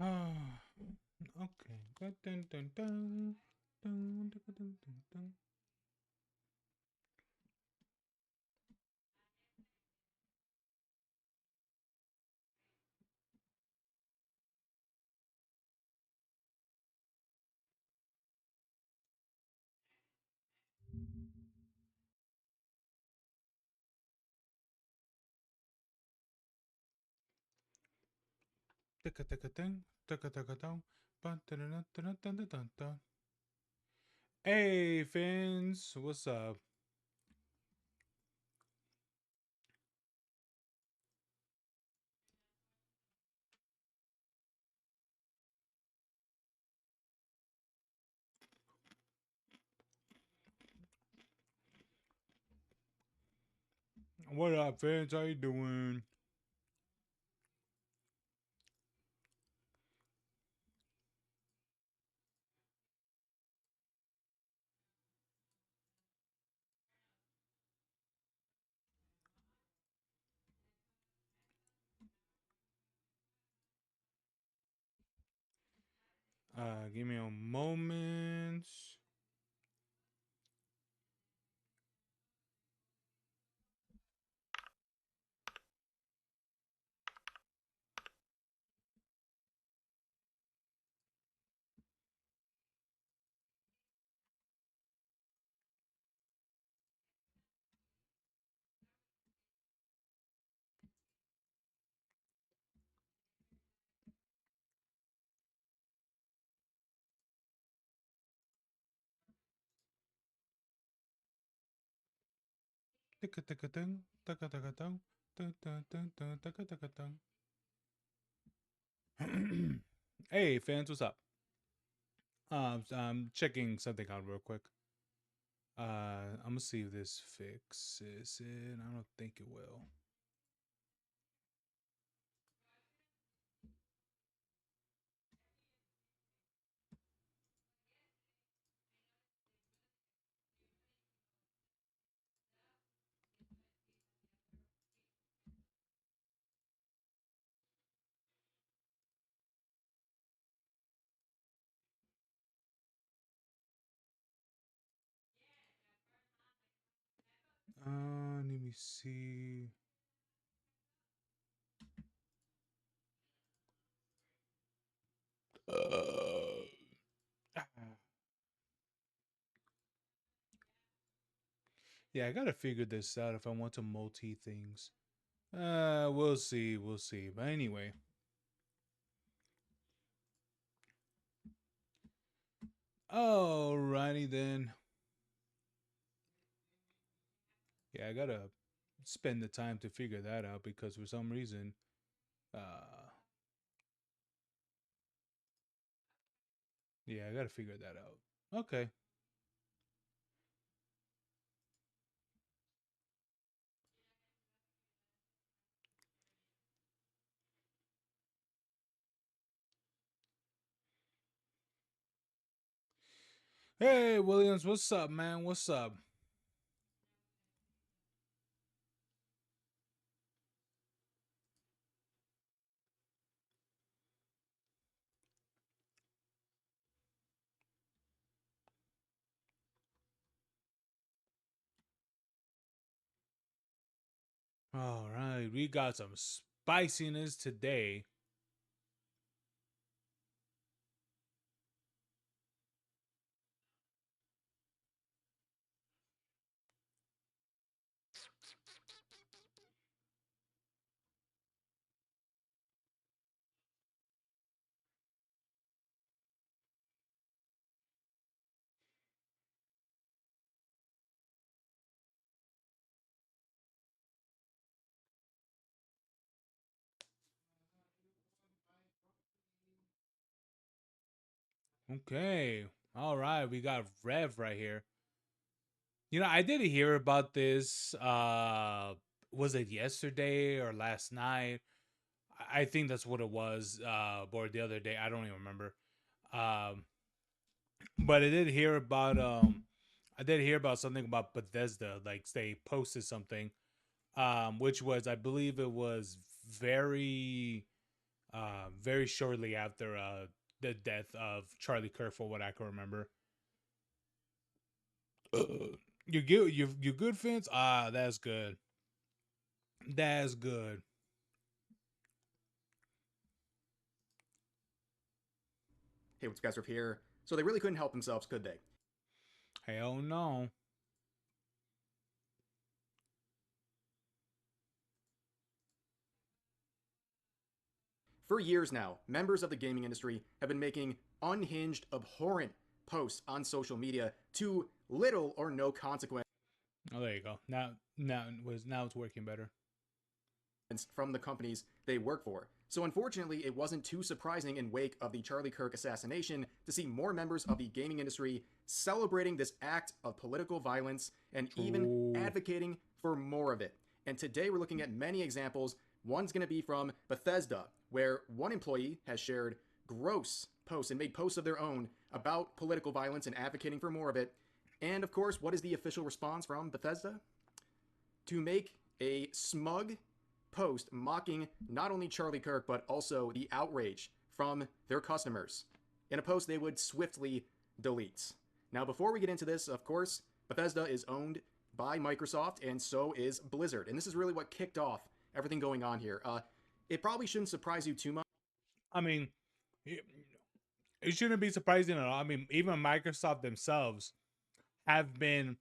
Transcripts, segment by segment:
Okay. Dun, dun, dun, dun. Dun, dun, dun, dun, dun. Ticka-ticka-ting, ticka-ticka-dong, bun, dun, dun, dun, dun, dun, dun, dun. Hey, Fins, what's up? What up, Fins? How you doing? Give me a moment. Ticka-ticka-ting, ticka-ticka-dong, dun, dun, dun, dun, ticka-ticka-dong. Hey, Fins, what's up? I'm checking something out real quick. I'm gonna see if this fixes it. I don't think it will. Let me see. Ah. Yeah, I gotta figure this out if I want to multi things. We'll see, we'll see. But anyway, alrighty then. Yeah, I gotta spend the time to figure that out because for some reason, uh, yeah, I gotta figure that out. Okay. Hey, Williams, what's up, man? What's up? All right, we got some spiciness today. Okay. All right, we got Rev right here. You know, I did hear about this. Was it yesterday or last night? I think that's what it was. Or the other day. I don't even remember. Um, but I did hear about. I did hear about something about Bethesda. Like they posted something. Which was, I believe, it was very very shortly after the death of Charlie Kirk, for what I can remember. You good? You good, Vince? Ah, that's good. That's good. Hey, what's guys up here? So they really couldn't help themselves, could they? Hell no. For years now, members of the gaming industry have been making unhinged, abhorrent posts on social media to little or no consequence Oh, there you go. Now it's working better. from the companies they work for. So unfortunately, it wasn't too surprising in wake of the Charlie Kirk assassination to see more members of the gaming industry celebrating this act of political violence and even True. advocating for more of it. And today we're looking at many examples. One's going to be from Bethesda, where one employee has shared gross posts and made posts of their own about political violence and advocating for more of it. And of course, what is the official response from Bethesda? To make a smug post mocking not only Charlie Kirk, but also the outrage from their customers in a post they would swiftly delete. Now, before we get into this, of course, Bethesda is owned by Microsoft, and so is Blizzard. And this is really what kicked off everything going on here. It probably shouldn't surprise you too much. I mean, it shouldn't be surprising at all. I mean, even Microsoft themselves have been,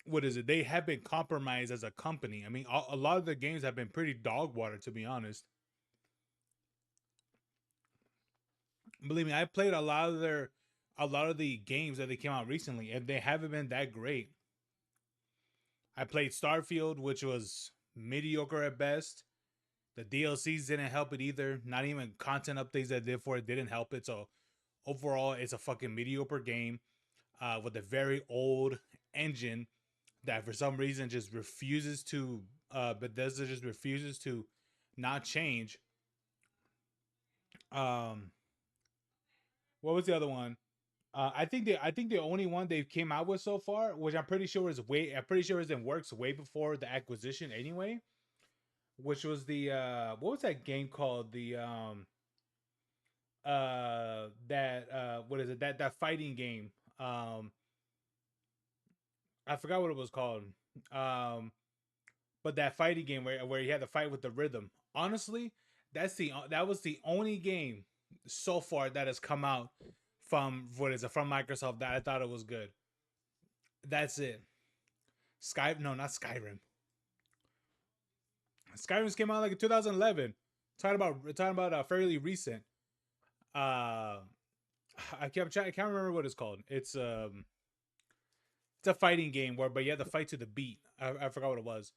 what is it? They have been compromised as a company. I mean, a lot of the games have been pretty dog water, to be honest. Believe me, I played a lot of the games that they came out recently, and they haven't been that great. I played Starfield, which was mediocre at best. The DLCs didn't help it either. Not even content updates that did for it didn't help it. So overall, it's a fucking mediocre game with a very old engine that for some reason just refuses to. Bethesda just refuses to not change. Um, what was the other one? I think the only one they came out with so far, which I'm pretty sure is in works way before the acquisition anyway, which was the what was that game called? The that what is it? That fighting game. Um I forgot what it was called. Um but that fighting game where you had to fight with the rhythm. Honestly, that was the only game so far that has come out from what is it from Microsoft that I thought it was good. That's it. Sky no, not Skyrim. Skyrim came out like in 2011. Talking about fairly recent. Uh I can't remember what it's called. It's a fighting game where but you have to fight to the beat. I forgot what it was.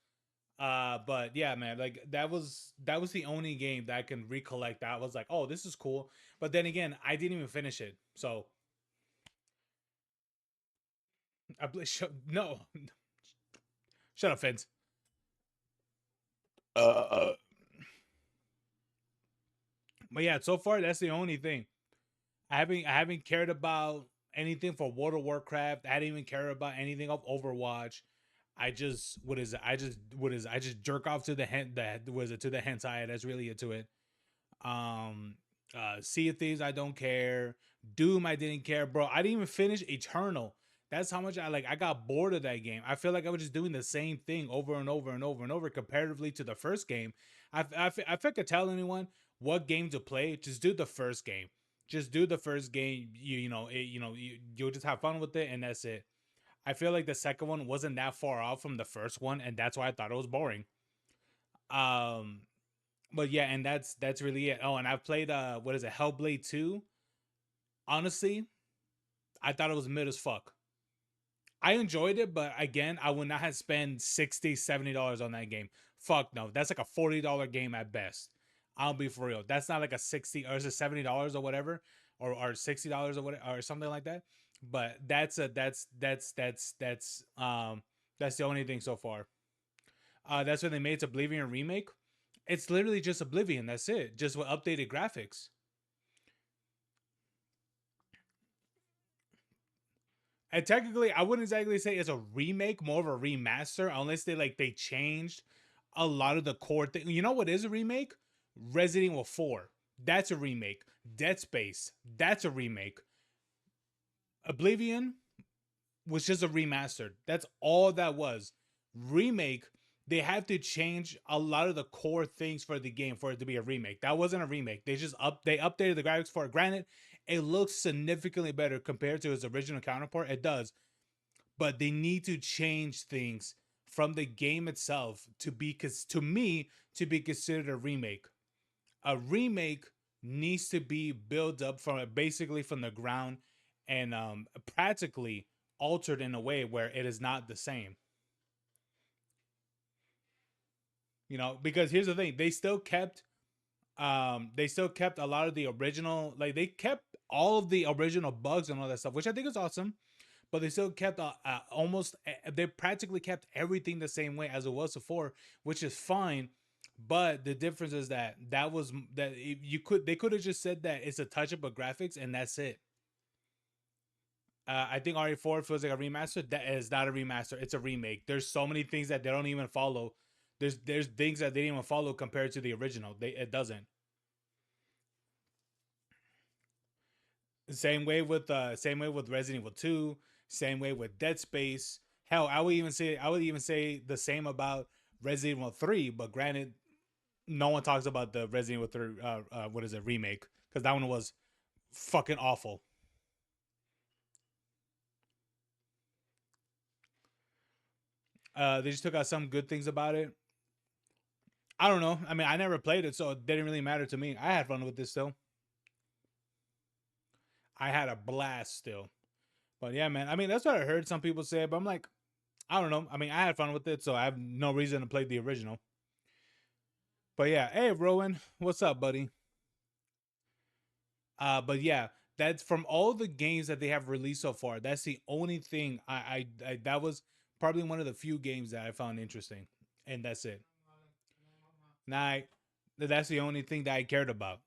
But yeah, man, like that was the only game that I can recollect that I was like, oh, this is cool. But then again, I didn't even finish it. So no, shut up, Vince. Uh, but yeah, so far that's the only thing. I haven't cared about anything for World of Warcraft. I didn't even care about anything of Overwatch. I just what is it? I just jerk off to the that was it to the hentai. That's really it to it. Um, Sea of Thieves, I don't care. Doom, I didn't care, bro. I didn't even finish Eternal. That's how much I like. I got bored of that game. I feel like I was just doing the same thing over and over and over and over comparatively to the first game. If I could tell anyone what game to play, just do the first game. Just do the first game. You'll just have fun with it, and that's it. I feel like the second one wasn't that far off from the first one, and that's why I thought it was boring. Um, but yeah, and that's really it. Oh, and I've played what is it, Hellblade 2. Honestly, I thought it was mid as fuck. I enjoyed it, but again, I would not have spent $60, $70 on that game. Fuck no. That's like a $40 game at best. I'll be for real. That's not like a 60 or is it $70 or whatever, or $60 or whatever or something like that. But that's the only thing so far. That's when they made Oblivion remake. It's literally just Oblivion. That's it. Just with updated graphics. And technically, I wouldn't exactly say it's a remake, more of a remaster, unless they changed a lot of the core thing. You know what is a remake? Resident Evil 4. That's a remake. Dead Space, that's a remake. Oblivion was just a remastered. That's all that was. Remake, they have to change a lot of the core things for the game for it to be a remake. That wasn't a remake. They updated the graphics for it. Granted, it looks significantly better compared to its original counterpart. It does, but they need to change things from the game itself to be, to me, to be considered a remake. A remake needs to be built up from basically from the ground and practically altered in a way where it is not the same. You know, because here's the thing, they still kept a lot of the original, like they kept all of the original bugs and all that stuff, which I think is awesome. But they still kept they practically kept everything the same way as it was before, which is fine. But the difference is that they could have just said that it's a touch up of graphics and that's it. I think RE4 feels like a remaster. That is not a remaster. It's a remake. There's so many things that they don't even follow. There's things that they didn't even follow compared to the original. It doesn't. Same way with Resident Evil 2. Same way with Dead Space. Hell, I would even say the same about Resident Evil 3. But granted, no one talks about the Resident Evil 3. What is it, remake? Because that one was fucking awful. They just took out some good things about it. I don't know. I mean, I never played it, so it didn't really matter to me. I had fun with this still. I had a blast still. But yeah, man. I mean, that's what I heard some people say. But I'm like, I don't know. I mean, I had fun with it, so I have no reason to play the original. But yeah, hey Rowan, what's up, buddy? But yeah, that's from all the games that they have released so far. That's the only thing I that was probably one of the few games that I found interesting, and that's it. Now, that's the only thing that I cared about.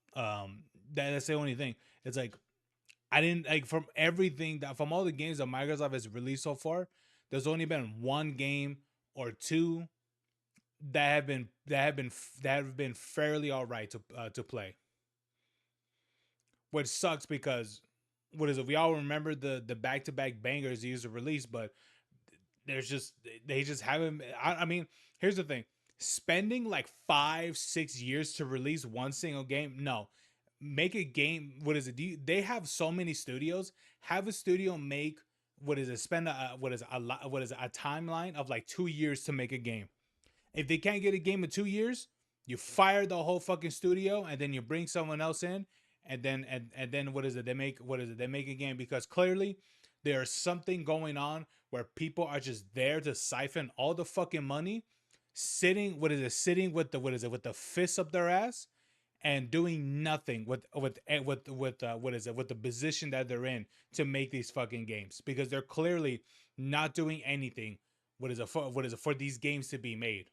That's the only thing. It's like I didn't like from everything that from all the games that Microsoft has released so far. There's only been one game or two that have been fairly all right to play. Which sucks because what is it? We all remember the back to back bangers he used to release, but there's just they just haven't. I mean, here's the thing: spending like 5 6 years to release one single game, no. Make a game. What is it? They have so many studios. Have a studio make what is it? Spend what is what is it, a timeline of like 2 years to make a game. If they can't get a game in 2 years, you fire the whole fucking studio and then you bring someone else in and then what is it? They make what is it? They make a game because clearly there's something going on where people are just there to siphon all the fucking money, sitting what is it? Sitting with the what is it? With the fists up their ass and doing nothing with what is it? With the position that they're in to make these fucking games because they're clearly not doing anything. What is it for these games to be made?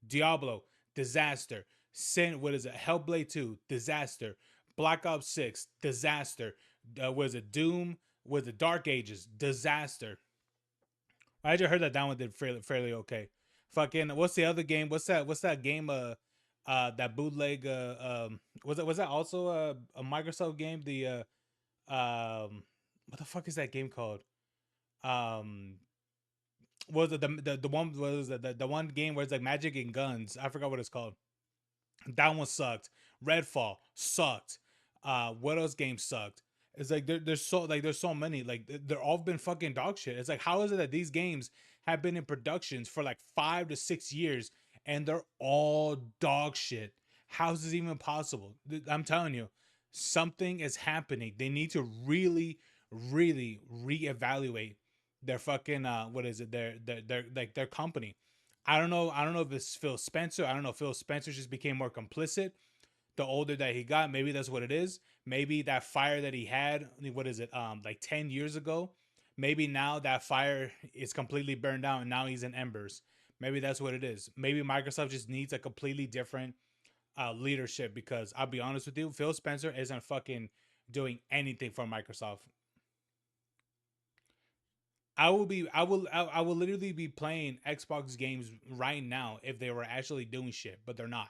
Diablo, disaster. Sin, what is it? Hellblade 2, disaster. Black Ops 6, disaster. Was it Doom? Was it Dark Ages? Disaster. I just heard that that one did fairly okay. Fucking, what's the other game? What's that game? That bootleg. Was that also a Microsoft game? What the fuck is that game called? Um, was it the one was the one game where it's like magic and guns? I forgot what it's called. That one sucked. Redfall sucked. What else games sucked? It's like there's so many they're all been fucking dog shit. It's like how is it that these games have been in productions for like 5 to 6 years and they're all dog shit? How is this even possible? I'm telling you, something is happening. They need to really reevaluate their fucking what is it their like their company. I don't know if it's Phil Spencer. I don't know if Phil Spencer just became more complicit the older that he got. Maybe that's what it is. Maybe that fire that he had, what is it, like 10 years ago, maybe now that fire is completely burned out and now he's in embers. Maybe that's what it is. Maybe Microsoft just needs a completely different leadership because I'll be honest with you, Phil Spencer isn't fucking doing anything for Microsoft. I will literally be playing Xbox games right now if they were actually doing shit, but they're not.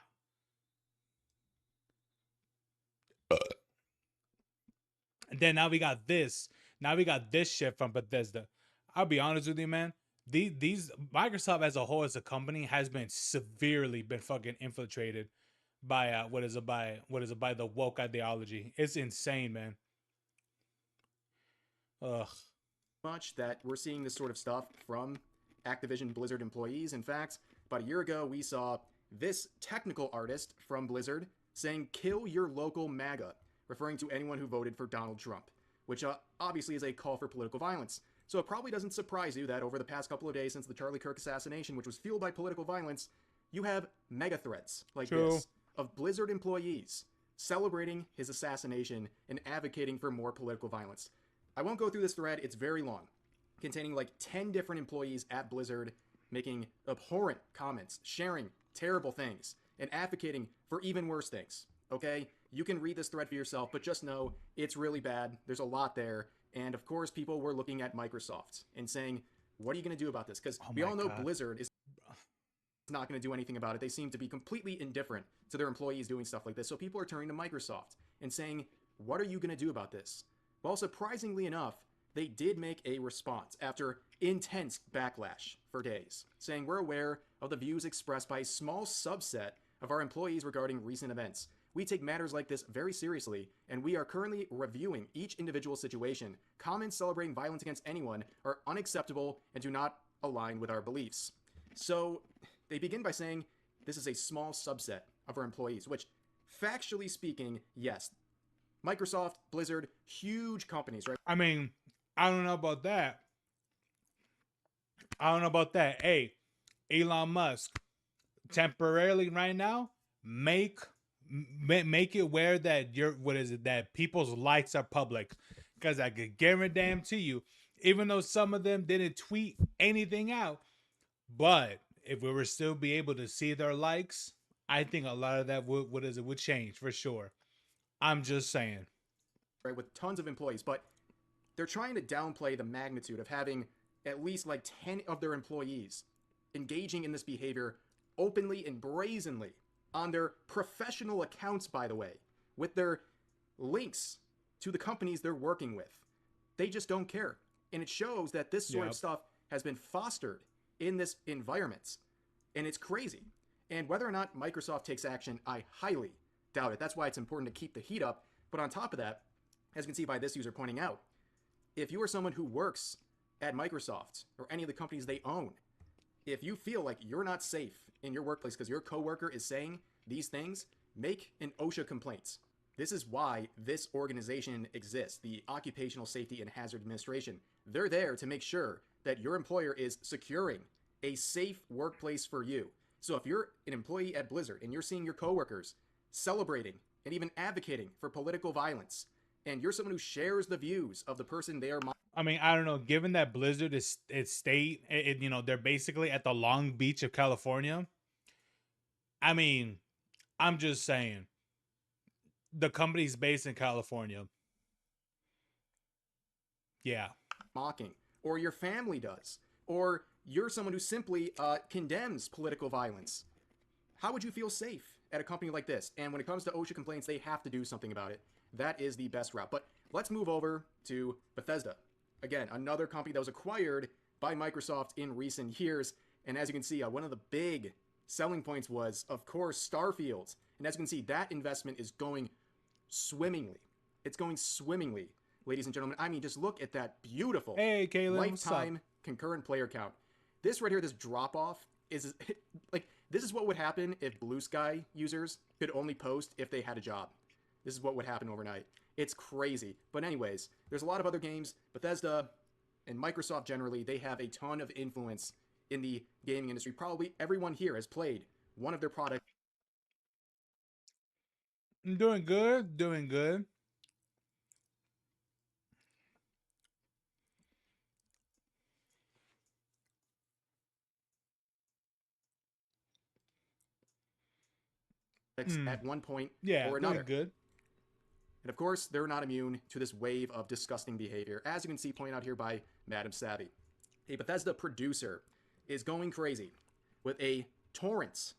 And then now we got this. Now we got this shit from Bethesda. I'll be honest with you, man. These Microsoft as a whole as a company has been severely been fucking infiltrated by by the woke ideology. It's insane, man. Ugh. Much that we're seeing this sort of stuff from Activision Blizzard employees. In fact, about a year ago, we saw this technical artist from Blizzard saying, "Kill your local MAGA," referring to anyone who voted for Donald Trump, which obviously is a call for political violence. So it probably doesn't surprise you that over the past couple of days since the Charlie Kirk assassination, which was fueled by political violence, you have mega threats like True. this of Blizzard employees celebrating his assassination and advocating for more political violence. I won't go through this thread, it's very long, containing like 10 different employees at Blizzard making abhorrent comments, sharing terrible things, and advocating for even worse things. Okay? You can read this thread for yourself, but just know it's really bad. There's a lot there. And of course, people were looking at Microsoft and saying, what are you going to do about this? Because we all know God. Blizzard is not going to do anything about it. They seem to be completely indifferent to their employees doing stuff like this. So people are turning to Microsoft and saying, what are you going to do about this? Well, surprisingly enough, they did make a response after intense backlash for days, saying we're aware of the views expressed by a small subset of our employees regarding recent events. We take matters like this very seriously, and we are currently reviewing each individual situation. Comments celebrating violence against anyone are unacceptable and do not align with our beliefs. So they begin by saying this is a small subset of our employees, which, factually speaking, yes, Microsoft, Blizzard, huge companies, right? I mean, I don't know about that. I don't know about that. Hey, Elon Musk, temporarily right now, make it where that your what is it that people's likes are public, because I could guarantee you, even though some of them didn't tweet anything out, but if we were still be able to see their likes, I think a lot of that would change for sure. I'm just saying. Right, with tons of employees, but they're trying to downplay the magnitude of having at least like 10 of their employees engaging in this behavior openly and brazenly on their professional accounts, by the way, with their links to the companies they're working with. They just don't care. And it shows that this sort of stuff has been fostered in this environment. And it's crazy. And whether or not Microsoft takes action, I highly doubt it. That's why it's important to keep the heat up. But on top of that, as you can see by this user pointing out, if you are someone who works at Microsoft or any of the companies they own, if you feel like you're not safe in your workplace because your coworker is saying these things, make an OSHA complaint. This is why this organization exists, the Occupational Safety and Hazard Administration. They're there to make sure that your employer is securing a safe workplace for you. So if you're an employee at Blizzard and you're seeing your coworkers celebrating and even advocating for political violence, and you're someone who shares the views of the person they are... I mean, I don't know. Given that Blizzard is its state, they're basically at the Long Beach of California. I mean, I'm just saying, the company's based in California. Yeah. Mocking, or your family does, or you're someone who simply condemns political violence. How would you feel safe at a company like this? And when it comes to OSHA complaints, they have to do something about it. That is the best route. But let's move over to Bethesda. Again, another company that was acquired by Microsoft in recent years. And as you can see, one of the big selling points was, of course, Starfield. And as you can see, that investment is going swimmingly. It's going swimmingly, ladies and gentlemen. I mean, just look at that beautiful lifetime concurrent player count. This right here, this drop-off, is like, this is what would happen if Blue Sky users could only post if they had a job. This is what would happen overnight. It's crazy. But anyways, there's a lot of other games. Bethesda and Microsoft generally, they have a ton of influence in the gaming industry. Probably everyone here has played one of their products. I'm doing good. Doing good. At one point or another. Doing good. And of course, they're not immune to this wave of disgusting behavior, as you can see pointed out here by Madam Savvy. A Bethesda producer is going crazy with a torrent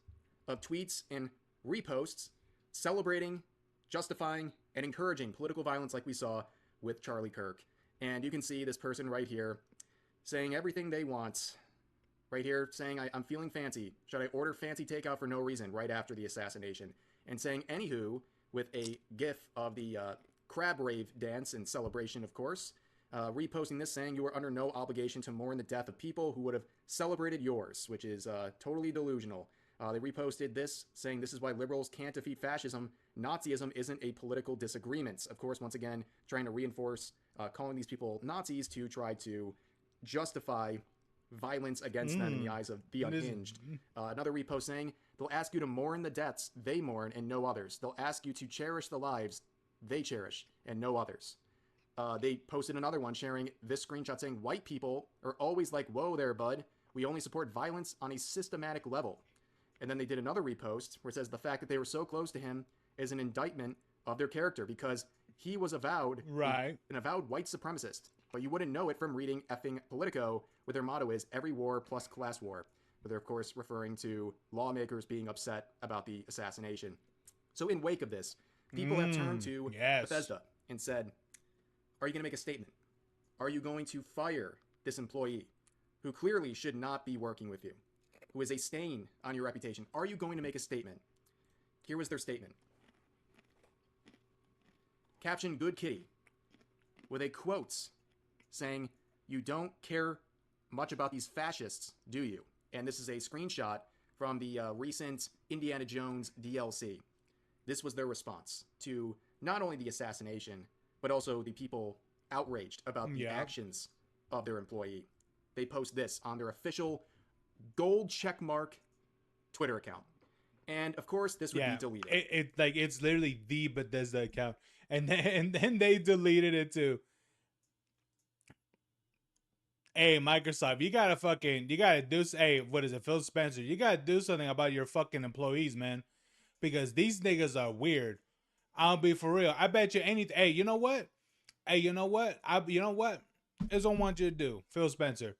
of tweets and reposts celebrating, justifying, and encouraging political violence like we saw with Charlie Kirk. And you can see this person right here saying everything they want. Right here, saying, I'm feeling fancy. Should I order fancy takeout for no reason right after the assassination? And saying, anywho, with a gif of the crab rave dance in celebration, of course. Reposting this saying, you are under no obligation to mourn the death of people who would have celebrated yours, which is totally delusional. They reposted this saying, this is why liberals can't defeat fascism. Nazism isn't a political disagreement. Of course, once again, trying to reinforce calling these people Nazis to try to justify violence against them in the eyes of the unhinged. Another repost saying, they'll ask you to mourn the deaths they mourn and no others. They'll ask you to cherish the lives they cherish and no others. They posted another one sharing this screenshot saying, white people are always like, whoa there, bud. We only support violence on a systematic level. And then they did another repost where it says the fact that they were so close to him is an indictment of their character because he was avowed an avowed white supremacist. But you wouldn't know it from reading effing Politico, where their motto is every war plus class war. But they're, of course, referring to lawmakers being upset about the assassination. So in wake of this, people have turned to Bethesda and said, are you going to make a statement? Are you going to fire this employee who clearly should not be working with you, who is a stain on your reputation? Are you going to make a statement? Here was their statement. Caption, good kitty, with a quote saying, you don't care much about these fascists, do you? And this is a screenshot from the recent Indiana Jones DLC. This was their response to not only the assassination, but also the people outraged about the actions of their employee. They post this on their official gold checkmark Twitter account. And of course, this would be deleted. It's literally the Bethesda account. And then they deleted it too. Hey, Microsoft, you gotta do, hey, what is it, Phil Spencer? You gotta do something about your fucking employees, man. Because these niggas are weird. I'll be for real. I bet you anything. Hey, you know what? Here's what I want you to do, Phil Spencer.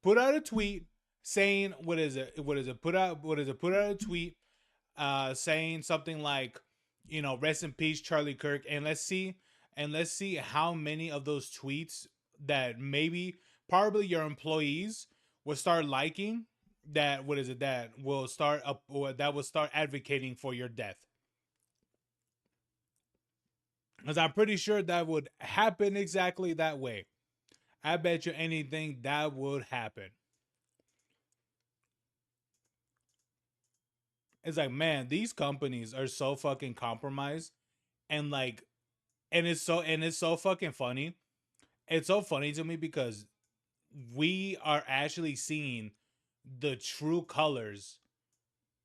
Put out a tweet saying, put out a tweet saying something like, rest in peace, Charlie Kirk. And let's see how many of those tweets that probably your employees will start liking, that will start advocating for your death. Because I'm pretty sure that would happen exactly that way. I bet you anything that would happen. It's like, man, these companies are so fucking compromised, and it's so fucking funny. It's so funny to me because we are actually seeing the true colors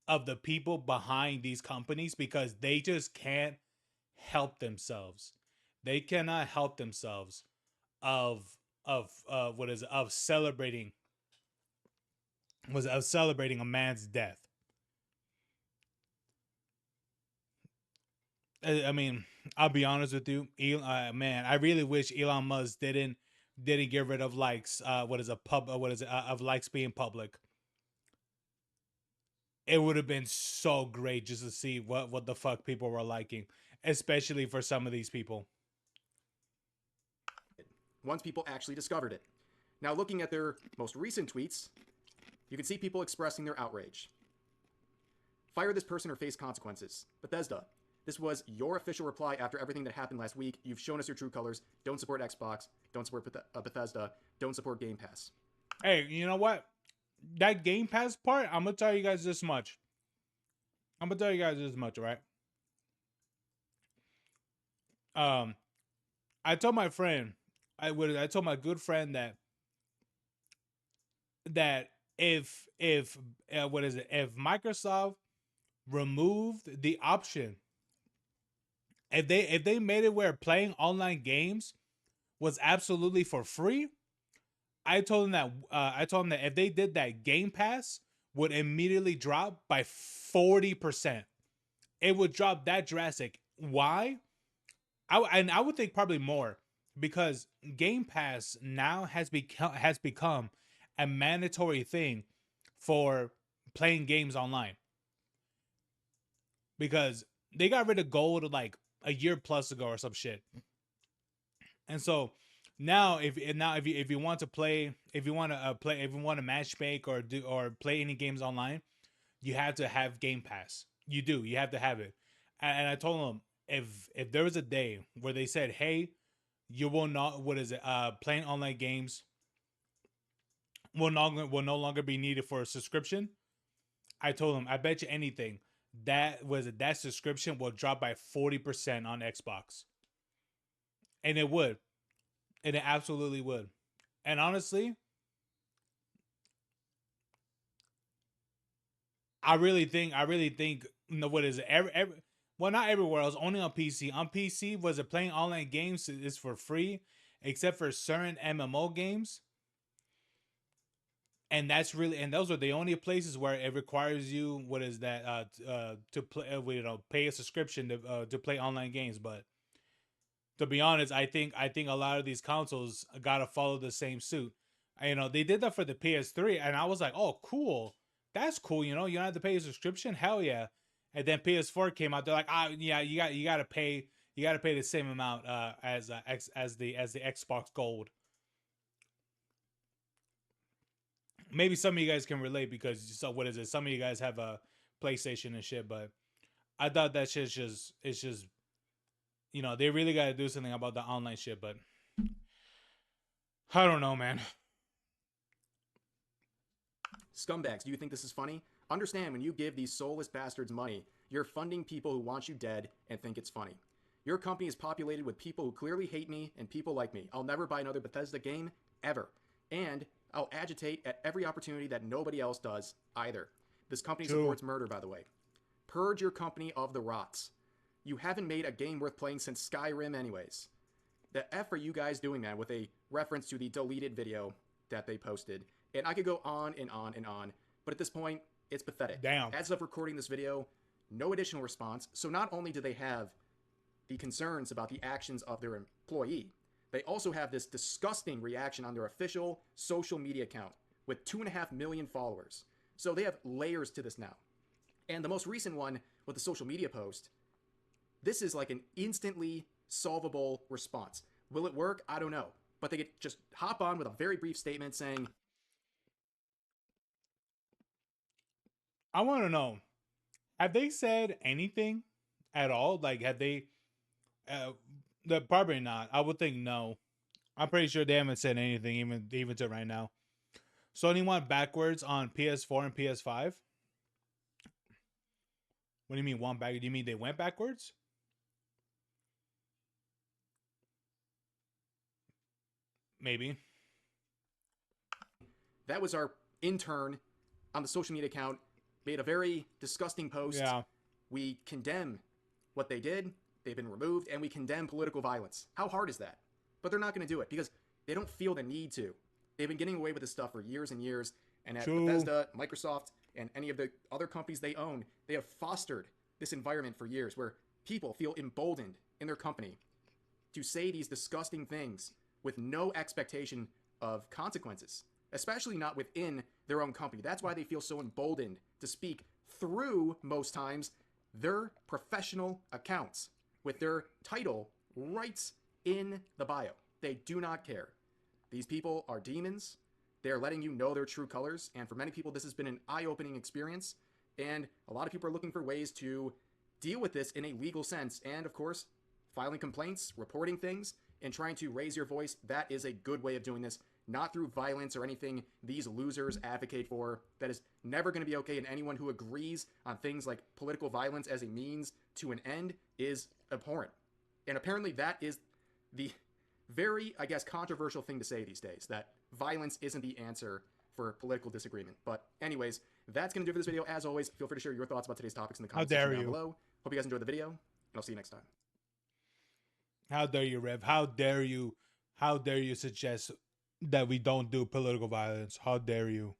of the people behind these companies because they just can't help themselves. They cannot help themselves of celebrating a man's death. I mean, I'll be honest with you, man. I really wish Elon Musk didn't get rid of likes. Of likes being public. It would have been so great just to see what the fuck people were liking, especially for some of these people. Once people actually discovered it. Now, looking at their most recent tweets, you can see people expressing their outrage. Fire this person or face consequences. Bethesda, this was your official reply after everything that happened last week. You've shown us your true colors. Don't support Xbox. Don't support Bethesda. Don't support Game Pass. Hey, you know what? That Game Pass part, I'm going to tell you guys this much. Right? I told my friend, I told my good friend that if Microsoft removed the option, if they made it where playing online games was absolutely for free, I told them that if they did that, Game Pass would immediately drop by 40%. It would drop that drastic. Why? I would think probably more, because Game Pass now has become a mandatory thing for playing games online. Because they got rid of gold like a year plus ago or some shit. And so now, if you want to play, if you want to play, if you want to match make or do or play any games online, you have to have Game Pass. You do. You have to have it. And I told them, if there was a day where they said, "Hey, you will not, what is it? Playing online games will no longer be needed for a subscription." I told them, I bet you anything that subscription will drop by 40% on Xbox, and it would, and it absolutely would. And honestly, I really think, no, what is it? Well, not everywhere else, only on PC. On PC, was it playing online games is for free, except for certain MMO games, and that's really, and those are the only places where it requires you, what is that, to play, pay a subscription to play online games. But to be honest, I think a lot of these consoles gotta follow the same suit. They did that for the PS3, and I was like, oh, cool, that's cool. You don't have to pay a subscription, hell yeah. And then PS4 came out, they're like, ah, yeah, you gotta pay, the same amount as the Xbox Gold. Maybe some of you guys can relate because, so what is it? Some of you guys have a PlayStation and shit, but I thought that shit's just, it's just, they really got to do something about the online shit. But I don't know, man. Scumbags, do you think this is funny? Understand, when you give these soulless bastards money, you're funding people who want you dead and think it's funny. Your company is populated with people who clearly hate me and people like me. I'll never buy another Bethesda game, ever. And I'll agitate at every opportunity that nobody else does, either. This company True. supports murder, by the way. Purge your company of the rots. You haven't made a game worth playing since Skyrim anyways. The F are you guys doing, man, with a reference to the deleted video that they posted. And I could go on and on and on, but at this point, it's pathetic. Damn. As of recording this video, no additional response. So not only do they have the concerns about the actions of their employee, they also have this disgusting reaction on their official social media account with 2.5 million followers. So they have layers to this now. And the most recent one with the social media post, this is like an instantly solvable response. Will it work? I don't know. But they could just hop on with a very brief statement saying, I want to know, have they said anything at all? Like, have they? Probably not. I would think no. I'm pretty sure they haven't said anything even to right now. Sony went backwards on PS4 and PS5. What do you mean one back? Do you mean they went backwards? Maybe. that was our intern on the social media account, made a very disgusting post. Yeah. We condemn what they did. They've been removed, and we condemn political violence. How hard is that? But they're not going to do it because they don't feel the need to. They've been getting away with this stuff for years and years. And at True. Bethesda, Microsoft, and any of the other companies they own, they have fostered this environment for years where people feel emboldened in their company to say these disgusting things with no expectation of consequences, especially not within their own company. That's why they feel so emboldened to speak through, most times, their professional accounts with their title right in the bio. They do not care. These people are demons. They're letting you know their true colors, and for many people, this has been an eye-opening experience, and a lot of people are looking for ways to deal with this in a legal sense, and of course, filing complaints, reporting things, and trying to raise your voice. That is a good way of doing this, not through violence or anything these losers advocate for. That is never going to be okay, and anyone who agrees on things like political violence as a means to an end is abhorrent. And apparently that is the very, I guess, controversial thing to say these days, that violence isn't the answer for political disagreement. But anyways, that's going to do it for this video. As always, feel free to share your thoughts about today's topics in the comments section down below. Hope you guys enjoyed the video, and I'll see you next time. How dare you, Rev? How dare you? How dare you suggest that we don't do political violence? How dare you?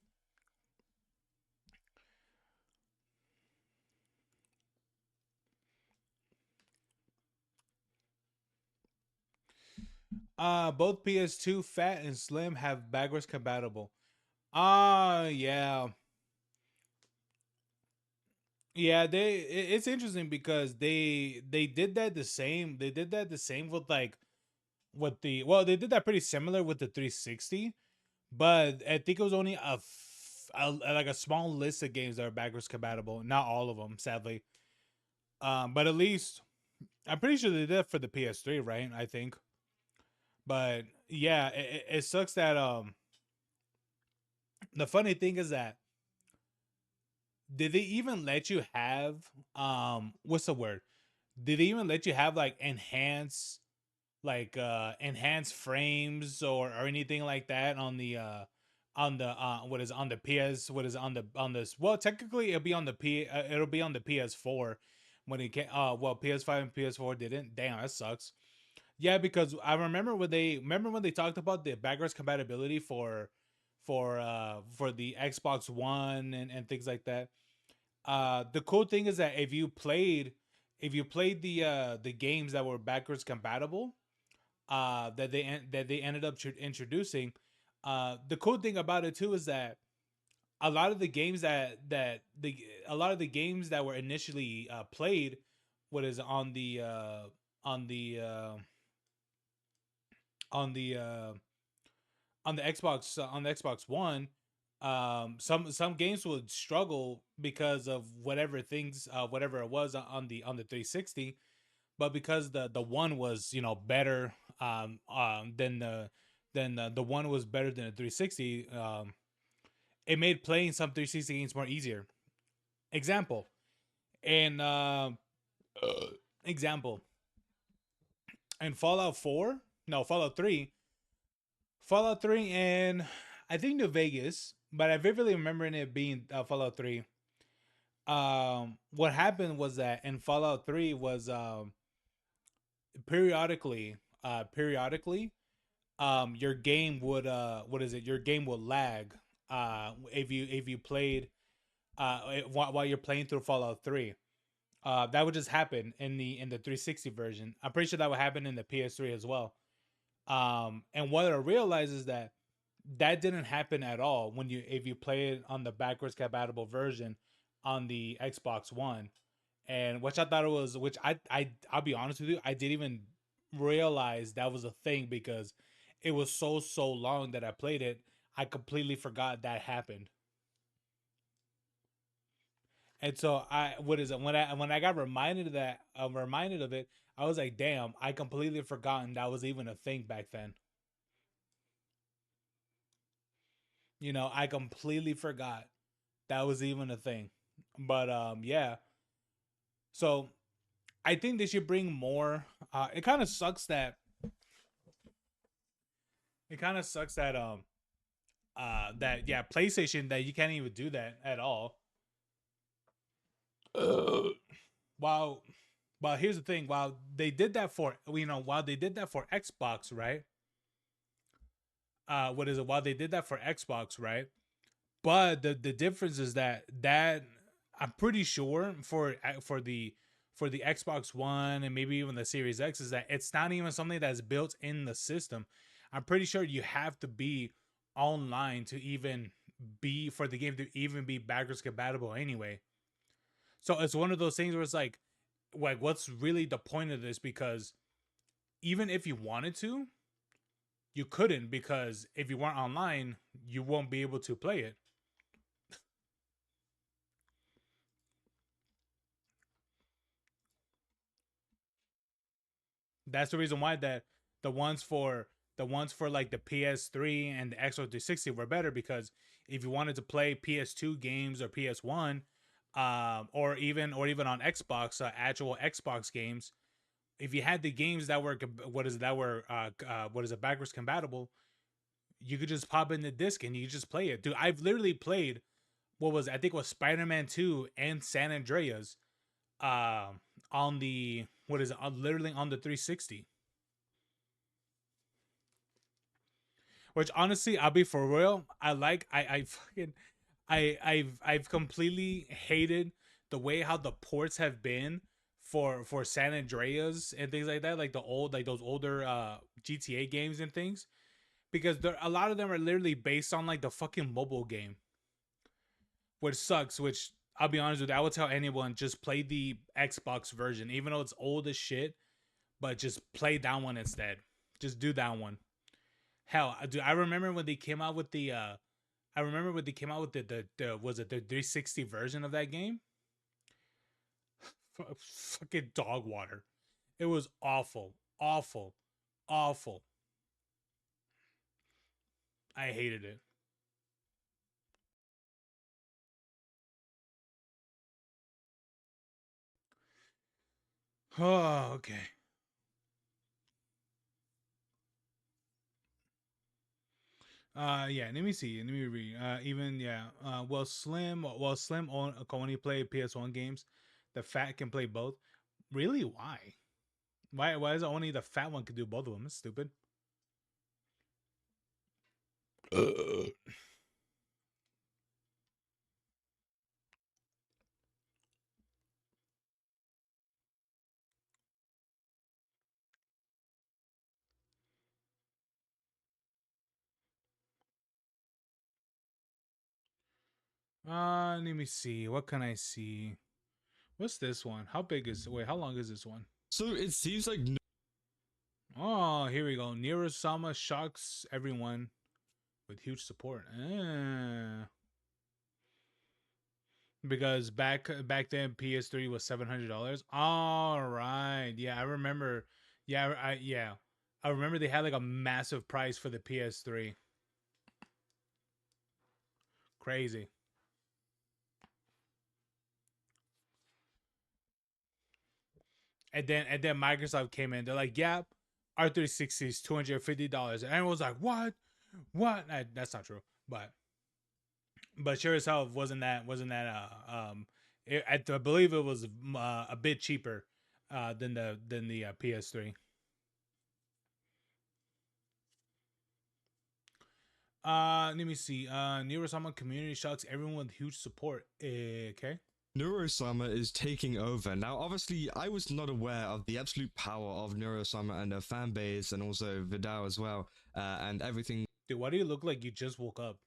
Both PS2 Fat and Slim have backwards compatible. Yeah. Yeah, it's interesting because they did that the same. They did that the same with like with the well, they did that pretty similar with the 360, but I think it was only like a small list of games that are backwards compatible. Not all of them, sadly. But at least I'm pretty sure they did that for the PS3, right? I think. But yeah, it sucks that the funny thing is that did they even let you have what's the word? Did they even let you have like enhanced frames or anything like that on the what is on the PS what is on this well technically it'll be on the PS4 when it can well PS5 and PS4 didn't. Damn, that sucks. Yeah, because I remember when they talked about the backwards compatibility for the Xbox One and things like that. The cool thing is that if you played the games that were backwards compatible, that they ended up introducing, the cool thing about it too is that a lot of the games that the a lot of the games that were initially played, what is on the uh, on the uh, on the Xbox One, some games would struggle because of whatever it was on the 360, but because the one was better than the one was better than the 360, it made playing some 360 games more easier. Example and example in Fallout 4, no Fallout 3, Fallout 3, and I think New Vegas, but I vividly remember it being Fallout 3. What happened was that in Fallout 3 was periodically your game would what is it? Your game would lag if you played while you're playing through Fallout 3. That would just happen in the 360 version. I'm pretty sure that would happen in the PS3 as well. And what I realized is that that didn't happen at all when you if you play it on the backwards compatible version on the Xbox One. And which I thought it was, which I'll be honest with you, I didn't even realize that was a thing because it was so long that I played it. I completely forgot that happened. And so I what is it when I got reminded of it, I was like, damn, I completely forgotten that was even a thing back then. I completely forgot that was even a thing. But yeah. So I think they should bring more. It kind of sucks that yeah, PlayStation that you can't even do that at all. Uh, while while here's the thing, while they did that for Xbox, right? What is it? While they did that for Xbox, right? But the difference is that I'm pretty sure for the Xbox One and maybe even the Series X is that it's not even something that's built in the system. I'm pretty sure you have to be online to even be for the game to even be backwards compatible anyway. So it's one of those things where it's like what's really the point of this? Because even if you wanted to, you couldn't because if you weren't online, you won't be able to play it. That's the reason why that the ones for the ones for like the PS3 and the Xbox 360 were better because if you wanted to play PS2 games or PS1, or even on Xbox, actual Xbox games, if you had the games that were what is it backwards compatible, you could just pop in the disc and you could just play it. Dude, I've literally played what was I think it was Spider-Man 2 and San Andreas on the what is it literally on the 360. Which honestly, I'll be for real. I fucking I've completely hated the way how the ports have been for San Andreas and things like that, like those older GTA games and things, because a lot of them are literally based on like the fucking mobile game, which sucks. Which I'll be honest with you, I would tell anyone just play the Xbox version, even though it's old as shit, but just play that one instead. Just do that one. Hell, dude, I remember when they came out with the I remember when they came out with the was it the 360 version of that game? Fucking dog water. It was awful, awful, awful. I hated it. Oh, okay. Yeah. Let me see. Let me read. Even yeah. Slim can only play PS1 games. The fat can play both. Really? Why? Why is it only the fat one can do both of them? It's stupid. Let me see. What can I see? What's this one? How big is? Wait, how long is this one? So it seems like Oh, here we go. Nirosama shocks everyone with huge support. Because back then PS3 was $700. All right, yeah, I remember. Yeah, I remember they had like a massive price for the PS3. Crazy. And then Microsoft came in. They're like, "Yeah, R360 is $250," and everyone was like, "What? What?" That's not true, but sure as hell wasn't that I believe it was a bit cheaper than the PS3. Let me see. Neurosama community shocks everyone with huge support. Okay. Neurosama is taking over. Now, obviously, I was not aware of the absolute power of Neurosama and their fan base, and also Vidal as well, and everything, Dude, why do you look like you just woke up?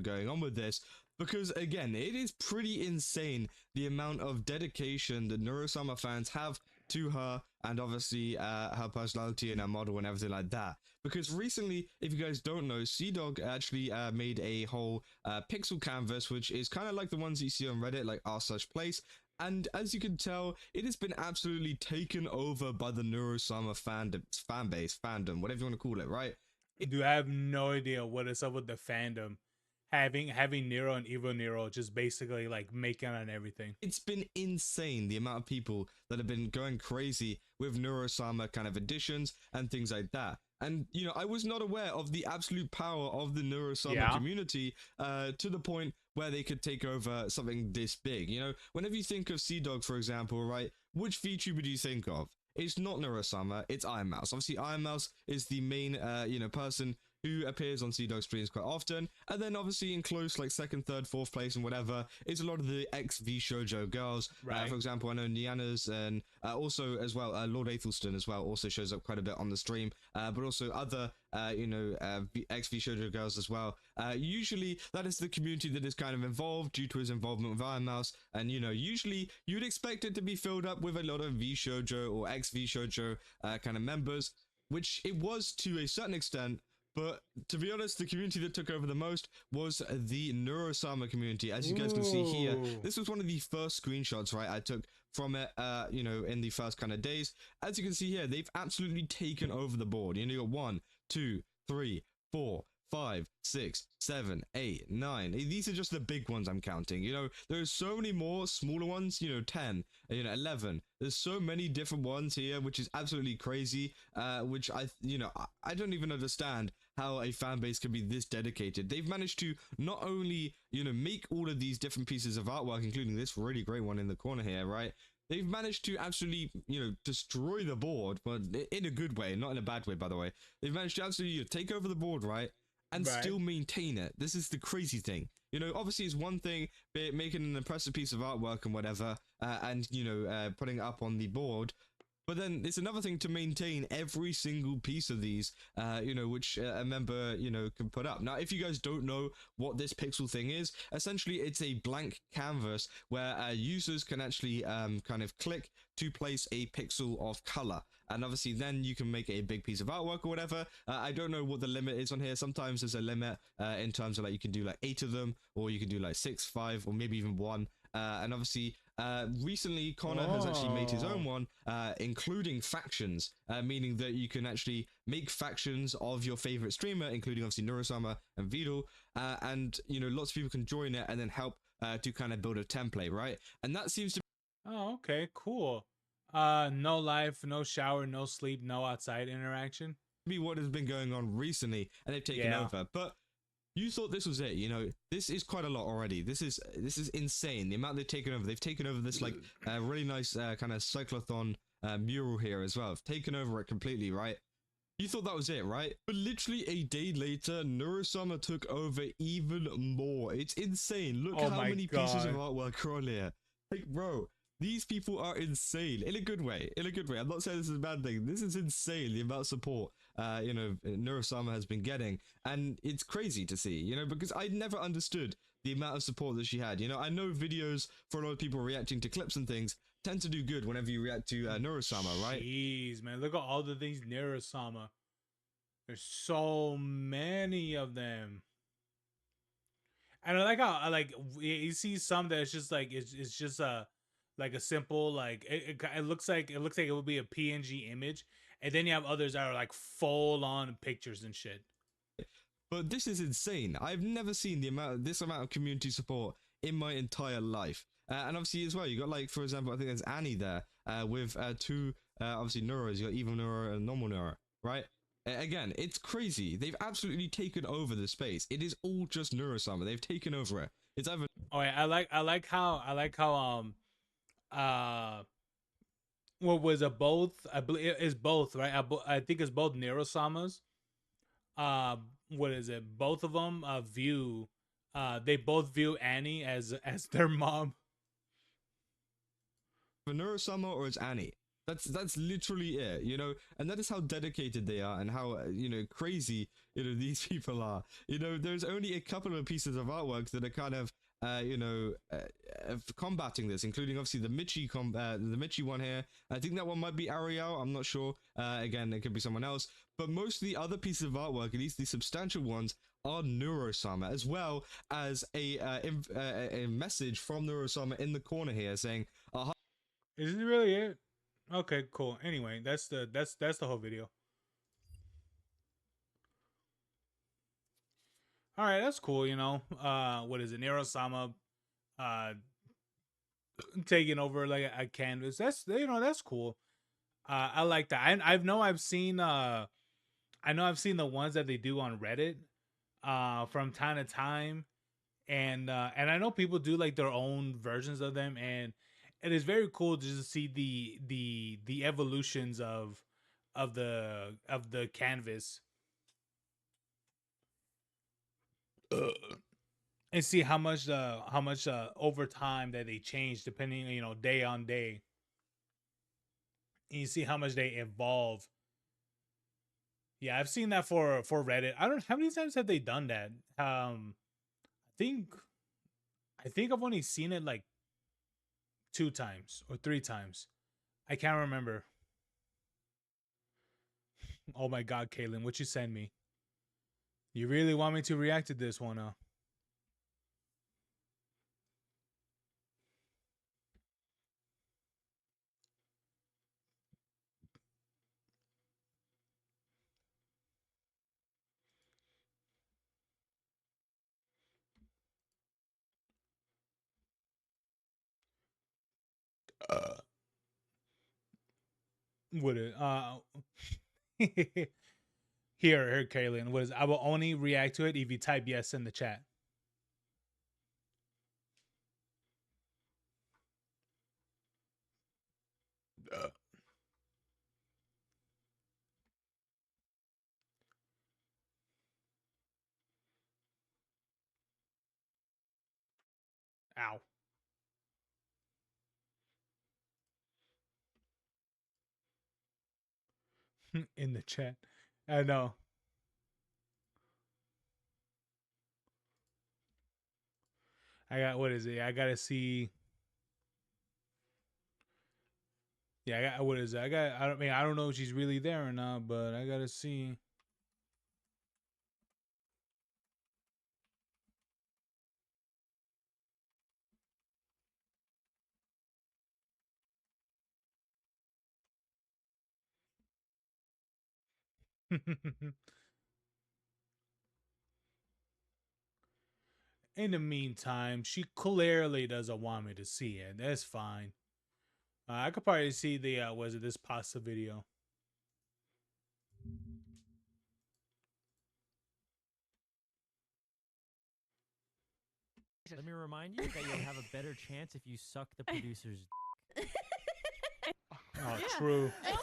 going on with this. Because again, it is pretty insane the amount of dedication that Neurosama fans have to her, and obviously her personality and her model and everything like that. Because recently, if you guys don't know, CDog actually made a whole pixel canvas, which is kind of like the ones you see on Reddit, like r/place. And as you can tell, it has been absolutely taken over by the Neurosama fan base, fandom, whatever you want to call it, right? Dude, I have no idea what is up with the fandom. Having Nero and Evo Nero just basically like making on everything. It's been insane the amount of people that have been going crazy with Neurosama kind of additions and things like that. And I was not aware of the absolute power of the Neurosama Yeah. community to the point where they could take over something this big. Whenever you think of CDog, for example, right, which VTuber do you think of? It's not Neurosama, it's Ironmouse. Obviously, Ironmouse is the main, person who appears on CDog streams quite often, and then obviously in close like second, third, fourth place and whatever is a lot of the XV Shoujo girls. Right. For example, I know Niana's and also as well Lord Aethelston as well also shows up quite a bit on the stream, but also other XV Shoujo girls as well. Usually that is the community that is kind of involved due to his involvement with Ironmouse, and usually you'd expect it to be filled up with a lot of V Shoujo or XV Shoujo kind of members, which it was to a certain extent. But to be honest, the community that took over the most was the Neurosama community. As you guys can see here, this was one of the first screenshots, right, I took from it, in the first kind of days. As you can see here, they've absolutely taken over the board. You got 1, 2, 3, 4, 5, 6, 7, 8, 9. These are just the big ones I'm counting. There's so many more smaller ones, 10, 11. There's so many different ones here, which is absolutely crazy, which I don't even understand how a fan base can be this dedicated. They've managed to not only, make all of these different pieces of artwork, including this really great one in the corner here, right? They've managed to absolutely, destroy the board, but in a good way, not in a bad way, by the way. They've managed to absolutely take over the board, right? And Right. still maintain it. This is the crazy thing. Obviously it's one thing making an impressive piece of artwork and whatever, and putting it up on the board. But then it's another thing to maintain every single piece of these, which a member, can put up. Now, if you guys don't know what this pixel thing is, essentially it's a blank canvas where users can actually kind of click to place a pixel of color. And obviously then you can make a big piece of artwork or whatever. I don't know what the limit is on here. Sometimes there's a limit in terms of like you can do like 8 of them, or you can do like 6, 5, or maybe even 1. And obviously, recently Connor has actually made his own one, including factions, meaning that you can actually make factions of your favorite streamer, including obviously Neurosama and Vidal, and lots of people can join it and then help to kind of build a template, right? And that seems to Oh, okay, cool. No life, no shower, no sleep, no outside interaction. be what has been going on recently, and they've taken over. But you thought this was it, this is quite a lot already. This is insane, the amount they've taken over. They've taken over this like really nice kind of cyclothon mural here as well. They've taken over it completely, right? You thought that was it, right? But literally a day later, Neurosama took over even more. It's insane. Look Oh how my many pieces of God. artwork are on here. Like, bro, these people are insane in a good way. In a good way. I'm not saying this is a bad thing. This is insane, the amount of support Neurosama has been getting, and it's crazy to see, because I never understood the amount of support that she had. I know videos for a lot of people reacting to clips and things tend to do good whenever you react to Neurosama, right? Jeez, man, look at all the things Neurosama. There's so many of them. And I like how you see some that it's just like it's just a simple like it looks like it would be a PNG image, and then you have others that are like full on pictures and shit. But this is insane. I've never seen this amount of community support in my entire life. And obviously as well, you got like, for example, I think there's Annie there with two obviously Neuros. You got Evil Neuro and Normal Neuro, right? Again, it's crazy. They've absolutely taken over the space. It is all just Neurosama. They've taken over it. It's either Oh yeah, I like how uh what was it both? I believe it's both, right? I think it's both Neurosamas. Uh, what is it? Both of them view they both view Annie as their mom. Neurosama or it's Annie. That's literally it, and that is how dedicated they are and how crazy these people are. There's only a couple of pieces of artwork that are kind of combating this, including obviously the Michi one here. I think that one might be Ariel. I'm not sure. Again, it could be someone else. But most of the other pieces of artwork, at least the substantial ones, are Neurosama, as well as a message from Neurosama in the corner here saying, Is it really it? Okay, cool. Anyway, that's the whole video. All right, that's cool. What is it? Neurosama, uh, taking over like a canvas. That's cool. I like that. I know I've seen the ones that they do on Reddit, from time to time, and I know people do like their own versions of them, and it is very cool to just see the evolutions of the canvas, and see how much over time that they change depending, day on day, and you see how much they evolve. Yeah, I've seen that for Reddit. I don't How many times have they done that? I think I think I've only seen it like 2 times or 3 times. I can't remember. Oh my god, Kaylin, what you send me? You really want me to react to this one, huh? Uh, would it? Here, Kaylin. What is? I will only react to it if you type yes in the chat. Uh, Ow. In the chat. I know. I got, what is it? I gotta see. Yeah, I got, what is it? I don't mean, I don't know if she's really there or not, but I gotta see. In the meantime, she clearly doesn't want me to see it. That's fine. I could probably see the was it this pasta video? Let me remind you that you'll have a better chance if you suck the producer's. Oh, true. Oh my god!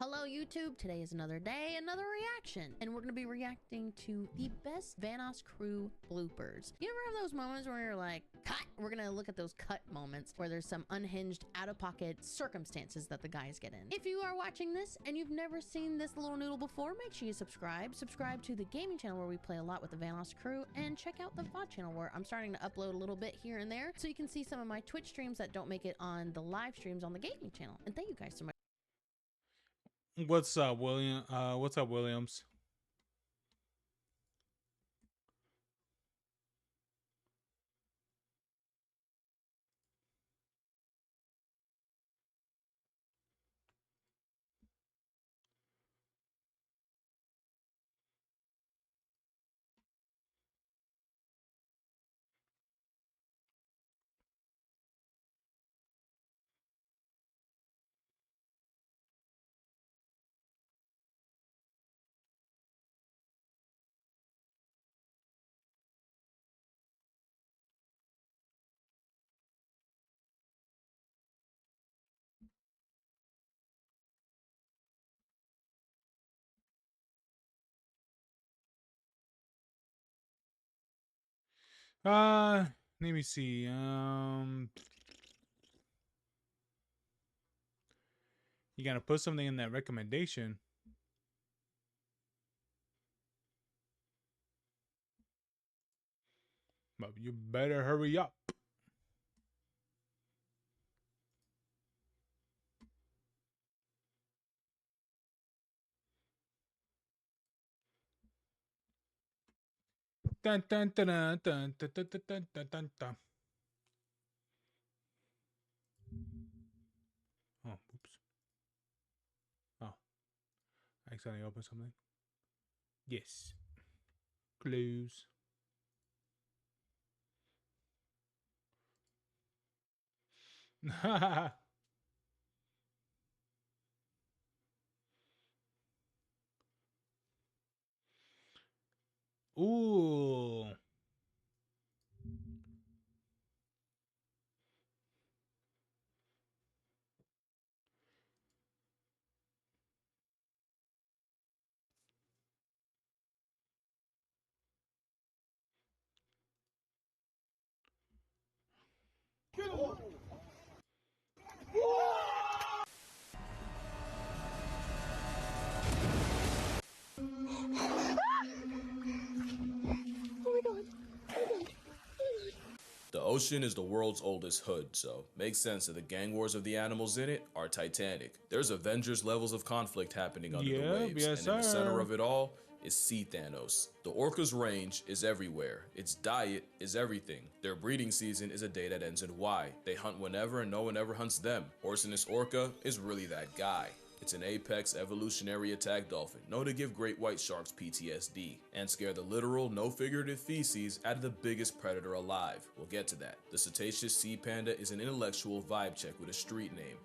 Hello YouTube, today is another day, another reaction, and we're gonna be reacting to the best Vanoss crew bloopers. You ever have those moments where you're like, cut? We're gonna look at those cut moments where there's some unhinged, out-of-pocket circumstances that the guys get in. If you are watching this and you've never seen this little noodle before, make sure you subscribe. Subscribe to the gaming channel where we play a lot with the Vanoss crew, and check out the VOD channel where I'm starting to upload a little bit here and there, so you can see some of my Twitch streams that don't make it on the live streams on the gaming channel. And thank you guys so much. What's up, William? What's up, Williams? Let me see. You gotta put something in that recommendation. But you better hurry up. Dun, dun, dun, dun, dun, dun, dun, dun, dun, dun, dun. Oh, oops. Oh, I accidentally opened something. Yes. Close. Ooh. The ocean is the world's oldest hood, so makes sense that the gang wars of the animals in it are titanic. There's Avengers levels of conflict happening under the waves, yes, and in the center sir. of it all is Sea Thanos. The orca's range is everywhere. Its diet is everything. Their breeding season is a day that ends in Y. They hunt whenever and no one ever hunts them. Orcinus orca is really that guy. It's an apex evolutionary attack dolphin, known to give great white sharks PTSD, and scare the literal, no figurative feces out of the biggest predator alive. We'll get to that. The cetaceous sea panda is an intellectual vibe check with a street name.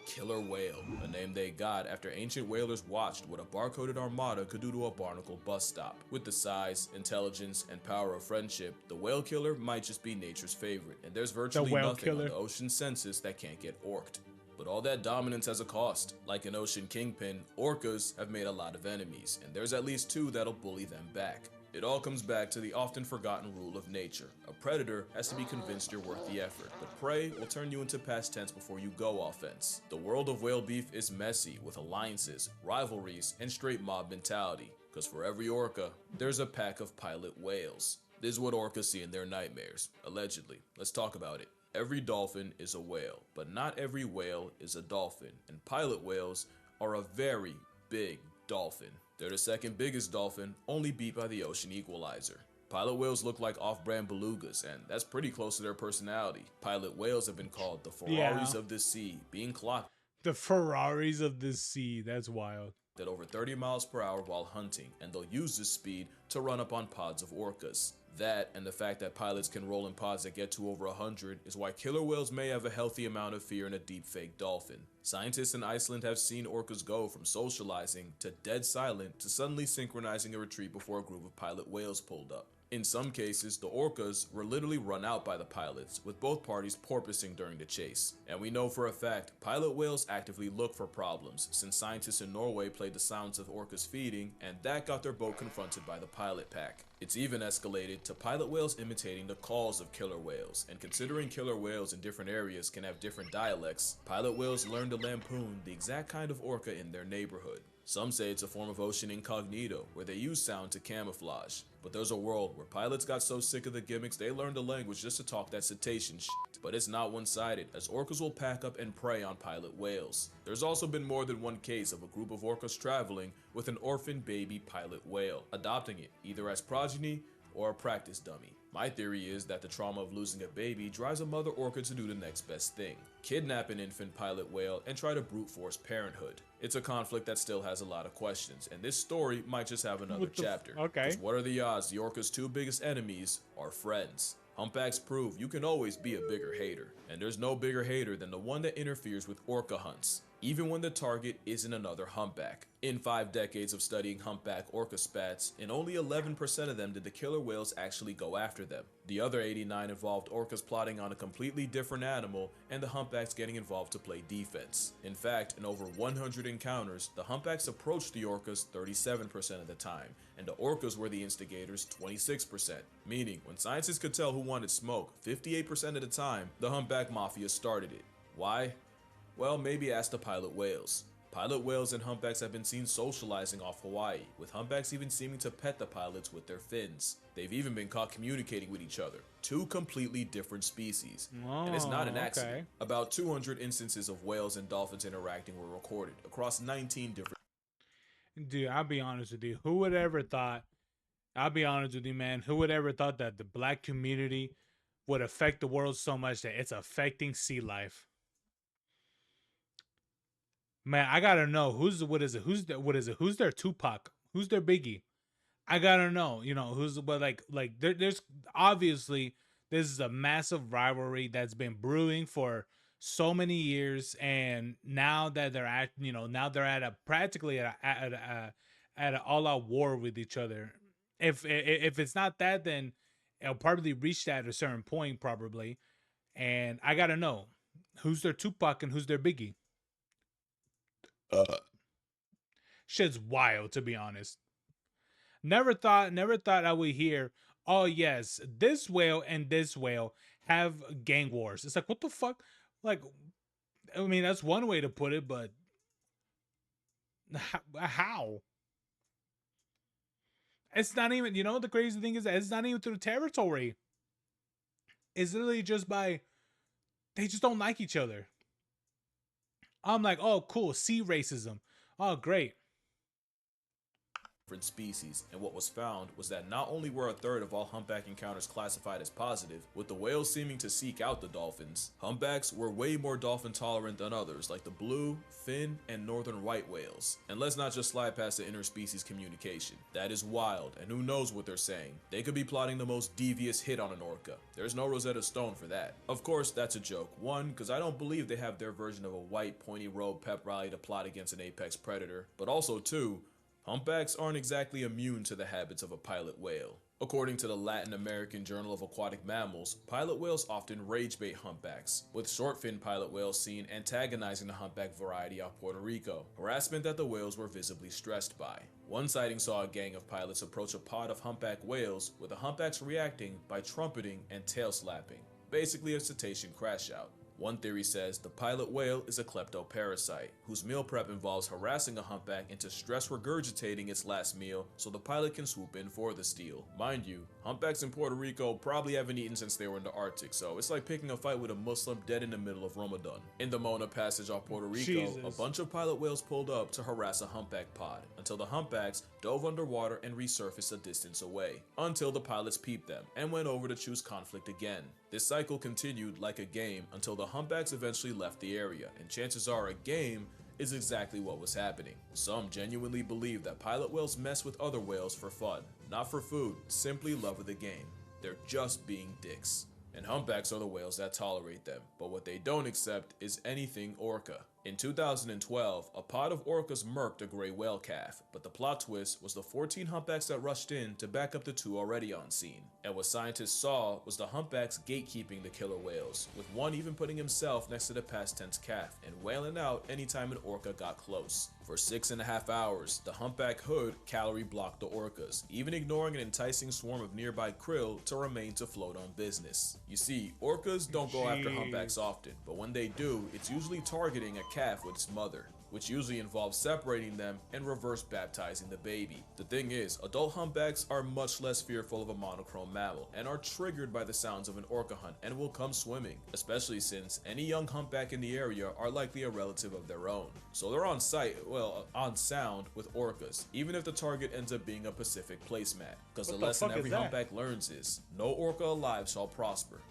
Killer Whale, a name they got after ancient whalers watched what a barcoded armada could do to a barnacle bus stop. With the size, intelligence, and power of friendship, the whale killer might just be nature's favorite, and there's virtually nothing on the ocean census that can't get orked. But all that dominance has a cost. Like an ocean kingpin, orcas have made a lot of enemies, and there's at least two that'll bully them back. It all comes back to the often forgotten rule of nature. A predator has to be convinced you're worth the effort, but prey will turn you into past tense before you go offense. The world of whale beef is messy, with alliances, rivalries, and straight mob mentality. Because for every orca, there's a pack of pilot whales. This is what orcas see in their nightmares, allegedly. Let's talk about it. Every dolphin is a whale, but not every whale is a dolphin, and pilot whales are a very big dolphin. They're the second biggest dolphin, only beat by the ocean equalizer. Pilot whales look like off-brand belugas, and that's pretty close to their personality. Pilot whales have been called the Ferraris of the sea, being clocked The Ferraris of the sea. That's wild. at over 30 miles per hour while hunting, and they'll use this speed to run up on pods of orcas. That, and the fact that pilots can roll in pods that get to over 100, is why killer whales may have a healthy amount of fear in a deep fake dolphin. Scientists in Iceland have seen orcas go from socializing to dead silent to suddenly synchronizing a retreat before a group of pilot whales pulled up. In some cases, the orcas were literally run out by the pilots, with both parties porpoising during the chase. And we know for a fact, pilot whales actively look for problems, since scientists in Norway played the sounds of orcas feeding, and that got their boat confronted by the pilot pack. It's even escalated to pilot whales imitating the calls of killer whales, and considering killer whales in different areas can have different dialects, pilot whales learn to lampoon the exact kind of orca in their neighborhood. Some say it's a form of ocean incognito, where they use sound to camouflage. But there's a world where pilots got so sick of the gimmicks they learned a language just to talk that cetacean shit. But it's not one-sided, as orcas will pack up and prey on pilot whales. There's also been more than one case of a group of orcas traveling with an orphan baby pilot whale, adopting it, either as progeny or a practice dummy. My theory is that the trauma of losing a baby drives a mother orca to do the next best thing: kidnap an infant pilot whale and try to brute force parenthood. It's a conflict that still has a lot of questions, and this story might just have another chapter. Okay. 'Cause what are the odds the orca's two biggest enemies are friends? Humpbacks prove you can always be a bigger hater, and there's no bigger hater than the one that interferes with orca hunts, even when the target isn't another humpback. In 5 decades of studying humpback orca spats, in only 11% of them did the killer whales actually go after them. The other 89 involved orcas plotting on a completely different animal and the humpbacks getting involved to play defense. In fact, in over 100 encounters, the humpbacks approached the orcas 37% of the time, and the orcas were the instigators 26%, meaning when scientists could tell who wanted smoke 58% of the time, the humpback mafia started it. Why? Well, maybe ask the pilot whales. Pilot whales and humpbacks have been seen socializing off Hawaii, with humpbacks even seeming to pet the pilots with their fins. They've even been caught communicating with each other. 2 completely different species. And it's not an accident. Okay. About 200 instances of whales and dolphins interacting were recorded across 19 different Dude, I'll be honest with you. Who would ever thought? I'll be honest with you, man. Who would ever thought that the black community would affect the world so much that it's affecting sea life? Man, I gotta know who's who's their Tupac? Who's their Biggie? I gotta know, who's but there's obviously this is a massive rivalry that's been brewing for so many years, and now that they're now they're at a practically at an all-out war with each other. If it's not that, then it'll probably reach that at a certain point, probably. And I gotta know who's their Tupac and who's their Biggie. Shit's wild, to be honest. Never thought I would hear, oh yes, this whale and this whale have gang wars. It's like, what the fuck? Like, I mean, that's one way to put it, but how? It's not even, the crazy thing is that it's not even through territory. It's literally just by, they just don't like each other. I'm like, oh, cool, sea racism. Oh, great. species, and what was found was that not only were a third of all humpback encounters classified as positive, with the whales seeming to seek out the dolphins, humpbacks were way more dolphin tolerant than others like the blue, fin, and northern white whales. And let's not just slide past the interspecies communication. That is wild, and who knows what they're saying. They could be plotting the most devious hit on an orca. There's no Rosetta Stone for that. Of course, that's a joke. One, because I don't believe they have their version of a white pointy robe pep rally to plot against an apex predator. But also two, humpbacks aren't exactly immune to the habits of a pilot whale. According to the Latin American Journal of Aquatic Mammals, pilot whales often rage bait humpbacks, with short-finned pilot whales seen antagonizing the humpback variety off Puerto Rico, harassment that the whales were visibly stressed by. One sighting saw a gang of pilots approach a pod of humpback whales, with the humpbacks reacting by trumpeting and tail slapping, basically a cetacean crash out. One theory says the pilot whale is a kleptoparasite, whose meal prep involves harassing a humpback into stress regurgitating its last meal so the pilot can swoop in for the steal. Mind you, humpbacks in Puerto Rico probably haven't eaten since they were in the Arctic, so it's like picking a fight with a Muslim dead in the middle of Ramadan. In the Mona Passage off Puerto Rico, a bunch of pilot whales pulled up to harass a humpback pod, until the humpbacks dove underwater and resurfaced a distance away, until the pilots peeped them and went over to choose conflict again. This cycle continued like a game until the humpbacks eventually left the area, and chances are a game is exactly what was happening. Some genuinely believe that pilot whales mess with other whales for fun, not for food, simply love of the game. They're just being dicks. And humpbacks are the whales that tolerate them, but what they don't accept is anything orca. In 2012, a pod of orcas murked a gray whale calf, but the plot twist was the 14 humpbacks that rushed in to back up the 2 already on scene. And what scientists saw was the humpbacks gatekeeping the killer whales, with one even putting himself next to the past tense calf and wailing out anytime an orca got close. For 6.5 hours, the humpback hood calorie blocked the orcas, even ignoring an enticing swarm of nearby krill to remain to float on business. You see, orcas don't go after humpbacks often, but when they do, it's usually targeting a calf with its mother, which usually involves separating them and reverse baptizing the baby. The thing is, adult humpbacks are much less fearful of a monochrome mammal and are triggered by the sounds of an orca hunt and will come swimming, especially since any young humpback in the area are likely a relative of their own. So they're on on sound with orcas, even if the target ends up being a Pacific placemat, because the lesson every humpback learns is, no orca alive shall prosper.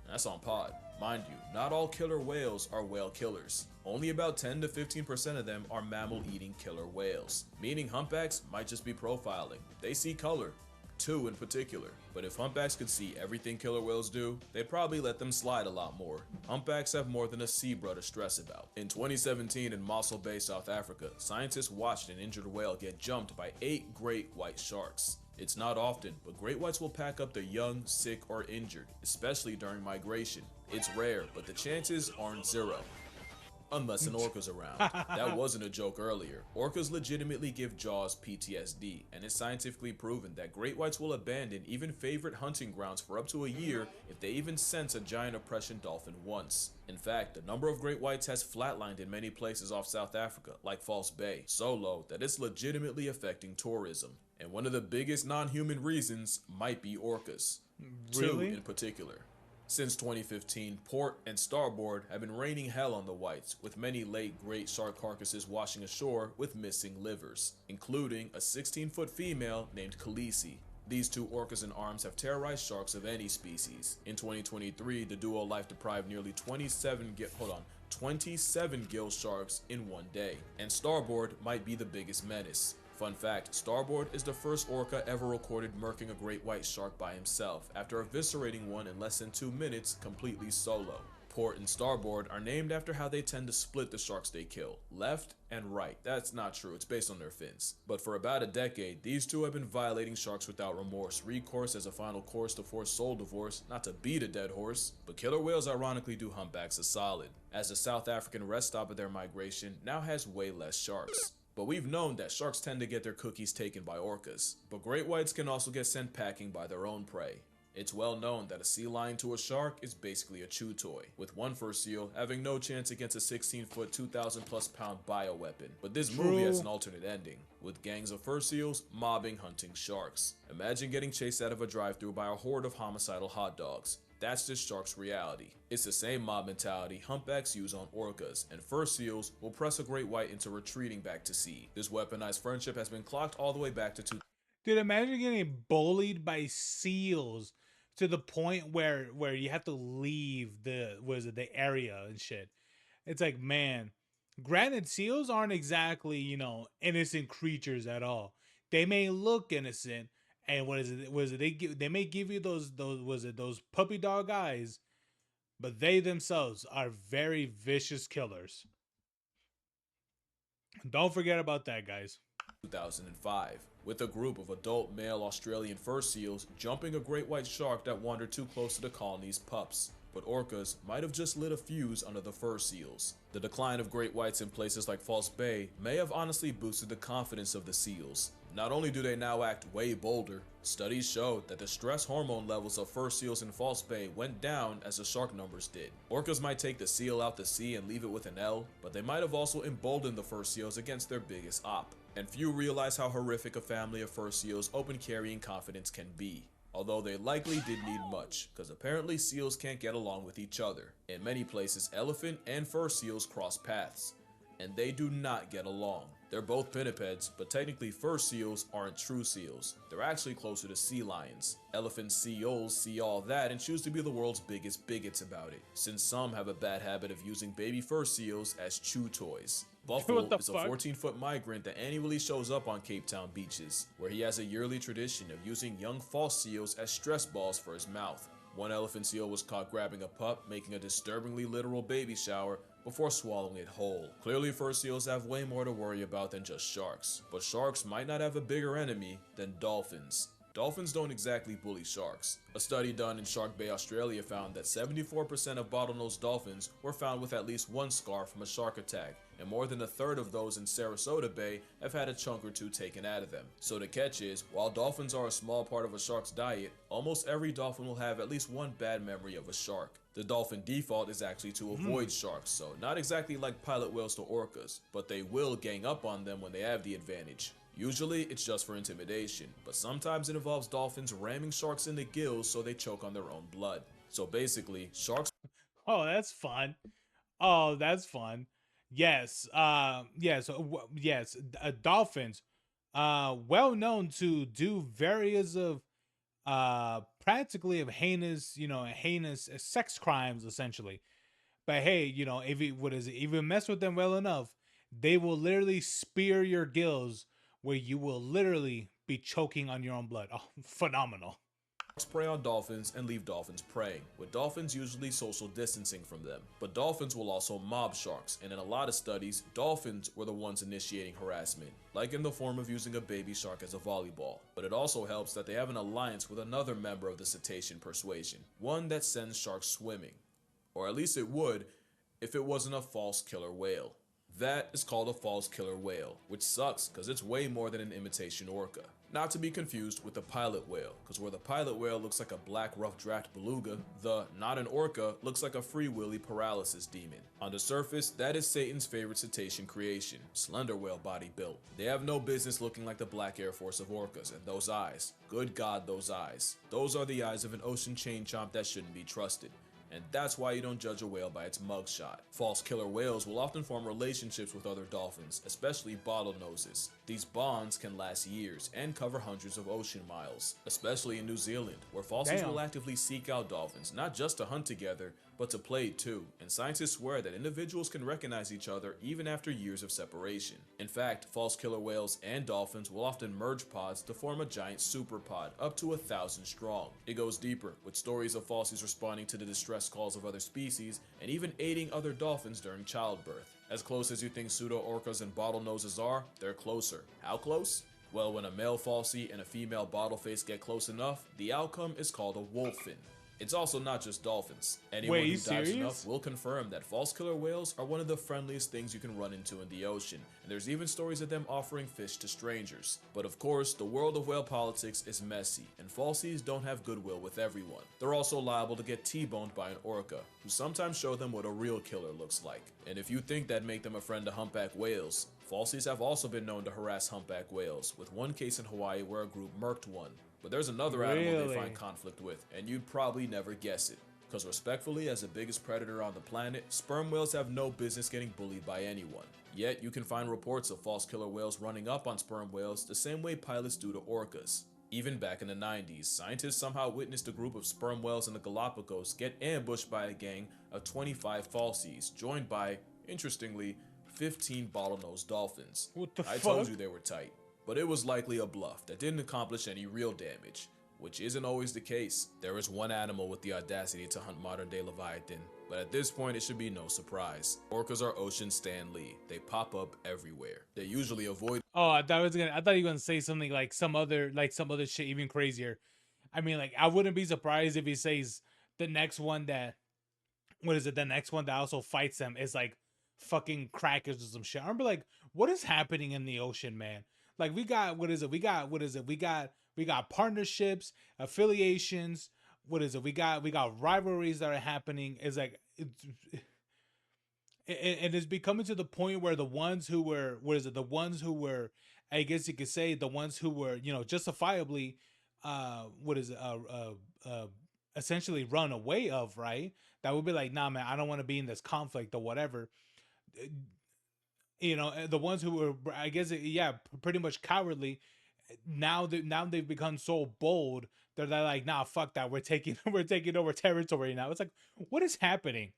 And that's on pod. Mind you, not all killer whales are whale killers. Only about 10 to 15% of them are mammal-eating killer whales, meaning humpbacks might just be profiling. They see color, 2 in particular. But if humpbacks could see everything killer whales do, they'd probably let them slide a lot more. Humpbacks have more than a zebra to stress about. In 2017 in Mossel Bay, South Africa, scientists watched an injured whale get jumped by 8 great white sharks. It's not often, but great whites will pack up their young, sick, or injured, especially during migration. It's rare, but the chances aren't zero. Unless an orca's around. That wasn't a joke earlier. Orcas legitimately give jaws PTSD, and it's scientifically proven that great whites will abandon even favorite hunting grounds for up to a year if they even sense a giant oppression dolphin once. In fact, the number of great whites has flatlined in many places off South Africa, like False Bay, so low that it's legitimately affecting tourism. And one of the biggest non-human reasons might be orcas. Really? 2 in particular. Since 2015, port and starboard have been raining hell on the whites, with many late great shark carcasses washing ashore with missing livers, including a 16-foot female named Khaleesi. These 2 orcas in arms have terrorized sharks of any species. In 2023, the duo life-deprived nearly 27 gill sharks in one day, and starboard might be the biggest menace. Fun fact, starboard is the first orca ever recorded murking a great white shark by himself, after eviscerating one in less than 2 minutes completely solo. Port and starboard are named after how they tend to split the sharks they kill, left and right. That's not true, it's based on their fins. But for about a decade, these 2 have been violating sharks without remorse, recourse as a final course to force soul divorce, not to beat a dead horse. But killer whales ironically do humpbacks a solid, as the South African rest stop of their migration now has way less sharks. But we've known that sharks tend to get their cookies taken by orcas, but great whites can also get sent packing by their own prey. It's well known that a sea lion to a shark is basically a chew toy, with one fur seal having no chance against a 16-foot, 2,000+ pound bioweapon. But this movie has an alternate ending, with gangs of fur seals mobbing hunting sharks. Imagine getting chased out of a drive-thru by a horde of homicidal hot dogs. That's just sharks' reality. It's the same mob mentality humpbacks use on orcas, and fur seals will press a great white into retreating back to sea. This weaponized friendship has been clocked all the way back to Dude, imagine getting bullied by seals to the point where you have to leave the area and shit. It's like, man, granted, seals aren't exactly, innocent creatures at all. They may look innocent, and they may give you those puppy dog eyes, but they themselves are very vicious killers. Don't forget about that, guys. 2005, with a group of adult male Australian fur seals jumping a great white shark that wandered too close to the colony's pups. But orcas might have just lit a fuse under the fur seals. The decline of great whites in places like False Bay may have honestly boosted the confidence of the seals. Not only do they now act way bolder, studies showed that the stress hormone levels of fur seals in False Bay went down as the shark numbers did. Orcas might take the seal out to sea and leave it with an L, but they might have also emboldened the fur seals against their biggest op. And few realize how horrific a family of fur seals open carrying confidence can be. Although they likely didn't need much, because apparently seals can't get along with each other. In many places, elephant and fur seals cross paths, and they do not get along. They're both pinnipeds, but technically fur seals aren't true seals. They're actually closer to sea lions. Elephant seals see all that and choose to be the world's biggest bigots about it, since some have a bad habit of using baby fur seals as chew toys. Buffalo is a 14-foot migrant that annually shows up on Cape Town beaches, where he has a yearly tradition of using young false seals as stress balls for his mouth. One elephant seal was caught grabbing a pup, making a disturbingly literal baby shower before swallowing it whole. Clearly, fur seals have way more to worry about than just sharks, but sharks might not have a bigger enemy than dolphins. Dolphins don't exactly bully sharks. A study done in Shark Bay, Australia found that 74% of bottlenose dolphins were found with at least one scar from a shark attack, and more than a third of those in Sarasota Bay have had a chunk or two taken out of them. So the catch is, while dolphins are a small part of a shark's diet, almost every dolphin will have at least one bad memory of a shark. The dolphin default is actually to avoid sharks, so not exactly like pilot whales to orcas, but they will gang up on them when they have the advantage. Usually, it's just for intimidation, but sometimes it involves dolphins ramming sharks in the gills so they choke on their own blood. So basically, sharks... Oh, that's fun. Oh, that's fun. Yes. Dolphins, well known to do various of practically of heinous sex crimes essentially. But hey, if you mess with them well enough, they will literally spear your gills where you will literally be choking on your own blood. Oh, phenomenal. prey on dolphins and leave dolphins preying, with dolphins usually social distancing from them. But dolphins will also mob sharks, and in a lot of studies, dolphins were the ones initiating harassment, like in the form of using a baby shark as a volleyball. But it also helps that they have an alliance with another member of the cetacean persuasion, one that sends sharks swimming. Or at least it would, if it wasn't a false killer whale. That is called a false killer whale, which sucks because it's way more than an imitation orca. Not to be confused with the pilot whale, because where the pilot whale looks like a black rough draft beluga, the not an orca looks like a free willy paralysis demon. On the surface, that is Satan's favorite cetacean creation, slender whale body built. They have no business looking like the black air force of orcas, and those eyes, good God, those eyes. Those are the eyes of an ocean chain chomp that shouldn't be trusted. And that's why you don't judge a whale by its mugshot. False killer whales will often form relationships with other dolphins, especially bottlenoses. These bonds can last years and cover hundreds of ocean miles, especially in New Zealand, where falsies will actively seek out dolphins, not just to hunt together, but to play too, and scientists swear that individuals can recognize each other even after years of separation. In fact, false killer whales and dolphins will often merge pods to form a giant superpod, up to 1,000 strong. It goes deeper, with stories of falsies responding to the distress calls of other species, and even aiding other dolphins during childbirth. As close as you think pseudo-orcas and bottlenoses are, they're closer. How close? Well, when a male falsie and a female bottleface get close enough, the outcome is called a wolffin. It's also not just dolphins. Anyone who dives enough will confirm that false killer whales are one of the friendliest things you can run into in the ocean, and there's even stories of them offering fish to strangers. But of course, the world of whale politics is messy, and falsies don't have goodwill with everyone. They're also liable to get T-boned by an orca, who sometimes show them what a real killer looks like. And if you think that'd make them a friend to humpback whales, falsies have also been known to harass humpback whales, with one case in Hawaii where a group murked one. But there's another animal they find conflict with, and you'd probably never guess it. Because respectfully, as the biggest predator on the planet, sperm whales have no business getting bullied by anyone. Yet, you can find reports of false killer whales running up on sperm whales the same way pilots do to orcas. Even back in the 90s, scientists somehow witnessed a group of sperm whales in the Galapagos get ambushed by a gang of 25 falsies, joined by, interestingly, 15 bottlenose dolphins. What the fuck? I told you they were tight. But it was likely a bluff that didn't accomplish any real damage. which isn't always the case. There is one animal with the audacity to hunt modern-day Leviathan, but at this point it should be no surprise. Orcas are ocean Stan Lee. They pop up everywhere. They usually avoid Oh, I thought you were gonna say something like some other shit even crazier. I mean, like, I wouldn't be surprised if he says the next one that, what is it? The next one that also fights them is like fucking crackers or some shit. I remember, like, what is happening in the ocean, man? Like, we got, what is it? We got partnerships, affiliations. What is it? We got rivalries that are happening. It's like, and it's becoming to the point where the ones who were, the ones who were, I guess you could say, the ones who were, justifiably, essentially run away of, right? That would be like, nah, man, I don't want to be in this conflict or whatever. The ones who were, I guess, yeah, pretty much cowardly. Now they've become so bold. They're like, nah, fuck that. We're taking over territory now. It's like, what is happening?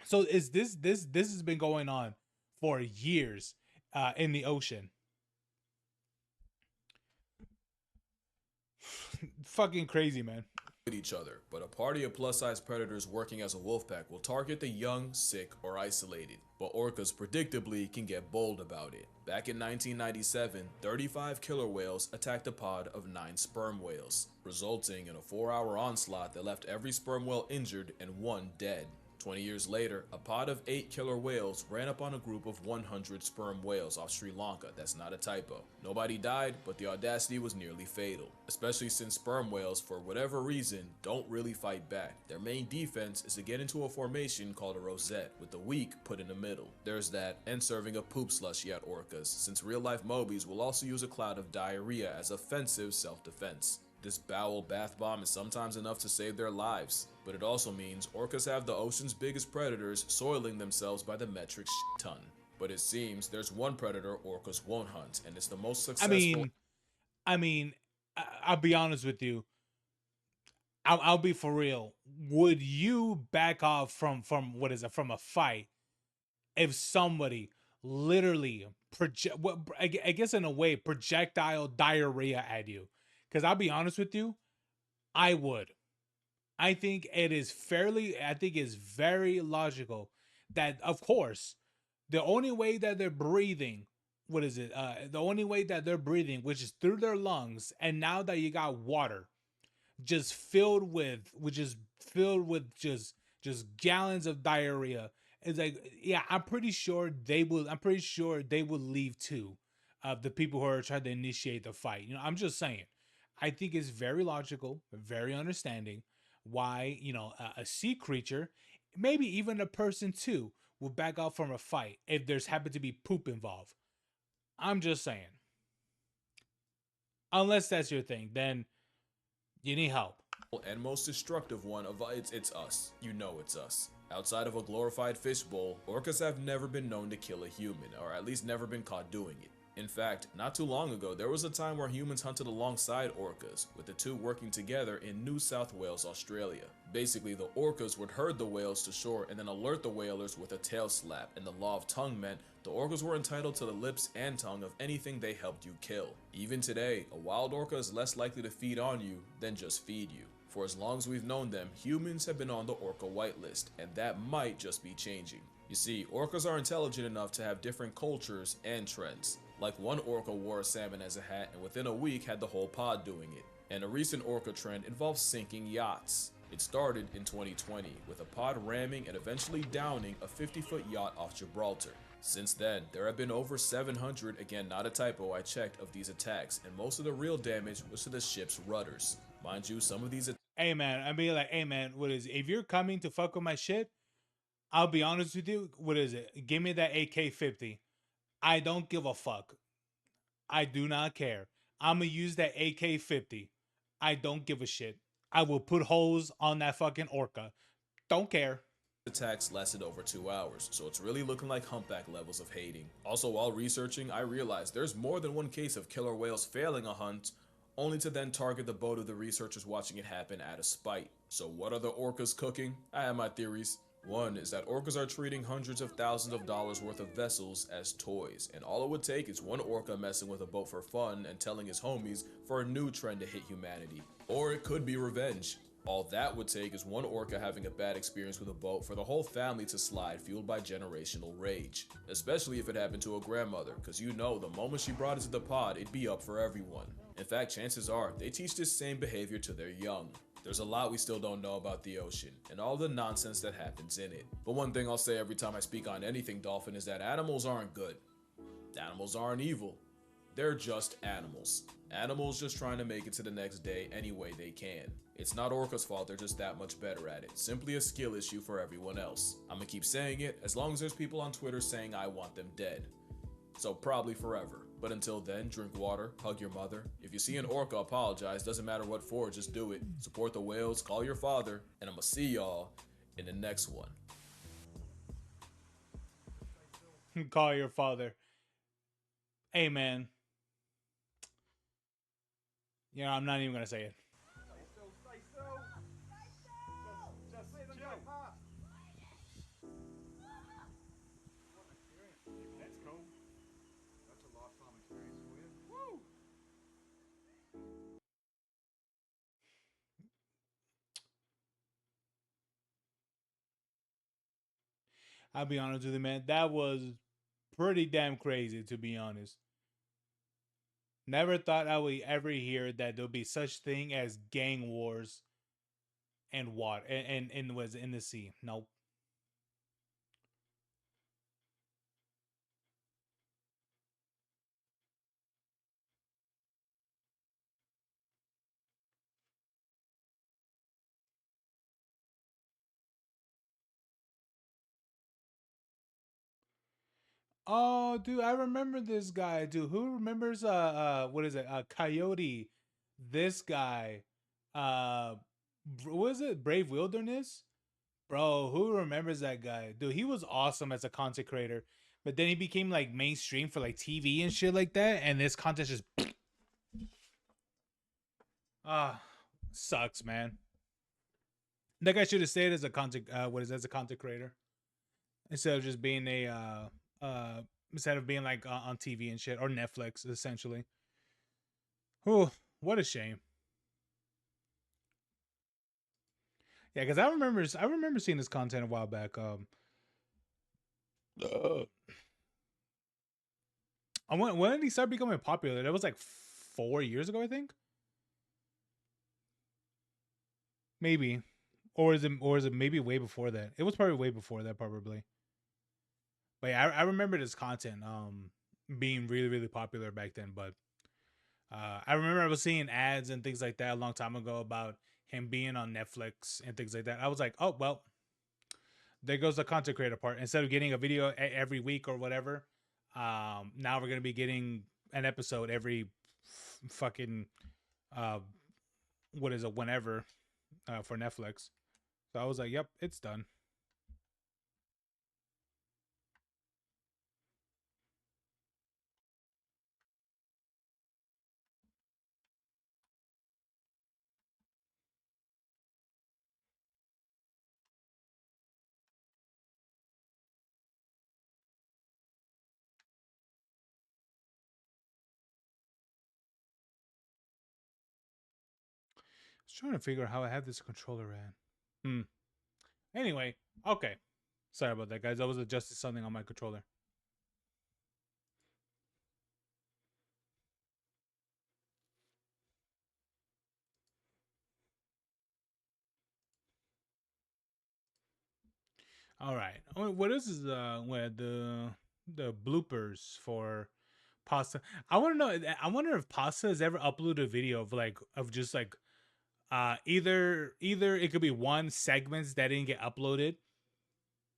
So is this has been going on for years in the ocean. Fucking crazy, man. each other, but a party of plus-size predators working as a wolf pack will target the young, sick, or isolated. But orcas predictably can get bold about it. Back in 1997, 35 killer whales attacked a pod of 9 sperm whales, resulting in a 4-hour onslaught that left every sperm whale injured and 1 dead. 20 years later, a pod of 8 killer whales ran up on a group of 100 sperm whales off Sri Lanka. That's not a typo. Nobody died, but the audacity was nearly fatal, especially since sperm whales, for whatever reason, don't really fight back. Their main defense is to get into a formation called a rosette, with the weak put in the middle. There's that, and serving a poop slushy at orcas, since real-life Mobies will also use a cloud of diarrhea as offensive self-defense. This bowel bath bomb is sometimes enough to save their lives, but it also means orcas have the ocean's biggest predators soiling themselves by the metric ton. But it seems there's one predator orcas won't hunt, and it's the most successful. I mean, I'll be honest with you. I'll be for real. Would you back off from from a fight if somebody literally I guess in a way projectile diarrhea at you? Because I'll be honest with you, I would. I think it's very logical that, of course, the only way that they're breathing, the only way that they're breathing, which is through their lungs, and now that you got water just filled with just gallons of diarrhea, it's like, yeah, I'm pretty sure they will leave too, the people who are trying to initiate the fight. I'm just saying. I think it's very logical, very understanding why, a sea creature, maybe even a person too, will back off from a fight if there's happened to be poop involved. I'm just saying. Unless that's your thing, then you need help. And most destructive one of it's us. You know it's us. Outside of a glorified fishbowl, orcas have never been known to kill a human, or at least never been caught doing it. In fact, not too long ago, there was a time where humans hunted alongside orcas, with the two working together in New South Wales, Australia. Basically, the orcas would herd the whales to shore and then alert the whalers with a tail slap, and the law of tongue meant the orcas were entitled to the lips and tongue of anything they helped you kill. Even today, a wild orca is less likely to feed on you than just feed you. For as long as we've known them, humans have been on the orca whitelist, and that might just be changing. You see, orcas are intelligent enough to have different cultures and trends. Like, one orca wore a salmon as a hat and within a week had the whole pod doing it. And a recent orca trend involves sinking yachts. It started in 2020 with a pod ramming and eventually downing a 50-foot yacht off Gibraltar. Since then, there have been over 700, again not a typo, I checked, of these attacks, and most of the real damage was to the ship's rudders. Mind you, some of these Hey man, I mean, like, hey man, if you're coming to fuck with my shit, I'll be honest with you, give me that AK-50. I don't give a fuck. I do not care. I'm gonna use that AK-50. I don't give a shit. I will put holes on that fucking orca. Don't care. Attacks lasted over 2 hours, so it's really looking like humpback levels of hating. Also, while researching, I realized there's more than one case of killer whales failing a hunt, only to then target the boat of the researchers watching it happen out of spite. So what are the orcas cooking? I have my theories. One is that orcas are treating hundreds of thousands of dollars worth of vessels as toys, and all it would take is one orca messing with a boat for fun and telling his homies for a new trend to hit humanity. Or it could be revenge. All that would take is one orca having a bad experience with a boat for the whole family to slide, fueled by generational rage. Especially if it happened to a grandmother, cause you know the moment she brought it to the pod, it'd be up for everyone. In fact, chances are, they teach this same behavior to their young. There's a lot we still don't know about the ocean, and all the nonsense that happens in it. But one thing I'll say every time I speak on anything dolphin is that animals aren't good. Animals aren't evil. They're just animals. Animals just trying to make it to the next day any way they can. It's not orca's fault, they're just that much better at it. Simply a skill issue for everyone else. I'ma keep saying it as long as there's people on Twitter saying I want them dead. So probably forever. But until then, drink water, hug your mother. If you see an orca, apologize. Doesn't matter what for, just do it. Support the whales, call your father, and I'ma see y'all in the next one. Call your father. Hey, man. You know, I'm not even gonna say it. I'll be honest with you, man. That was pretty damn crazy, to be honest. Never thought I would ever hear that there'll be such thing as gang wars and water and was in the sea. Nope. Oh, dude, I remember this guy, dude. Who remembers what is it? Coyote. This guy. What is it? Brave Wilderness? Bro, who remembers that guy? Dude, he was awesome as a content creator. But then he became like mainstream for like TV and shit like that, and this content just sucks, man. That guy should have stayed as a content as a content creator instead of just being a instead of being like on TV and shit or Netflix essentially. Whew, what a shame. Yeah, because I remember seeing this content a while back. When did he start becoming popular? That was like 4 years ago, I think. Maybe, or is it maybe way before that? It was probably way before that, probably. But yeah, I remember this content being really really popular back then. But I remember I was seeing ads and things like that a long time ago about him being on Netflix and things like that. I was like, oh well, there goes the content creator part. Instead of getting a video every week or whatever, now we're gonna be getting an episode every fucking what is it, whenever, for Netflix. So I was like, yep, it's done. I was trying to figure out how I have this controller ran. Anyway, okay. Sorry about that, guys. I was adjusting something on my controller. All right. What is where the bloopers for Pasta? I want to know. I wonder if Pasta has ever uploaded a video of just like either it could be one segments that didn't get uploaded.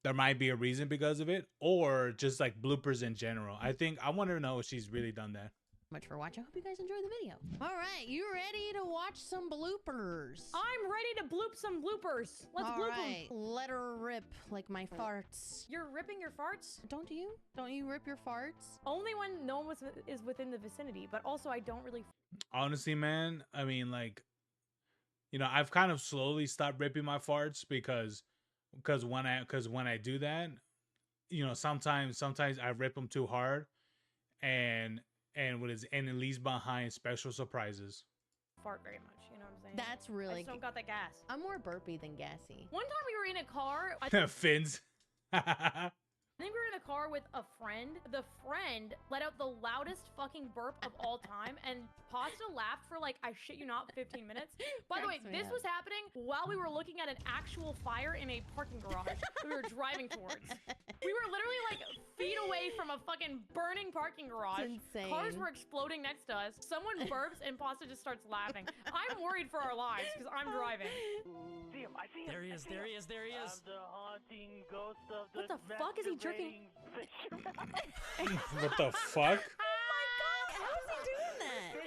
There might be a reason because of it, or just like bloopers in general. I want to know if she's really done that. Much for watching. I hope you guys enjoyed the video. All right, you ready to watch some bloopers? I'm ready to bloop some bloopers. Let's All bloop right, them. let her rip like my farts. You're ripping your farts? Don't you? Don't you rip your farts? Only when no one is within the vicinity, but also I don't really. Honestly, man, I mean, like, I've kind of slowly stopped ripping my farts because because when I do that, you know, sometimes I rip them too hard, and it leaves behind special surprises. Fart very much, you know what I'm saying? That's I really. just don't got that gas. I'm more burpy than gassy. One time we were in a car. Fins. I think we were in a car with a friend. The friend let out the loudest fucking burp of all time, and Pasta laughed for like, I shit you not, 15 minutes. By the way, Cracks me this up. was happening while we were looking at an actual fire in a parking garage that we were driving towards. We were literally like feet away from a fucking burning parking garage. insane. Cars were exploding next to us. Someone burps and Pasta just starts laughing. I'm worried for our lives because I'm driving. See him, I see him. There he is, there he is, there he is. I'm the haunting ghost of the What the fuck is he jerking? masturbating fish. What the fuck? How is he doing that?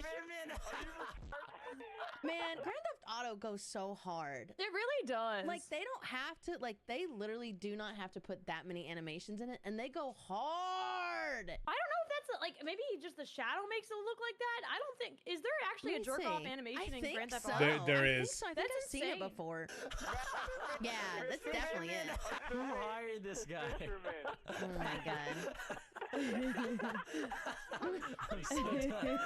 Man, Grand Theft Auto goes so hard. It really does. Like, they don't have to, like, they literally do not have to put that many animations in it, and they go hard. I don't know if that's like maybe just the shadow makes it look like that. I don't think is there actually Let a me jerk off see. animation I in think Grand Theft so. Auto? There I think is. so. I think That's I've seen it insane. before. Yeah, that's definitely it. Who hired this guy? Oh my god. I'm so done.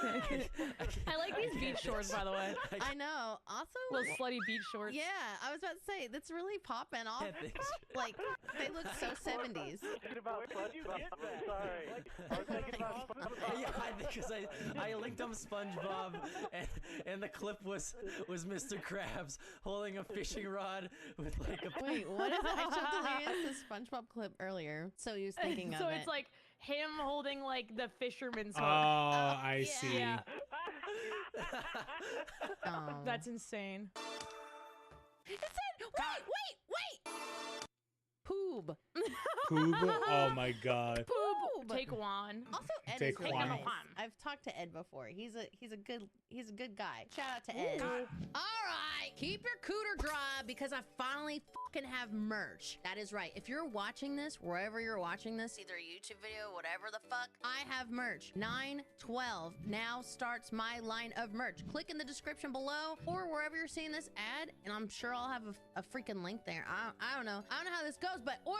I like these beach shorts, by the way. I know. Also, Those slutty beach shorts. yeah, I was about to say that's really popping off. Yeah, thanks. Like, they look so 70s. Thinking about SpongeBob. Sorry. I was thinking about SpongeBob. Yeah, because I linked up SpongeBob, and the clip was Mr. Krabs holding a fishing rod with like a. Wait, what is it? I showed Delirious the SpongeBob clip earlier, so he was thinking of So it. it's like him holding like the fisherman's Oh, hook. I yeah. see. Yeah, Oh. that's insane. It said, wait! Poob. Poob. Oh my god. Poob. Take one. Also, Ed Take is really one. nice. I've talked to Ed before. He's a good guy. Shout out to Ed. All right, keep your cooter dry because I finally fucking have merch. That is right. If you're watching this, wherever you're watching this, either a YouTube video, whatever the fuck, I have merch. 9/12 now starts my line of merch. Click in the description below or wherever you're seeing this ad, and I'm sure I'll have a freaking link there. I don't know. I don't know how this goes, but order.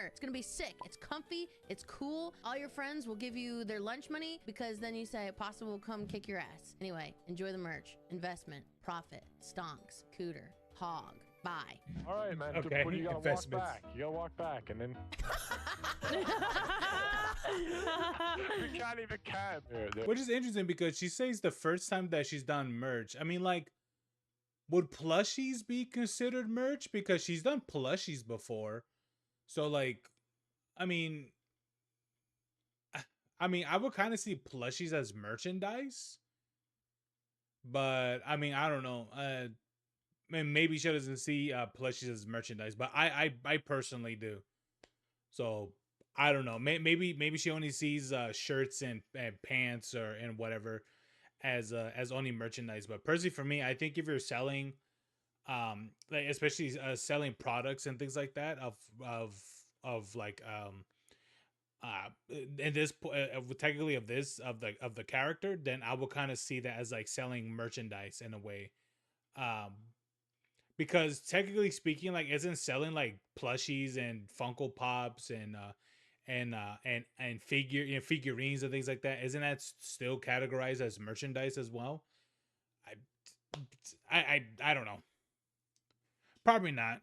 It's gonna be sick. It's comfy. It's cool. All your friends will give you their lunch money because then you say Pasta will come kick your ass. Anyway, enjoy the merch. Investment, profit, stonks, cooter, hog, buy. All right, man. Okay, But you gotta walk investments. back. You gotta walk back, and then you can't even cab. Which is interesting because she says the first time that she's done merch. I mean, like, would plushies be considered merch? Because she's done plushies before. So, like, I mean, I would kind of see plushies as merchandise. But, I mean, I don't know. Maybe she doesn't see plushies as merchandise, but I personally do. So, I don't know. Maybe she only sees shirts and pants and whatever as only merchandise. But personally, for me, I think if you're selling, like especially selling products and things like that of like in this technically of the character, then I will kind of see that as like selling merchandise in a way. Because technically speaking, like isn't selling like plushies and Funko Pops and figurines and things like that, isn't that still categorized as merchandise as well? I don't know. Probably not.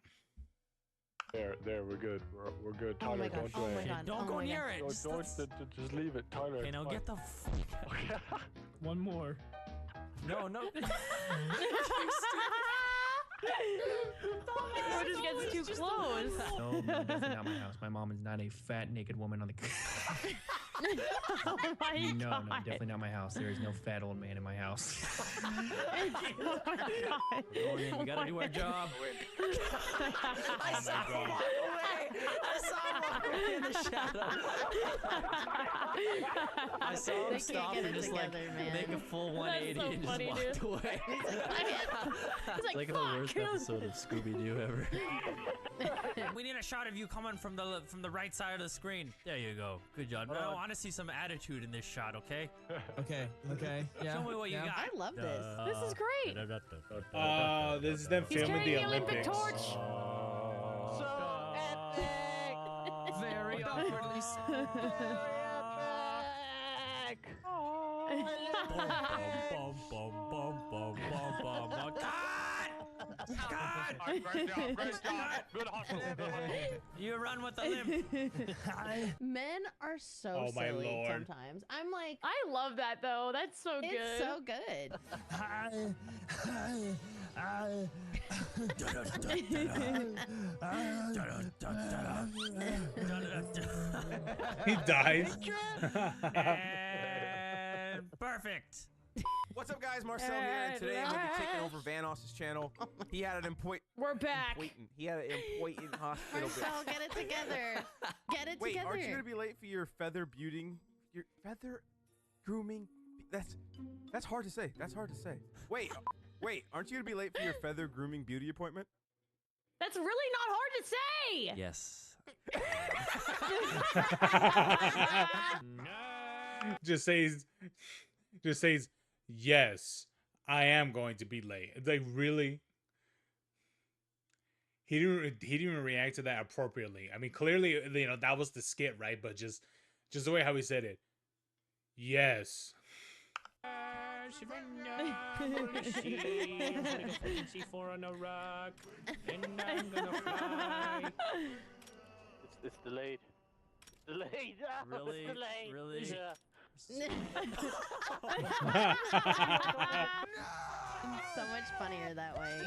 There, we're good. We're good. Oh Tyler, my god. don't do Oh my it. god. Don't oh go my near god. it. Just leave it, Tyler. Okay, it's now fine. get the fuck. One more. No. It just gets too close. No, definitely not my house. My mom is not a fat naked woman on the couch. Oh my No, god. definitely not my house. There is no fat old man in my house. Oh my god. We gotta do our job. Oh my god. I saw him walk away in the shadow. I saw him They can't stop get and it just like together, man. make a full 180 so and just funny, walked dude. away. He's like, Like the worst fuck. episode of Scooby Doo ever. We need a shot of you coming from the right side of the screen. There you go. Good job. Now I want to see some attitude in this shot, okay? Okay. Yeah. Show me what you got. I love this. This is great. This is them He's filming carrying the the Olympic Olympics. torch. awkwardly. You run with the limp. Men are so Oh, my silly Lord. sometimes. I'm like, I love that though. That's so good. it's so good. He died. And perfect. What's up, guys? Marcel here, and today I'm gonna be taking over Vanoss's channel. He had an important. We're back. He had an important hospital bill. Marcel, get it together. Get it Wait, together. aren't you gonna be late for your feather beauting? Your feather grooming? That's hard to say. That's hard to say. Wait, aren't you gonna be late for your feather grooming beauty appointment? That's really not hard to say. Yes. just says, yes, I am going to be late. Like, really? He didn't even react to that appropriately. I mean, clearly, you know, that was the skit, right? But just the way how he said it. Yes. C4 on a rock, and I'm gonna fly. It's delayed. Delayed. Oh, Really? It's delayed. Really? Yeah. It's so much funnier that way.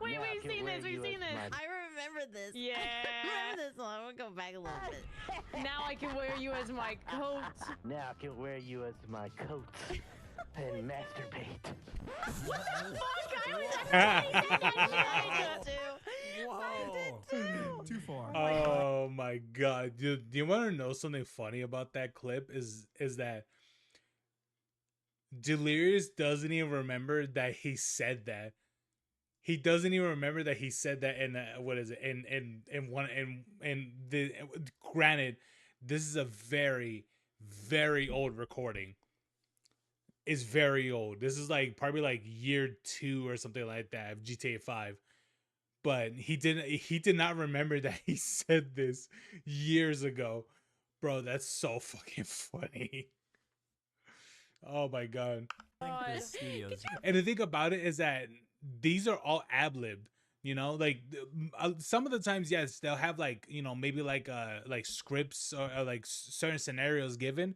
Wait, Now I we've can seen wear this. We've you seen as this. my- I remember this. Yeah. I remember this one. I'm gonna go back a little bit. Now I can wear you as my coat. Now I can wear you as my coat and masturbate. What the fuck? I was Whoa. Too far. Oh my god. Do you want to know something funny about that clip? Is that Delirious doesn't even remember that he said that. He doesn't even remember that he said that in what is it? In the granted, this is a very, very old recording. It's very old. This is like probably like year 2 or something like that of GTA 5. But he did not remember that he said this years ago. Bro, that's so fucking funny. Oh my god. The studios. And the thing about it is that these are all ad-libbed, you know, like some of the times, yes, they'll have like, you know, maybe like scripts or like certain scenarios given,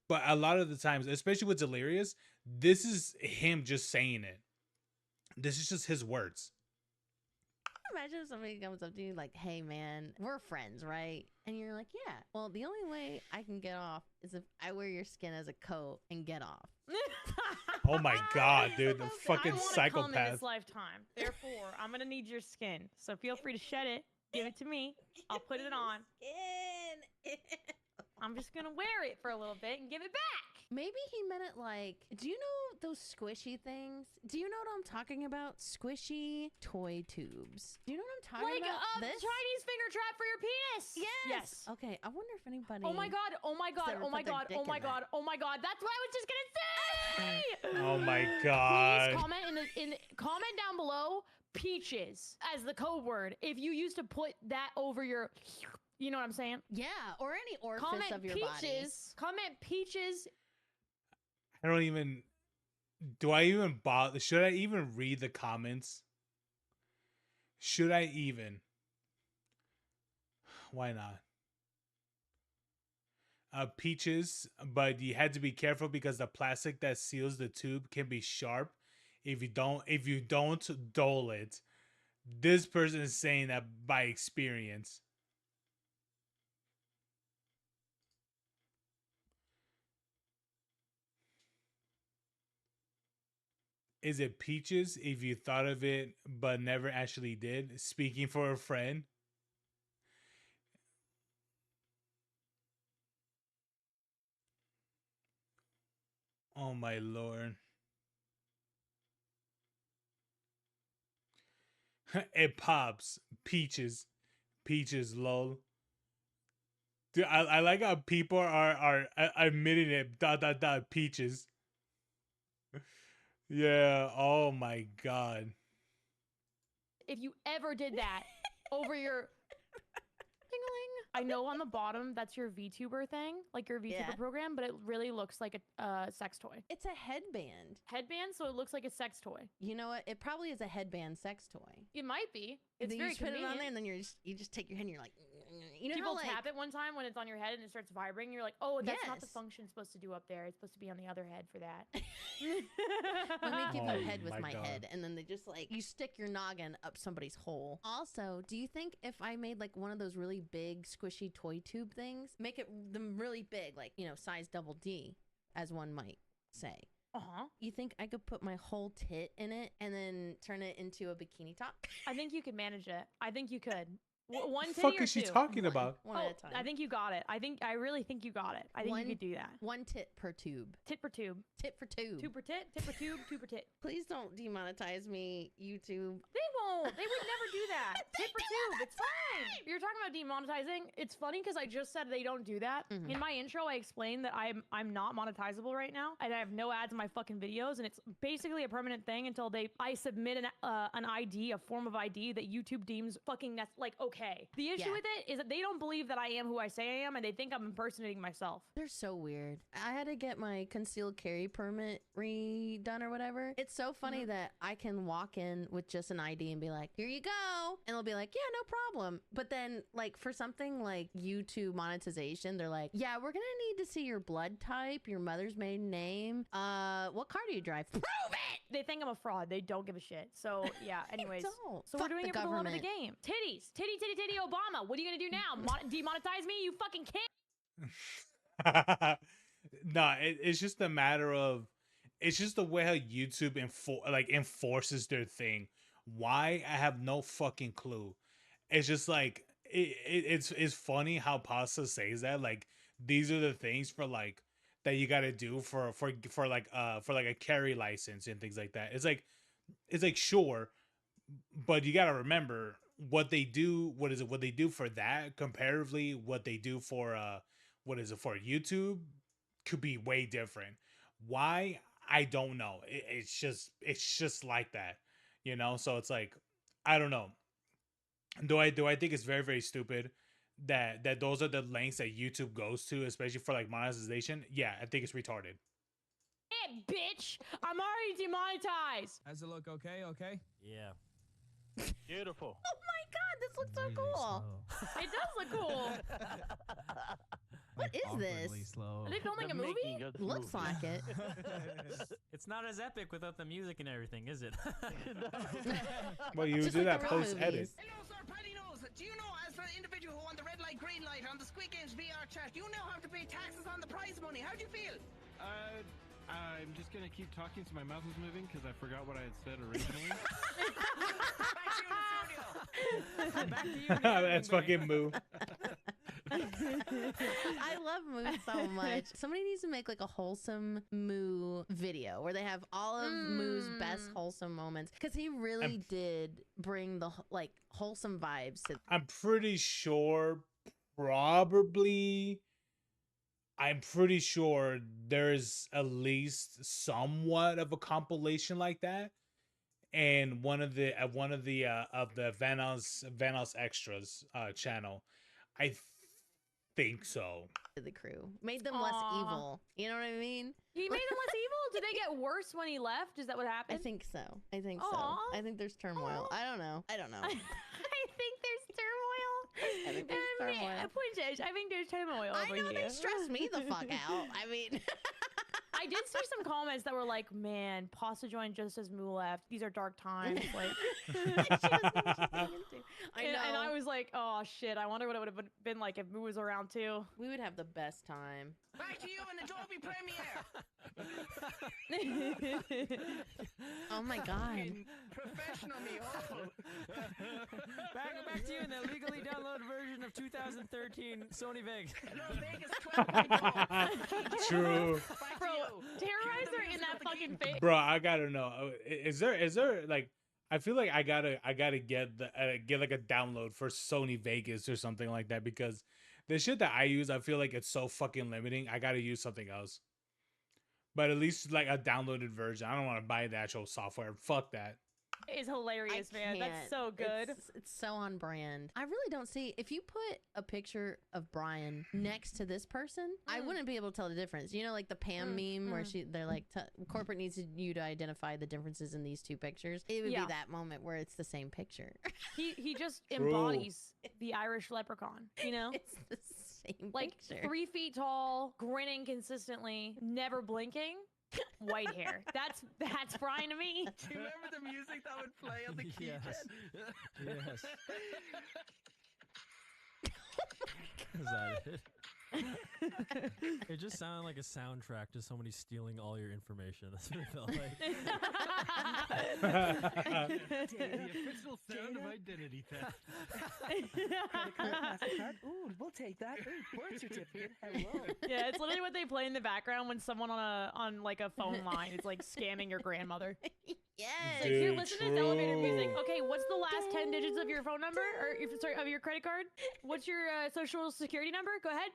but a lot of the times, especially with Delirious, this is him just saying it. This is just his words. Imagine if somebody comes up to you like, hey man, we're friends, right? And you're like, yeah, well, the only way I can get off is if I wear your skin as a coat and get off. Oh my god, dude, the fucking I wanna come in psychopath. this lifetime. Therefore, I'm gonna need your skin. So feel free to shed it. Give it to me. I'll put it on. I'm just gonna wear it for a little bit and give it back. Maybe he meant it like, do you know those squishy things? Do you know what I'm talking about? Squishy toy tubes. Do you know what I'm talking Like about? a Chinese finger trap for your penis. Yes. Okay, I wonder if anybody. Oh my god, oh my god, ever oh my put their god, dick oh in my that. god, oh my god. That's what I was just gonna say. Oh my god. Please comment comment down below peaches as the code word if you used to put that over your, you know what I'm saying? Yeah, or any orifice Comment of your peaches. body. Comment peaches. I don't even. Do I even bother? Should I even read the comments? Should I even? Why not? Peaches, but you had to be careful because the plastic that seals the tube can be sharp if you don't dull it. This person is saying that by experience. Is it peaches if you thought of it but never actually did? Speaking for a friend. Oh my lord. It pops. Peaches. Peaches, lol. Dude, I like how people are admitting it. Peaches. Yeah, oh my god. if you ever did that over your I know on the bottom that's your VTuber thing, like your VTuber Yeah. program, but it really looks like a sex toy. It's a headband. Headband, so it looks like a sex toy. You know what? It probably is a headband sex toy. It might be. It's Then very you just put it on convenient. there, and then you just take your hand, and you're like, you know People how, like, tap it one time when it's on your head and it starts vibrating. You're like, oh, that's not the Yes. function it's supposed to do up there. It's supposed to be on the other head for that. Let me give Oh you a head with my my God. head, and then they just like you stick your noggin up somebody's hole. Also, do you think if I made like one of those really big squishy toy tube things, make it them really big, like size double D, as one might say? Uh-huh. You think I could put my whole tit in it and then turn it into a bikini top? I think you could manage it. I think you could. One The titty fuck or is she two? talking about? One Oh, at a time. I think you got it. I really think you got it. I think you could do that. One tit per tube. Tit per tube. Tit for tube. Tube per tit. Tit per tube. Tube per tit. Please don't demonetize me, YouTube. They won't. They would never do that. Tit per tube. It's fine. You're talking about demonetizing. It's funny because I just said they don't do that. Mhm. In my intro, I explained that I'm not monetizable right now, and I have no ads in my fucking videos, and it's basically a permanent thing until I submit an ID, a form of ID that YouTube deems fucking like okay. The issue Yeah. with it is that they don't believe that I am who I say I am, and they think I'm impersonating myself. They're so weird. I had to get my concealed carry permit redone or whatever. It's so funny that I can walk in with just an ID and be like, here you go. And they'll be like, yeah, no problem. But then like for something like YouTube monetization, they're like, yeah, we're going to need to see your blood type, your mother's maiden name. What car do you drive? Prove it! They think I'm a fraud. They don't give a shit. So yeah. Anyways, don't. so Fuck we're doing the it for the love of the government. game. Titties, titty, titty, titty, Obama. What are you gonna do now? Demonetize me? You fucking can't. No, it's just a matter of it's just the way how YouTube enforces their thing. Why? I have no fucking clue. It's just like it's funny how Pasta says that like these are the things for like that you got to do for like a carry license and things like that. It's like sure, but you got to remember what they do. What they do for that comparatively what they do for for YouTube could be way different. Why? I don't know. It's just like that, So it's like I don't know. Do I think it's very, very stupid that those are the lengths that YouTube goes to, especially for like monetization? Yeah, I think it's retarded. Hey, bitch! I'm already demonetized. Does it look okay? Okay. Yeah. Beautiful. Oh my God, this looks so cool. It does look cool. What is this? Slow. Are they filming a movie? Looks like it. It's not as epic without the music and everything, is it? Well, you Just do like that the real post edit. movies. Hello, sir. Paddy knows. Do you know, as for the individual who won the red light, green light on the Squid Games VR chat, you now have to pay taxes on the prize money. How do you feel? I'm just gonna keep talking so my mouth is moving because I forgot what I had said originally. Back to you. That's fucking Moo. I love Moo so much. Somebody needs to make like a wholesome Moo video where they have all of Moo's best wholesome moments because he really did bring the like wholesome vibes to. I'm pretty sure there's at least somewhat of a compilation like that, and one of the Vanos Extras channel, I think so. The crew made them less evil. You know what I mean? He made them less evil? Did they get worse when he left? Is that what happened? I think so. I think Aw. so. I think there's turmoil. I don't know. I think there's turmoil. I think there's turmoil. Punch, I think there's turmoil I over know here. they stress me the fuck out. I mean, I did see some comments that were like, "Man, Pasta joined just as Moo left. These are dark times." Like, I know. And I was like, "Oh shit! I wonder what it would have been like if Moo was around too." We would have the best time. Back to you in Adobe Premiere. Oh my god. Fucking professional me. Oh. Back to you in the legally downloaded version of 2013 Sony Vegas. True. Bro, Terrorizer in that fucking face. Bro, I gotta know. Is there like? I feel like I gotta get like a download for Sony Vegas or something like that because the shit that I use, I feel like it's so fucking limiting. I gotta use something else. But at least like a downloaded version. I don't want to buy the actual software. Fuck that. is hilarious, man. That's can't. so good. It's so on brand. I really don't see if you put a picture of Brian next to this person, I wouldn't be able to tell the difference. You know, like the Pam meme where they're like, corporate needs you to identify the differences in these two pictures. It would be that moment where it's the same picture. He just embodies the Irish leprechaun. You know, it's the same like picture. 3 feet tall, grinning consistently, never blinking. White hair. That's Brian to me. Do you remember the music that would play on the keypad? Yes. Is that it? It just sounded like a soundtrack to somebody stealing all your information. That's what it felt like. The official sound of identity theft. Ooh, we'll take that. Ooh, birth certificate. Hello. Yeah, it's literally what they play in the background when someone on like a phone line is like scamming your grandmother. Yes. It's like, here, listen to this elevator music. Okay, what's the last 10 digits of your phone number or sorry, of your credit card? What's your social security number? Go ahead.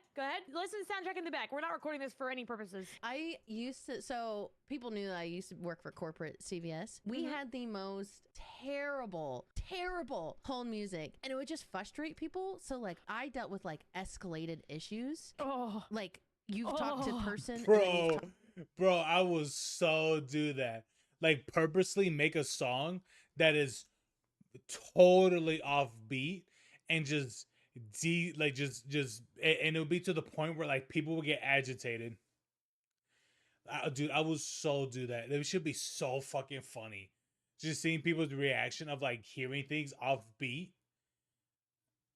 Listen to the soundtrack in the back. We're not recording this for any purposes. I used to, so people knew that I used to work for corporate CVS. We had the most terrible hold music, and it would just frustrate people. So like I dealt with like escalated issues. Oh, like you've talked to person, bro, I will so do that. Like purposely make a song that is totally offbeat and just and it'll be to the point where like people will get agitated. Dude, I will so do that. It should be so fucking funny. Just seeing people's reaction of like hearing things offbeat.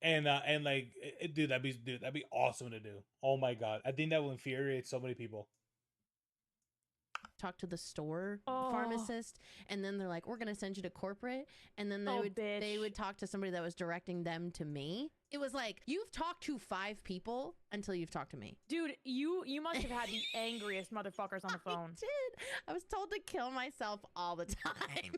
And like that'd be awesome to do. Oh my god. I think that will infuriate so many people. Talk to the store pharmacist, and then they're like, we're gonna send you to corporate, and then they would talk to somebody that was directing them to me. It was like, you've talked to 5 people until you've talked to me. Dude, you must have had the angriest motherfuckers on the phone. I did. I was told to kill myself all the time.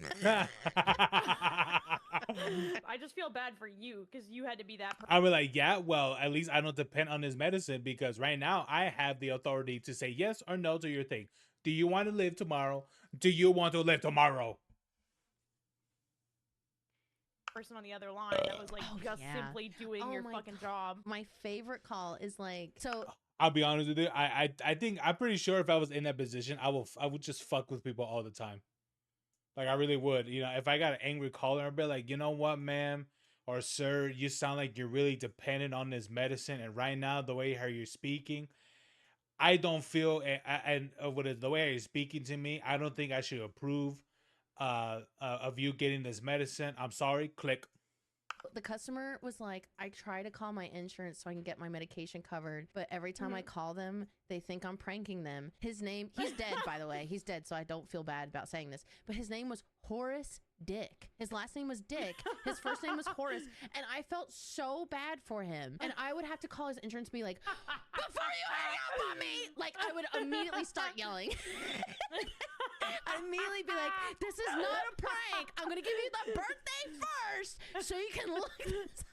I just feel bad for you because you had to be that person. I was like, yeah, well, at least I don't depend on his medicine, because right now I have the authority to say yes or no to your thing. Do you want to live tomorrow? Do you want to live tomorrow? Person on the other line that was like simply doing your fucking job. My favorite call is like, so I'll be honest with you. I think I'm pretty sure if I was in that position, I would just fuck with people all the time. Like I really would. You know, if I got an angry caller, I'd be like, you know what, ma'am or sir, you sound like you're really dependent on this medicine, and right now the way how you're speaking, I don't feel, and with the way you're speaking to me, I don't think I should approve of you getting this medicine. I'm sorry. Click. The customer was like, I try to call my insurance so I can get my medication covered, but every time I call them, they think I'm pranking them. His name, he's dead, by the way. He's dead, so I don't feel bad about saying this. But his name was Horace Dick. His last name was Dick. His first name was Horace. And I felt so bad for him. And I would have to call his insurance and be like, before you hang up on me! Like, I would immediately start yelling. I'd immediately be like, this is not a prank. I'm going to give you the birthday first so you can look this.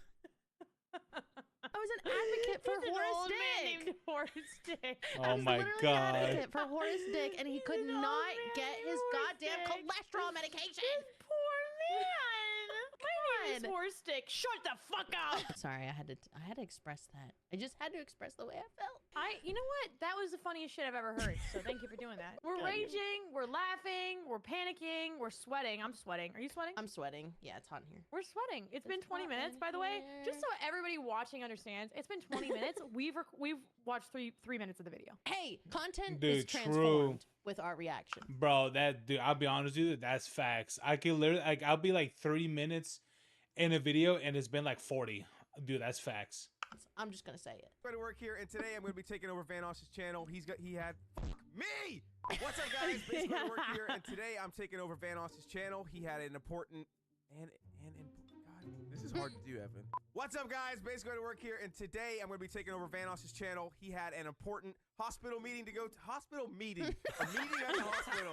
I was an advocate for Horace Dick. Horace Dick. Oh my god. An advocate for Horace Dick, and he could not get his goddamn cholesterol medication. Poor man. My name is Horace Dick. Shut the fuck up. Sorry, I had to express that. I just had to express the way I felt. You know what? That was the funniest shit I've ever heard. So thank you for doing that. We're raging, we're laughing, we're panicking, we're sweating. I'm sweating. Are you sweating? I'm sweating. Yeah, it's hot in here. We're sweating. It's been 20 minutes, by the way. Just so everybody watching understands, it's been 20 minutes. We've watched three minutes of the video. Hey, content Dude, is transformed with our reaction. Bro, dude, I'll be honest with you, that's facts. I can literally, like, I'll be like 30 minutes in a video and it's been like 40. Dude, that's facts. I'm just gonna say it. I'm going to work here, and today I'm going to be taking over Vanoss's channel. He had me. What's up, guys? Basically going to work here, and today I'm taking over Vanoss's channel. He had an important God, this is hard to do, Evan. What's up, guys? Basically going to work here, and today I'm going to be taking over Vanoss's channel. He had an important hospital meeting to go to. Hospital meeting. A meeting at the hospital.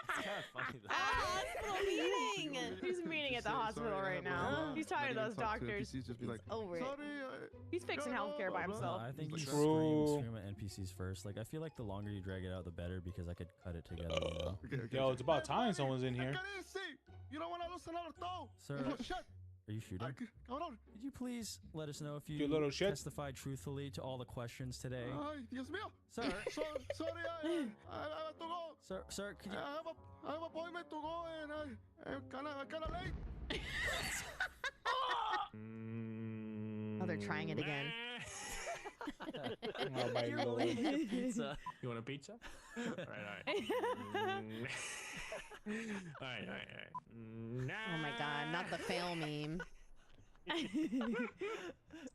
Kind of funny though. Hospital meeting. He's meeting at the hospital right now. He's tired of those doctors. Just be like, over it. He's fixing healthcare by himself. I think you True. scream at NPCs first. Like, I feel like the longer you drag it out, the better, because I could cut it together, you know? Yo, it's about time someone's in here. You don't want to listen al todo. Sir, Little shit. are you shooting? Cabrón. Could you please let us know if you You little shit. testified truthfully to all the questions today? Ay, Dios mío. Sir. Sorry, I have to go. Sir, could you... I have an appointment to go and I'm kind of late. Oh, they're trying it again. Oh my You're lord. leaving a pizza. You want a pizza? All right. Oh my god, not the fail meme.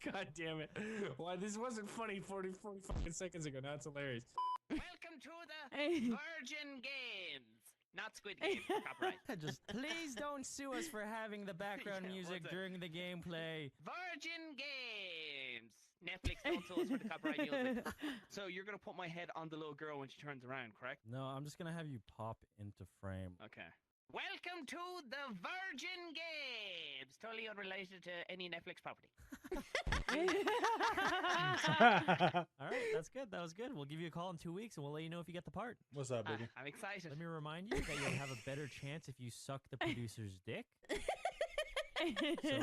God damn it. Why this wasn't funny 45 seconds ago. Now it's hilarious. Welcome to the Virgin Games. Not Squid Game. Copyright. Just please don't sue us for having the background Yeah, music what's that? during the gameplay. Virgin Games. Netflix, don't sue us for the copyright music. So you're gonna put my head on the little girl when she turns around, correct? No, I'm just gonna have you pop into frame. Okay. Welcome to the Virgin Games. Totally unrelated to any Netflix property. All right, that's good. That was good. We'll give you a call in 2 weeks, and we'll let you know if you get the part. What's up, baby? I'm excited. Let me remind you that you'll have a better chance if you suck the producer's dick. So,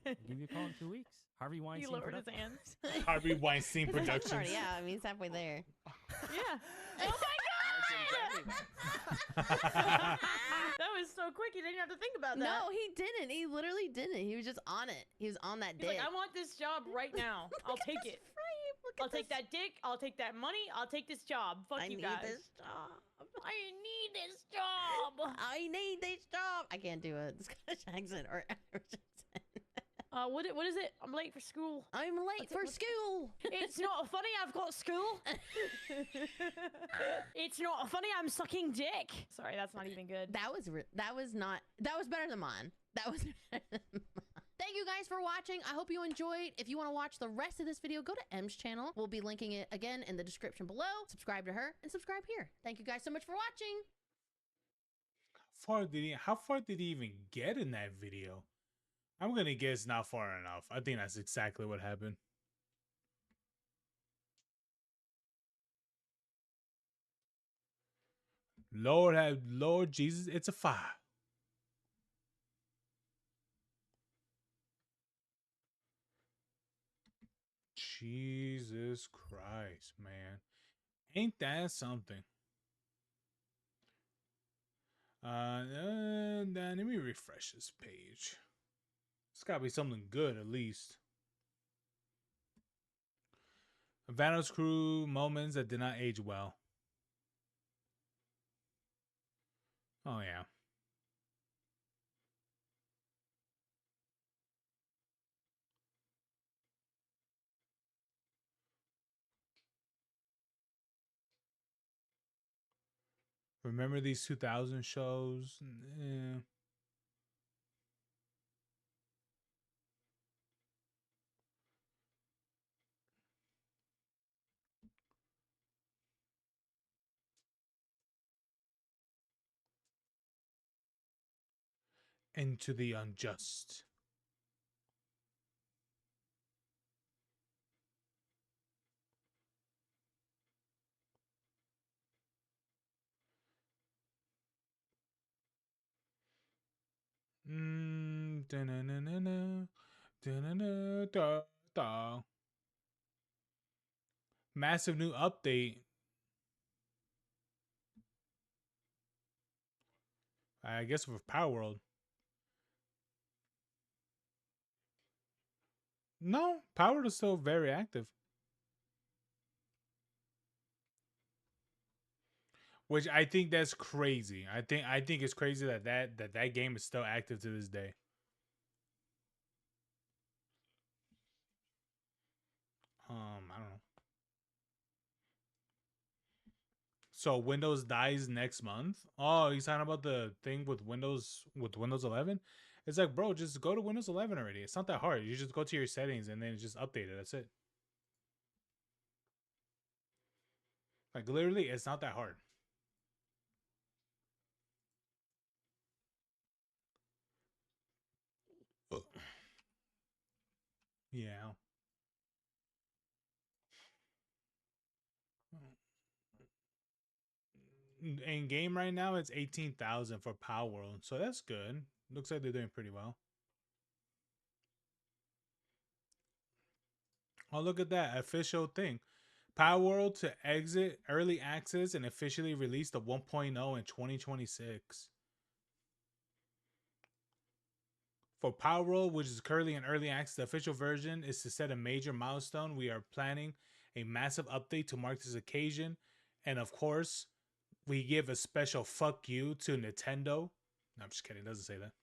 I'll give you a call in 2 weeks. Harvey He Weinstein lowered his Productions. hands. Harvey Weinstein Productions. Sorry, yeah, I mean, he's halfway there. Yeah. Oh my god! That was so quick. You didn't have to think about that. No, he didn't. He literally didn't. He was just on it. He was on that He's dick. like, I want this job right now. I'll take it. I'll take that dick. I'll take that money. I'll take this job. Fuck I you need guys. this job. I need this job. I need this job. I can't do a Scottish accent or Irish accent. What is it? I'm late for school. I'm late for school. It's not funny. I've got school. It's not funny. I'm sucking dick. Sorry, that's not even good. That was better than mine. That was better than mine. Thank you guys for watching. I hope you enjoyed. If you want to watch the rest of this video, go to M's channel. We'll be linking it again in the description below. Subscribe to her and subscribe here. Thank you guys so much for watching. How far did he even get in that video? I'm gonna guess not far enough. I think that's exactly what happened. Lord Jesus, it's a fire. Jesus Christ, man. Ain't that something? Let me refresh this page. It's gotta be something good at least. Vanos crew moments that did not age well. Oh yeah. Remember these 2000 shows? Eh. Into the unjust. Da-na-na-na-na, da-na-na, da, da. Massive new update. I guess with Power World. No, Power World is still very active. Which I think that's crazy. I think it's crazy that game is still active to this day. I don't know. So Windows dies next month? Oh, he's talking about the thing with Windows 11? It's like, bro, just go to Windows 11 already. It's not that hard. You just go to your settings and then just update it. That's it. Like literally, it's not that hard. Yeah. in game right now, it's 18,000 for Power World, so that's good. Looks like they're doing pretty well. Oh, look at that official thing. Power World to exit early access and officially release the 1.0 in 2026. For Power World, which is currently in early access, the official version is to set a major milestone. We are planning a massive update to mark this occasion. And of course, we give a special fuck you to Nintendo. No, I'm just kidding. It doesn't say that.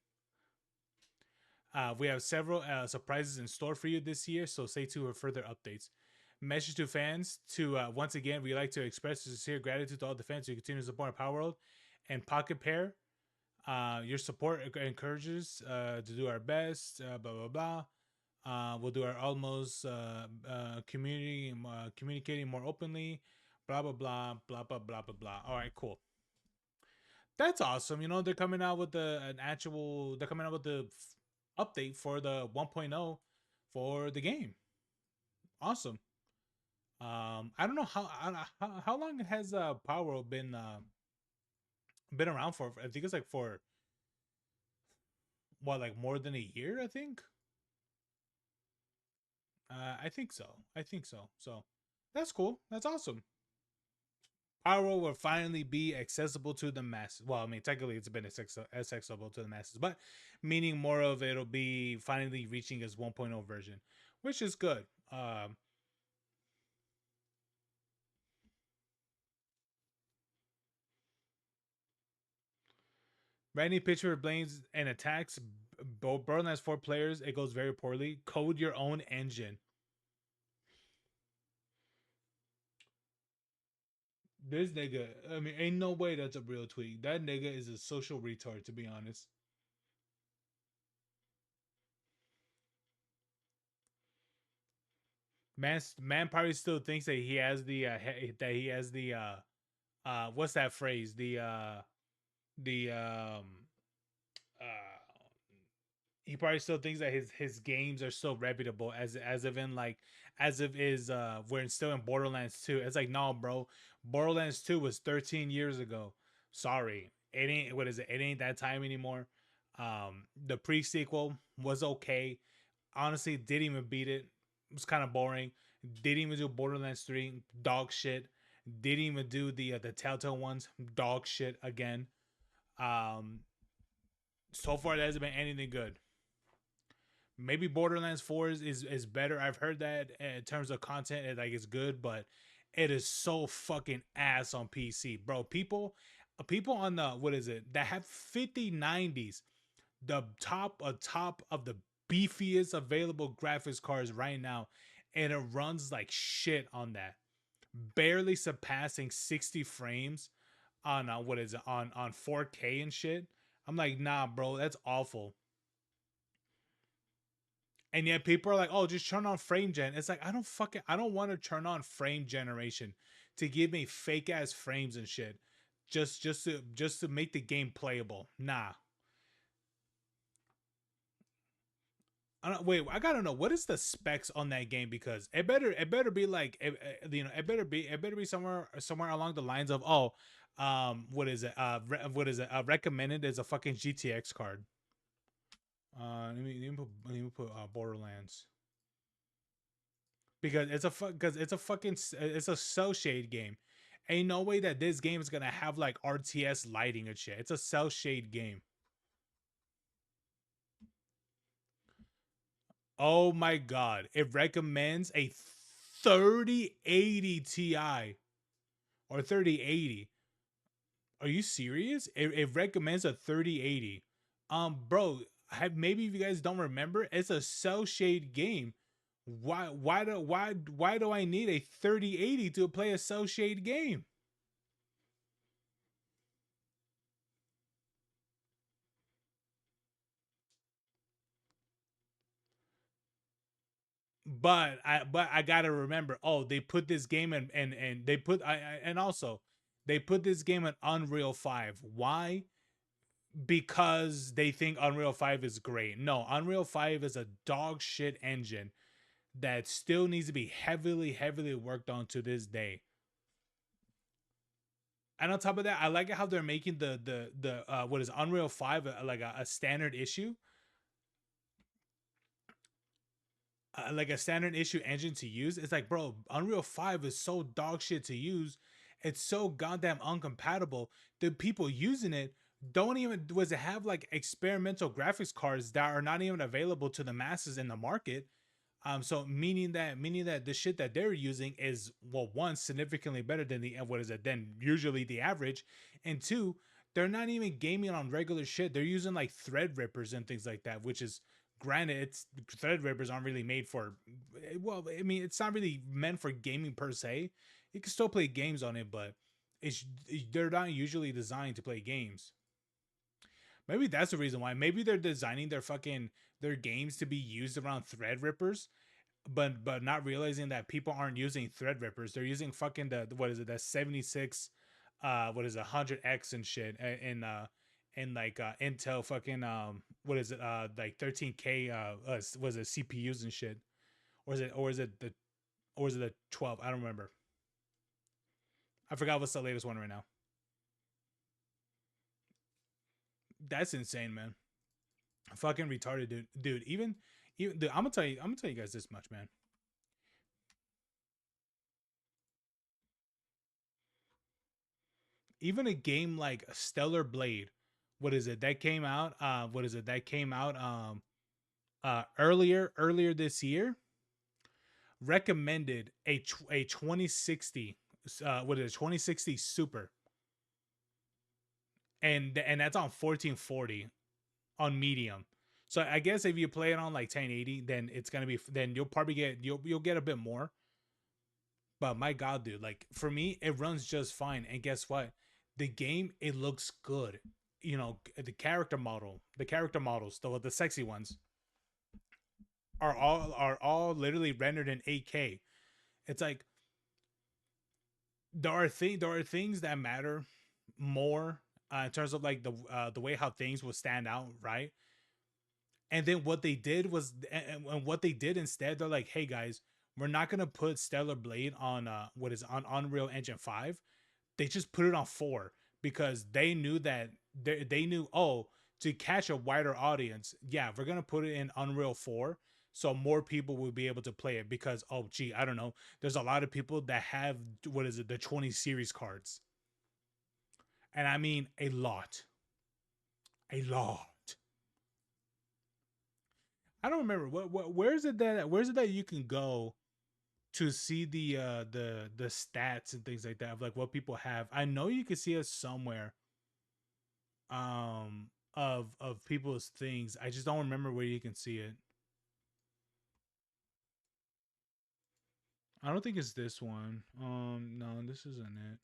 We have several surprises in store for you this year, so stay tuned for further updates. Message to fans to once again, we'd like to express sincere gratitude to all the fans who continue to support Power World and Pocket Pair. Your support encourages to do our best. Blah blah blah. We'll do our utmost communicating more openly. Blah blah blah blah blah blah blah blah. All right, cool. That's awesome. You know, they're coming out with They're coming out with the update for the 1.0 for the game. Awesome. I don't know how long has Power World been around for. I think it's like for what, like more than a year, I think. I think so. So that's cool. That's awesome. Power World will finally be accessible to the masses. Well, I mean, technically it's been accessible to the masses, but meaning more of it'll be finally reaching its 1.0 version, which is good. Randy Pitchford blames and attacks Borderlands 4 players. It goes very poorly. Code your own engine. This nigga, I mean, ain't no way that's a real tweet. That nigga is a social retard, to be honest. Man probably still thinks that he has the what's that phrase? He probably still thinks that his games are still reputable as if we're still in Borderlands 2. It's like, no, bro. Borderlands 2 was 13 years ago. Sorry. It ain't, what is it? It ain't that time anymore. The pre-sequel was okay. Honestly, didn't even beat it. It was kind of boring. Didn't even do Borderlands 3. Dog shit. Didn't even do the Telltale ones. Dog shit again. So far there hasn't been anything good. Maybe Borderlands 4 is better. I've heard that in terms of content, it's good, but it is so fucking ass on PC, bro. People on the, what is it, that have 5090s, the top of the beefiest available graphics cards right now, and it runs like shit on that, barely surpassing 60 frames on on 4K and shit. I'm like, nah, bro, that's awful. And yet people are like, oh, just turn on frame gen. It's like, I don't want to turn on frame generation to give me fake ass frames and shit just to make the game playable. Nah. Wait, I gotta know, what is the specs on that game, because it better be like, it better be somewhere along the lines of, what is it? Recommended as a fucking GTX card. Let me put Borderlands, because it's a cell shade game. Ain't no way that this game is gonna have like RTS lighting and shit. It's a cell shade game. Oh my god, it recommends a 3080 Ti or 3080. Are you serious? It recommends a 3080. Bro, maybe if you guys don't remember, it's a cell shade game. Why do I need a 3080 to play a cell shade game? But I gotta remember, they put this game in, and they put they put this game in Unreal 5. Why? Because they think Unreal 5 is great. No, Unreal 5 is a dog shit engine that still needs to be heavily worked on to this day. And on top of that, I like how they're making the what is Unreal 5 like a standard issue. Like a standard issue engine to use. It's like, bro, Unreal 5 is so dog shit to use. It's so goddamn uncompatible. The people using it don't even it have like experimental graphics cards that are not even available to the masses in the market. So meaning that the shit that they're using is, well, one, significantly better than than usually the average, and two, they're not even gaming on regular shit. They're using like Threadrippers and things like that, which is, granted, it's Threadrippers aren't really made for, well, I mean, it's not really meant for gaming per se. You can still play games on it, but they're not usually designed to play games. Maybe that's the reason why. Maybe they're designing their games to be used around Threadrippers, but not realizing that people aren't using Threadrippers. They're using fucking the 76 100X and shit, and like Intel fucking like 13K was it CPUs and shit, or is it the 12? I don't remember. I forgot what's the latest one right now. That's insane, man. Fucking retarded, dude. Even dude, I'm gonna tell you guys this much, man. Even a game like Stellar Blade, what is it that came out? Earlier this year, recommended a 2060 2060 Super, and that's on 1440 on medium. So I guess if you play it on like 1080, then it's gonna be, then you'll probably you'll get a bit more. But my god, dude, like for me, it runs just fine. And guess what? The game, it looks good. You know, the character models, the sexy ones, are all literally rendered in 8K. It's like there are things that matter more in terms of like the way how things will stand out, right? And then what they did was, and what they did instead, they're like, hey guys, we're not gonna put Stellar Blade on on Unreal Engine 5. They just put it on 4 because they knew that they knew, oh, to catch a wider audience, yeah, we're gonna put it in Unreal 4 so more people will be able to play it, because, oh gee, I don't know, there's a lot of people that have the 20 series cards, and I mean a lot. I don't remember where is it that you can go to see the stats and things like that of like what people have. I know you can see it somewhere of people's things. I just don't remember where you can see it. I don't think it's this one. No, this isn't it.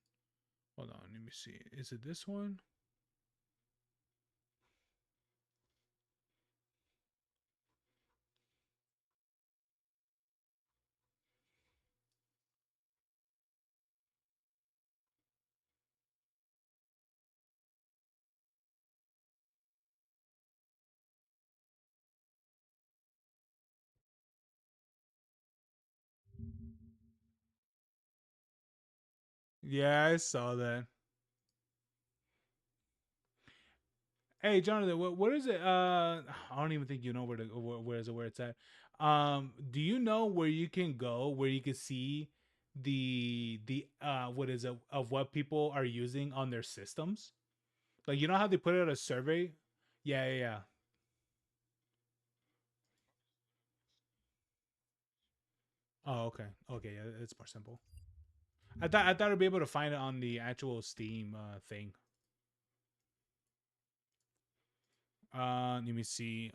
Hold on, let me see. Is it this one? Yeah, I saw that. Hey, Jonathan, what is it? I don't even think you know where it's at. Do you know where you can go where you can see the what is it of what people are using on their systems? Like, you know how they put out a survey? Yeah. Oh, okay. Okay, yeah, it's more simple. I thought I'd be able to find it on the actual Steam thing. Let me see.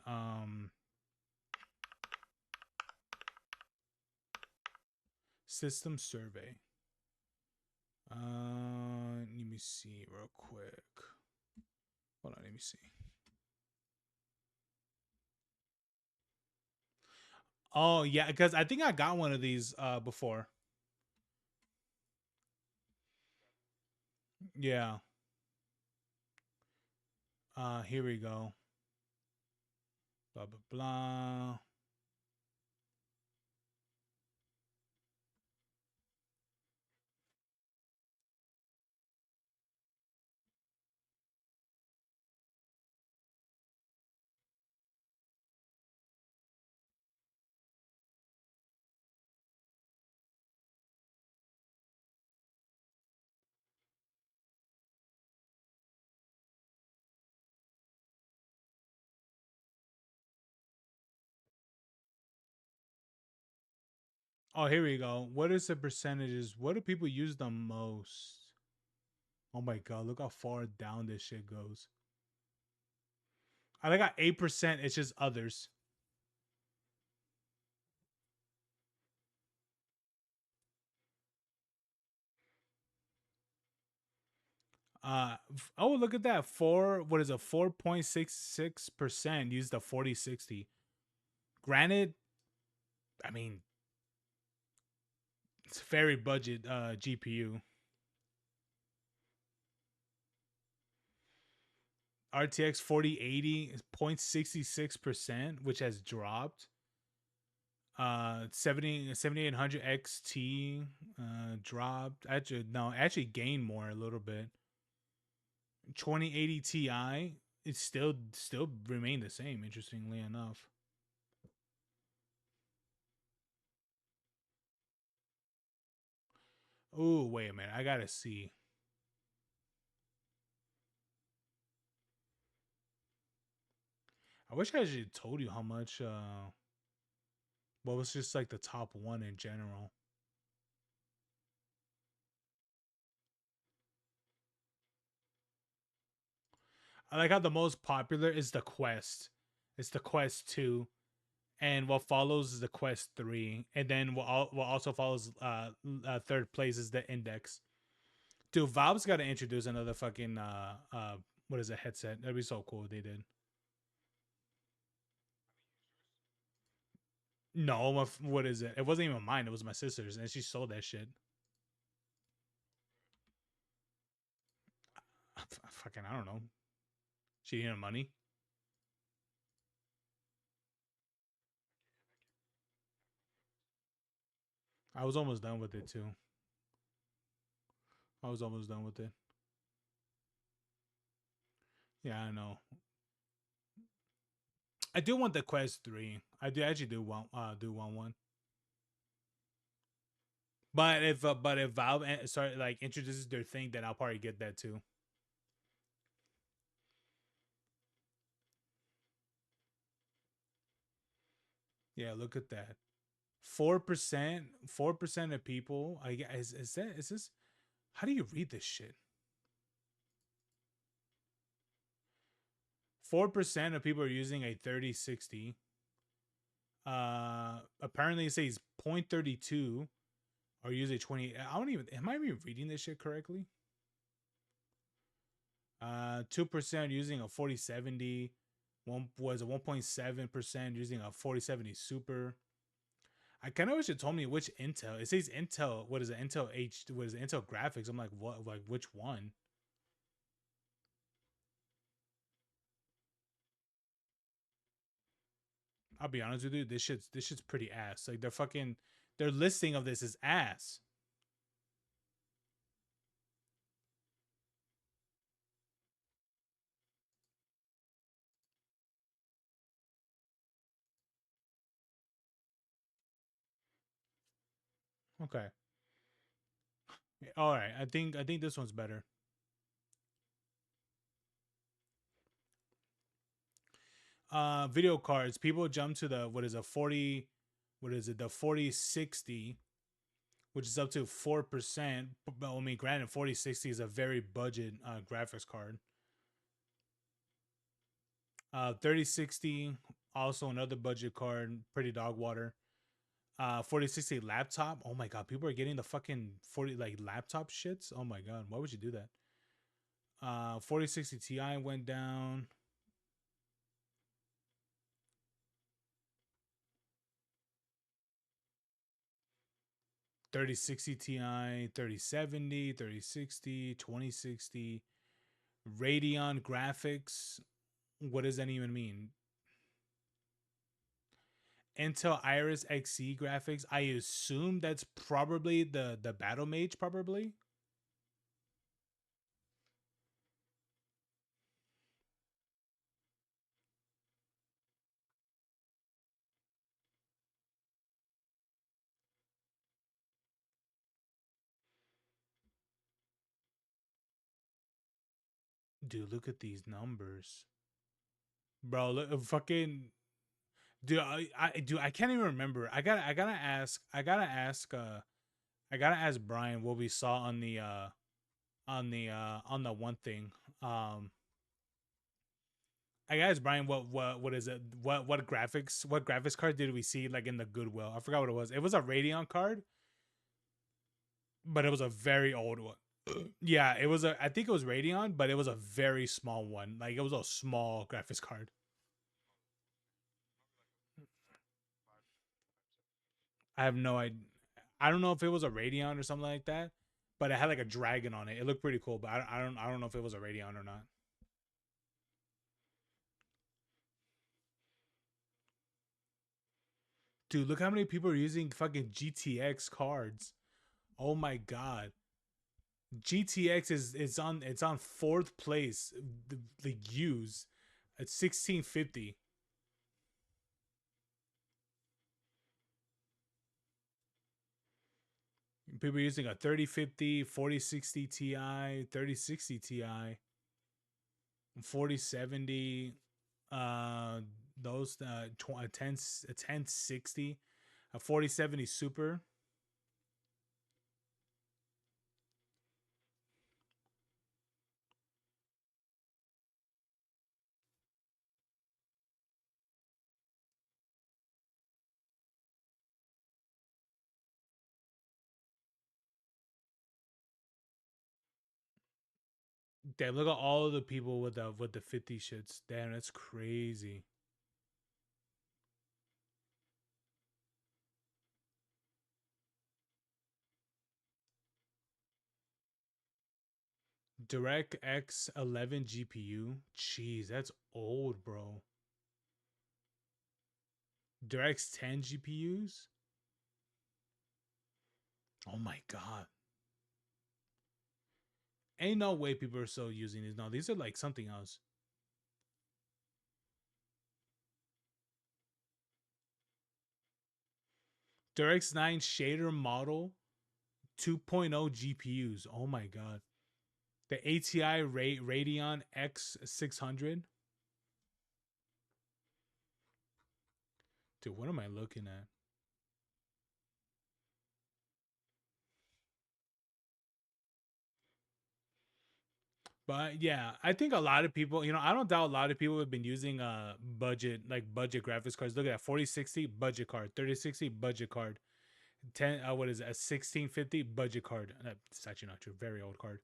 System survey. Let me see real quick. Hold on, let me see. Oh yeah, because I think I got one of these before. Yeah. Here we go. Blah blah blah. Oh, here we go. What is the percentages? What do people use the most? Oh my god, look how far down this shit goes. I got 8%. It's just others. Oh, look at that. What is it? 4.66% use the 4060. Granted, I mean, it's very budget GPU. RTX 4080 is 0.66%, which has dropped. 7800 XT dropped. Actually gained more a little bit. 2080 Ti, it's still remained the same, interestingly enough. Oh, wait a minute. I gotta see. I wish I actually told you how much what was just like the top one in general. I like how the most popular is the Quest. It's the Quest 2. And what follows is the Quest 3. And then what also follows third place is the Index. Dude, Valve's got to introduce another fucking what is a headset? That'd be so cool if they did. No, what is it? It wasn't even mine. It was my sister's, and she sold that shit. Fucking, I don't know. She needed money. I was almost done with it too. I was almost done with it. Yeah, I know. I do want the Quest 3. I actually do want one. But if Valve start like introduces their thing, then I'll probably get that too. Yeah, look at that. 4% of people. I guess is this? How do you read this shit? 4% of people are using a 3060. Apparently it says 0.32 or use a 20. I don't even. Am I even reading this shit correctly? 2% using a 4070. One was a 1.7% using a 4070 Super. I kind of wish it told me which Intel. It says Intel. What is it? Intel H. What is it? Intel graphics? I'm like, what? Like which one? I'll be honest with you. This shit's pretty ass. Like their listing of this is ass. Okay. All right. I think this one's better. Video cards. People jump to the what is a 40, what is it? The 4060, which is up to 4%. But I mean, granted, 4060 is a very budget graphics card. 3060, also another budget card, pretty dog water. 4060 laptop. Oh my god, people are getting the fucking 40 like laptop shits. Oh my god, why would you do that? 4060 Ti went down. $3060 Ti, 3070, 3060, 2060. Radeon graphics. What does that even mean? Intel Iris Xe graphics. I assume that's probably the Battle Mage, probably. Dude, look at these numbers. Bro, look, fucking Dude, I can't even remember. I gotta ask Brian what we saw on the one thing. I guess Brian, what is it? What graphics card did we see like in the Goodwill? I forgot what it was. It was a Radeon card, but it was a very old one. Yeah, it was I think it was Radeon, but it was a very small one. Like it was a small graphics card. I have no idea. I don't know if it was a Radeon or something like that, but it had like a dragon on it. It looked pretty cool, but I don't know if it was a Radeon or not. Dude, look how many people are using fucking GTX cards. Oh my god. GTX is on fourth place the use at 1650. People are using a 3050, 4060 Ti, 3060 Ti, 4070, those 1060, a 4070 Super. Damn, look at all the people with the 50 shits. Damn, that's crazy. DirectX 11 GPU. Jeez, that's old, bro. DirectX 10 GPUs. Oh my god. Ain't no way people are still using these. No, these are like something else. DirectX 9 shader model 2.0 GPUs. Oh my god. The ATI Radeon X600. Dude, what am I looking at? But yeah, I think a lot of people, I don't doubt a lot of people have been using budget graphics cards. Look at that 4060 budget card, 3060 budget card, 10 what is it, a 1650 budget card. That's actually not true, very old card.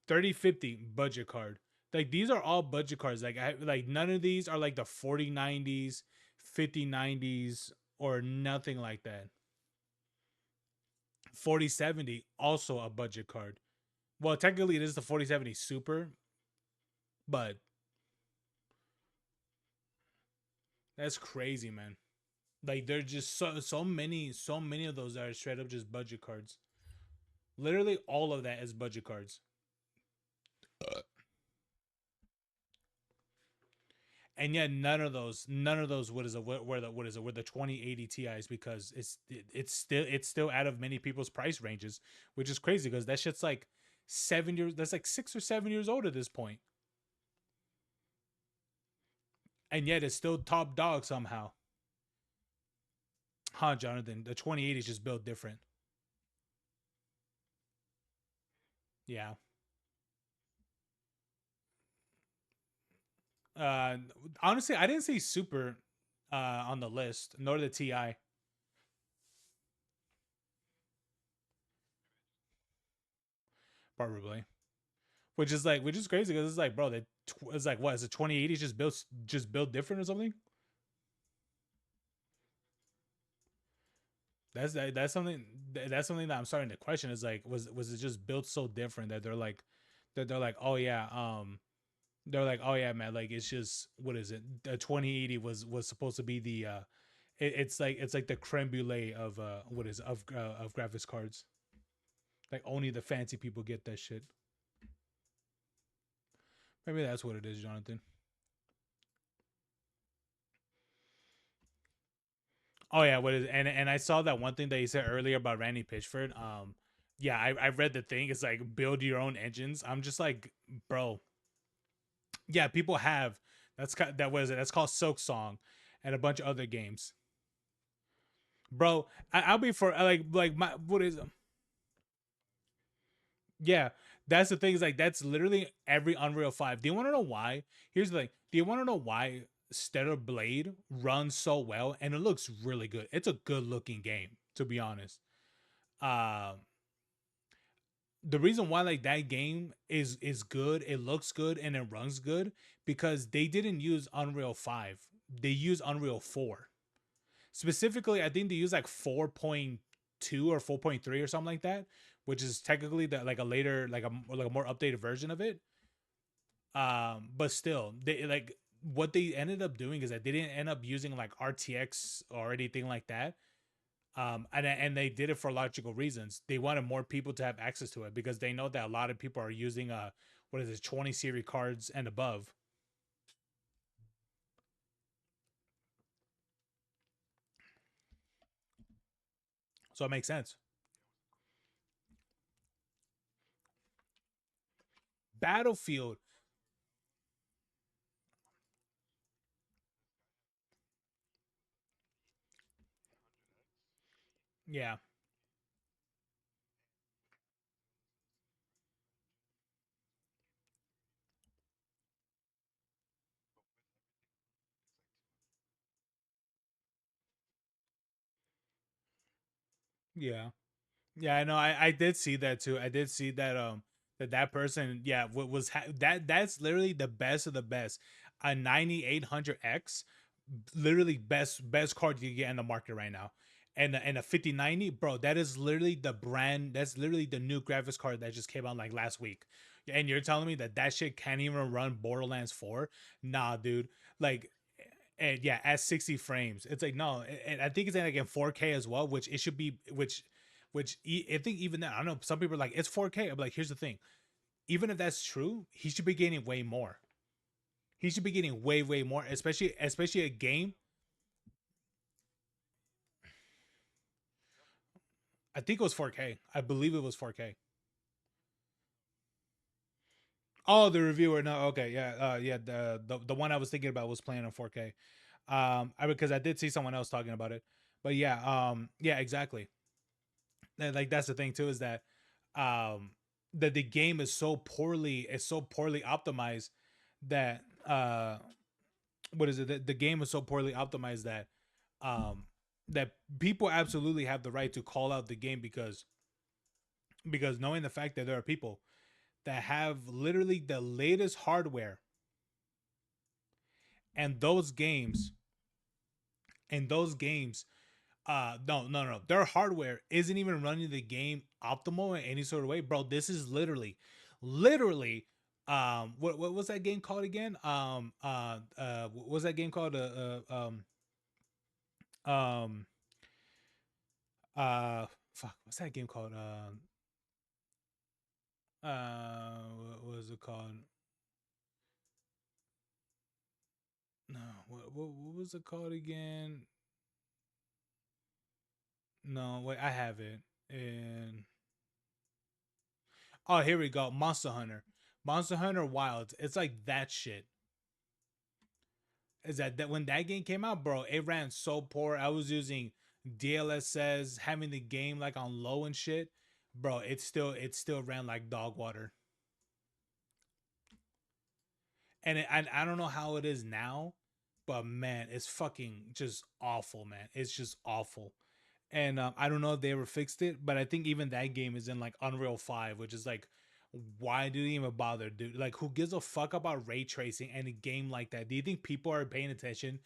3050 budget card. Like these are all budget cards. Like none of these are like the 4090s, 5090s or nothing like that. 4070 also a budget card. Well, technically it is the 4070 Super, but that's crazy, man. Like there's just so many of those that are straight up just budget cards. Literally all of that is budget cards. And yet none of those were the 2080 Ti's, because it's still out of many people's price ranges, which is crazy because that shit's like 7 years, that's like 6 or 7 years old at this point. And yet it's still top dog somehow. Huh, Jonathan? The 2080 is just built different. Yeah. Honestly, I didn't see Super on the list, nor the Ti. Probably. Which is crazy because it's like, bro, it's like, what is it, 2080 just built different or something? That's something that I'm starting to question. Is like, was it just built so different that they're like, oh yeah, they're like, oh yeah, man, like it's just, what is it? The 2080 was supposed to be the it's like the creme brulee of of graphics cards. Like only the fancy people get that shit. Maybe that's what it is, Jonathan. Oh yeah, what is, and I saw that one thing that you said earlier about Randy Pitchford. Yeah, I read the thing. It's like build your own engines. I'm just like, bro. Yeah, people have. That was it. That's called Silk Song, and a bunch of other games. Bro, I'll be for like my what is yeah, that's the thing is like that's literally every Unreal 5. Do you want to know why? Here's the thing. Do you want to know why Stellar Blade runs so well and it looks really good? It's a good looking game, to be honest. The reason why like that game is good, it looks good and it runs good because they didn't use Unreal 5. They used Unreal 4. Specifically, I think they use like 4.2 or 4.3 or something like that, which is technically like a later like a more updated version of it. But still, they like what they ended up doing is that they didn't end up using like RTX or anything like that. And they did it for logical reasons. They wanted more people to have access to it because they know that a lot of people are using what is it, 20 series cards and above. So it makes sense. Battlefield. Yeah. Yeah. Yeah, I know. I did see that too. I did see that that person, yeah, that's literally the best of the best. A 9800X, literally best card you can get in the market right now. And a 5090, bro, that is literally the brand. That's literally the new graphics card that just came out like last week. And you're telling me that that shit can't even run Borderlands 4? Nah, dude. Like, and yeah, at 60 frames, it's like no. And I think it's like in 4K as well, which it should be. I think even then, I don't know. Some people are like it's 4K. I'm like, here's the thing. Even if that's true, he should be getting way more. He should be getting way more, especially a game. I think it was 4K. I believe it was 4K. Oh, the reviewer. No, okay, yeah, yeah. The one I was thinking about was playing on 4K. Because I did see someone else talking about it. But yeah, yeah, exactly. And, like that's the thing too is that, that the game is so poorly optimized that what is it? The game is so poorly optimized that that people absolutely have the right to call out the game because knowing the fact that there are people that have literally the latest hardware and those games no, their hardware isn't even running the game optimal in any sort of way, bro. This is literally what was that game called again? What was that game called? Um Fuck, what's that game called? What was it called? No, what was it called again? No, wait, I have it. And oh, here we go. Monster Hunter. Monster Hunter Wilds. It's like that shit. Is that when that game came out, bro, it ran so poor. I was using DLSS, having the game like on low and shit. Bro, it still ran like dog water. And I don't know how it is now, but man, it's fucking just awful, man. It's just awful. And I don't know if they ever fixed it, but I think even that game is in like Unreal 5, which is like, why do you even bother, dude? Like, who gives a fuck about ray tracing and a game like that? Do you think people are paying attention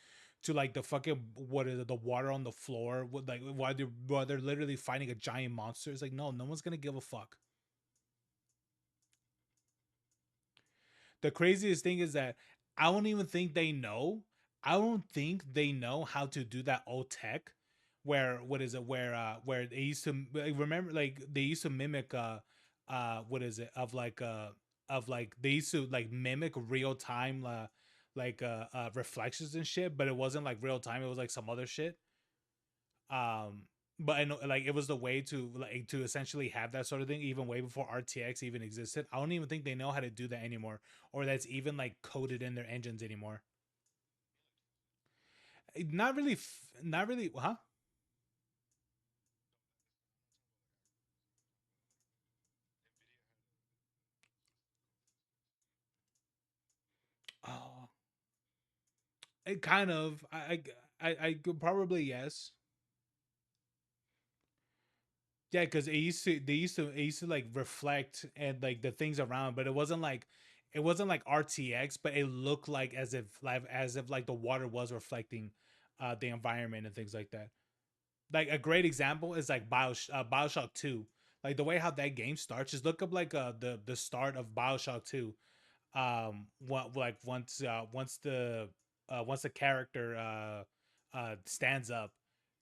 to like the fucking what is it, the water on the floor? What, like why they're literally fighting a giant monster? It's like no one's gonna give a fuck. The craziest thing is that I don't even think they know. I don't think they know how to do that old tech where what is it where they used to like, remember like they used to mimic what is it of like they used to like mimic real time reflections and shit, but it wasn't like real time, it was like some other shit. But I know like it was the way to like to essentially have that sort of thing even way before RTX even existed. I don't even think they know how to do that anymore, or that's even like coded in their engines anymore. not really, not really, huh? Oh, it kind of. I could probably yes. Yeah, because it used to like reflect and like the things around, but it wasn't like RTX, but it looked as if like the water was reflecting the environment and things like that. Like a great example is like Bioshock 2. Like the way how that game starts, just look up like the start of Bioshock 2. What like once the character stands up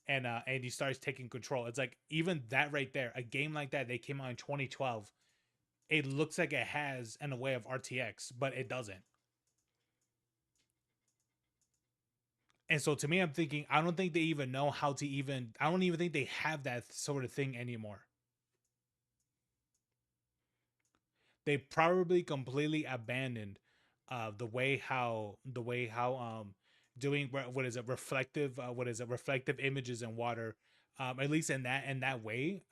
and he starts taking control. It's like even that right there, a game like that, they came out in 2012. It looks like it has in a way of RTX, but it doesn't. And so to me, I'm thinking, I don't think they even know how to even, I don't even think they have that sort of thing anymore. They probably completely abandoned the way how doing what is it reflective images in water, at least in that way,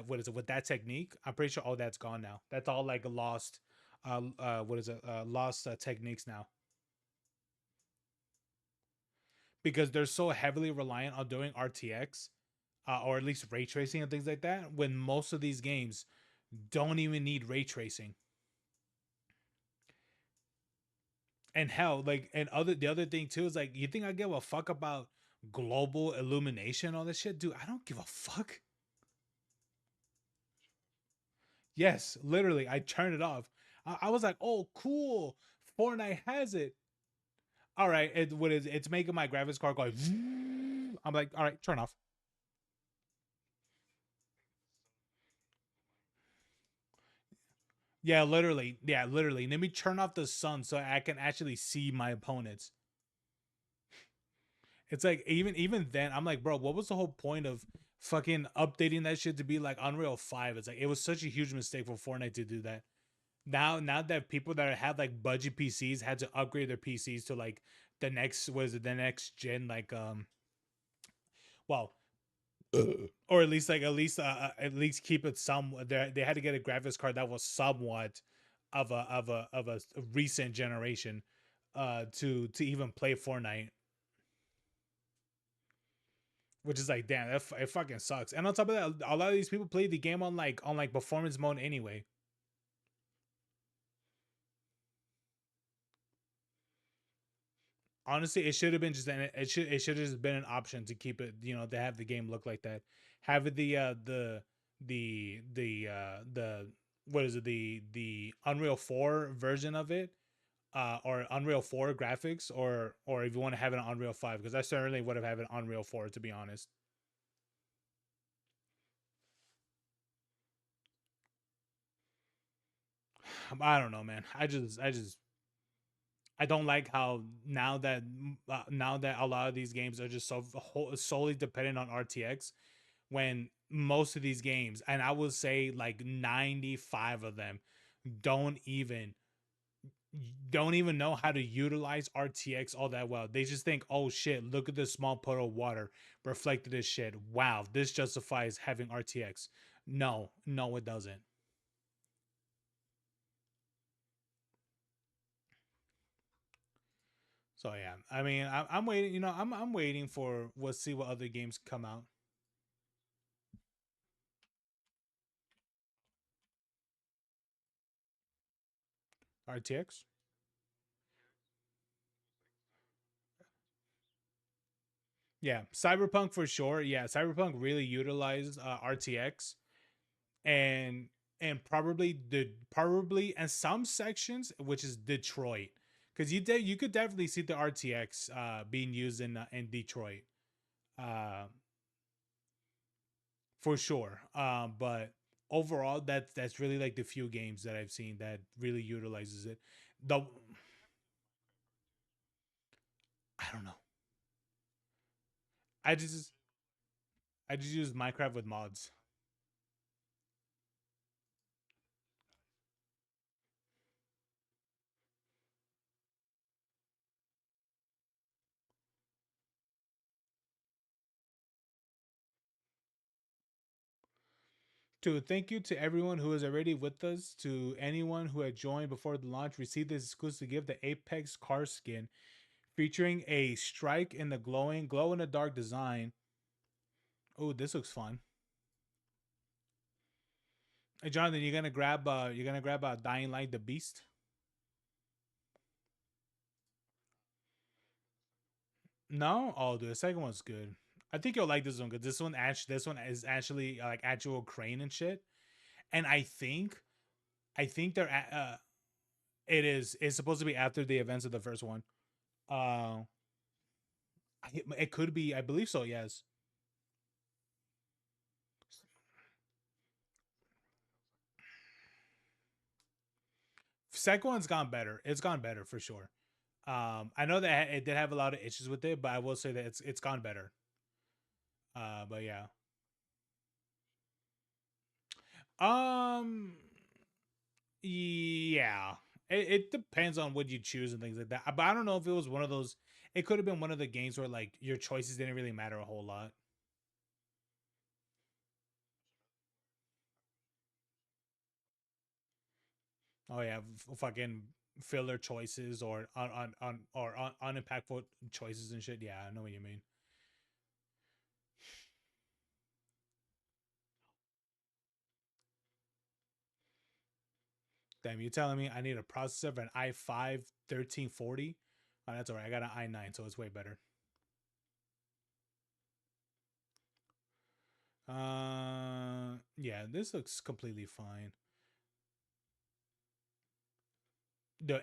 what is it with that technique. I'm pretty sure all that's gone now. That's all like lost, what is it lost techniques now, because they're so heavily reliant on doing RTX, or at least ray tracing and things like that, when most of these games don't even need ray tracing. And hell, like, and the other thing too is like, you think I give a fuck about global illumination, all this shit, dude? I don't give a fuck. Yes, literally, I turned it off. I was like, oh, cool, Fortnite has it. All right, it's making my graphics card go. I'm like, all right, turn off. Yeah, literally. Let me turn off the sun so I can actually see my opponents. It's like even then, I'm like, bro, what was the whole point of fucking updating that shit to be like Unreal 5? It's like it was such a huge mistake for Fortnite to do that. Now that people that have like budget PCs had to upgrade their PCs to like the next was it the next gen, like well, or at least keep it some, they had to get a graphics card that was somewhat of a recent generation to even play Fortnite, which is like, damn, it fucking sucks. And on top of that, a lot of these people play the game on like performance mode anyway. Honestly, it should have been just it should have just been an option to keep it, to have the game look like that. Have it the what is it, the Unreal 4 version of it, or Unreal 4 graphics, or if you want to have it on Unreal 5, because I certainly would have had it on Unreal 4, to be honest. I don't know, man. I don't like how now that a lot of these games are just solely dependent on RTX, when most of these games, and I would say like 95 of them, don't even don't even know how to utilize RTX all that well. They just think, oh shit, look at this small puddle of water reflected this shit. Wow, this justifies having RTX. No, no, it doesn't. So yeah, I mean, I'm waiting. I'm waiting for, we'll see what other games come out. RTX. Yeah, Cyberpunk for sure. Yeah, Cyberpunk really utilized RTX, and probably in some sections, which is Detroit, because you could definitely see the RTX being used in Detroit, uh, for sure. But overall, that's really like the few games that I've seen that really utilizes it. The I don't know. I just I just use Minecraft with mods. thank you to everyone who is already with us. To anyone who had joined before the launch, received this exclusive gift, the Apex car skin, featuring a strike in the glow in the dark design. Oh, this looks fun. Hey, Jonathan, you're gonna grab Dying Light the Beast. No, oh, dude, the second one's good. I think you'll like this one because this one is actually like actual crane and shit. And I think they're it's supposed to be after the events of the first one. It could be, I believe so. Yes. Second one's gone better. It's gone better for sure. I know that it did have a lot of issues with it, but I will say that it's gone better. But yeah. Yeah. It depends on what you choose and things like that. But I don't know if it was one of those. It could have been one of the games where like your choices didn't really matter a whole lot. Oh yeah, fucking filler choices or unimpactful choices and shit. Yeah, I know what you mean. Damn, you telling me I need a processor of an i5 1340? Oh, that's alright. I got an i9, so it's way better. Yeah, this looks completely fine. The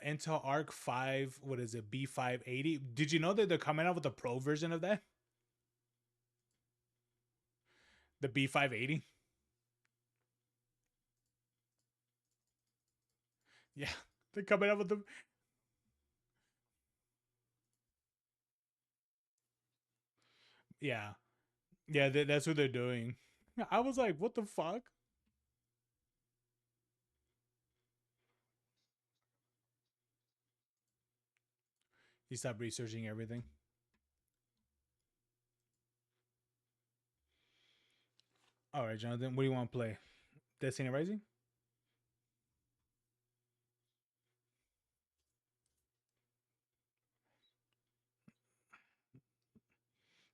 Intel Arc 5, what is it, B580? Did you know that they're coming out with a pro version of that? The B580? Yeah, they're coming out with the. Yeah, yeah, that's what they're doing. I was like, what the fuck? You stop researching everything. All right, Jonathan, what do you want to play? Destiny Rising?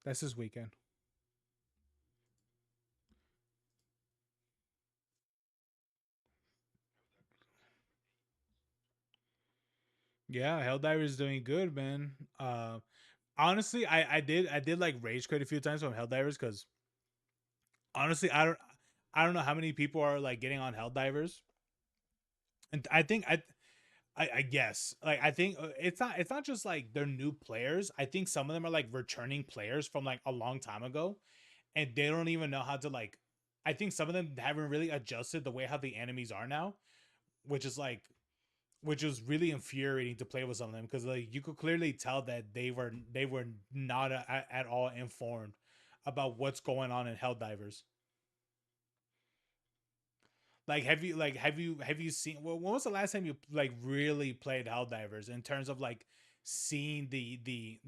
That's this weekend. Yeah, Helldivers is doing good, man. Honestly, I did like rage quit a few times from Helldivers because honestly, I don't know how many people are like getting on Helldivers, and I think I guess like I think it's not just like they're new players. I think some of them are like returning players from like a long time ago, and they don't even know how to like. I think some of them haven't really adjusted the way how the enemies are now, which is like which was really infuriating to play with some of them because like you could clearly tell that they were not at all informed about what's going on in Helldivers. Like have you seen well, when was the last time you like really played Helldivers in terms of like seeing the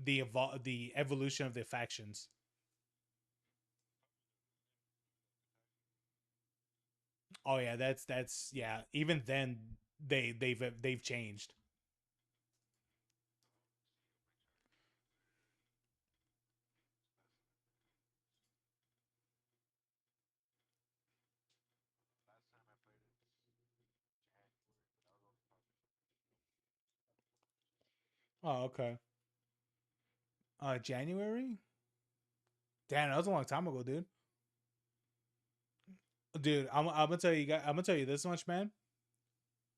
evolution of the factions? Oh yeah, that's yeah. Even then they've changed. Oh okay. January. Damn, that was a long time ago, dude. Dude, I'm gonna tell you guys, I'm gonna tell you this much, man.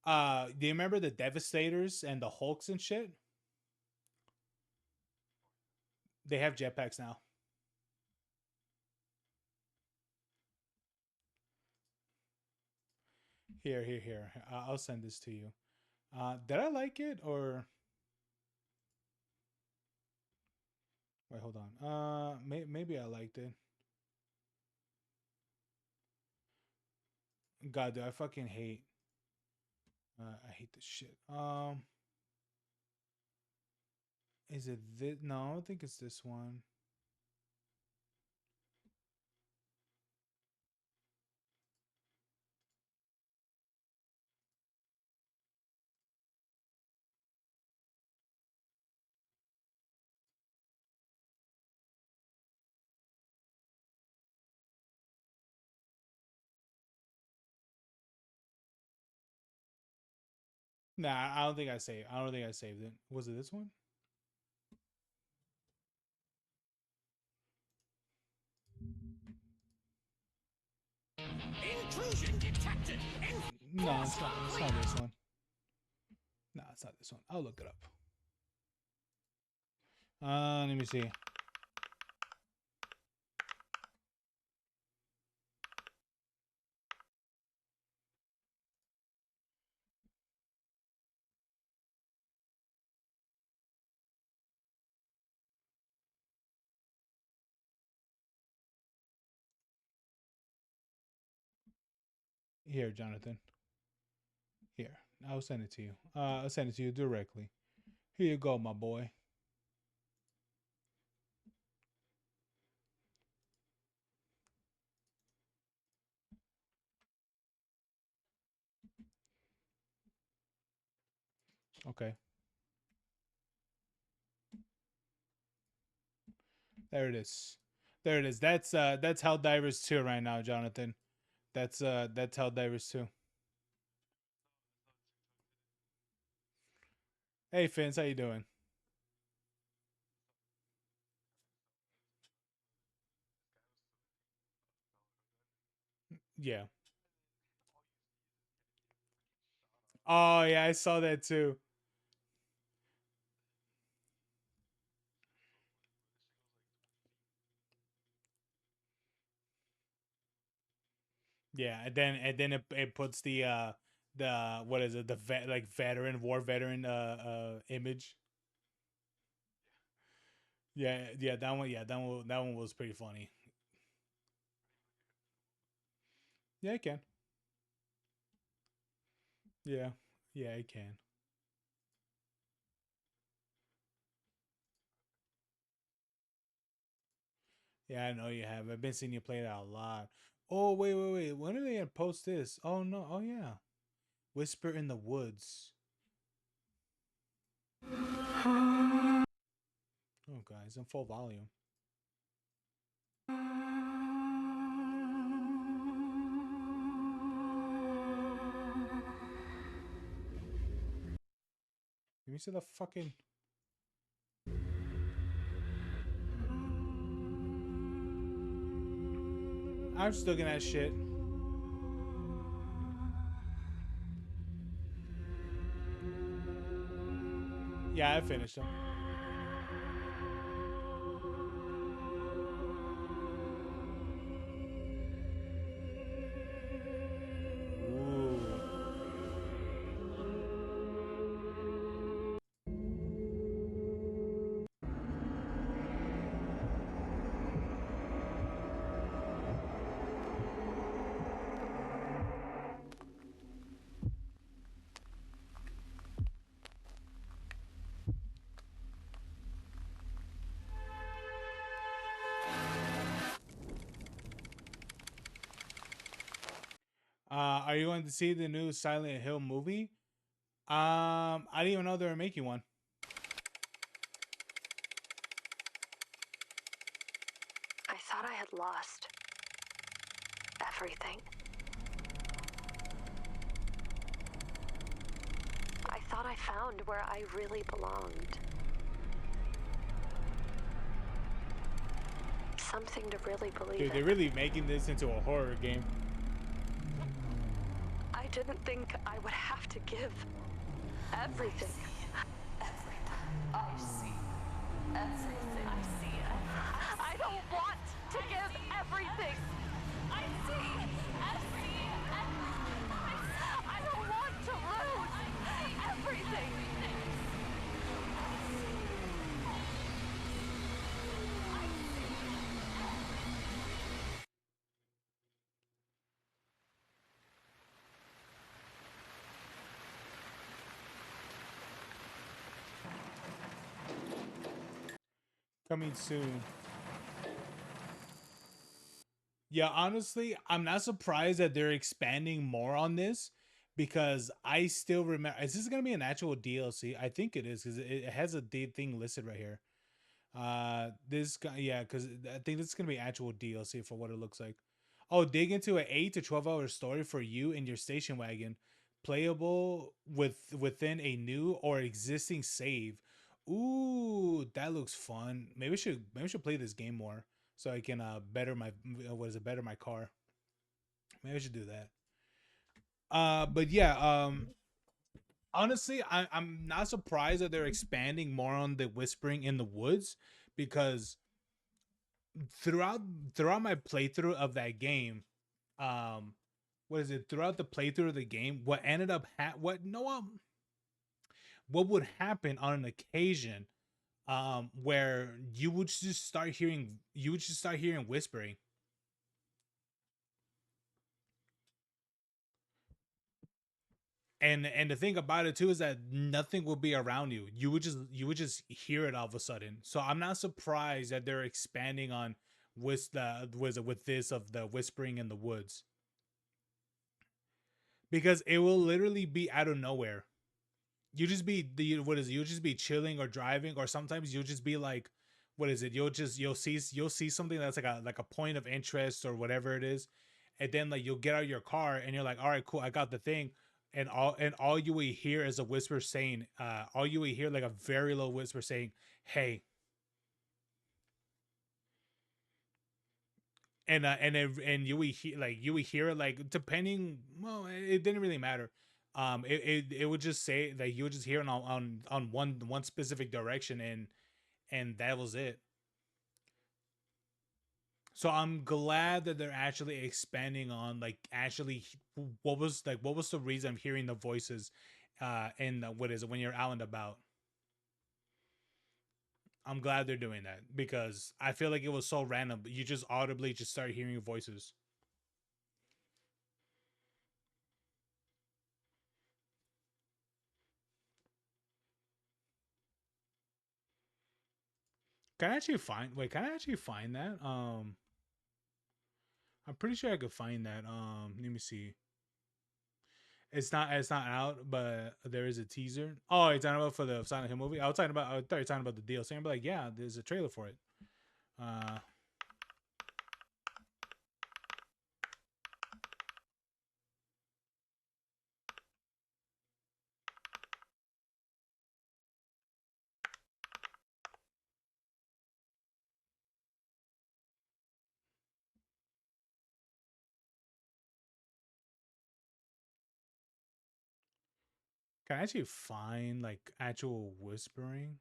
Do you remember the Devastators and the Hulks and shit? They have jetpacks now. Here. I'll send this to you. Did I like it or wait? Hold on. Maybe I liked it. God, do I fucking hate? I hate this shit. Is it this? No, I don't think it's this one. Nah, I don't think I saved. I don't think I saved it. Was it this one? Intrusion detected. No, it's not. It's not this one. No, it's not this one. I'll look it up. Let me see. Here, Jonathan. Here, I'll send it to you. I'll send it to you directly. Here you go, my boy. Okay. There it is. There it is. That's Helldivers 2 right now, Jonathan. That's Helldivers 2. Hey Fins, how you doing? Yeah. Oh yeah, I saw that too. Yeah, and then it puts the what is it, the war veteran image. Yeah, that one was pretty funny. Yeah, it can. Yeah. Yeah, it can. Yeah, I know you have. I've been seeing you play that a lot. Oh, wait. When are they gonna post this? Oh no. Oh yeah. Whisper in the Woods. Oh guys, in full volume. Let me see the fucking. I'm just looking at shit. Yeah, I finished them. Are you going to see the new Silent Hill movie? I didn't even know they were making one. I thought I had lost everything. I thought I found where I really belonged. Something to really believe Dude, in. they're really making this into a horror game. I didn't think I would have to give everything. I see everything. I see everything. I don't want to give everything. I see everything. I don't want to lose everything. Coming soon. Yeah, honestly, I'm not surprised that they're expanding more on this because I still remember. Is this gonna be an actual DLC? I think it is because it has a thing listed right here. This guy, yeah, because I think this is gonna be actual DLC for what it looks like. Oh, dig into an 8 to 12 hour story for you in your station wagon playable within a new or existing save. Ooh, that looks fun. Maybe I should play this game more so I can better my better my car. Maybe I should do that. But yeah, honestly, I'm not surprised that they're expanding more on the Whispering in the Woods, because throughout my playthrough of that game, what is it? Throughout the playthrough of the game, what ended up what would happen on an occasion, where you would just start hearing whispering. And the thing about it too is that nothing will be around you. You would just hear it all of a sudden. So I'm not surprised that they're expanding on with this of the Whispering in the Woods, because it will literally be out of nowhere. You just be you'll just be chilling or driving, or sometimes you'll just be like, you'll see something that's like a point of interest or whatever it is, and then like you'll get out of your car and you're like, all right, cool, I got the thing. And all you will hear is a whisper saying, all you will hear, like a very low whisper saying, "Hey." And you will hear it, like, depending. Well, it didn't really matter. It would just say that you would just hear it on one specific direction, and that was it. So I'm glad that they're actually expanding on, like, actually what was the reason I'm hearing the voices in when you're out and about. I'm glad they're doing that, because I feel like it was so random. You just audibly just start hearing voices. Can I actually find that? I'm pretty sure I could find that. Let me see. It's not out, but there is a teaser. Oh, you're talking about for the Silent Hill movie? I thought you were talking about the DLC. I'm like, yeah, there's a trailer for it. Can I actually find like actual whispering?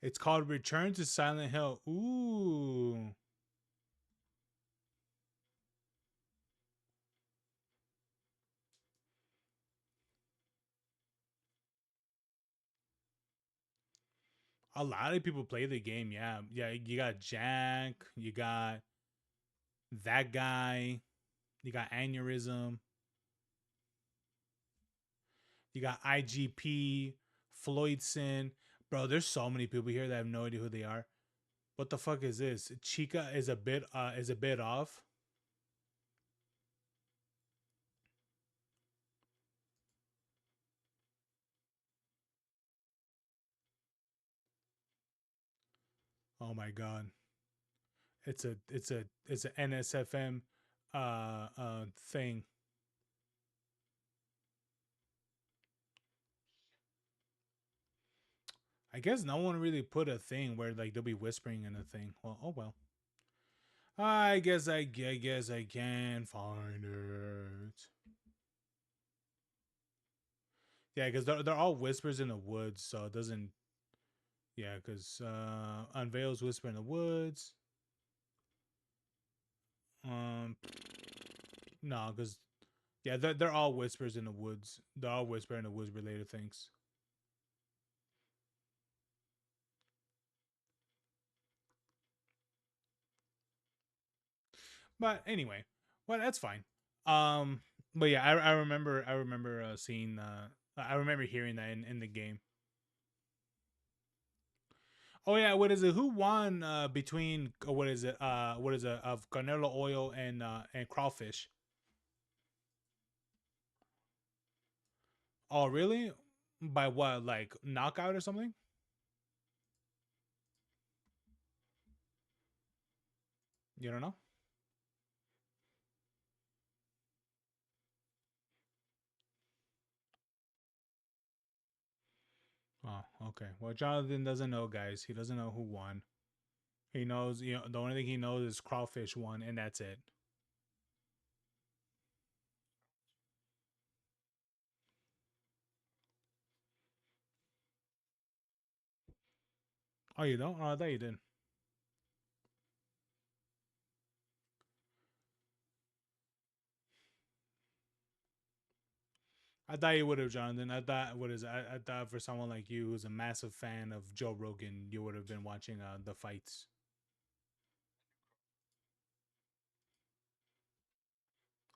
It's called Return to Silent Hill. Ooh. A lot of people play the game. Yeah. Yeah. You got Jack. You got that guy. You got Aneurysm. You got IGP. Floydson. Bro, there's so many people here that have no idea who they are. What the fuck is this? Chica is a bit off. Oh my god. It's an NSFM thing. I guess no one really put a thing where like they'll be whispering in a thing. Well, oh well. I guess I can find it. Yeah, because they're all whispers in the woods, so it doesn't. Yeah, because unveils whisper in the woods. No, because yeah, they're all whispers in the woods. They're all whisper in the woods related things. But anyway, well, that's fine. But yeah, I remember seeing I remember hearing that in the game. Oh yeah, what is it? Who won between what is it of canola oil and crawfish? Oh really? By what, like knockout or something? You don't know? Oh, okay. Well, Jonathan doesn't know, guys. He doesn't know who won. He knows, you know, the only thing he knows is Crawfish won, and that's it. Oh, you don't? Oh, I thought you did. I thought you would have, Jonathan. I thought I thought for someone like you who's a massive fan of Joe Rogan, you would have been watching the fights.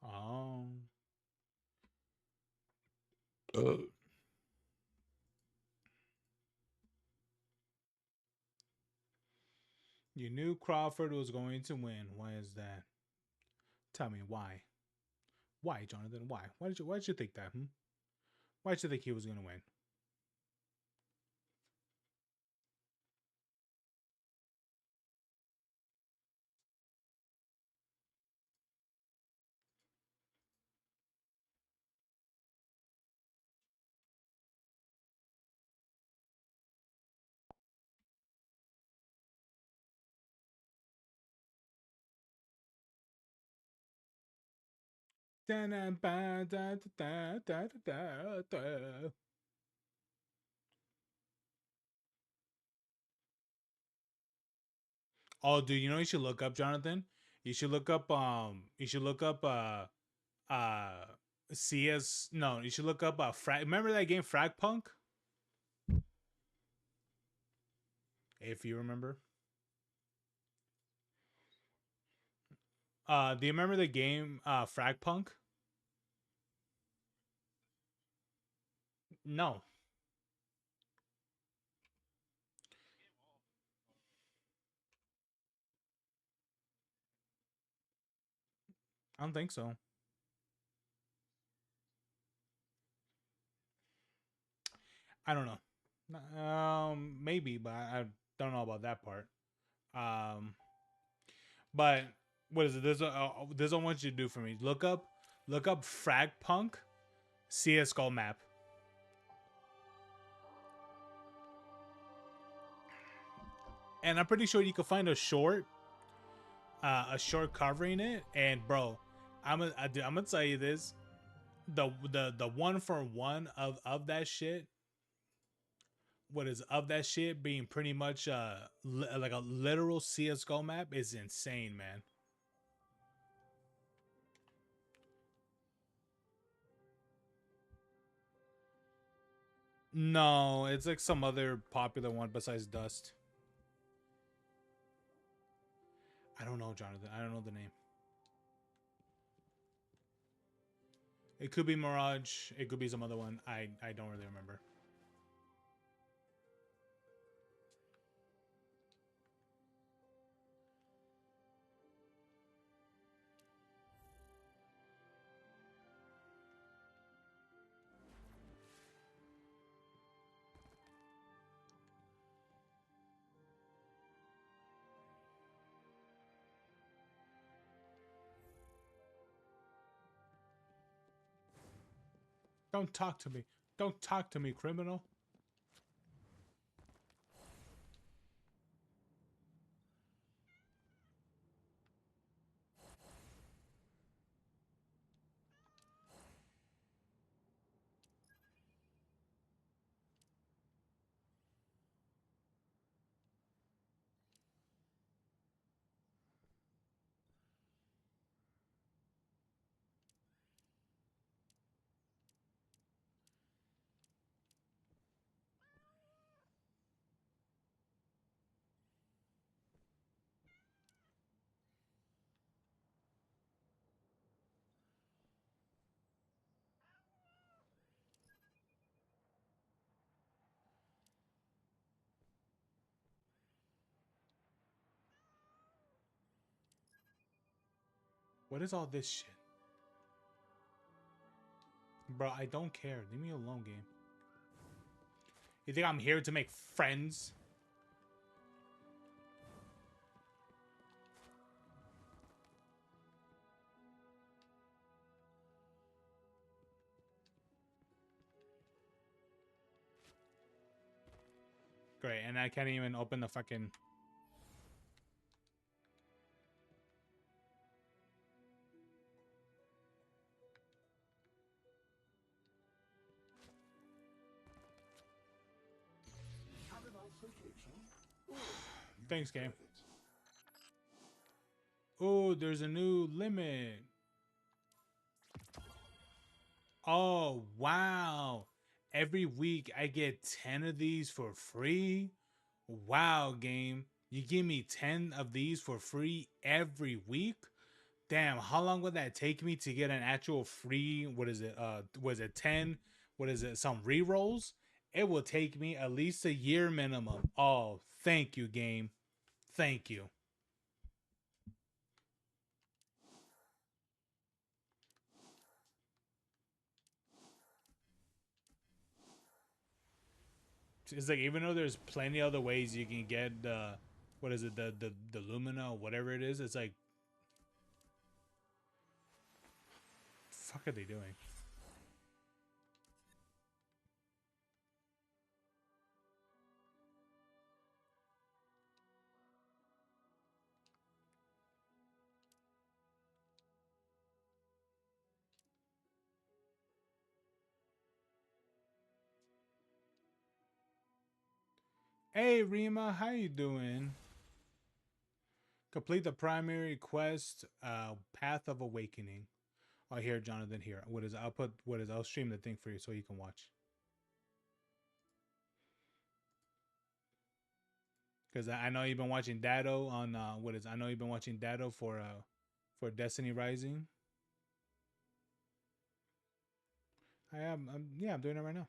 Oh. You knew Crawford was going to win. Why is that? Tell me why. Why, Jonathan? Why? Why did you think that? Why did you think he was gonna win? Oh, dude, you know what you should look up, Jonathan? You should look up uh CS no, you should look up Frag, remember that game Frag Punk? If you remember. Do you remember the game Frag Punk? No. I don't think so. I don't know. Maybe, but I don't know about that part. But what is it? This one I want you to do for me. Look up Frag Punk CS:GO map. And I'm pretty sure you can find a short covering it. And bro, I'm gonna tell you this: the 1-for-1 of that shit. What is of that shit being pretty much like a literal CS:GO map is insane, man. No, it's like some other popular one besides Dust. I don't know, Jonathan. I don't know the name. It could be Mirage. It could be some other one. I don't really remember. Don't talk to me. Don't talk to me, criminal. What is all this shit? Bro, I don't care. Leave me alone, game. You think I'm here to make friends? Great, and I can't even open the fucking... Thanks, game. Oh, there's a new limit. Oh, wow. Every week I get 10 of these for free. Wow, game. You give me 10 of these for free every week? Damn, how long would that take me to get an actual free, what is it? Was it 10? What is it? Some re-rolls? It will take me at least a year minimum. Oh, thank you, game. Thank you. It's like, even though there's plenty other ways you can get the, what is it, the Lumina or whatever it is, it's like, fuck are they doing? Hey Rima, how you doing? Complete the primary quest, Path of Awakening. Oh, here, Jonathan, here. What is, I'll stream the thing for you so you can watch. Because I know you've been watching Dado on, I know you've been watching Dado for Destiny Rising. Yeah, I'm doing it right now.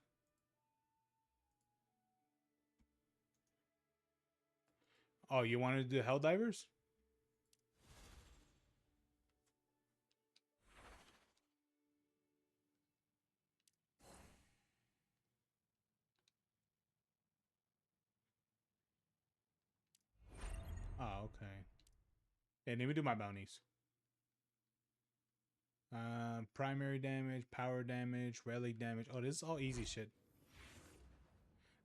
Oh, you wanted to do Helldivers? Oh, okay. Yeah, let me do my bounties. Primary damage, power damage, relic damage. Oh, this is all easy shit.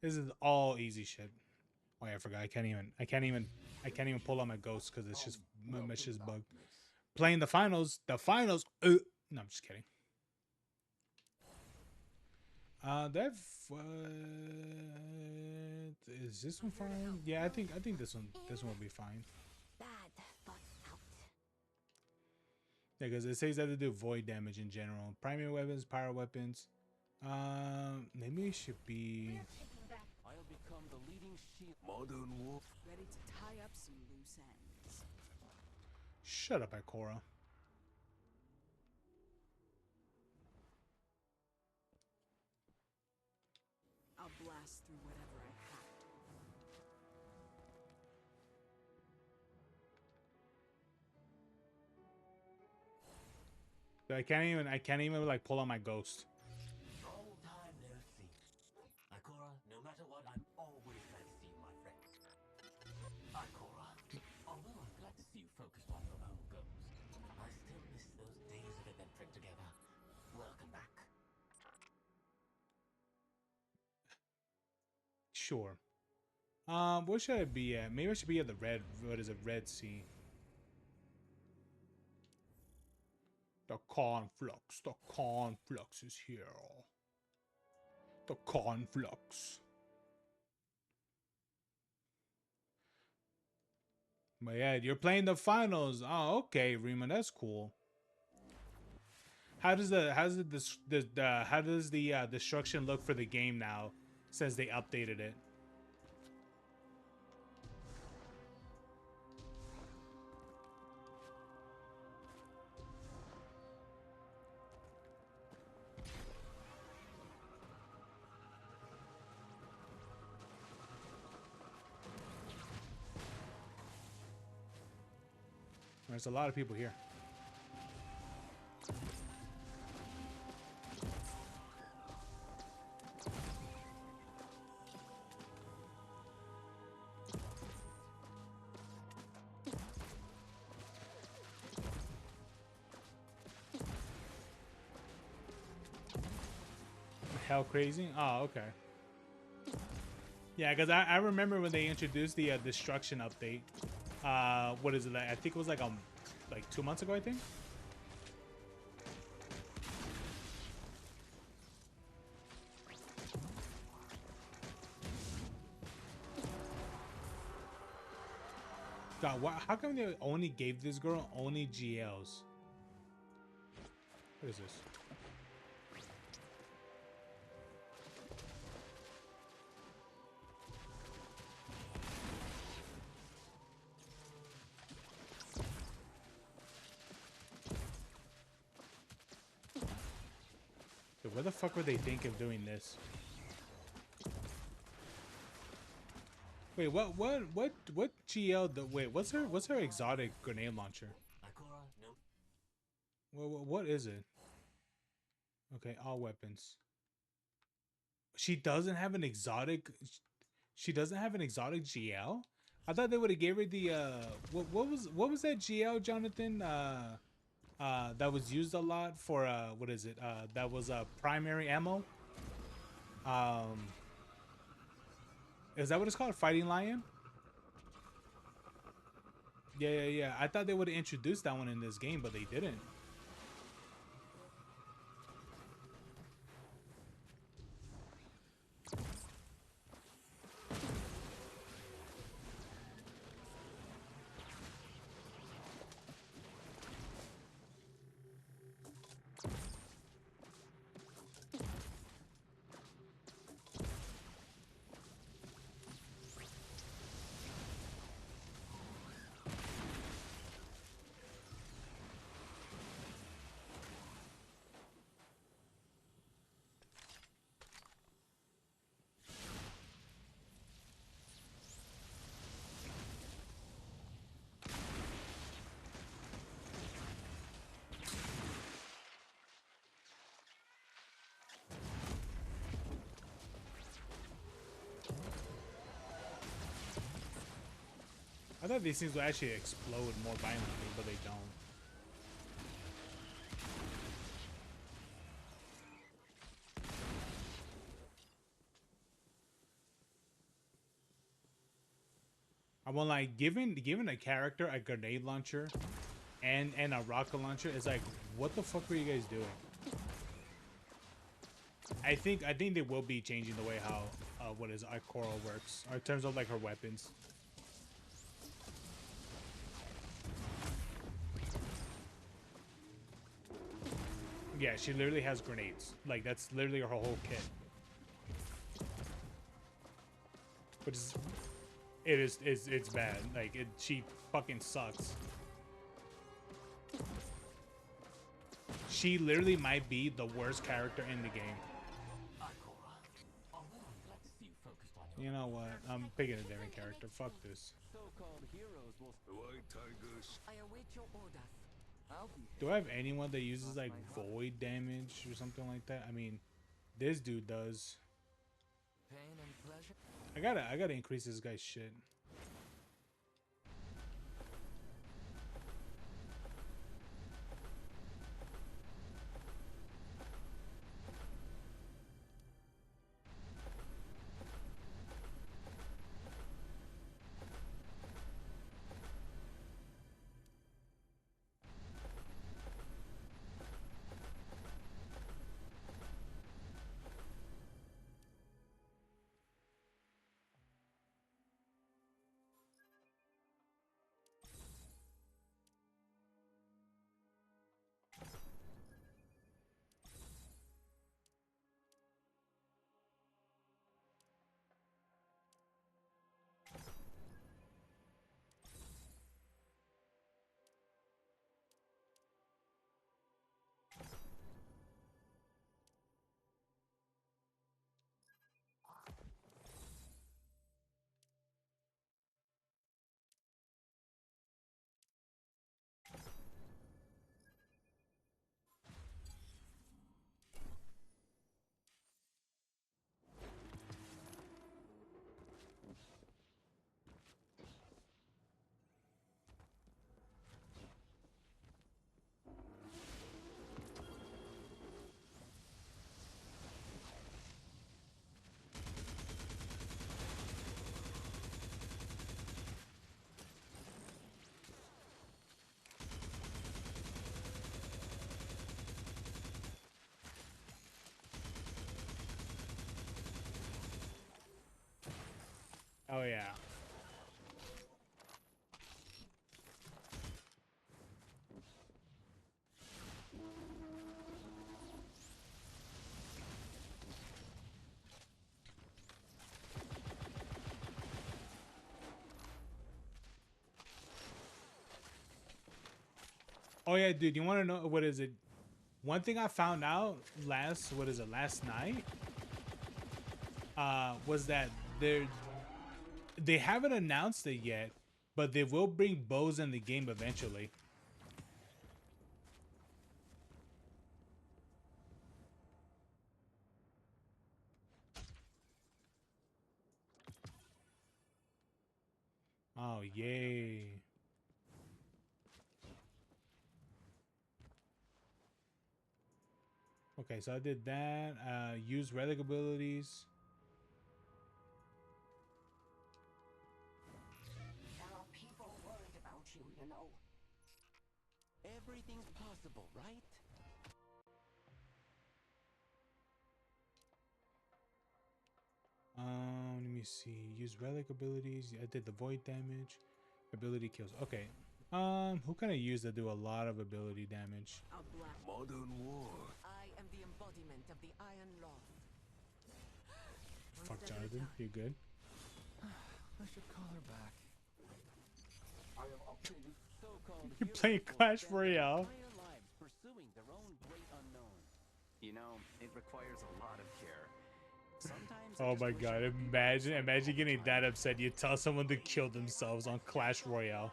This is all easy shit. Oh yeah, I forgot. I can't even pull out my ghost because it's just my shit's bugged. Playing the finals. No, I'm just kidding. Is this one fine? Yeah, I think this one will be fine. Yeah, because it says that they do void damage in general. Primary weapons, power weapons. Maybe it should be. I'll become the leading shield. Modern war. Ready to tie up some loose ends. Shut up, Ikora. I'll blast through whatever I have to. I can't even like pull out my ghost. Long time no see. Ikora, no matter what, I'm always glad to see you, my friend. Ikora, although I'm glad to see you focused on your own goals, I still miss those days of adventuring together. Welcome back. Sure. Where should I be at? Maybe I should be at the red. What is it? Red Sea. The conflux. The conflux is here. The conflux. But yeah, you're playing the finals. Oh, okay, Rima, that's cool. How does the destruction look for the game now since they updated it? There's a lot of people here. Hell crazy? Oh, okay. Yeah, because I remember when they introduced the destruction update. What is it? Like, I think it was like 2 months ago, I think. God, how come they only gave this girl only GLs? What is this? Dude, what the fuck would they think of doing this? Wait, what GL? Wait, what's her exotic grenade launcher? What is it? Okay, all weapons. She doesn't have an exotic. She doesn't have an exotic GL. I thought they would have gave her the what was that GL, Jonathan? That was used a lot for what is it? That was primary ammo. Is that what it's called? Fighting Lion? Yeah. I thought they would have introduced that one in this game, but they didn't. I thought these things would actually explode more violently, but they don't. I want, like, giving a character a grenade launcher and a rocket launcher is like, what the fuck were you guys doing? I think they will be changing the way how what is Ikora works, or in terms of like her weapons. Yeah, she literally has grenades. Like, that's literally her whole kit. Which is, it's bad. Like, she fucking sucks. She literally might be the worst character in the game. You know what? I'm picking a different character. Fuck this. I await your orders. Do I have anyone that uses like void damage or something like that? I mean, this dude does. Pain and pleasure. I gotta increase this guy's shit. Oh yeah. Oh yeah, dude, you want to know what is it? One thing I found out last night? Was that they haven't announced it yet, but they will bring bows in the game eventually. Oh yay. Okay, so I did that. Use relic abilities. There are people worried about you, you know. Everything's possible, right? Let me see. Use relic abilities. I did the void damage. Ability kills. Okay. Who can I use that do a lot of ability damage? Modern war. I am the embodiment of the Iron Law. Fuck, Jonathan. You good? I should call her back. I am up to this so-called You're playing Clash Royale. entire lives pursuing their own great unknown. You know, it requires a lot of care. Sometimes Oh my god, imagine getting that upset. You tell someone to kill themselves on Clash Royale.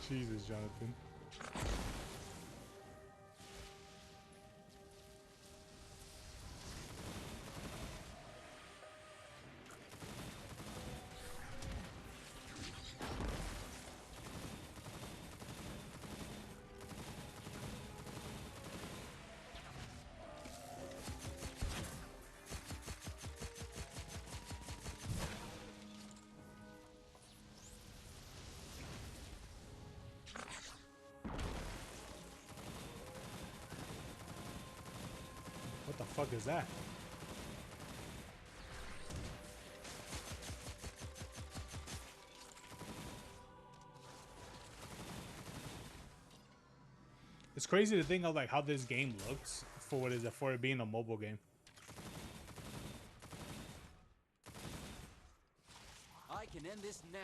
Jesus, Jonathan. What the fuck is that? It's crazy to think of like how this game looks for what is it for it being a mobile game. I can end this now.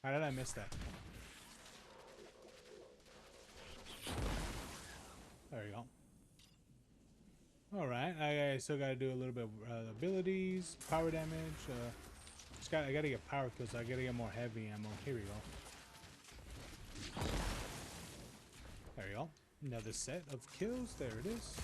How did I miss that? There we go. All right, I still got to do a little bit of abilities, power damage. I got to get power kills. So I got to get more heavy ammo. Here we go. There we go. Another set of kills. There it is.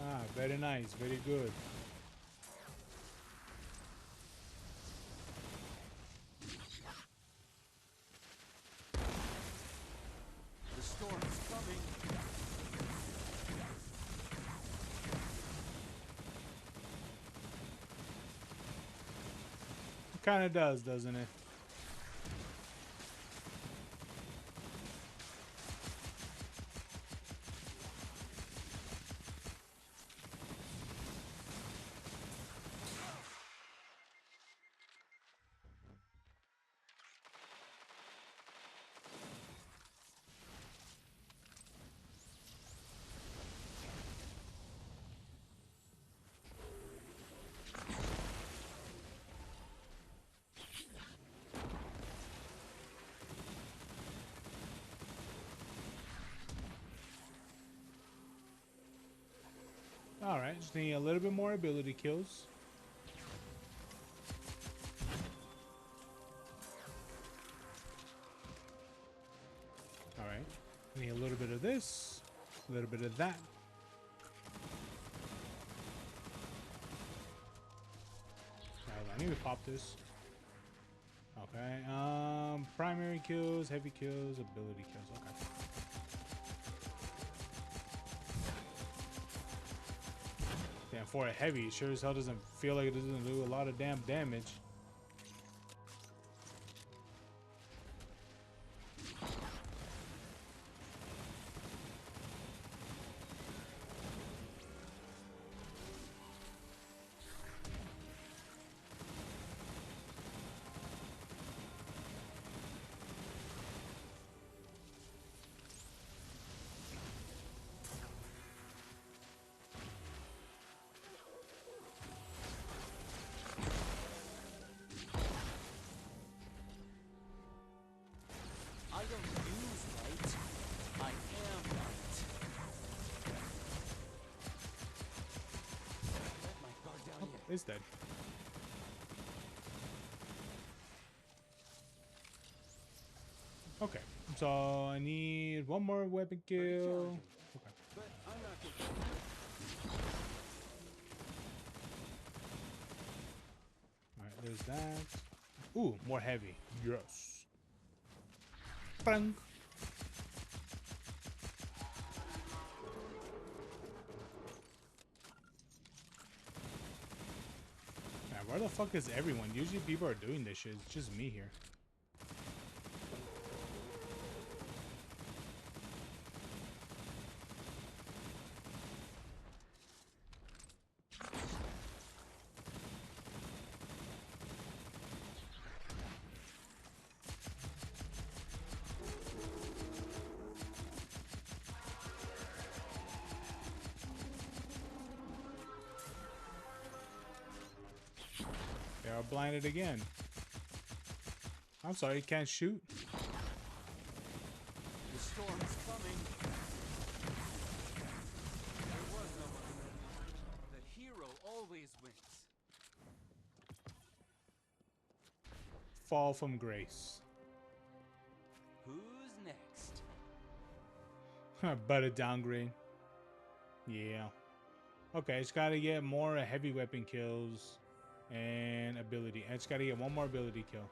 Ah, very nice, very good. The storm is coming. It kind of does, doesn't it? Alright, just need a little bit more ability kills. need a little bit of this, a little bit of that. Alright, I need to pop this. Okay, primary kills, heavy kills, ability kills. Okay. Damn, for a heavy, it sure as hell doesn't feel like it doesn't do a lot of damn damage. I don't use light. I am light. Let my guard down here. It's dead. Okay, so I need one more weapon kill. Okay. But I'm not getting Alright, there's that. Ooh, more heavy. Yes. Bang. Man, where the fuck is everyone? Usually people are doing this shit. It's just me here. They are blinded again. I'm sorry, you can't shoot. The storm is coming. There was no one. The hero always wins. Fall from grace. Who's next? But a downgrade. Yeah. Okay, it's gotta get more heavy weapon kills and ability. And it's gotta get one more ability kill.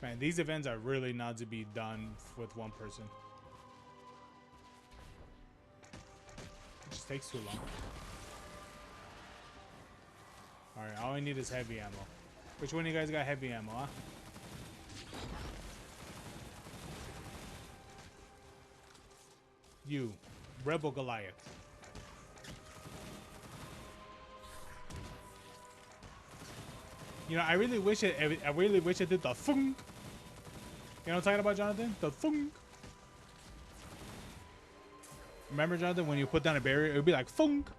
Man, these events are really not to be done with one person. It just takes too long. Alright, all I need is heavy ammo. Which one of you guys got heavy ammo, huh? You, Rebel Goliath. You know, I really wish it did the thunk. You know what I'm talking about, Jonathan? The thunk. Remember, Jonathan, when you put down a barrier, it would be like thunk.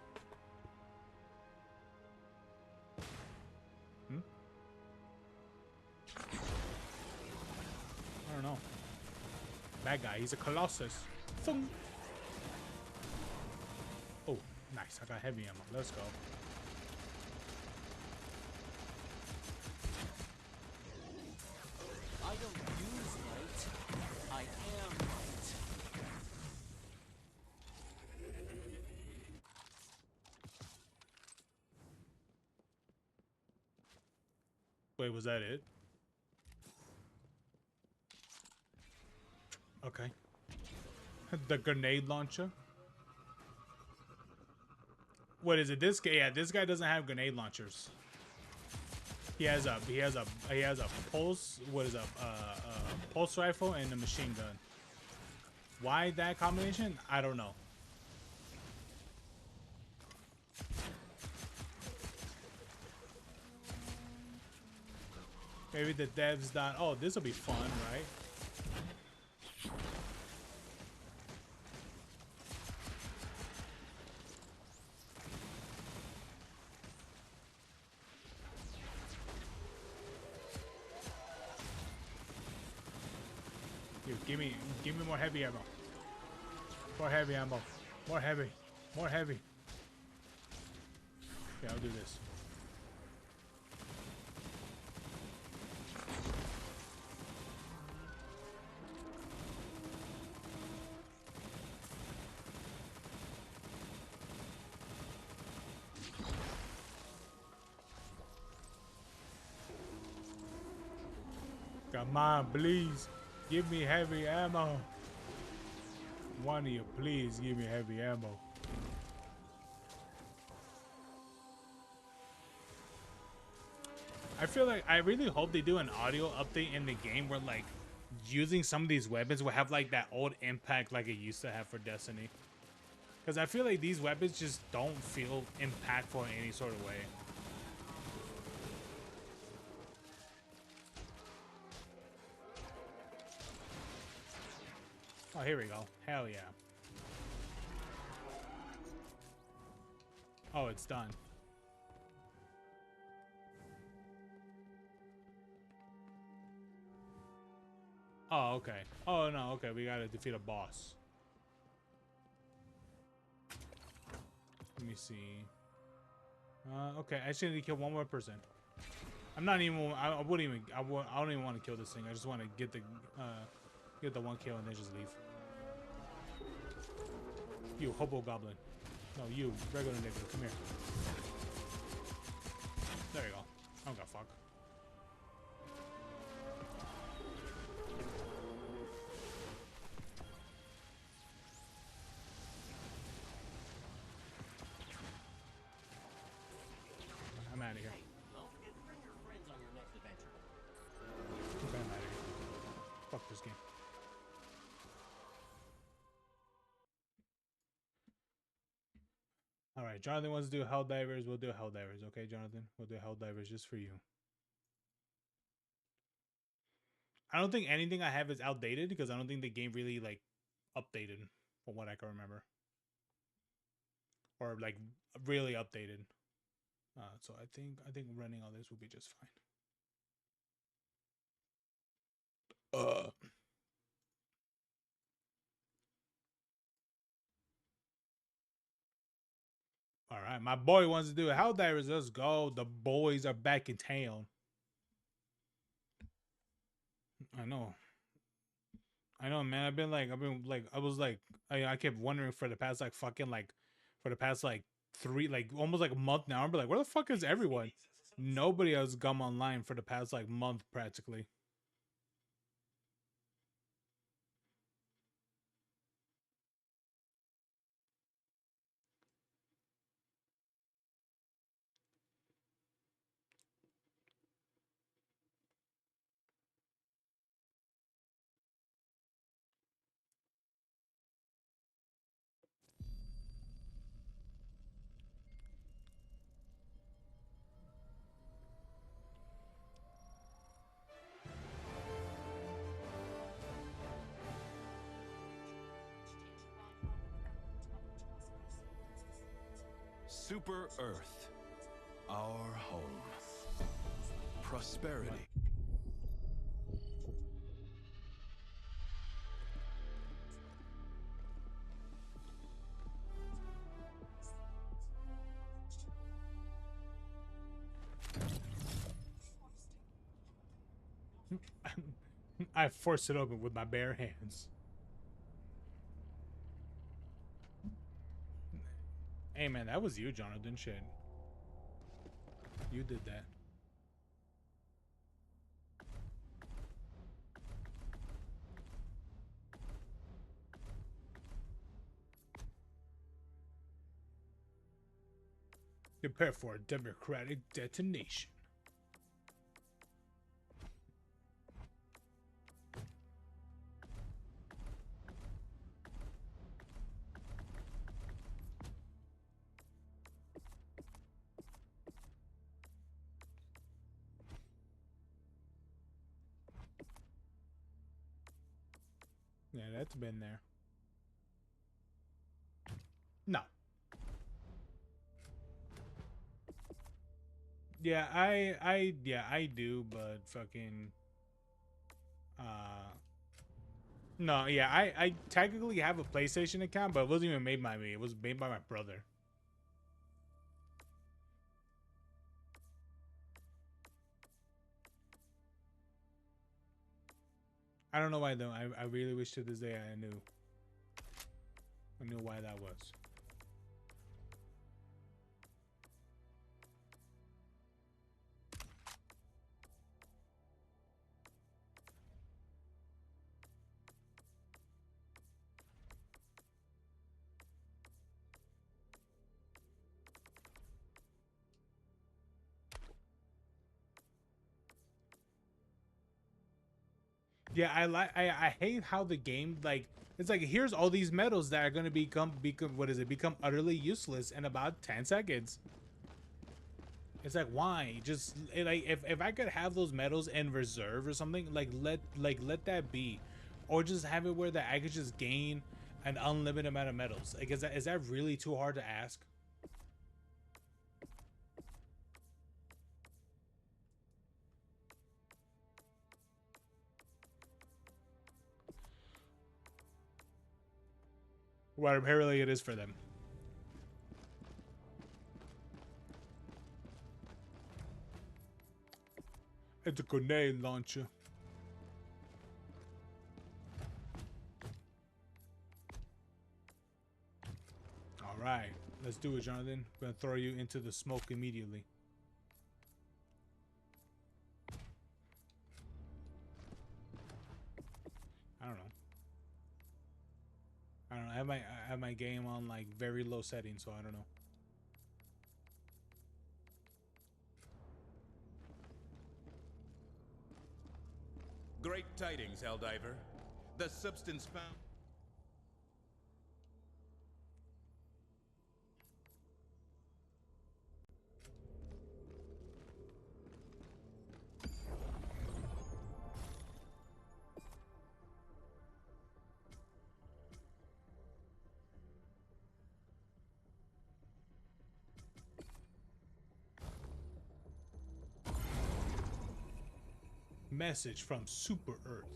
Hmm? I don't know. That guy, he's a colossus. Thunk. Oh, nice. I got heavy ammo. Let's go. I don't use light. I am light. Wait, was that it? Okay. The grenade launcher. What is it? This guy? Yeah, this guy doesn't have grenade launchers. He has a pulse. What is a pulse rifle and a machine gun. Why that combination? I don't know. Maybe the devs thought, oh, this will be fun, right? Give me more heavy ammo. More heavy ammo. More heavy. More heavy. Okay, I'll do this. Come on, please. Give me heavy ammo. One of you, please give me heavy ammo. I feel like I really hope they do an audio update in the game where like using some of these weapons will have like that old impact like it used to have for Destiny. Because I feel like these weapons just don't feel impactful in any sort of way. Oh, here we go. Hell yeah. Oh, it's done. Oh, okay. Oh, no, okay. We gotta defeat a boss. Let me see. Okay. I just need to kill one more person. I'm not even. I wouldn't even. I don't even want to kill this thing. I just want to get the one kill and then just leave. You hobo goblin. No, you regular nigga. Come here. There you go. I don't got fuck. I'm out of here. Okay, I'm out of here. Fuck this game. Alright, Jonathan wants to do Helldivers. We'll do Helldivers, okay, Jonathan? We'll do Helldivers just for you. I don't think anything I have is outdated because I don't think the game really, like, updated from what I can remember. Or, like, really updated. So I think running all this will be just fine. All right, my boy wants to do it. Helldivers, let's go. The boys are back in town. I know, man. I kept wondering for the past almost like a month now. I'm like, where the fuck is everyone? Nobody has come online for the past like month practically. Super Earth, our home. Prosperity. I forced it open with my bare hands. Hey man, that was you, Jonathan. Shit. You did that. Prepare for a democratic detonation. Yeah, that's been there. No. Yeah, I do, but fucking no, yeah, I technically have a PlayStation account, but it wasn't even made by me. It was made by my brother. I don't know why though. I really wish to this day I knew why that was. Yeah, I hate how the game, like, it's like, here's all these medals that are gonna become become utterly useless in about 10 seconds. It's like, why? Just like, if I could have those medals in reserve or something, like let that be, or just have it where that I could just gain an unlimited amount of medals. Like, is that really too hard to ask? Well, apparently it is for them. It's a grenade launcher. All right, let's do it, Jonathan. I'm gonna throw you into the smoke immediately. I don't know. I have my game on like very low settings, so I don't know. Great tidings, Helldiver. The substance found. Message from Super Earth.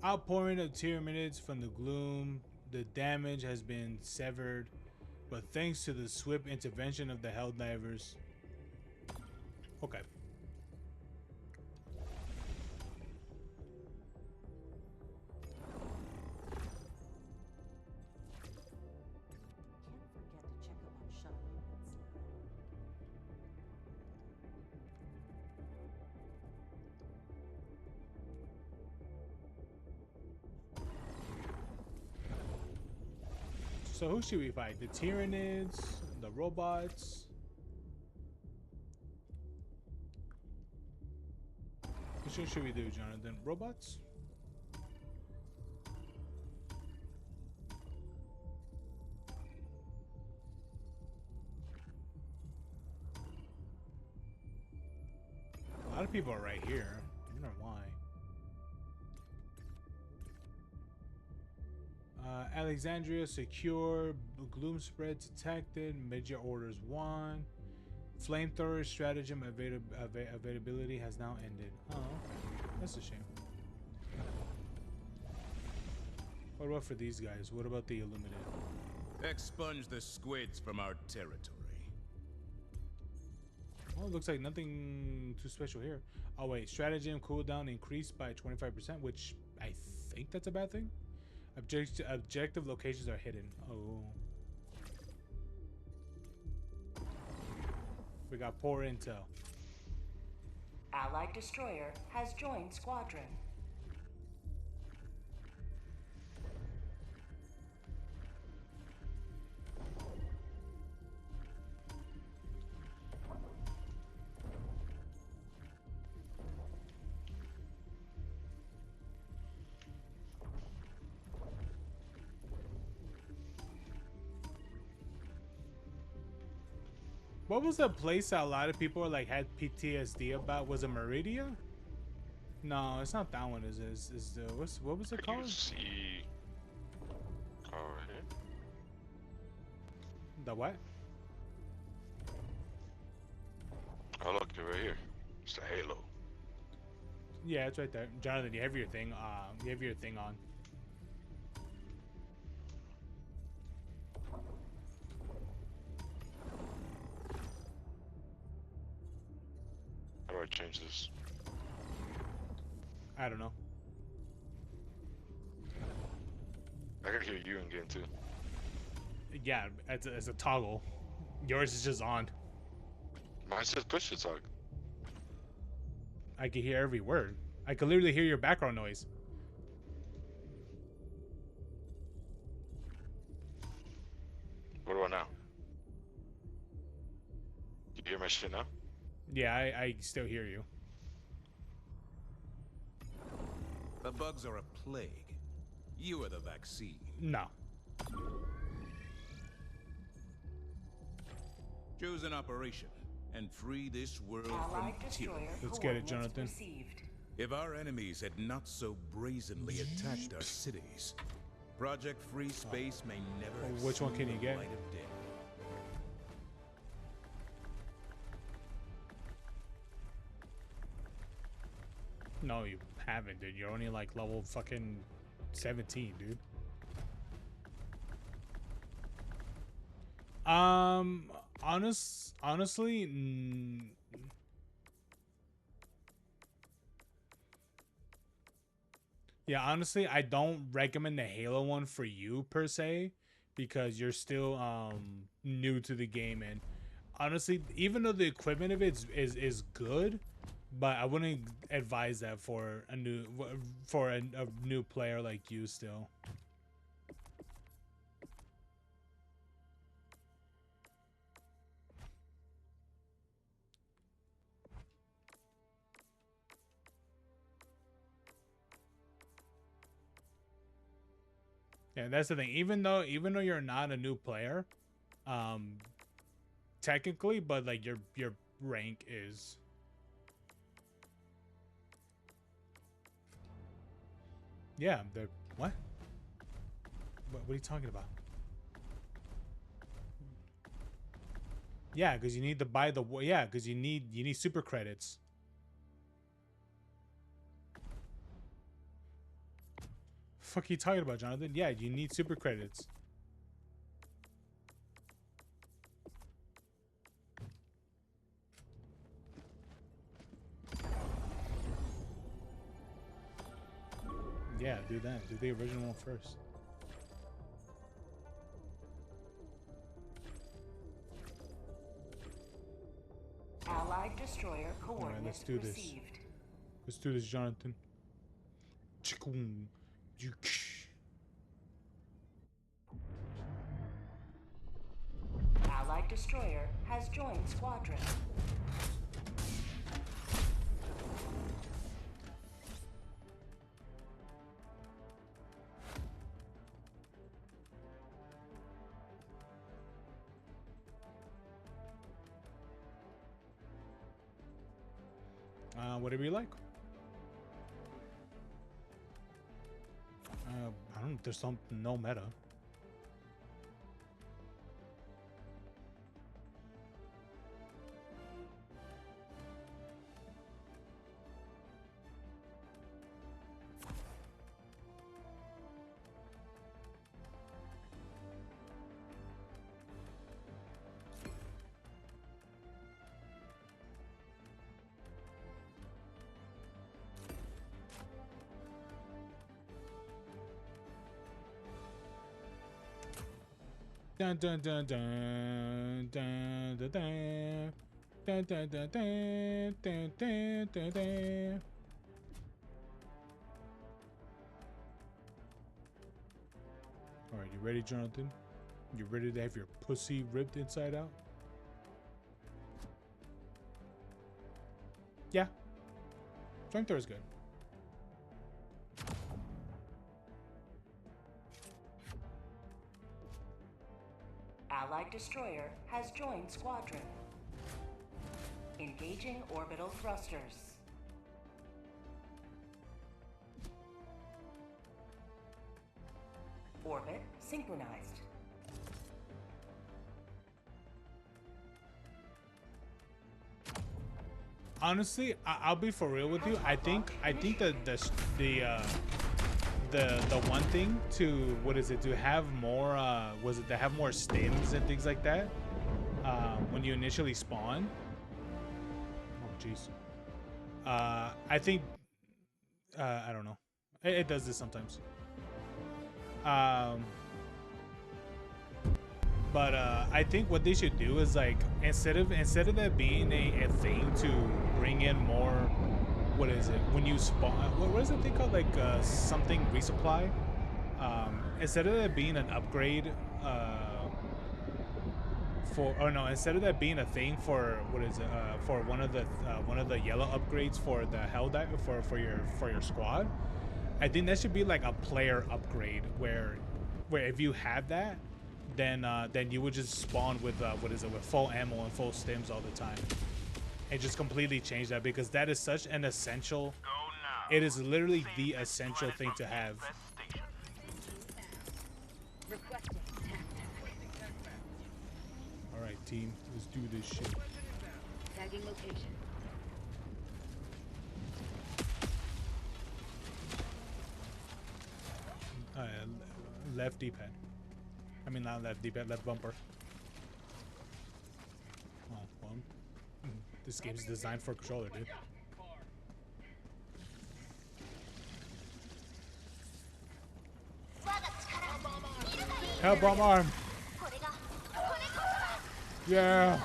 Outpouring of Tyranids from the gloom. The damage has been severed, but thanks to the swift intervention of the Helldivers. Okay. So who should we fight? The Tyranids, the robots. Which one should we do, Jonathan? Robots? A lot of people are right here. I don't know why. Alexandria secure. Gloom spread detected. Major orders 1. Flamethrower stratagem availability has now ended. Oh, okay. That's a shame. What about for these guys? What about the Illuminated? Expunge the squids from our territory. Well, it looks like nothing too special here. Oh wait, stratagem cooldown increased by 25%, which I think that's a bad thing. Objective locations are hidden. Oh. We got poor intel. Allied destroyer has joined squadron. What was the place that a lot of people like had PTSD about? Was it Meridia? No, it's not that one. Is the what was it called? You see, oh, right here. The what? Oh look, they're right here. It's the Halo. Yeah, it's right there. Jonathan, you have your thing. You have your thing on. How do I change this? I don't know. I can hear you again too. Yeah, it's a toggle. Yours is just on. Mine says push to talk. I can hear every word. I can literally hear your background noise. What about now? You hear my shit now? Yeah, I still hear you. The bugs are a plague. You are the vaccine. No. Choose an operation and free this world Allied from destroyer tyranny. Let's get it, coordinates Jonathan. received. If our enemies had not so brazenly attacked our cities, Project Free Space may never have Which one seen can you the get? light of day. No, you haven't, dude. You're only like level fucking 17, dude. Honestly, yeah, honestly, I don't recommend the Halo one for you per se, because you're still new to the game, and honestly, even though the equipment of it is good, but I wouldn't advise that for a new player like you still. Yeah, that's the thing. Even though you're not a new player, technically, but like your rank is. Yeah, the what? What are you talking about? Yeah, because you need to buy the because you need super credits. Fuck are you talking about, Jonathan? Yeah, you need super credits. Yeah, do that. Do the original one first. Allied destroyer All right, let's coordinates do this. received. Let's do this, Jonathan. Chikoom. Allied destroyer has joined squadron. Whatever you like. I don't. There's no meta. Dun dun dun dun dun dun dun dun dun dun dun dun dun dun dun. All right, you ready, Jonathan? You ready to have your pussy ripped inside out? Yeah. Flamethrower is good. Allied destroyer has joined squadron. Engaging orbital thrusters. Orbit synchronized. Honestly, I'll be for real with you. I think that the one thing to to have more to have more stims and things like that when you initially spawn. Oh jeez. I think I don't know. It does this sometimes. But I think what they should do is like instead of that being a thing to bring in more, what is it when you spawn? What is the thing called? Like something resupply. Instead of that being an upgrade, instead of that being a thing for for one of the yellow upgrades for the hell for your squad. I think that should be like a player upgrade where if you have that, then you would just spawn with with full ammo and full stims all the time, and just completely change that, because that is such an essential. It is literally the essential thing to have. All right, team, let's do this shit. Tagging location. Left D-pad. I mean, not left D-pad, left bumper. Oh, well, this game's designed for a controller, dude. Help bomb arm. Yeah.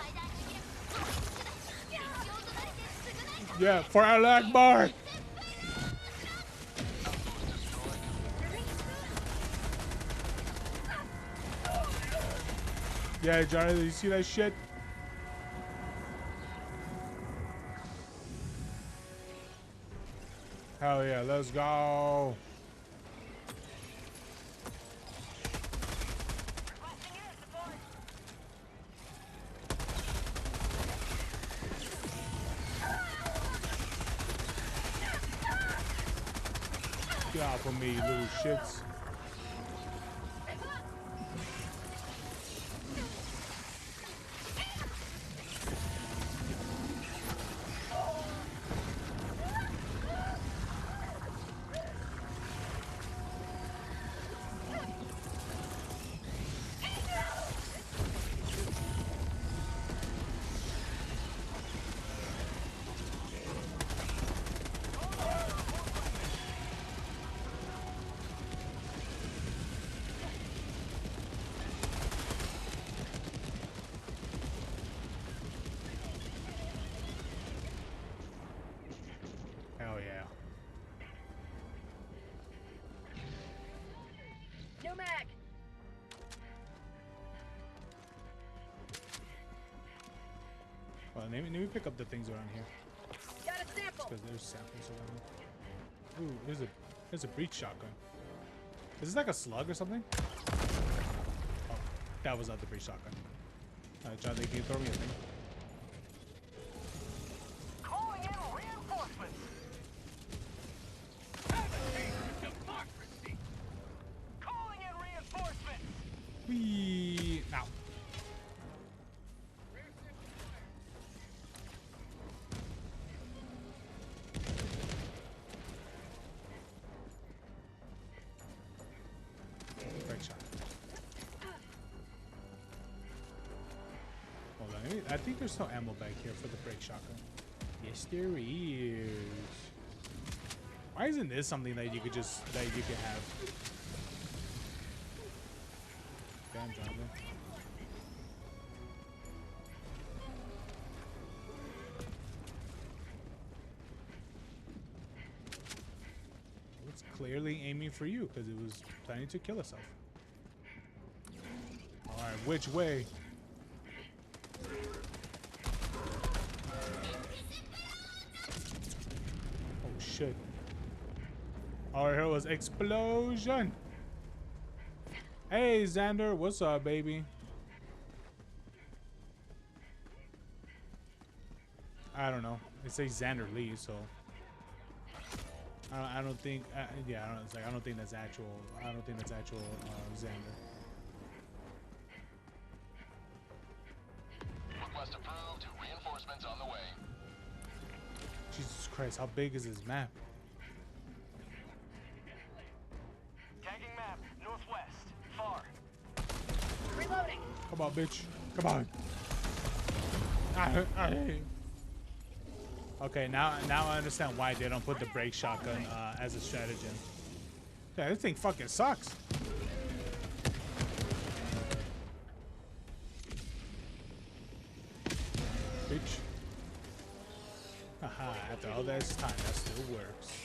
Yeah, for Allah Akbar. Yeah, Johnny, did you see that shit? Hell yeah, let's go. Get off of me, you little shits. Hell yeah. No mag. Well, let me pick up the things around here. Got a sample. Because there's samples around here. Ooh, there's a breach shotgun. Is this like a slug or something? Oh, that was not the breach shotgun. John, can you throw me a thing? Calling in reinforcements. Democracy. Calling in reinforcements. Whee! Now. Break shot. Hold on, I think there's no ammo back here for the break shotgun. Yes, there is. Why isn't this something that you could have? Damn, Jonathan. It's clearly aiming for you because it was planning to kill itself. All right, which way? Oh shit! All I heard was explosion. Hey Xander, what's up, baby? I don't know. It says Xander Lee, so I don't think. Yeah, I don't know. It's like I don't think that's actual. I don't think that's actual Xander. Request approved. Reinforcements on the way. Jesus Christ, how big is this map? Tagging map. Northwest. Far. Reloading. Come on, bitch. Come on. Okay, now I understand why they don't put the break shotgun as a stratagem. Yeah, this thing fucking sucks. Bitch. Haha, after all this time, that still works.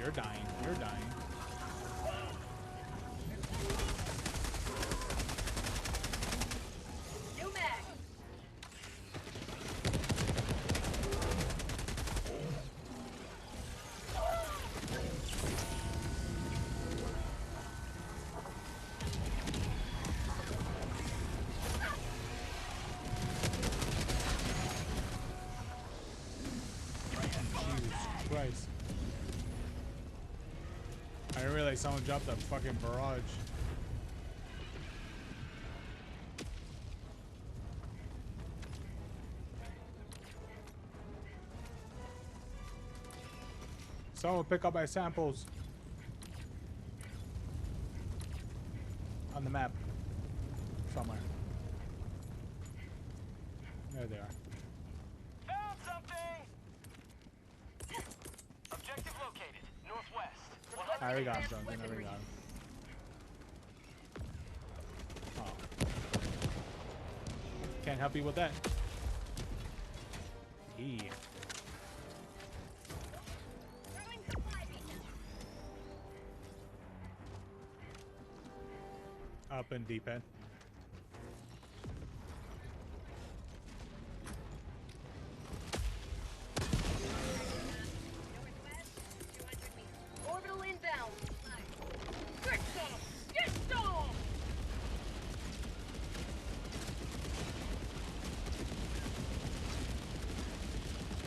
You're dying. You're dying. New mag. Jesus Christ. I didn't realize someone dropped a fucking barrage. Someone pick up my samples. On the map. Somewhere. There they are. Found something. Objective located. Northwest. I already got something. I already got him. Oh. Can't help you with that. Yeah. Up and deep end. Orbital inbound. Get some! Get some!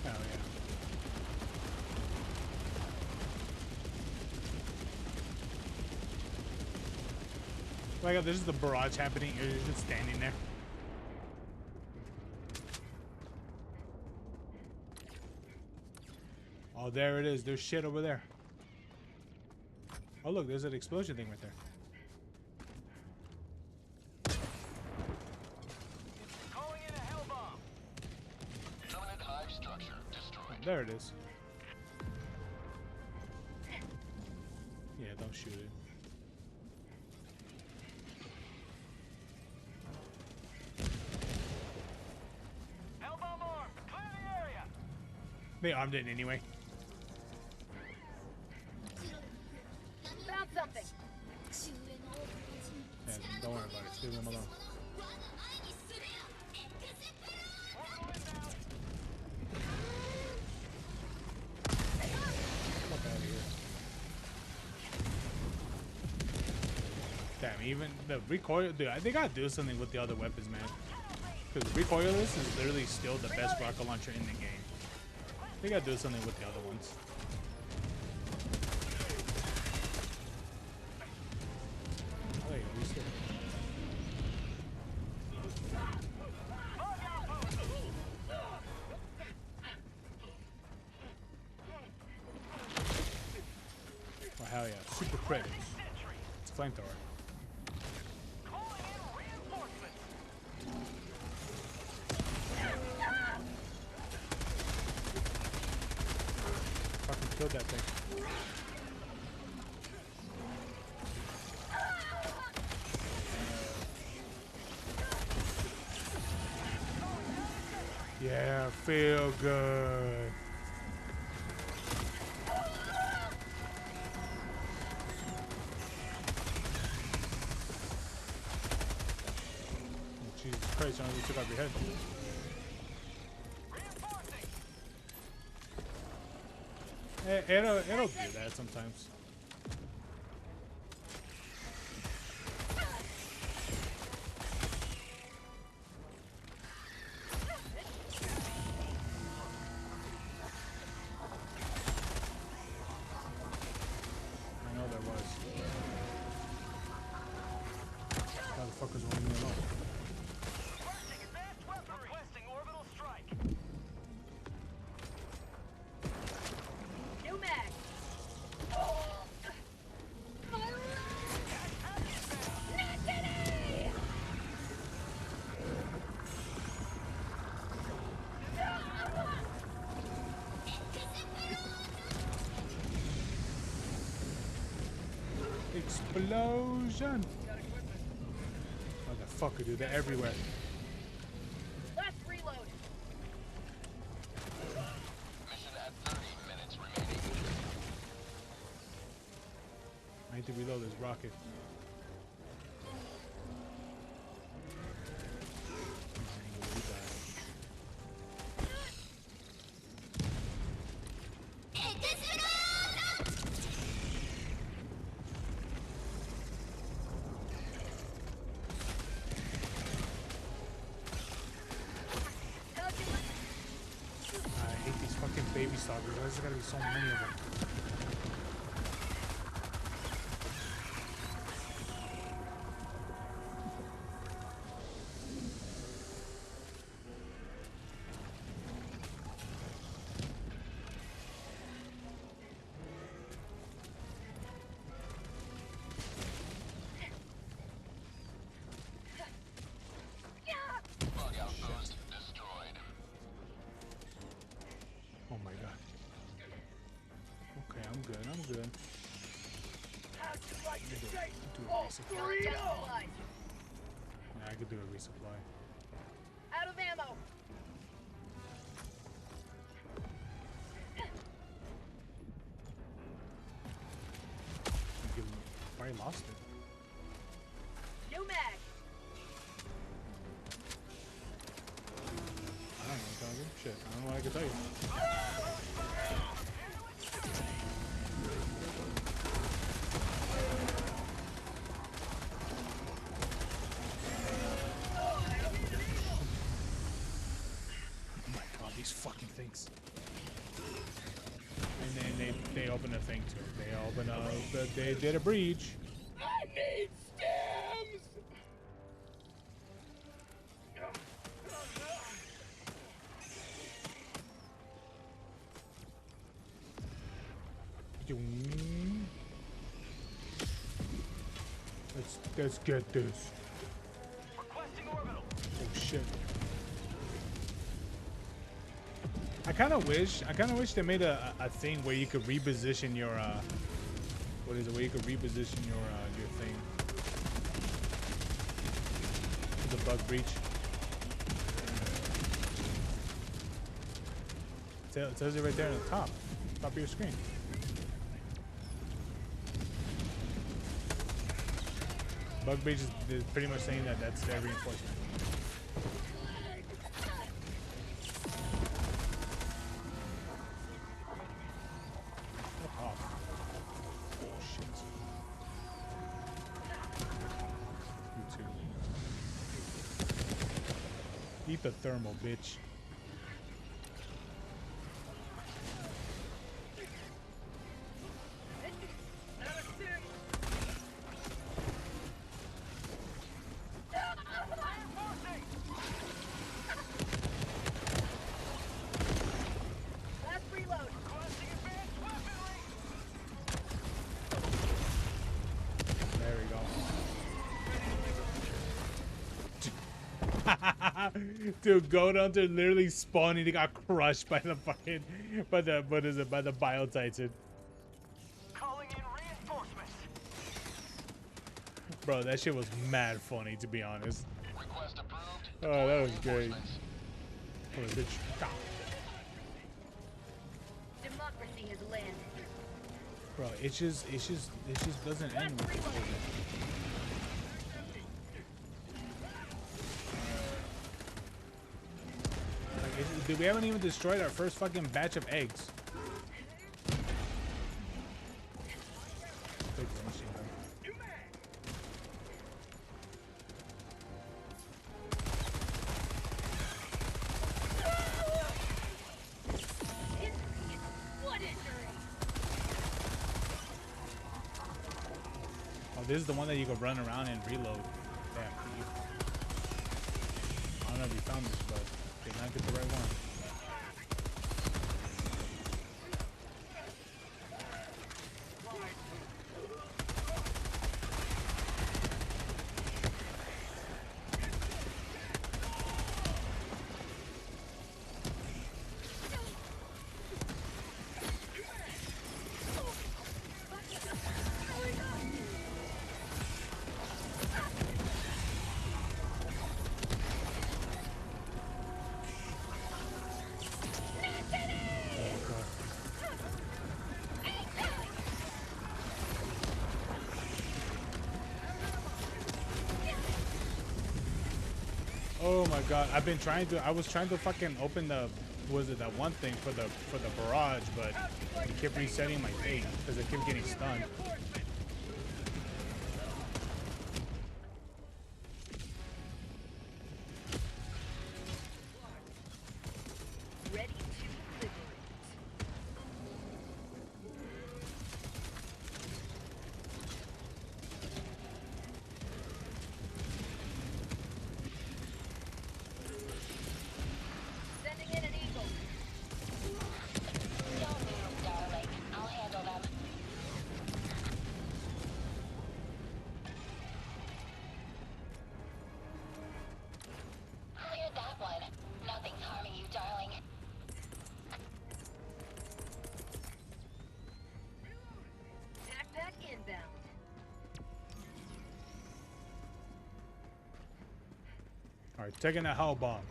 Hell yeah. Like, this is the barrage happening. You're just standing there. Oh, there it is. There's shit over there. Oh, look, there's an explosion thing right there. Calling in a hell bomb. Permanent hive structure destroyed. There it is. Yeah, don't shoot it. Hell bomb armed. Clear the area. They armed it anyway. Found something. Yeah, don't worry about it. Just leave them alone. Fuck out of here. Damn, even the recoil, dude, they gotta do something with the other weapons, man. Because recoilless is literally still the best rocket launcher in the game. They gotta do something with the other ones. Oh, they used it. Oh, hell yeah. Super crit. It's a flamethrower. Fucking killed that thing. Yeah, feel good. Jesus Christ, I only took off your head. It'll do that sometimes. I know there was. Motherfuckers won't leave me alone. Requesting orbital strike. New mag. Explosion! Motherfucker, dude, they're everywhere. Last reload. Mission at 30 minutes remaining. kill this rocket. I hate these fucking baby stalkers. Why there's gotta be so many of them? Bug outpost destroyed. Oh my god. Okay, I'm good. I'm good. How'd you like to Do say? a Oh, resupply. burrito! Yeah, I could do a resupply. Out of ammo. I'm giving, probably lost it. New mag. I don't know, dog. Shit, I don't know what I can tell you. Oh my god, these fucking things. And then they open a thing too. They open up, they did a breach. I need stems. Let's get this. Requesting orbital. Oh shit. I kind of wish they made a thing where you could reposition your what is it? Where you could reposition your thing. The bug breach. It says it right there on the top of your screen. Bug breach is pretty much saying that that's their reinforcement. Eat the thermal, bitch. Last reload. There we go. Dude, Goat Hunter literally spawned and he got crushed by the fucking by the Bile Titan. Calling in reinforcements. Bro, that shit was mad funny to be honest. Request approved. Oh, that was great. Oh, bitch. Ah. Democracy has landed. Bro, it just doesn't end with the dude, we haven't even destroyed our first fucking batch of eggs. Big machine gun. What injury? Oh, this is the one that you can run around and reload. Damn. I don't know if you found this, but did not get the right one. Oh my god, I was trying to fucking open the, was it that one thing for the barrage, but it kept resetting my thing because it kept getting stunned. Ready to liberate. Sending in an eagle. Don't move, darling. I'll handle them. Cleared that one. Nothing's harming you, darling. Backpack inbound. All right, taking a hell bomb.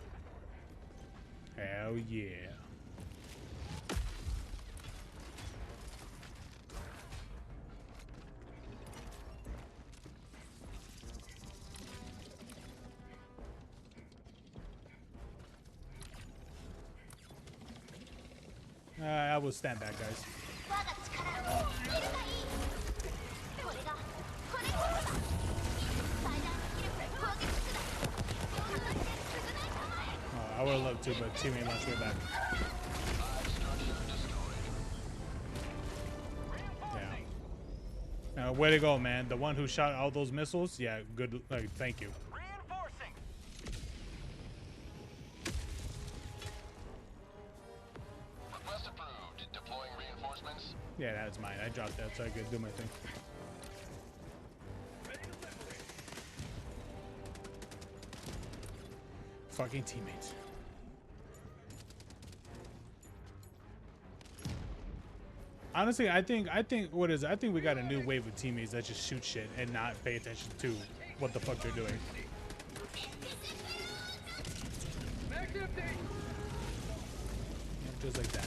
Hell yeah. I will stand back, guys. 我が力を見るがいい。これがこれこそだ。最大スキル攻撃出来。少ない構え。 I would have loved to, but teammate launched me back. Yeah. Way to go, man. The one who shot all those missiles. Yeah, good. Thank you. Request approved. Deploying reinforcements. Yeah, that's mine. I dropped that so I could do my thing. Fucking teammates. Honestly, I think what is it? I think we got a new wave of teammates that just shoot shit and not pay attention to what the fuck they're doing. Just like that.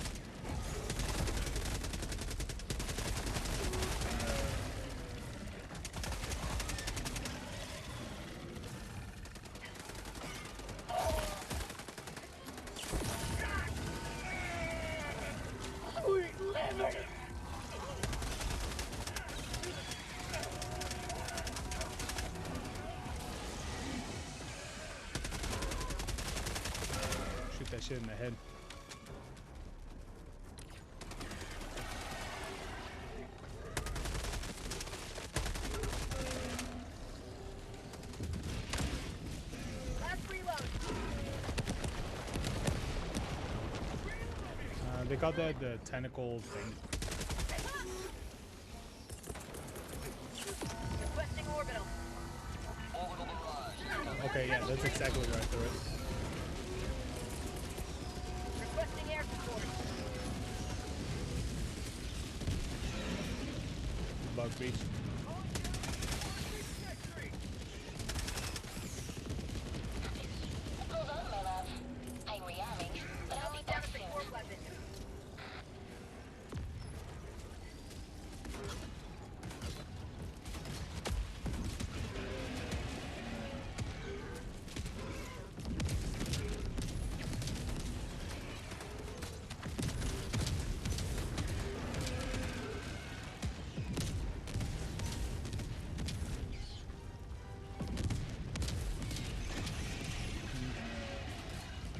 Shoot that shit in the head. Last reload. They call that the tentacle thing. Requesting orbital. Okay, yeah, that's exactly right through it. Requesting air support. Bug beach. Hold on, my love. I'm rearming, but I'll be back soon.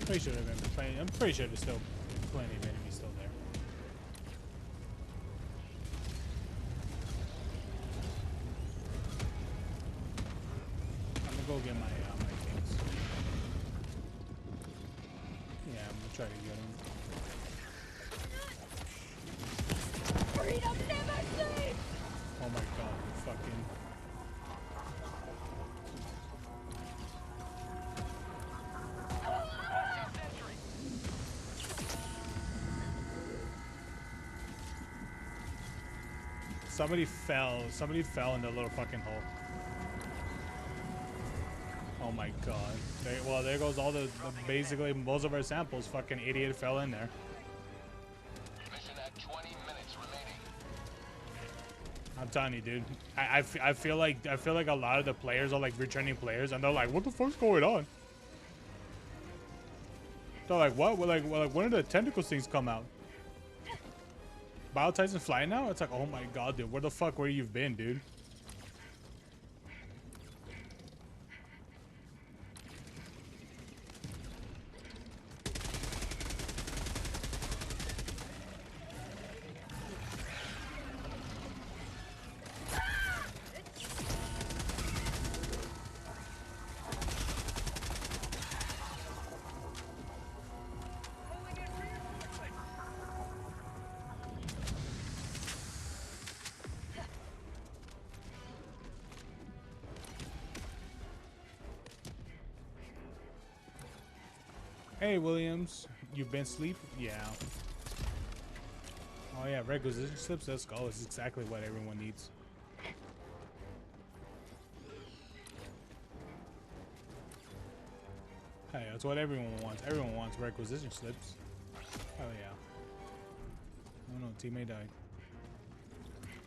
Pretty sure they've been playing. I'm pretty sure there's still plenty of enemies still there. I'm gonna go get my my things. Yeah, I'm gonna try to get them. Freedom never sleeps. Oh my god, fucking. Somebody fell in the little fucking hole. Oh my god. Well, there goes all the basically most of our samples. Fucking idiot fell in there. Mission at 20 minutes remaining. I'm telling you, dude. I feel like a lot of the players are like returning players, and they're like, "What the fuck's going on?" They're like, what? We're like, when did the tentacles things come out? Bio Tyson's flying now? It's like, oh my god, dude. Where the fuck where you've been, dude? Hey, Williams. You've been asleep? Yeah. Oh, yeah. Requisition slips. Let's go. It's exactly what everyone needs. Hey, that's what everyone wants. Everyone wants requisition slips. Hell yeah. Oh no, teammate died.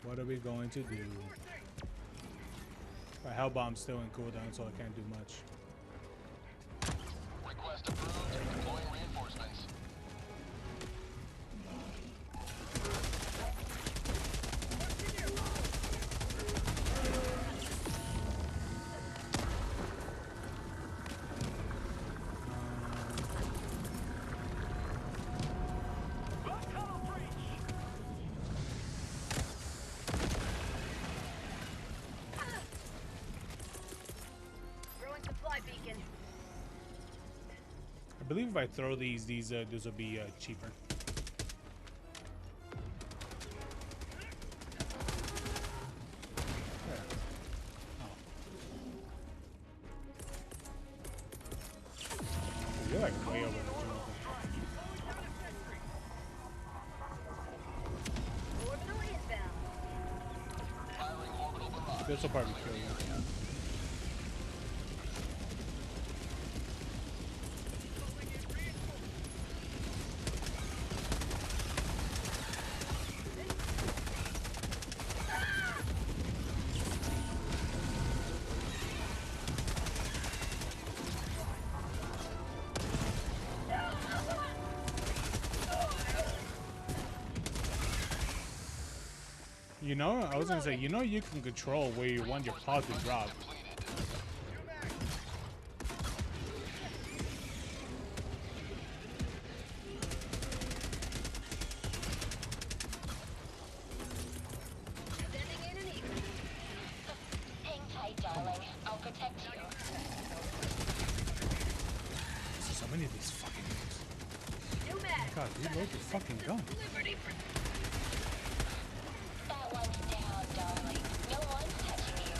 What are we going to do? My Hellbomb's still in cooldown, so I can't do much. Request approved. Deploying reinforcements. Throwing supply beacon. I believe if I throw these will be cheaper. You're like way over the Orbital inbound. This will probably kill you. You know, I was gonna say, you know, you can control where you want your pod to drop. Hang tight, darling. I'll protect you. There's so many of these fucking things. New mag. God, reload your fucking gun. Liberty for That one's down, darling. No one's touching you.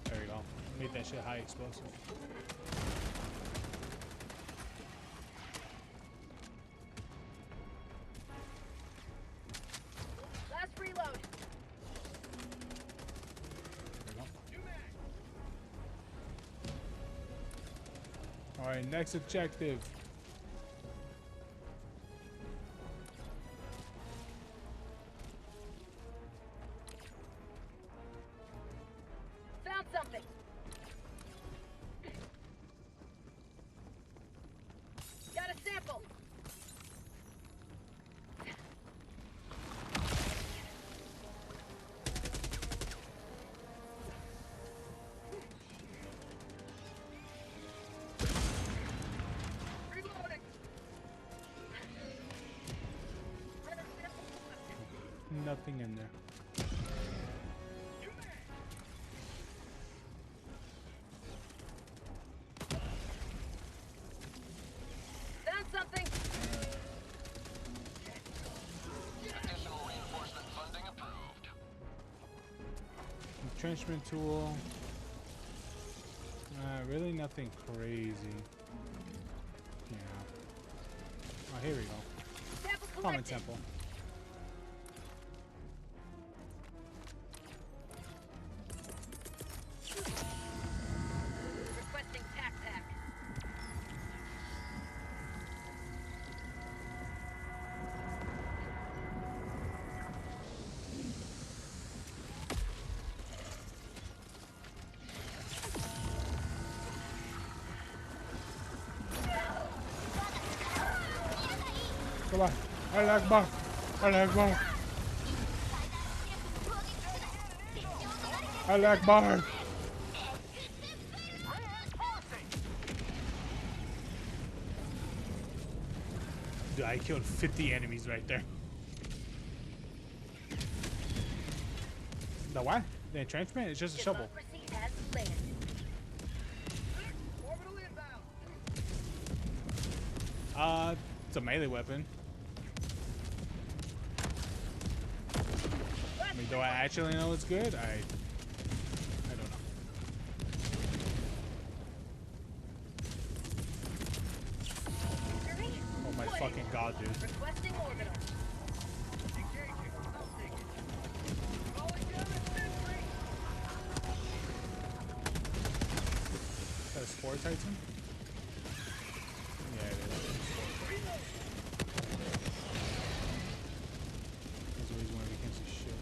There you go. Made that shit high explosive. last reload. All right, next objective. Found something. Got a sample. Reloading. Nothing in there. Found something. Additional reinforcement funding approved. Entrenchment tool. Really nothing crazy. Yeah. Oh, here we go. Sample Common collected. temple. Come on. Allah Akbar. Allah Akbar. Allah Akbar. Dude, I killed 50 enemies right there. The what? The entrenchment? It's just a shovel. It's a melee weapon. I mean, do I actually know it's good? I don't know. Oh my fucking god, dude. Requesting orbital. Is that a Spore Titan? Yeah, it is. There's a reason why we can't see shit.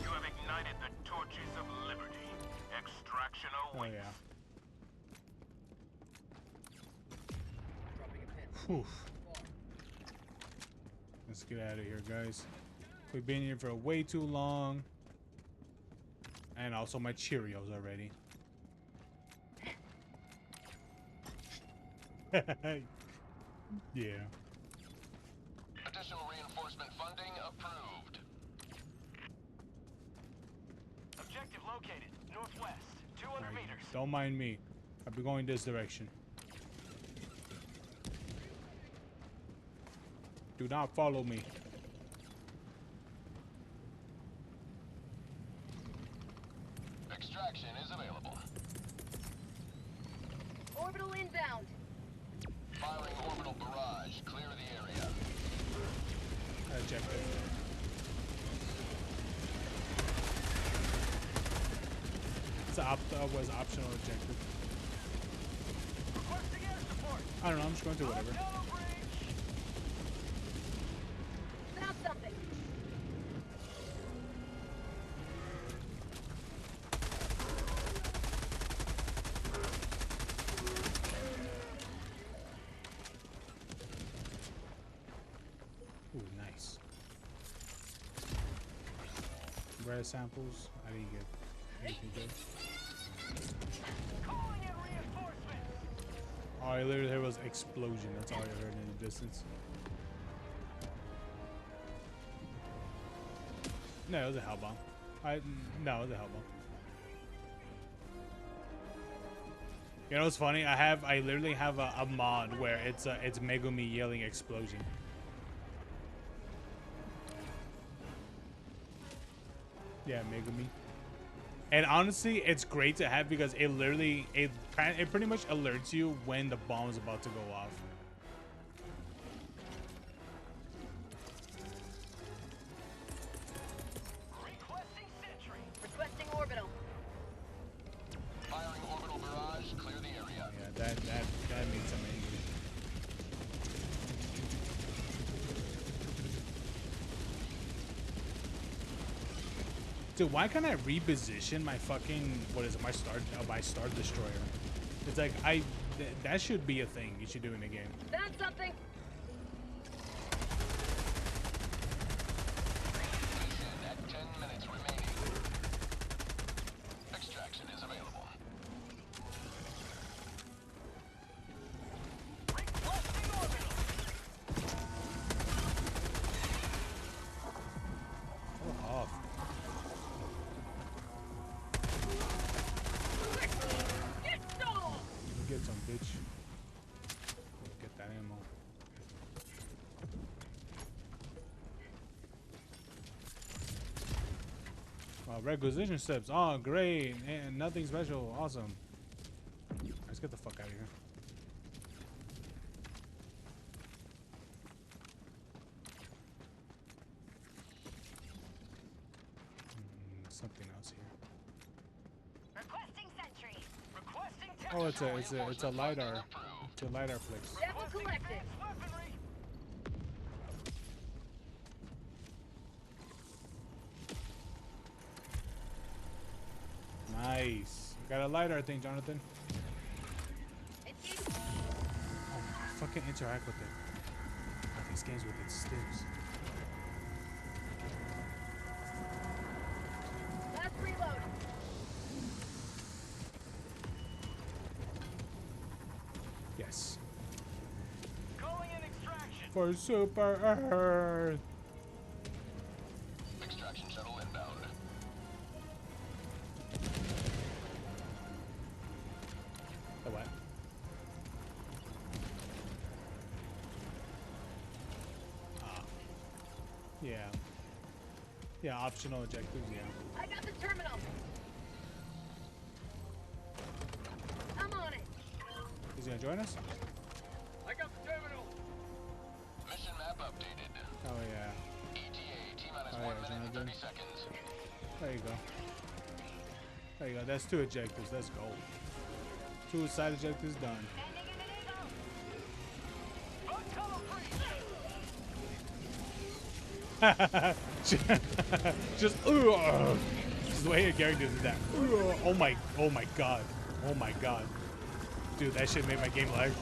You have ignited the torches of liberty. Extraction awaits. Oh yeah. Whew. Let's get out of here, guys. We've been here for way too long. And also my Cheerios already. Yeah. Additional reinforcement funding approved. Objective located. Northwest. 200 Alright, meters. don't mind me. I'll be going this direction. Do not follow me. Extraction is available. Orbital inbound. Firing orbital barrage. Clear the area. Ejected. It's was optional ejected. I don't know, I'm just going to whatever. Found something. Ooh, nice. Red samples. I didn't get anything good. Oh, I literally heard was explosion. That's all I heard in the distance. No, it was a hell bomb. No, it was a hell bomb. You know what's funny? I literally have a mod where it's Megumi yelling explosion. Yeah, Megumi. And honestly, it's great to have because it literally it pretty much alerts you when the bomb is about to go off. Requesting orbital. Firing orbital barrage. Clear the area. Yeah, that means I'm angry. Dude, why can't I reposition my fucking my star destroyer? It's like that should be a thing you should do in the game. Found something. At 10 minutes remaining. Extraction is available. Oh, off. Get some, bitch. Get that ammo. requisition steps. Oh, great. And nothing special. Awesome. Let's get the fuck out of here. Something else here. Requesting sentry. Oh, it's a lidar. It's a lidar flex. Level collected. Nice. Got a lidar thing, Jonathan. Oh, fucking interact with it. Oh, these games with its stims. Last reload. Yes. Calling in extraction. For Super Earth. Extraction shuttle inbound. The what? Yeah. Yeah, optional objectives, yeah. I got the terminal. I'm on it. He's gonna join us? I got the terminal. Mission map updated. Oh yeah. ETA T-minus Oh, yeah, 1 minute and Jonathan. 30 seconds. There you go. There you go. That's 2 objectives. Let's go. 2 side objectives done. just the way your character did that. Oh my god. Oh my god. Dude, that shit made my game lag.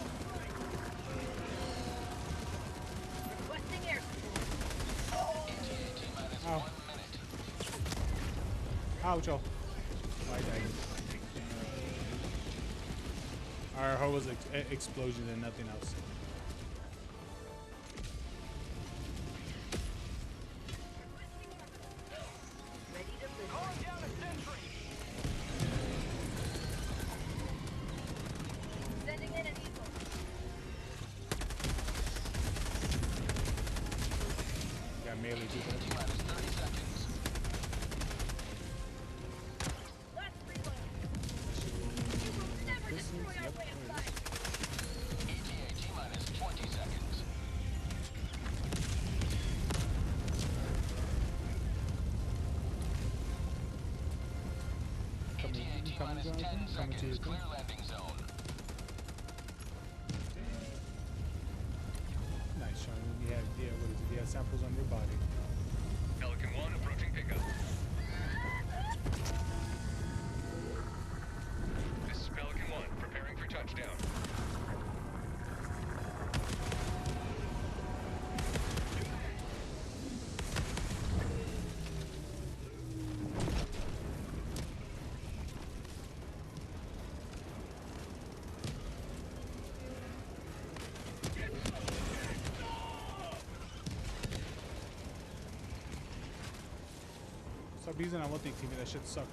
Requesting air Ow. Ouch. Oh. I died. Our hull was explosion and nothing else. ready to move. Down a sentry. Sending in an eagle. Got melee too. T-minus 30 seconds. Last reload. You will never destroy our way of life. ETA T-minus 20 seconds. ETA T-minus 10 seconds. Clear landing zone. Nice, Sean. You have, yeah, what is it? You have samples on your body. Pelican 1 approaching pickup. This is Pelican 1 preparing for touchdown. Stop using that one thing, TV. That shit sucks.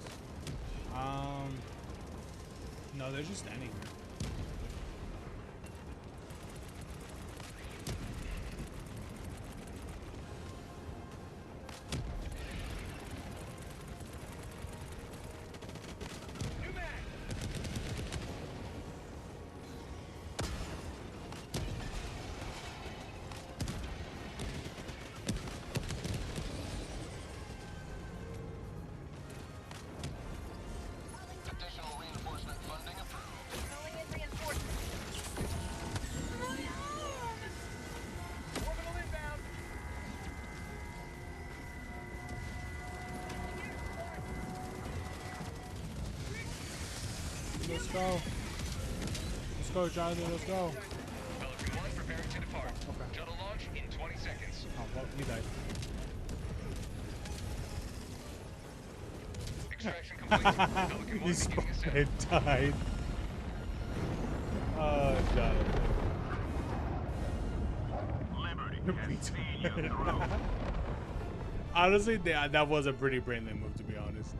No, they're just standing here. Additional reinforcement funding approved. Calling in reinforcements. Orbital inbound. Let's go. Let's go, Jonathan. Let's go. Pelican 1 preparing to depart. Okay. Shuttle launch in 20 seconds. Oh, well, he died. Extraction complete. Pelican 1 He spawned beginning ascent. and died. Oh, Jonathan. Honestly, that was a pretty brainless move, to be honest.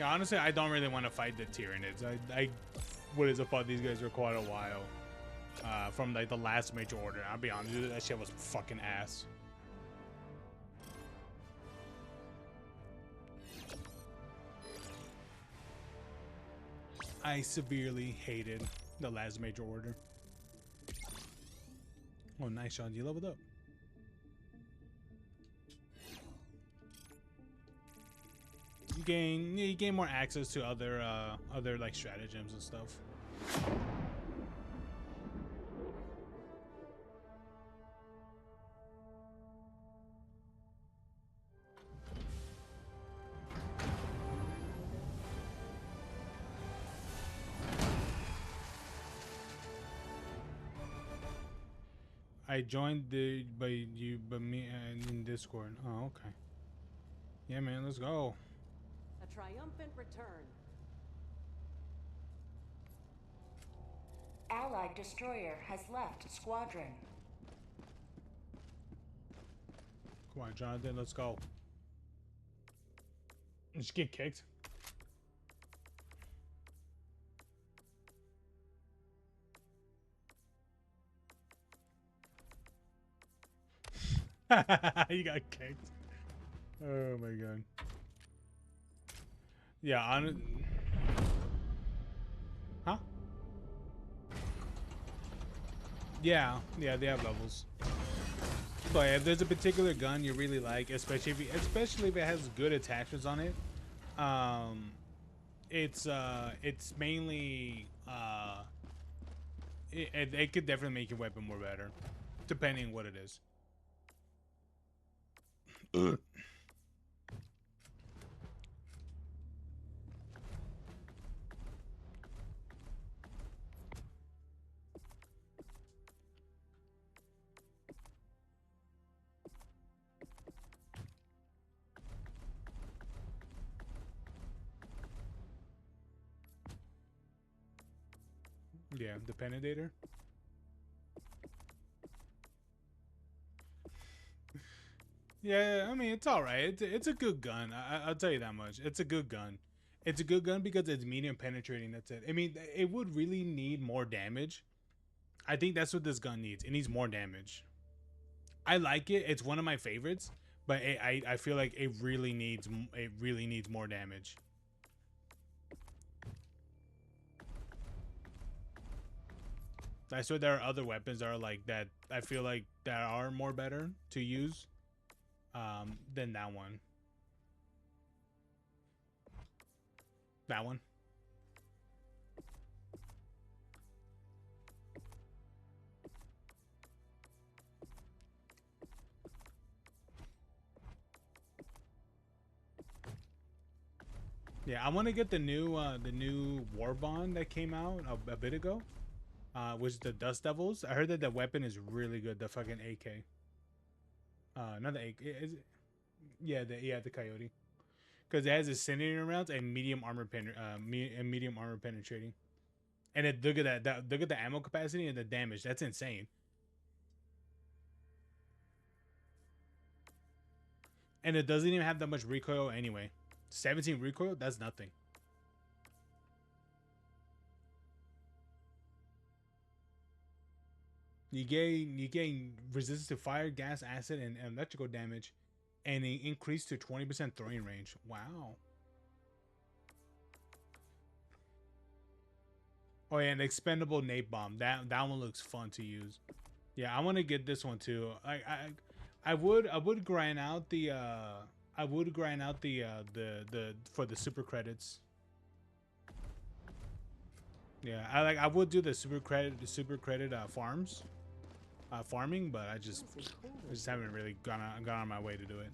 Yeah, honestly, I don't really want to fight the Tyranids. I would have fought these guys for quite a while. From like the last major order. I'll be honest, dude, that shit was fucking ass. I severely hated the last major order. Oh, nice, Sean. You leveled up. You gain more access to other like stratagems and stuff. I joined by me in Discord. Oh, okay. Yeah, man, let's go. A triumphant return. Allied destroyer has left squadron. Come on, Jonathan, let's go. Just get kicked. You got kicked. Oh my god. Yeah, huh? Yeah, they have levels. But if there's a particular gun you really like, especially if it has good attachments on it, it's mainly it could definitely make your weapon more better, depending on what it is. Yeah, the Penetrator. Yeah, I mean, it's all right. It's a good gun. I'll tell you that much. It's a good gun. It's a good gun because it's medium penetrating. That's it. I mean, it would really need more damage. I think that's what this gun needs. It needs more damage. I like it. It's one of my favorites, but I feel like it really needs more damage. I swear there are other weapons that are like that. I feel like that are more better to use than that one. That one. Yeah, I want to get the new War Bond that came out a bit ago, which is the Dust Devils. I heard that the weapon is really good. The fucking AK. Not the AK. Is it? Yeah, the Coyote, because it has incendiary rounds and medium armor penetrating. And it, look at that. Look at the ammo capacity and the damage. That's insane. And it doesn't even have that much recoil anyway. 17 recoil, that's nothing. You gain resistance to fire, gas, acid, and electrical damage, and an increase to 20% throwing range. Wow. Oh yeah, an expendable nade bomb. That one looks fun to use. Yeah, I want to get this one too. I would grind out the for the super credits. Yeah, I would do the super credit farms, farming, but I just haven't really gone on my way to do it.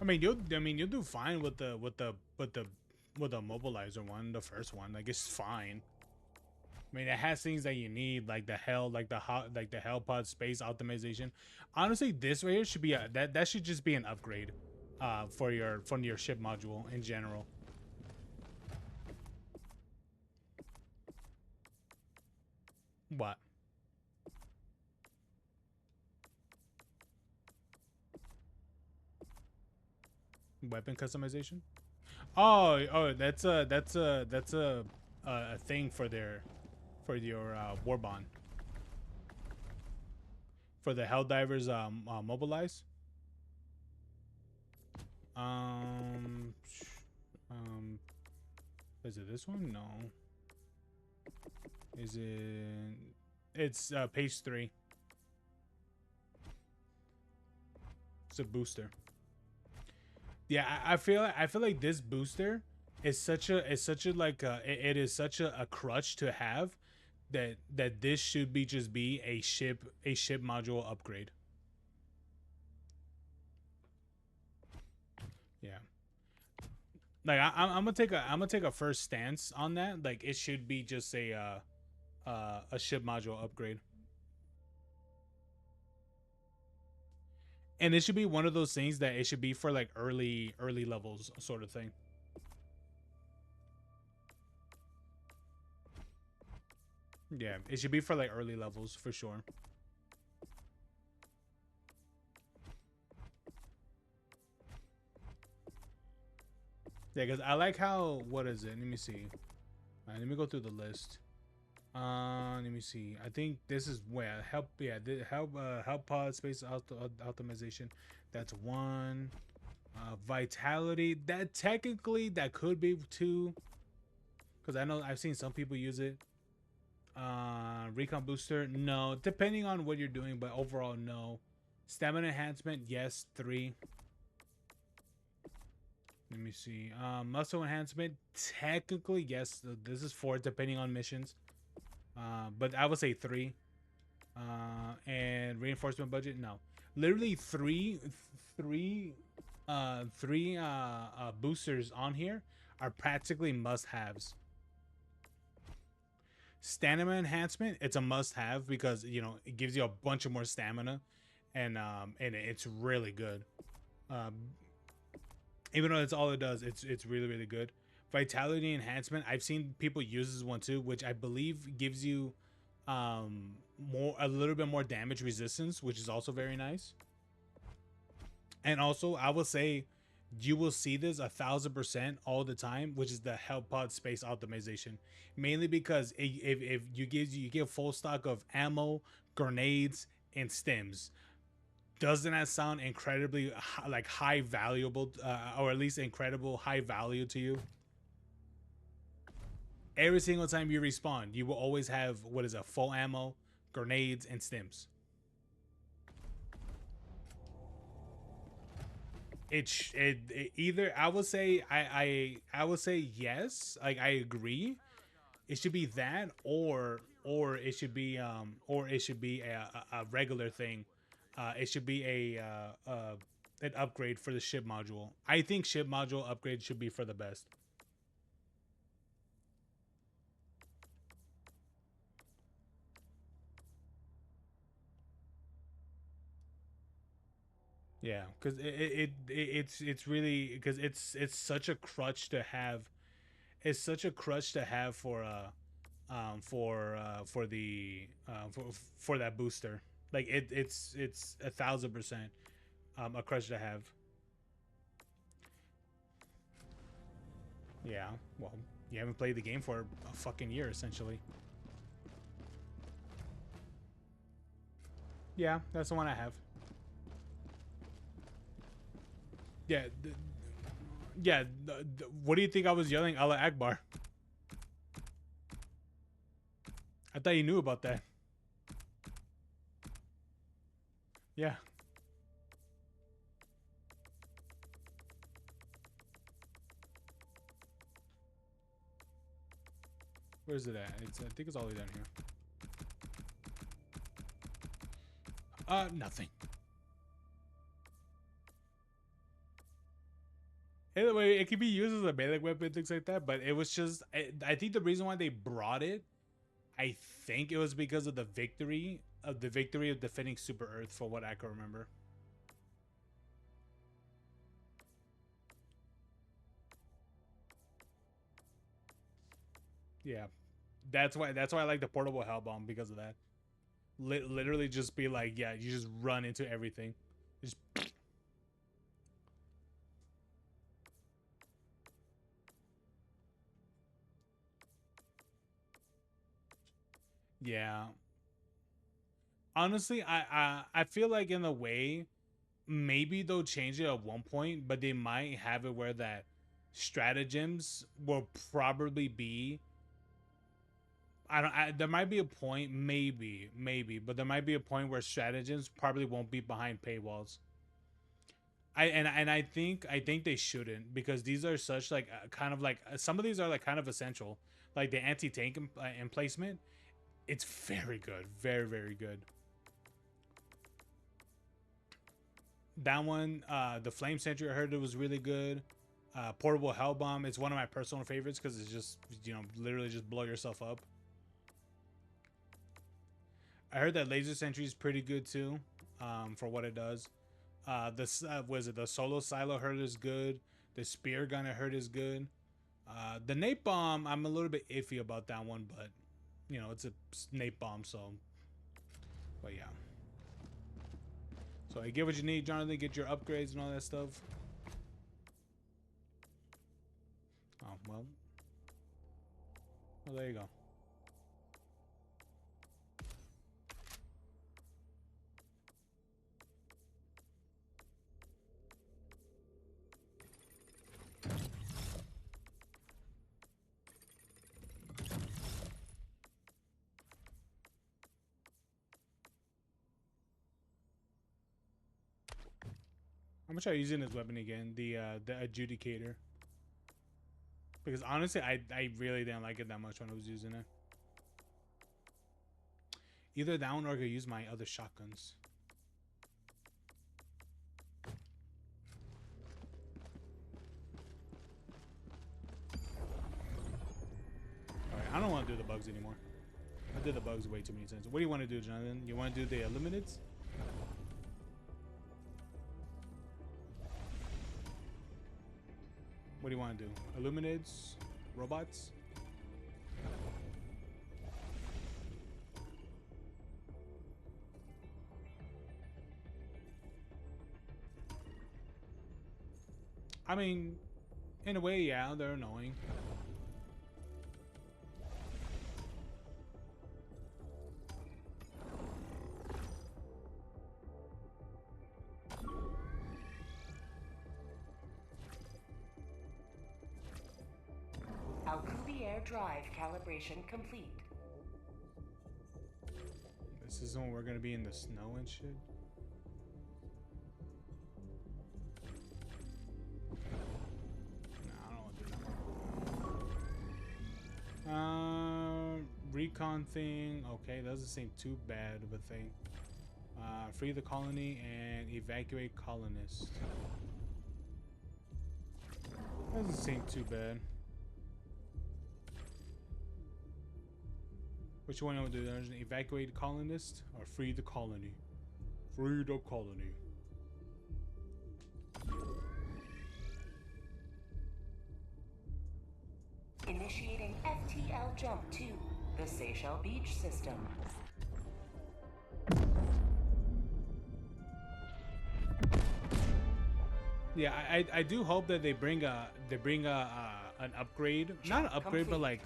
I mean, you'll do fine with the mobilizer one, the first one. Like, it's fine. I mean, it has things that you need, like the hell pod space optimization. Honestly, this right here should be that should just be an upgrade, for your ship module in general. What? Weapon customization? Oh, that's a thing for your war bond. For the Helldivers mobilize. Is it this one? No. Is it? It's page 3. It's a booster. Yeah, I feel like this booster is such a like it is such a crutch to have that this should just be a ship module upgrade. Yeah. Like I'm gonna take a first stance on that. Like it should be just a ship module upgrade. And it should be one of those things that it should be for like early levels sort of thing. Yeah, it should be for like early levels for sure. Yeah, because I like how, what is it? Let me see. Let me go through the list. Let me see. I think this is where help. Yeah, the help pod space optimization. That's 1. Vitality. That technically that could be 2. Because I know I've seen some people use it. Recon booster. No, depending on what you're doing, but overall no. Stamina enhancement. Yes, 3. Let me see. Muscle enhancement. Technically yes. This is 4 depending on missions. But I would say 3. And reinforcement budget, no. Literally three boosters on here are practically must-haves. Stamina enhancement, it's a must-have because it gives you a bunch of more stamina, and it's really good. Even though that's all it does, it's really good. Vitality enhancement, I've seen people use this one too, which I believe gives you a little bit more damage resistance, which is also very nice. And also I will say you will see this 1000% all the time, which is the help pod space optimization, mainly because if you give full stock of ammo, grenades, and stims. Doesn't that sound incredibly high valuable, or at least incredible high value to you? Every single time you respawn, you will always have full ammo, grenades, and stims. It either I would say I would say yes, like I agree. It should be that, or it should be a regular thing. It should be an upgrade for the ship module. I think ship module upgrade should be for the best. Yeah, because it's really, because it's such a crutch to have. It's such a crutch to have for that booster. Like it's 1000% a crutch to have. Yeah, well, you haven't played the game for a fucking year essentially. Yeah, that's the one I have. Yeah, what do you think I was yelling Allah Akbar? I thought you knew about that. Yeah. Where's it at? I think it's all the way down here. Nothing. Anyway, it can be used as a melee weapon, things like that, but it was just, I think the reason why they brought it, I think it was because of the victory of defending Super Earth, for what I can remember. Yeah. That's why I like the portable hell bomb because of that. Literally just be like, yeah, you just run into everything. Just yeah. Honestly, I feel like in a way, maybe they'll change it at one point, but they might have it where that stratagems will probably be. There might be a point, maybe, but there might be a point where stratagems probably won't be behind paywalls. I think they shouldn't, because these are such like kind of like some of these are like kind of essential, like the anti-tank emplacement. It's very good, very good. That one, the Flame Sentry, I heard it was really good. Portable Hell Bomb, it's one of my personal favorites because it's just, you know, literally just blow yourself up. I heard that Laser Sentry is pretty good too, for what it does. The Solo Silo I heard is good. The Spear Gun I heard is good. The Nape Bomb, I'm a little bit iffy about that one, but you know, it's a Nape Bomb, so. But yeah. So I get what you need, Jonathan. Get your upgrades and all that stuff. Oh well. Well, there you go. How much are you using this weapon again? The Adjudicator. Because honestly, I really didn't like it that much when I was using it. Either that one or I could use my other shotguns. Alright, I don't want to do the bugs anymore. I did the bugs way too many times. What do you want to do, Jonathan? You want to do the Illuminids? What do you want to do? Illuminids? Robots? I mean, in a way, yeah, they're annoying. Alcubierre Drive calibration complete. This is when we're gonna be in the snow and shit. Nah, I don't want to do that. Recon thing. Okay, that doesn't seem too bad of a thing. Free the colony and evacuate colonists. Doesn't seem too bad. Which one do you want to do? Evacuate the colonist or free the colony? Free the colony. Initiating FTL jump to the Seychelles Beach system. Yeah, I do hope that they bring an upgrade, not an upgrade, but like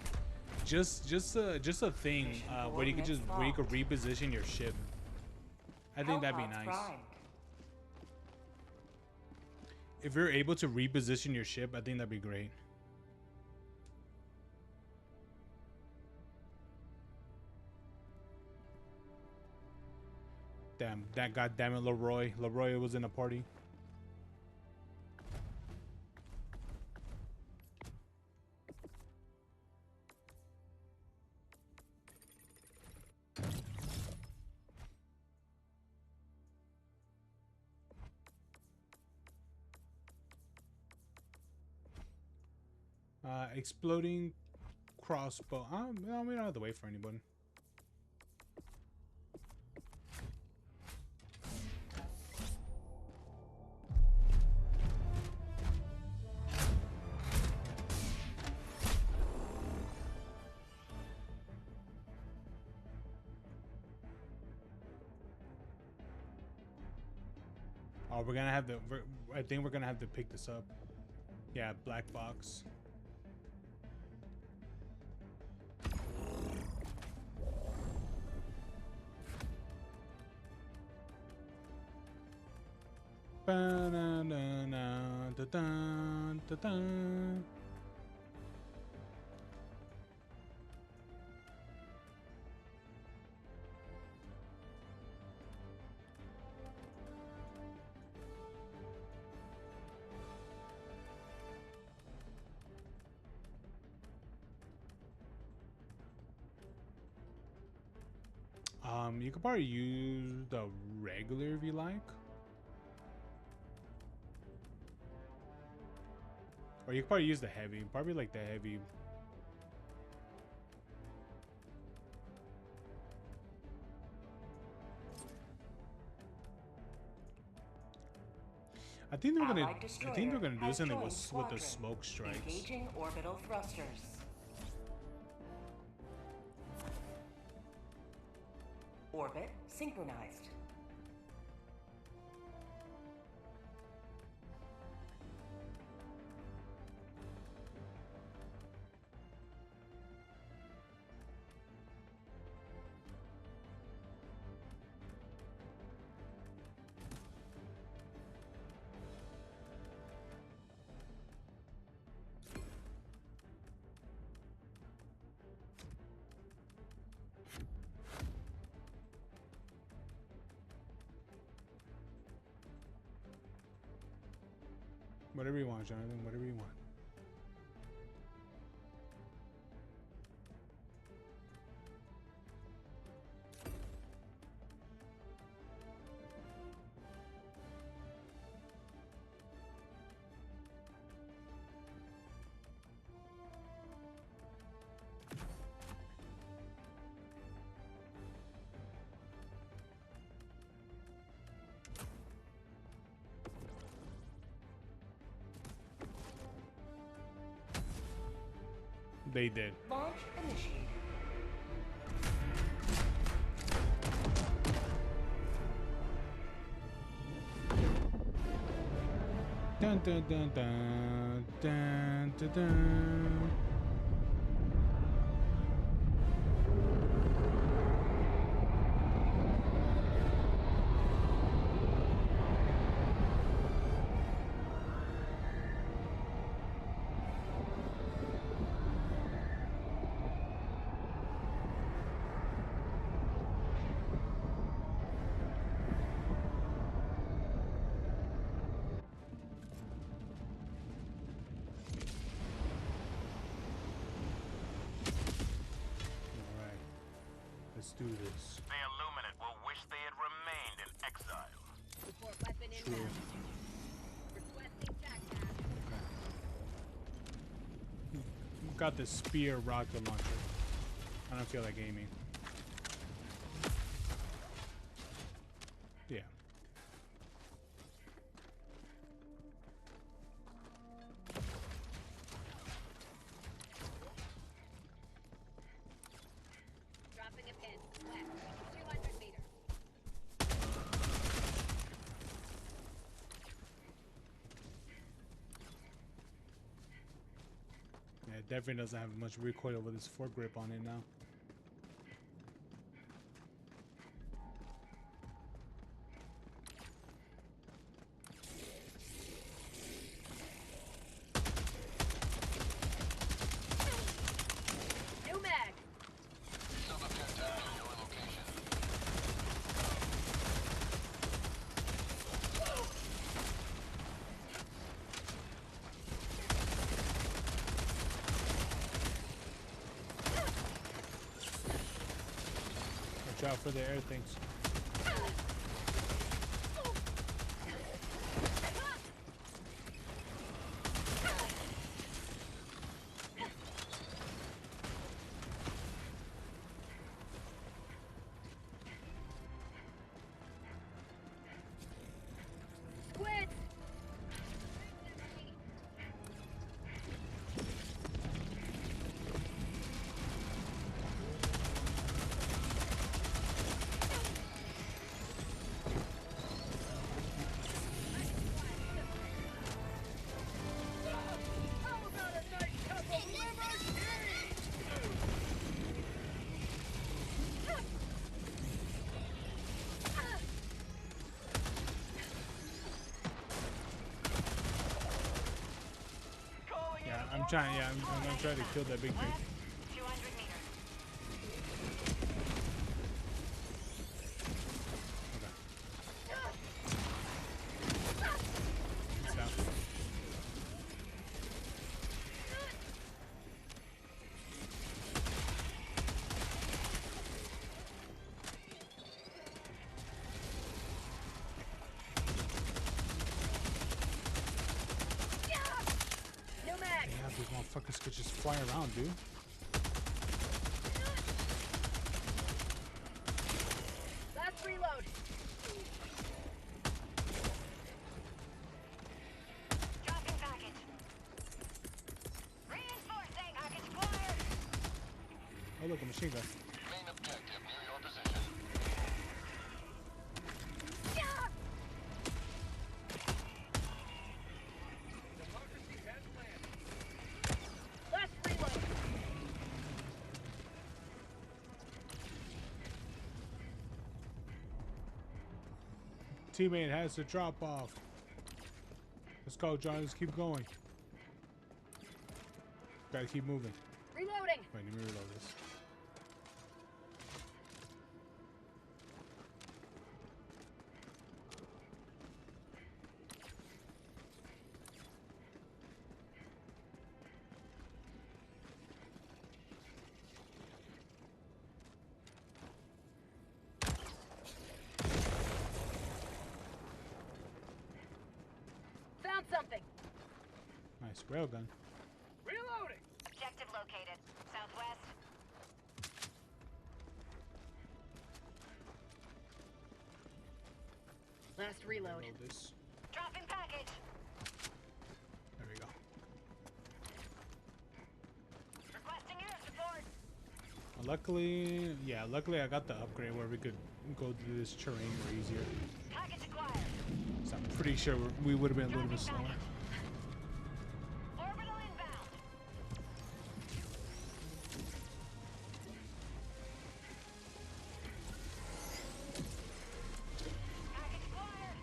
just a thing where you could reposition your ship. I think that'd be nice. If you're able to reposition your ship, I think that'd be great. Damn, that goddammit Leroy. Leroy was in a party. Exploding crossbow. No, we don't have to wait for anybody. Oh, we're gonna have to. I think we're gonna have to pick this up. Yeah, black box. Ba-na-na-na-da-dun-da-dun. You could probably use the regular if you like. Or you could probably use the heavy. Probably like the heavy. I think they're gonna do something with the smoke strikes. Engaging orbital thrusters. Orbit synchronized. Whatever you want, Jonathan. Whatever you want. They did. Launch initiated. Dun dun dun dun dun dun dun. Let's do this. The Illuminate will wish they had remained in exile. Support weapon True. inbound. Requesting TACTAC. Got the spear rocket launcher. I don't feel like aiming. Yeah. Dropping a pin. West. 200 meters. Yeah, it definitely doesn't have much recoil with its foregrip on it now. New mag. Watch out for the air things. Squid. I'm trying. Yeah, I'm gonna try to kill that big thing. 200 meters. It's down. No mag. Yeah, these motherfuckers could just fly around, dude. Last reload. Dropping package. Reinforcing. Package acquired. Oh look, a machine gun. Main objective near your position. Last reload. Teammate has to drop off. Let's go, John. Let's keep going. Gotta keep moving. Reloading. Wait, let me reload this. Found something. Nice railgun. Reloading. Objective located. Southwest. Last reload. Reload this. Dropping package. There we go. Requesting air support. Luckily I got the upgrade where we could go through this terrain more easier. Package acquired. So I'm pretty sure we would have been a little bit slower. Orbital inbound. Package acquired.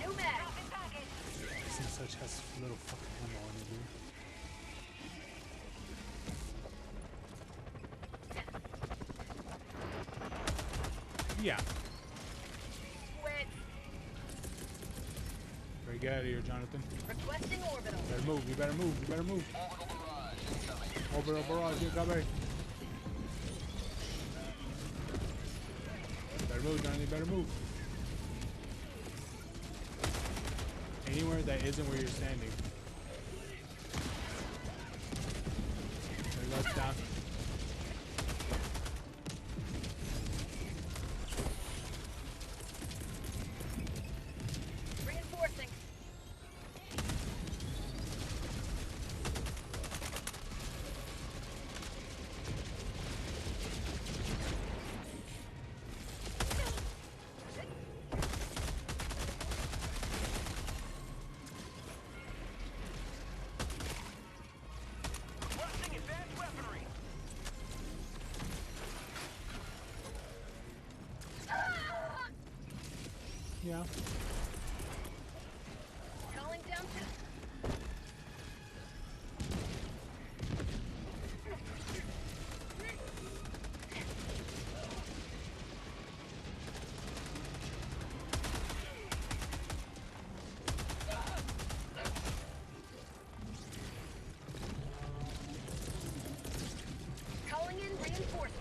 No mag. Dropping package. This and such has little fucking ammo on it, dude. Yeah. Quit. Very get out of here, Jonathan. Requesting orbital. Better move. You better move. You better move. Orbital barrage incoming. Orbital barrage incoming. Better move, Johnny. Better move. Anywhere that isn't where you're standing. There you go. It's down. Reinforcing. Requesting advanced weaponry. Yeah. Calling down. Calling in reinforcements.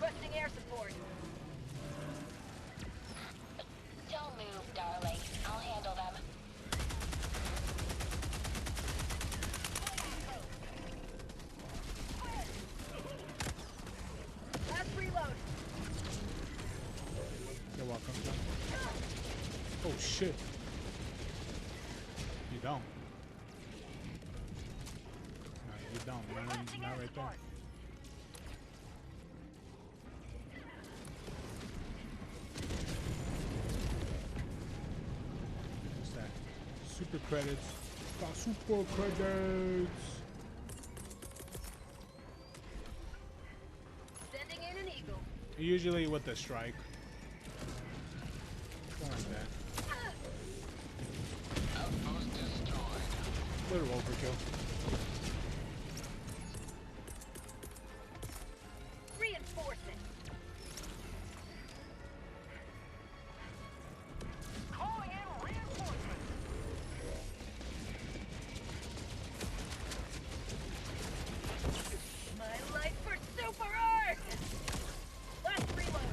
Requesting air support. Don't move, darling. I'll handle them. Last reload. You're welcome, John. Oh shit. You don't. No, you don't. Not right there. What's that? Super credits. Got super credits. Sending in an eagle. Usually with the strike. Something like that. Outpost destroyed. Little overkill. Reinforcing. Calling in reinforcements. My life for super art. Last reload.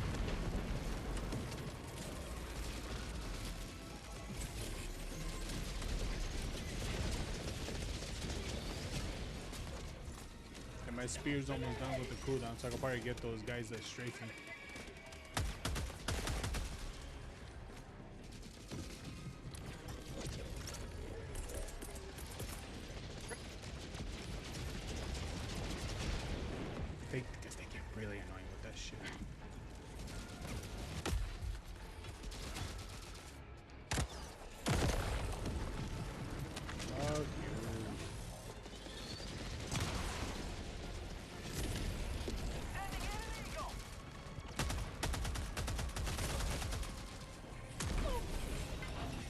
And my spear's almost done with the cooldown, so I can probably get those guys that strafing. Because they get really annoying with that shit. Fuck you.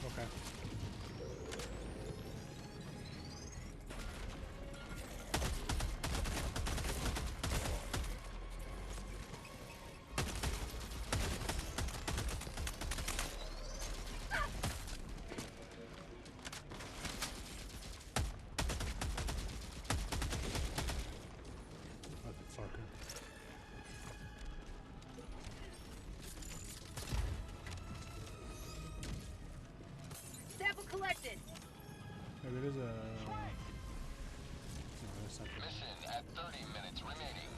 Okay. Motherfucker. Sample collected. Maybe it is a. No, that's not good. Mission at 30 minutes remaining.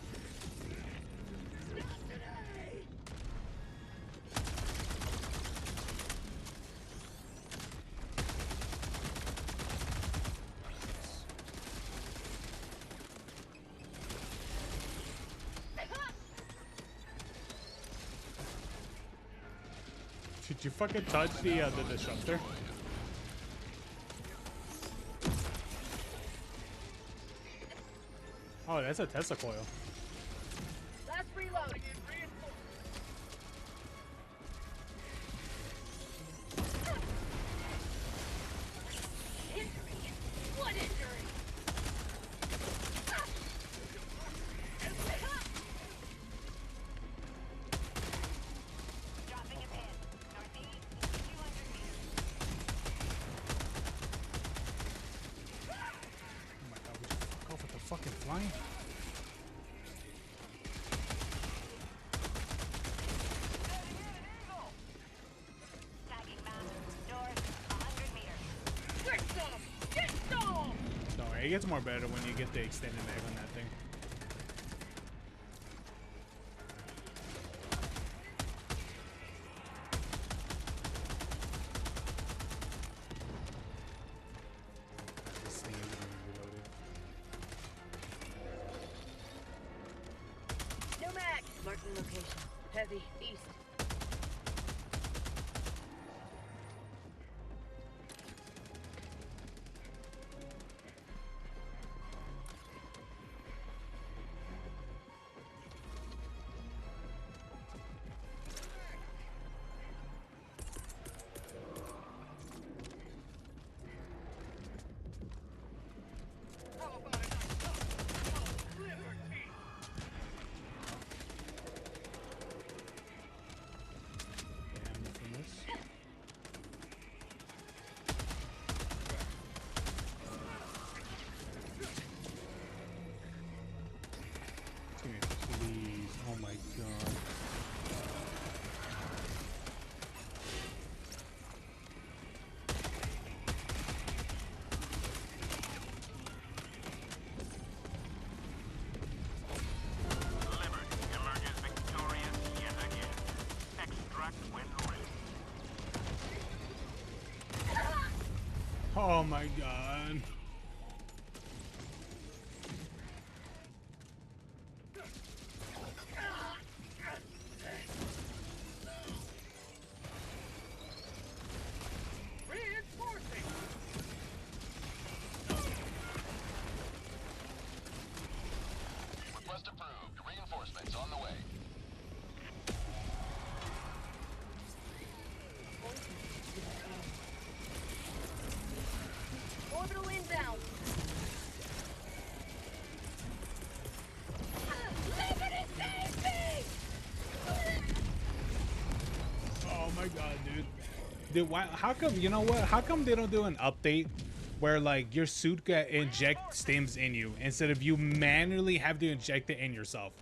Did you fucking touch the disruptor? Oh, that's a Tesla coil. Last reload. Injury. What injury? Dropping a pin. Northeast, 200 meters. Oh my god, would you fuck off with the fucking flying? Tagging map. North, 100 meters. Get some! Get some! Don't worry, it gets more better when you get the extended mag on that thing. This thing isn't even reloaded. No mag. Marking location. Heavy. East. god. Emerges victorious yet again. Extract when ready. Oh my god. Reinforcing. Request approved. Reinforcements on the way. Orbital inbound. Liberty save me! Oh my god, dude. Dude, why? How come? You know what? How come they don't do an update where like your suit can inject stims in you instead of you manually have to inject it in yourself?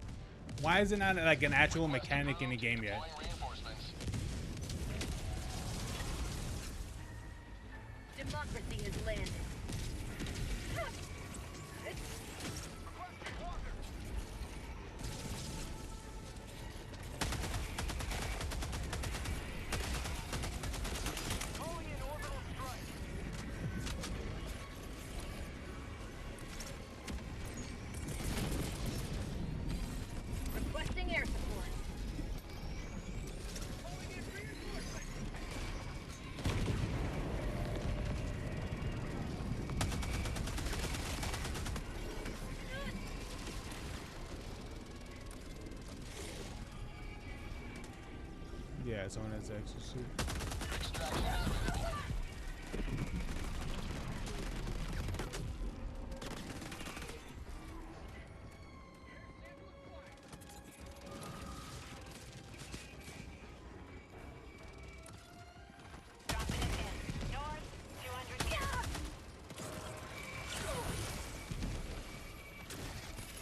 Why is it not like an actual mechanic in the game yet? Democracy has landed. Requesting air support. Yeah, someone has an exosuit.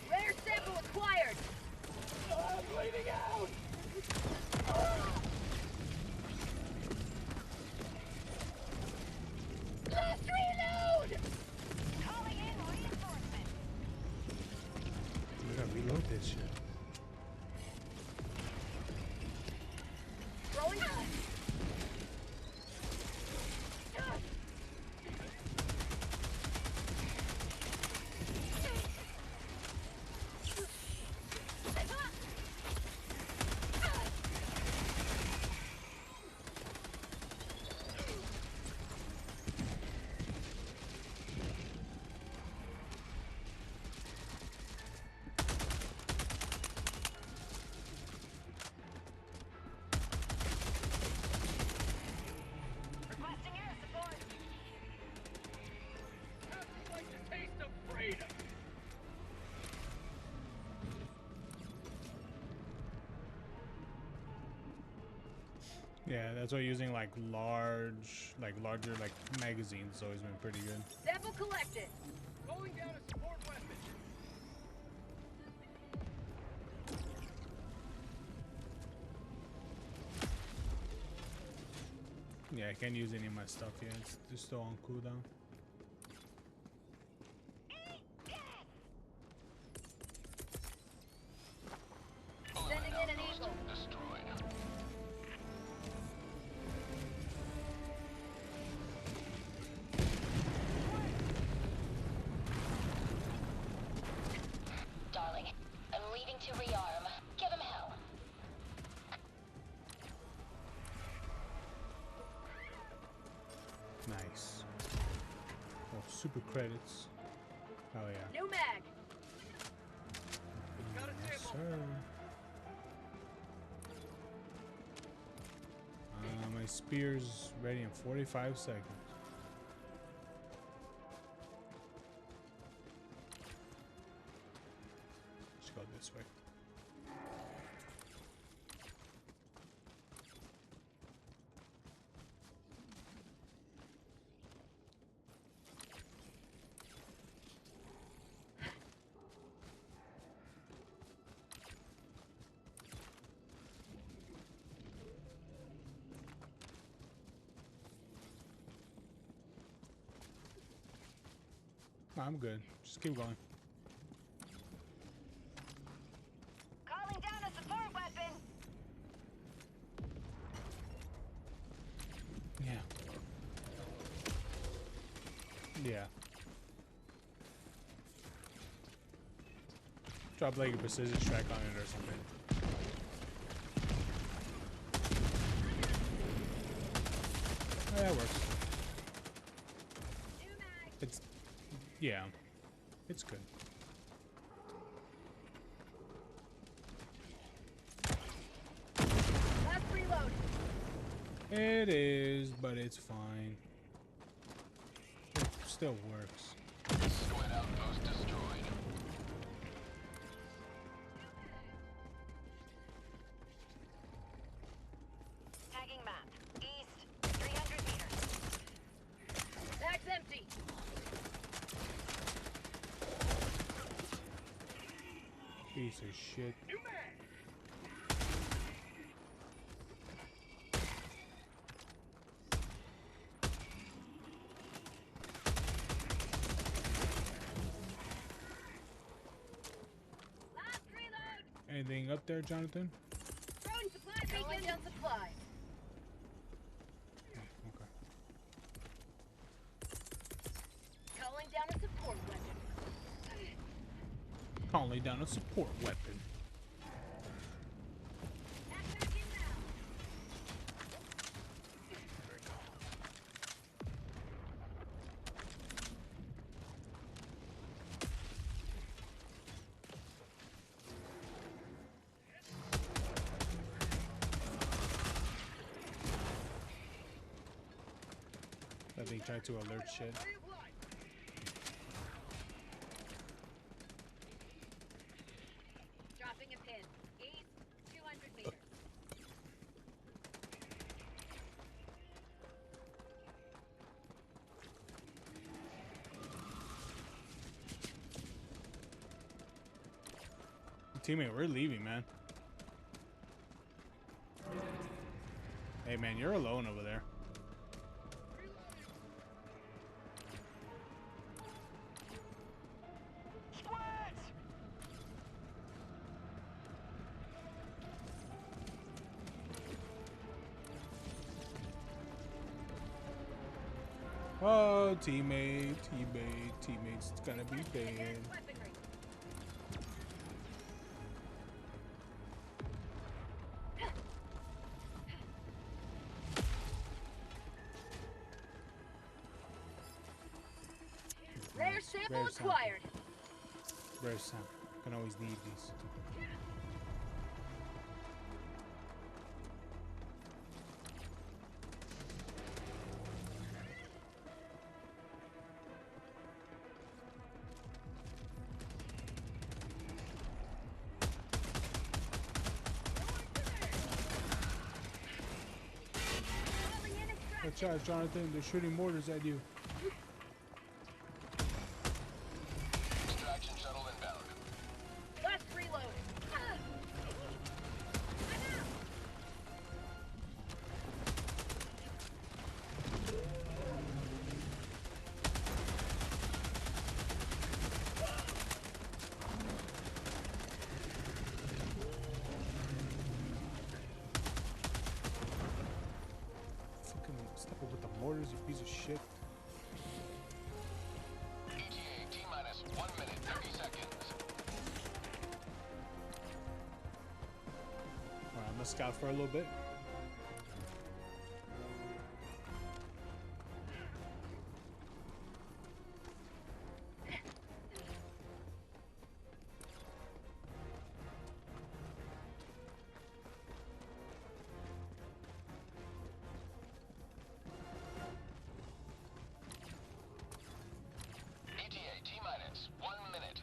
Rare sample acquired. I'm bleeding out. Last reload. Calling in reinforcement. We gotta reload this shit. Throwing. Requesting air support. Like the taste of freedom. Yeah, that's why using like larger like magazines has always been pretty good. Sample collected. Rolling down a support weapon. Yeah, I can't use any of my stuff yet. It's still on cooldown. Sending in an eagle. Darling, I'm leaving to rearm. Give him hell. Nice. Oh, super credits. Oh yeah. New mag. Yes, sir. My spear's ready in 45 seconds. Let's go this way. I'm good. Just keep going. Calling down a support weapon. Yeah. Yeah. Drop like a precision strike on it or something. Oh, that works. It's, yeah, it's good. Last reload. It is, but it's fine. It still works. Squid outpost destroyed. Tagging map. East, 300 meters. Bag's empty. Piece of shit. Last reload. Anything up there, Jonathan? Throwing supply beacon. Calling down supplies. Okay. Calling down a support weapon. Calling down a support weapon. That thing tried to alert shit. Dropping a pin. East, 200 meters. Teammate, we're leaving, man. Hey, man, you're alone over there. Oh, teammate's gonna be dead. Rare sample Rare acquired. Rare sample. Can always need these. Watch out, Jonathan. They're shooting mortars at you. Extraction shuttle inbound. Last reload. Fucking stop it with the mortars, you piece of shit. ETA T-minus 1 minute, 30 seconds. Alright, I'm gonna scout for a little bit. ETA T-minus 1 minute.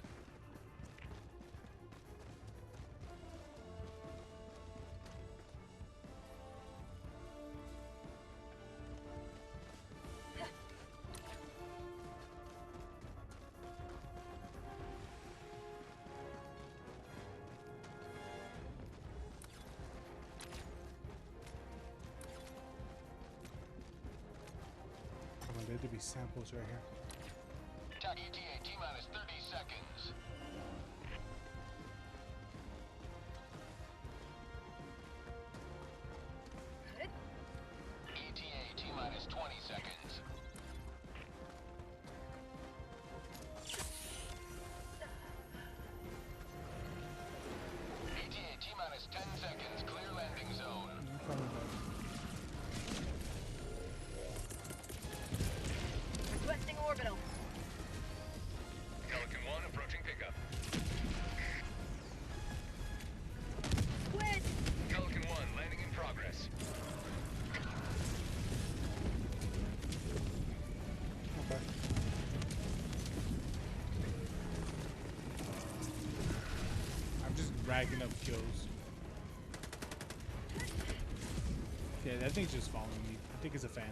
Come on, there to be samples right here. TAC ETA racking up kills. Yeah, that thing's just following me. I think it's a fan.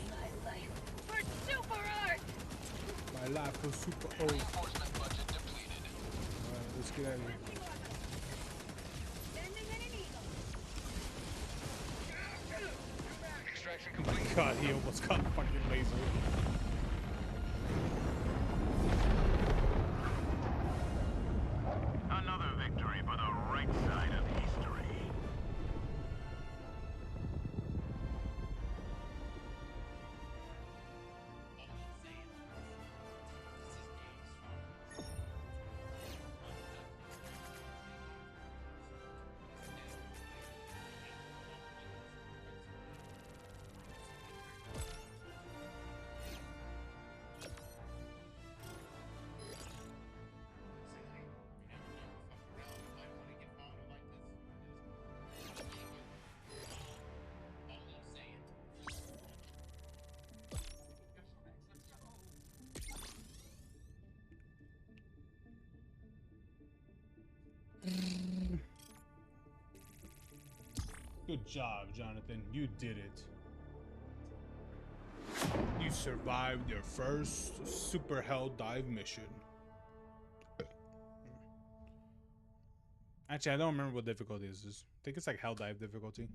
My life for super art. My life for super old. Reinforcement budget depleted. Alright, let's get out of here. Bending in an eagle. Extraction Oh my complete. god, he almost got fucking laser. Another victory for the right side of history. Good job, Jonathan. You did it. You survived your first super hell dive mission. Actually, I don't remember what difficulty this is. I think it's like hell dive difficulty.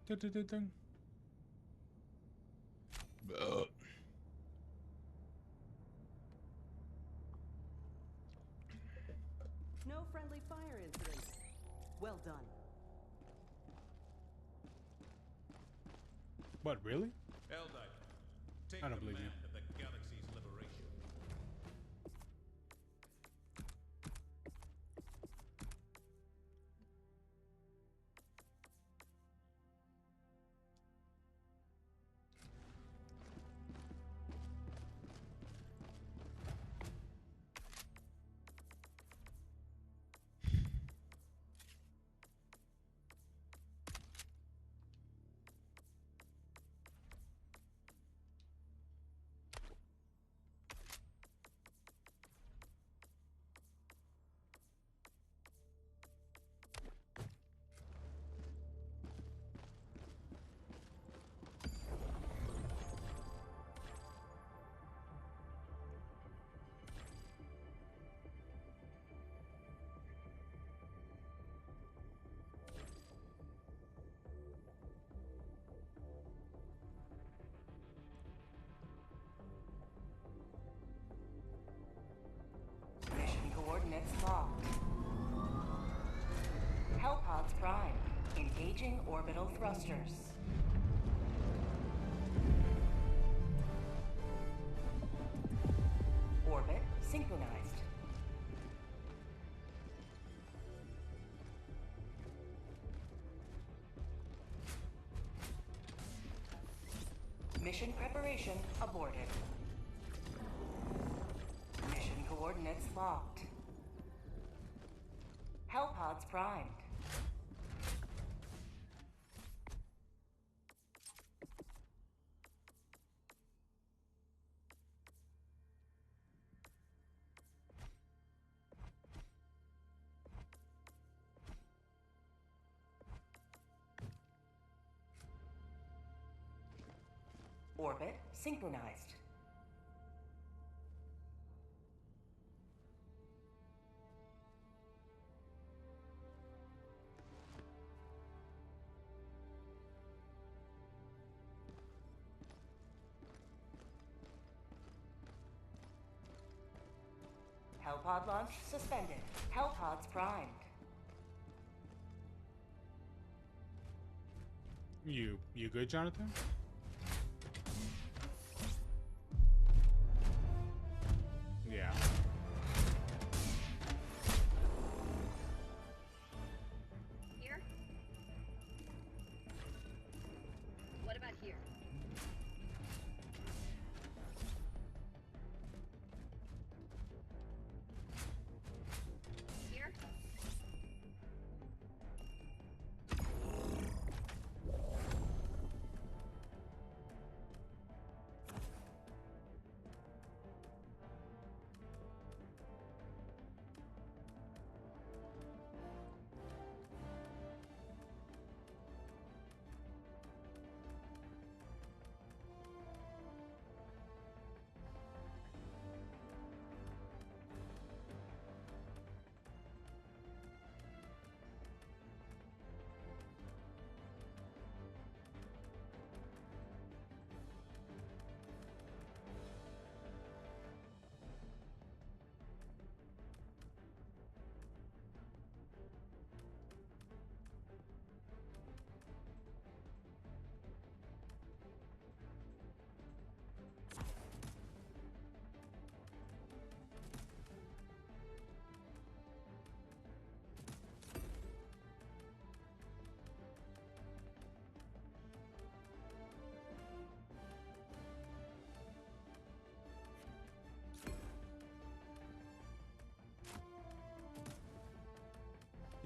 Dun-dun-dun-dun. No friendly fire incidents. Well done. What, really? Eldike, take I don't believe you. command of the galaxy's liberation. Mission coordinates locked. Hellpods prime. Engaging orbital thrusters. Orbit synchronized. Mission preparation aborted. Mission coordinates locked. Hellpods primed. Orbit synchronized. Hellpod launch suspended. Hellpods primed. You good, Jonathan? Yeah. Here? What about here?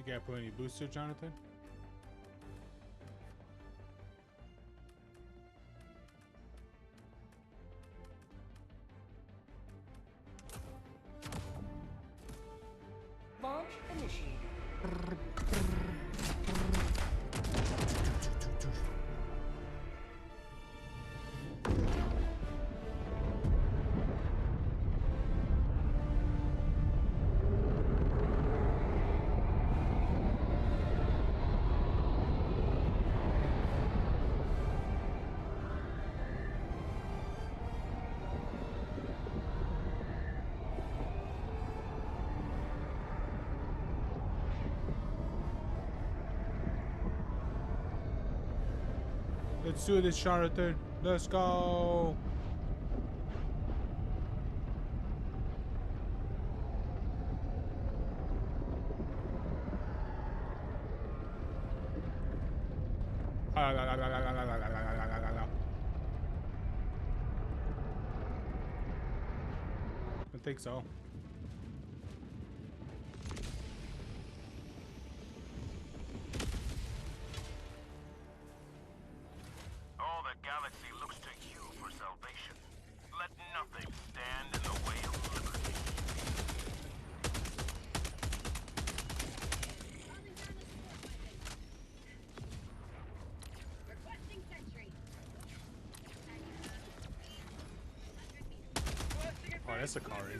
can't put any booster, Jonathan? Launch initiated. Let's do this, Jonathan. Let's go. I think so. All the galaxy looks to you for salvation. Let nothing stand in the way of liberty. Requesting sentry. Oh, that's a Kari.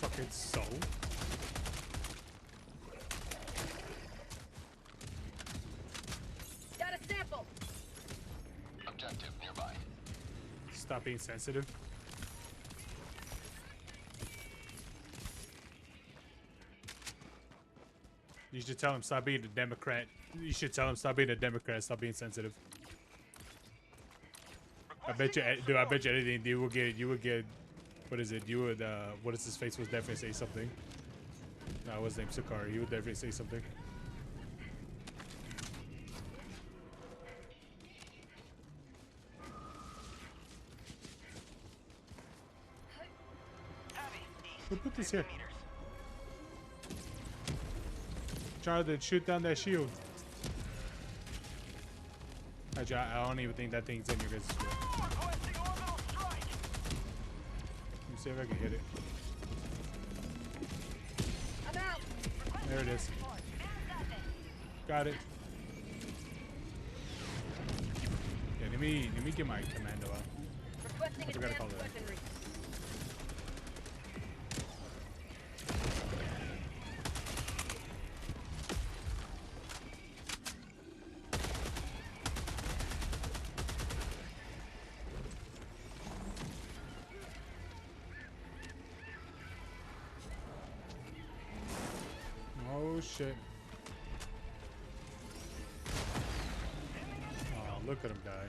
Fucking soul. Got a sample. Objective nearby. Stop being sensitive. You should tell him stop being a Democrat. You should tell him stop being a Democrat. Stop being sensitive. I bet you, dude. I bet you anything. You will get. You would get. What is it? You would. What is his face? Would definitely say something. No, it was named Sakari. You would definitely say something. Who put this here? Jonathan, shoot down that shield. I don't even think that thing's in your guys' shield. Let me see if I can hit it. I'm out. There it is. Got it. Yeah, let me get my commando out. Requesting I forgot to call advanced it. weaponry. Oh shit. Oh, look at him die.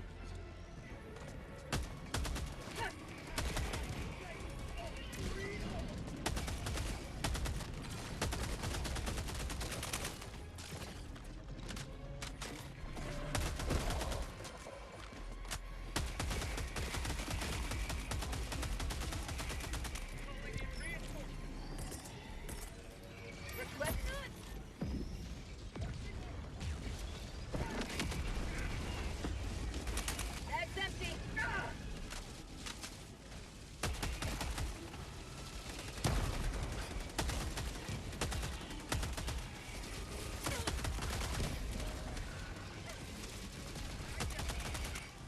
Bag's empty.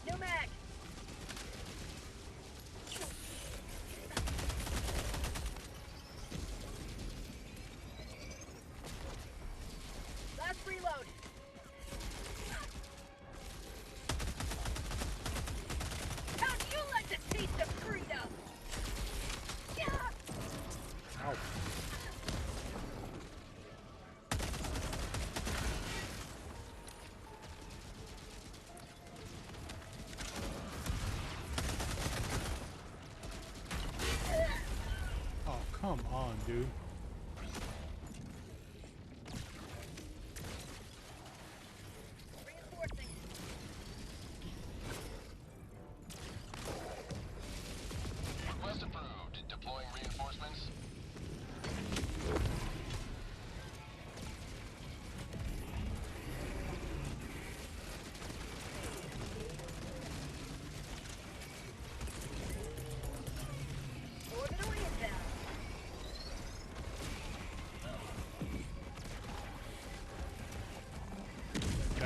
New mag. Last reload. How'd you like the taste of freedom? Yeah. Ow. Oh, come on, dude. Reinforcing.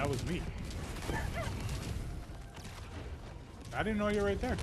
that was me. I didn't know you were right there.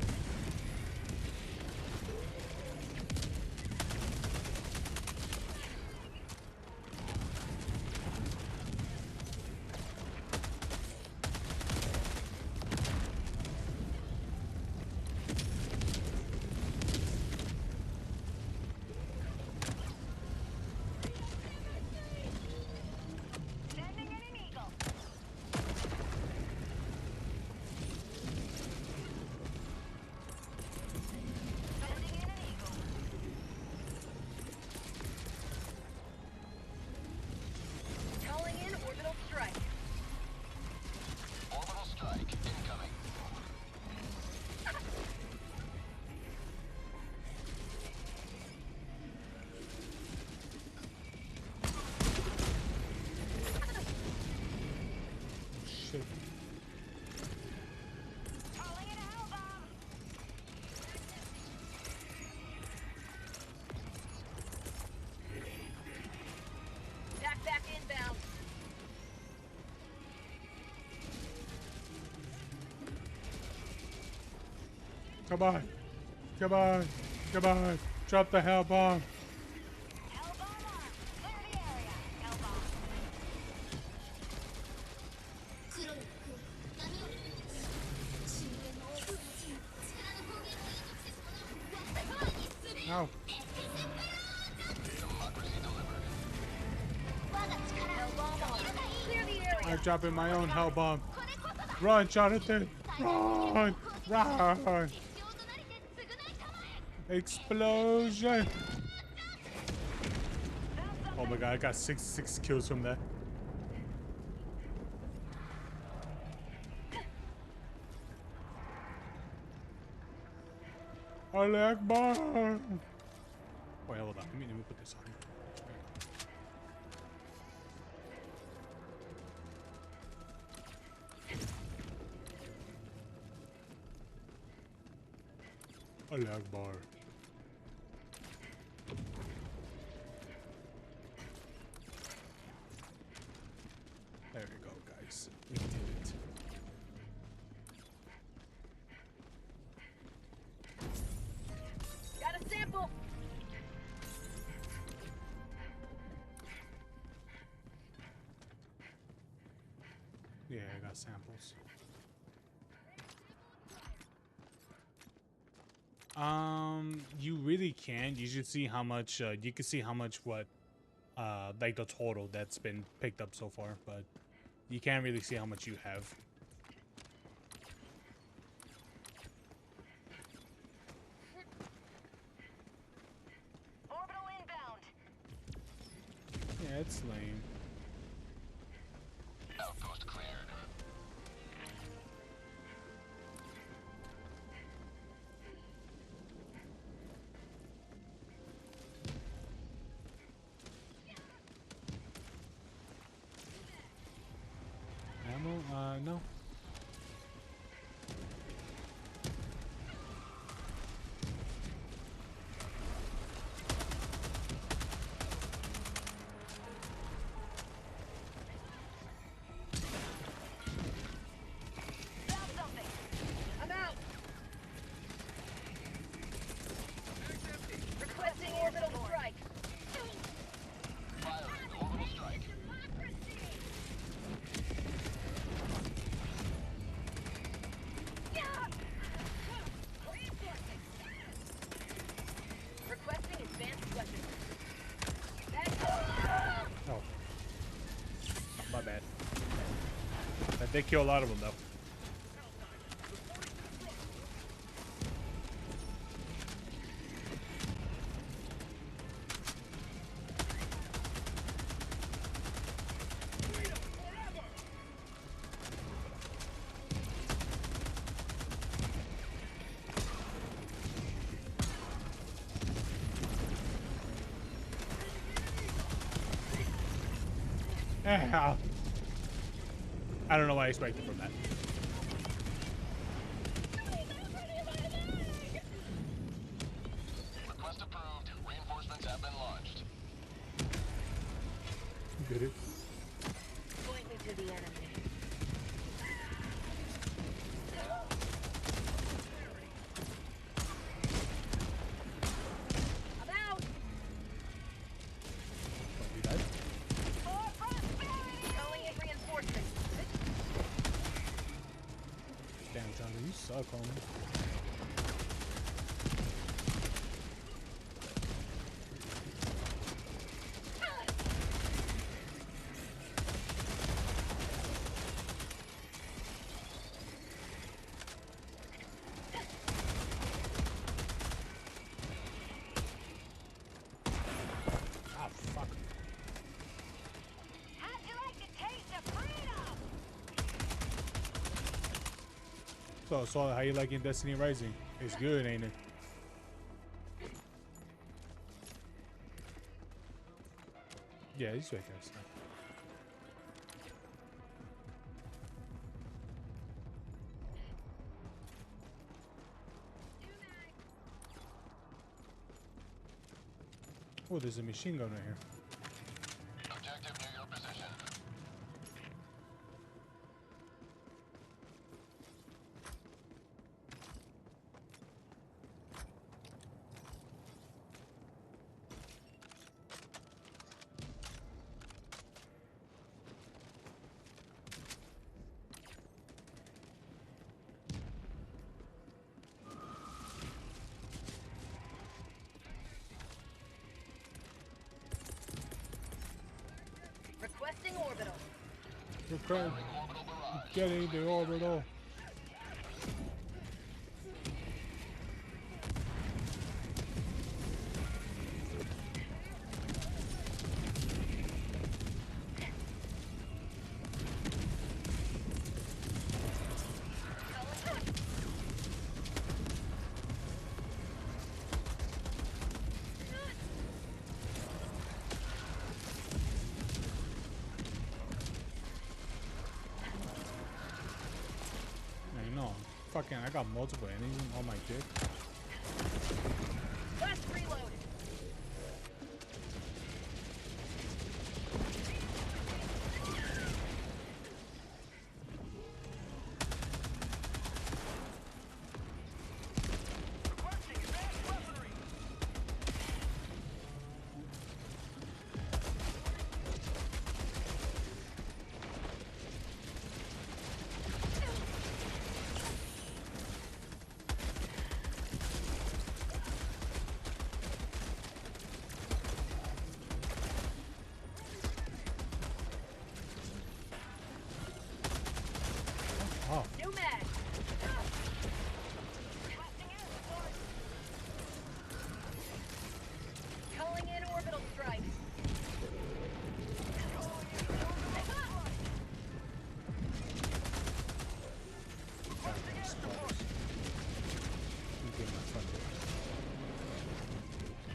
Calling in orbital strike. Orbital strike incoming. Shit. Back inbound. Come on. Come on. Come on. Drop the hell bomb. No. Clear the area. I'm dropping my own hell bomb. Run, Jonathan. Run. Run. Explosion. Oh my god, I got six kills from that. Allah Akbar. Wait, hold on. Let me put this on. Allah Akbar. There we go, guys. We did it. Got a sample. Yeah, I got samples. You really can. You should see how much. You can see how much what, like the total that's been picked up so far, but you can't really see how much you have. Orbital inbound. Yeah, it's lame. Outpost cleared. Ammo? No. Found something. I'm out. Requesting orbital strike. Firing orbital strike. Requesting advanced weapons. Oh. My bad. That did kill a lot of them, though. I don't know what I expected from that. Request approved. Reinforcements have been launched. You did it. Point me to the enemy. suck, homie. Ah, fuck. How'd you like the taste of freedom? So how you liking Destiny Rising? It's good, ain't it? Yeah, he's right there. So. Oh, there's a machine gun right here. Objective near your position. Requesting orbital. Okay. Getting the orbital. I know. Fucking, I got multiple enemies on my dick. Quest reloaded. Oh. New mag. Calling in orbital strike.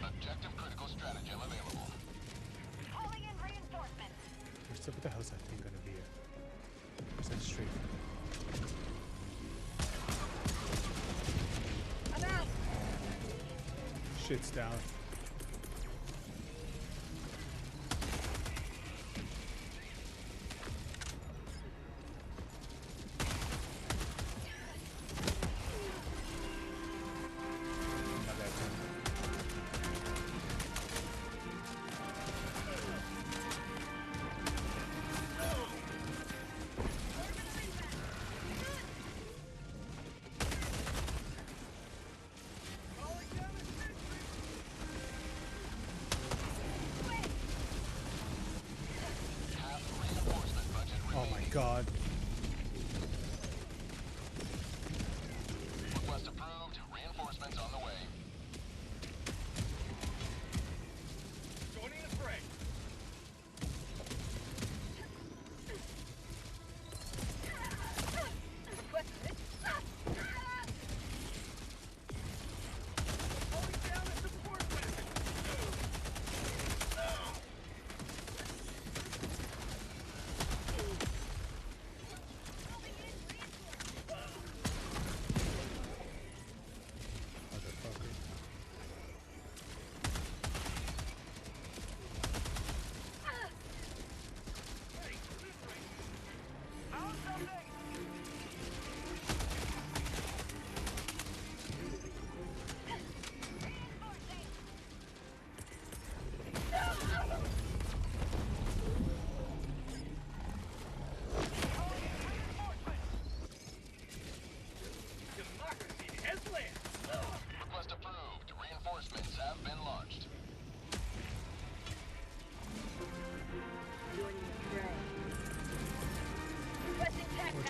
Objective critical stratagem available. Calling in reinforcements. What the hell's that thing gonna be? Where's that straight from? I'm out. Shit's down. Not that time. Oh my god. Request approved. Reinforcements on the way. Joining the fray.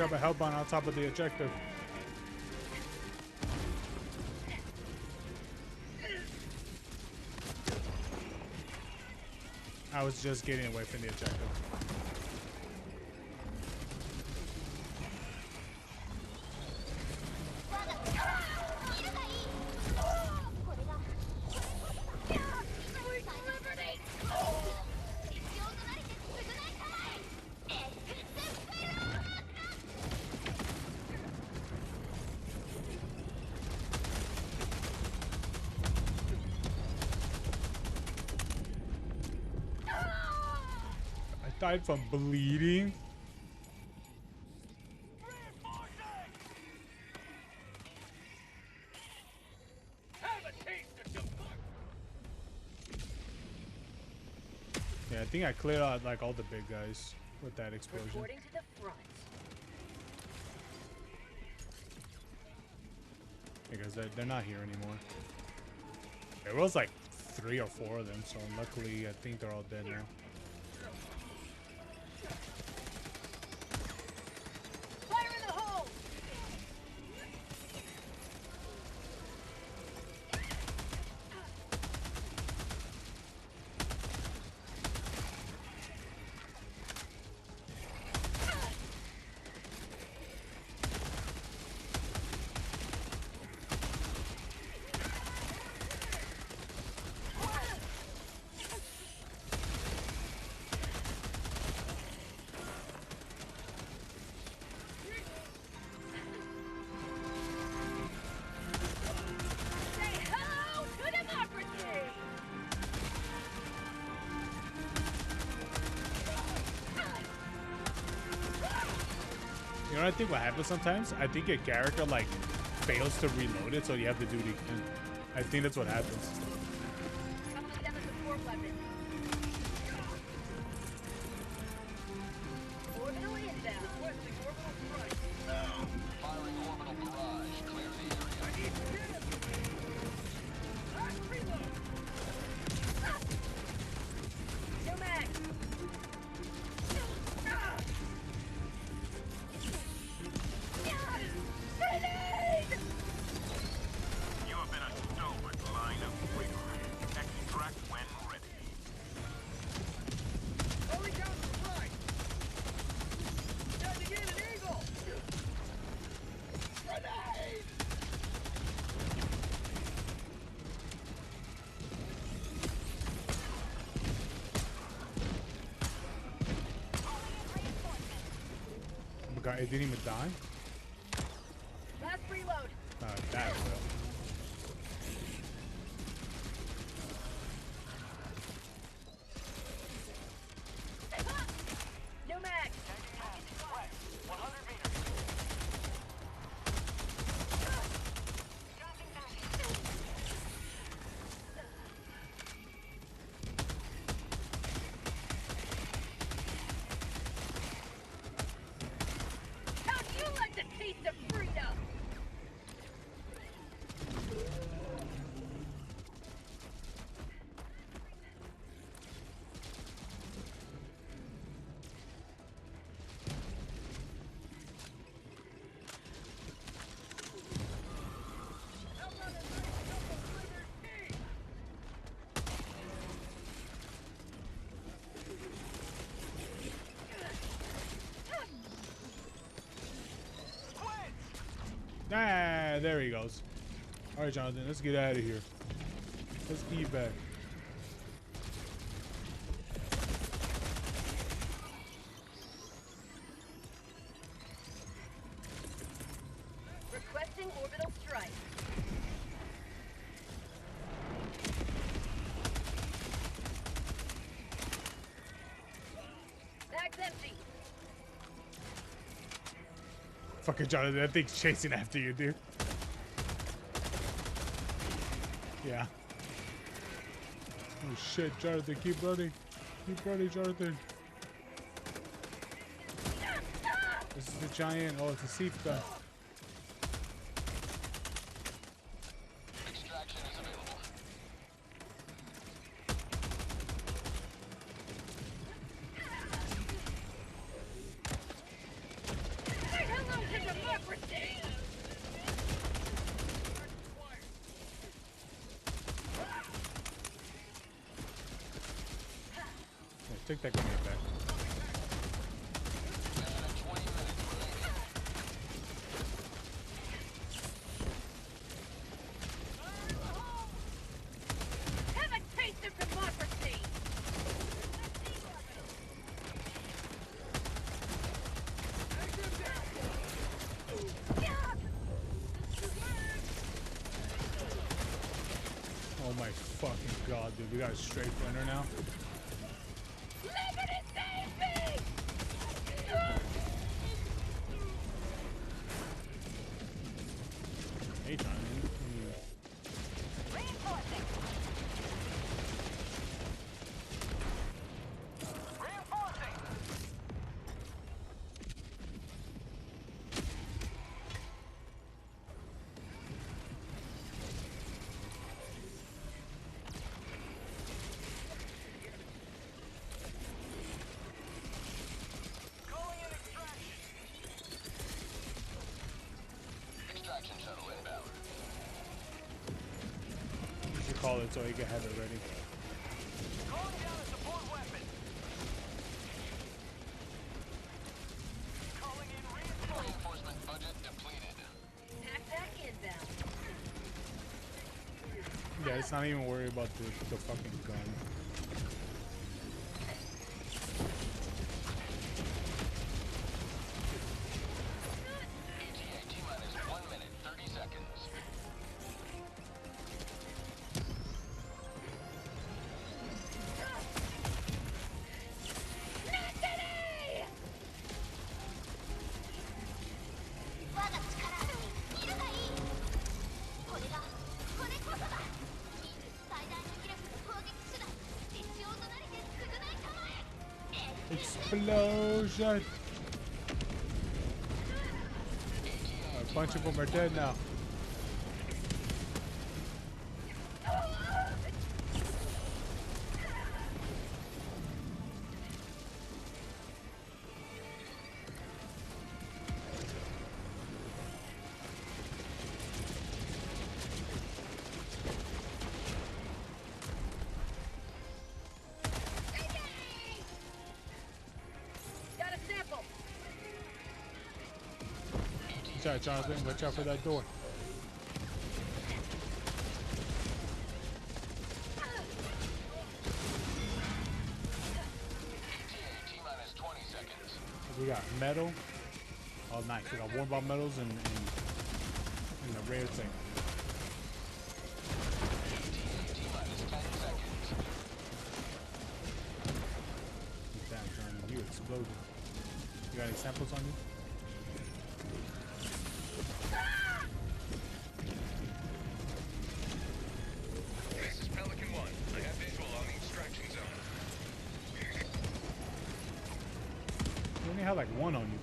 drop a hellbound on top of the objective. I was just getting away from the objective. Died from bleeding. Yeah, I think I cleared out like all the big guys with that explosion. Reporting to the front. Because they're not here anymore. There was like 3 or 4 of them, so luckily I think they're all dead now. Fire in the hole! Say hello to democracy! You know what I think what happens sometimes? I think a character like fails to reload it, so you have to do it again. I think that's what happens. Come with them as a support weapon. Orbital inbound. Requesting orbital strike. Firing orbital barrage. Clear the area. I need hit. Last reload. No mag. Grenade! You have been a stalwart line of rigor. Extract when ready. Only counts for right. Charging in an eagle. Grenade! Oh my god, it didn't even die? Last reload. That will. No mag. 100 meters. How'd you like the taste of freedom? Ah, there he goes. All right, Jonathan, let's get out of here. Let's eat back. Requesting orbital strike. Bag's empty. Fucking Jonathan, that thing's chasing after you, dude. Yeah. Oh shit, Jonathan, keep running. Keep running, Jonathan. This is the giant. Oh, it's a seep gun. Extraction is available. Say Take that grenade back. Have a taste of democracy! Oh my fucking god, dude. We got a straight winner now. Liberty save me! Hey, John. Reinforcing! Reinforcing! Extraction shuttle inbound. You should call it so he can have it ready. Calling down a support weapon. Calling in reinforcements. Reinforcement budget depleted. Pack inbound. Yeah, it's not even worried about the fucking gun. ETA T-minus 1 minute, 30 seconds. Nasty! 我が力いるがいい。これこそだ。最大の威力の攻撃手段。実用となりで償いたまえ。 Explosion! A bunch of them are dead now. Got a sample! Watch out, Jonathan. Watch out for that door. ETA T-minus 20 seconds. We got metal. Oh, nice. We got warm bomb metals and the rare thing. ETA T-minus 10 seconds. Damn, Jonathan, you exploded. You got any samples on you? This is Pelican 1. I have visual on the extraction zone. You only have like one on you.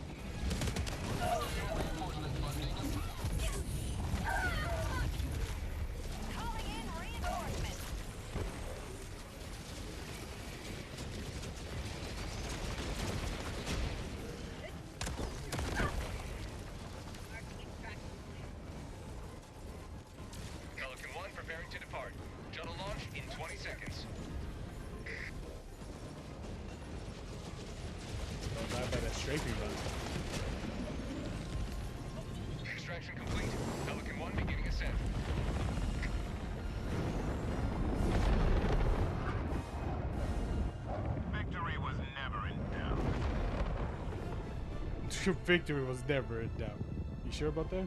Calling in reinforcements! Pelican 1 preparing to depart. Shuttle launch in 20 seconds. Don't die by that strafing run. Extraction complete. Pelican 1 beginning ascent. Victory was never in doubt. Your victory was never in doubt. You sure about that?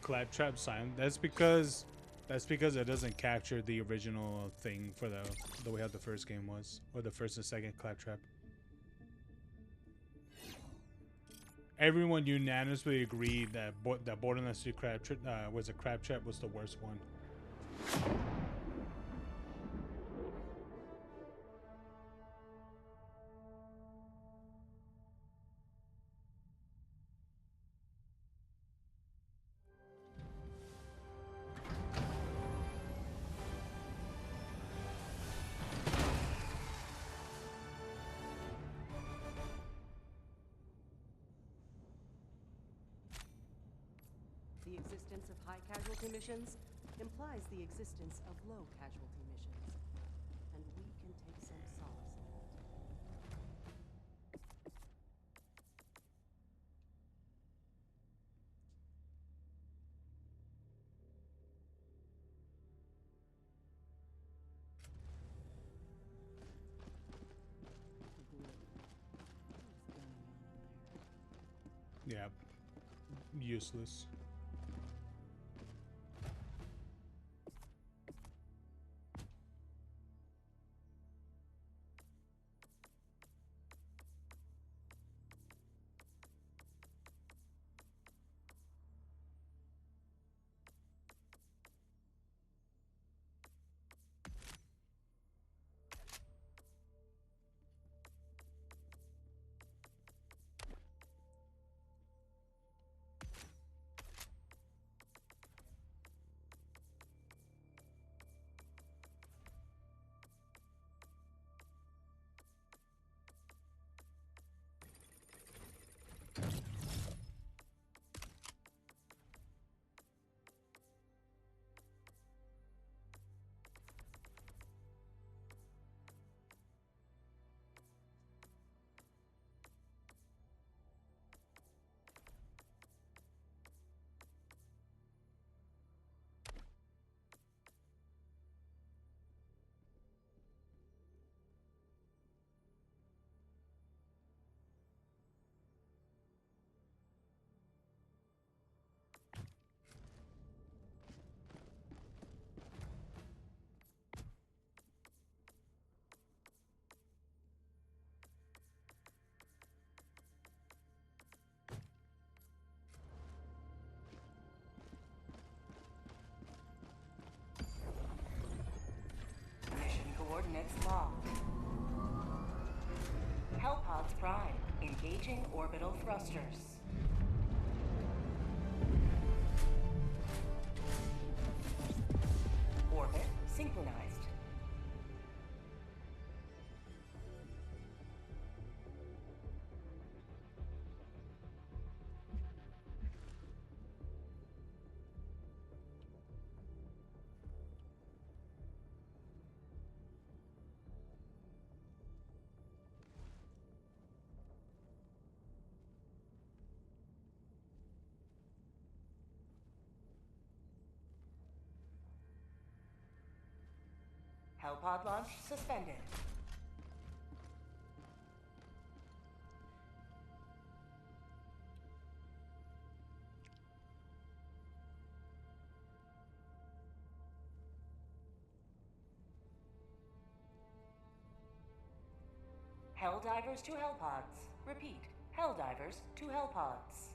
Claptrap sign. That's because it doesn't capture the original thing for the way how the first game was, or the first and second Claptrap. Everyone unanimously agreed that that Borderlands 3 Claptrap was the worst one. The existence of high casualty missions implies the existence of low casualty missions. And we can take some solace in that. Yeah. Useless. Mission coordinates locked. Hellpods Prime, engaging orbital thrusters. Orbit synchronized. Hellpod launch suspended. Helldivers to Hellpods. Repeat, Helldivers to Hellpods.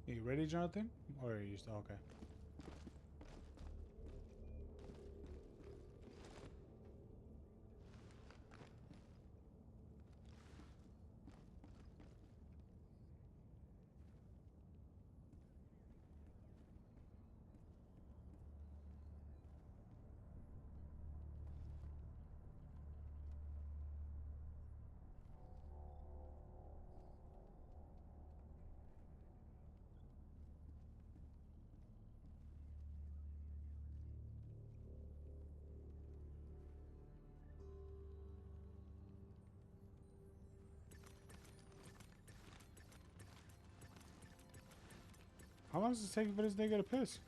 You ready, Jonathan? Or are you still okay? How long does it take for this nigga to piss?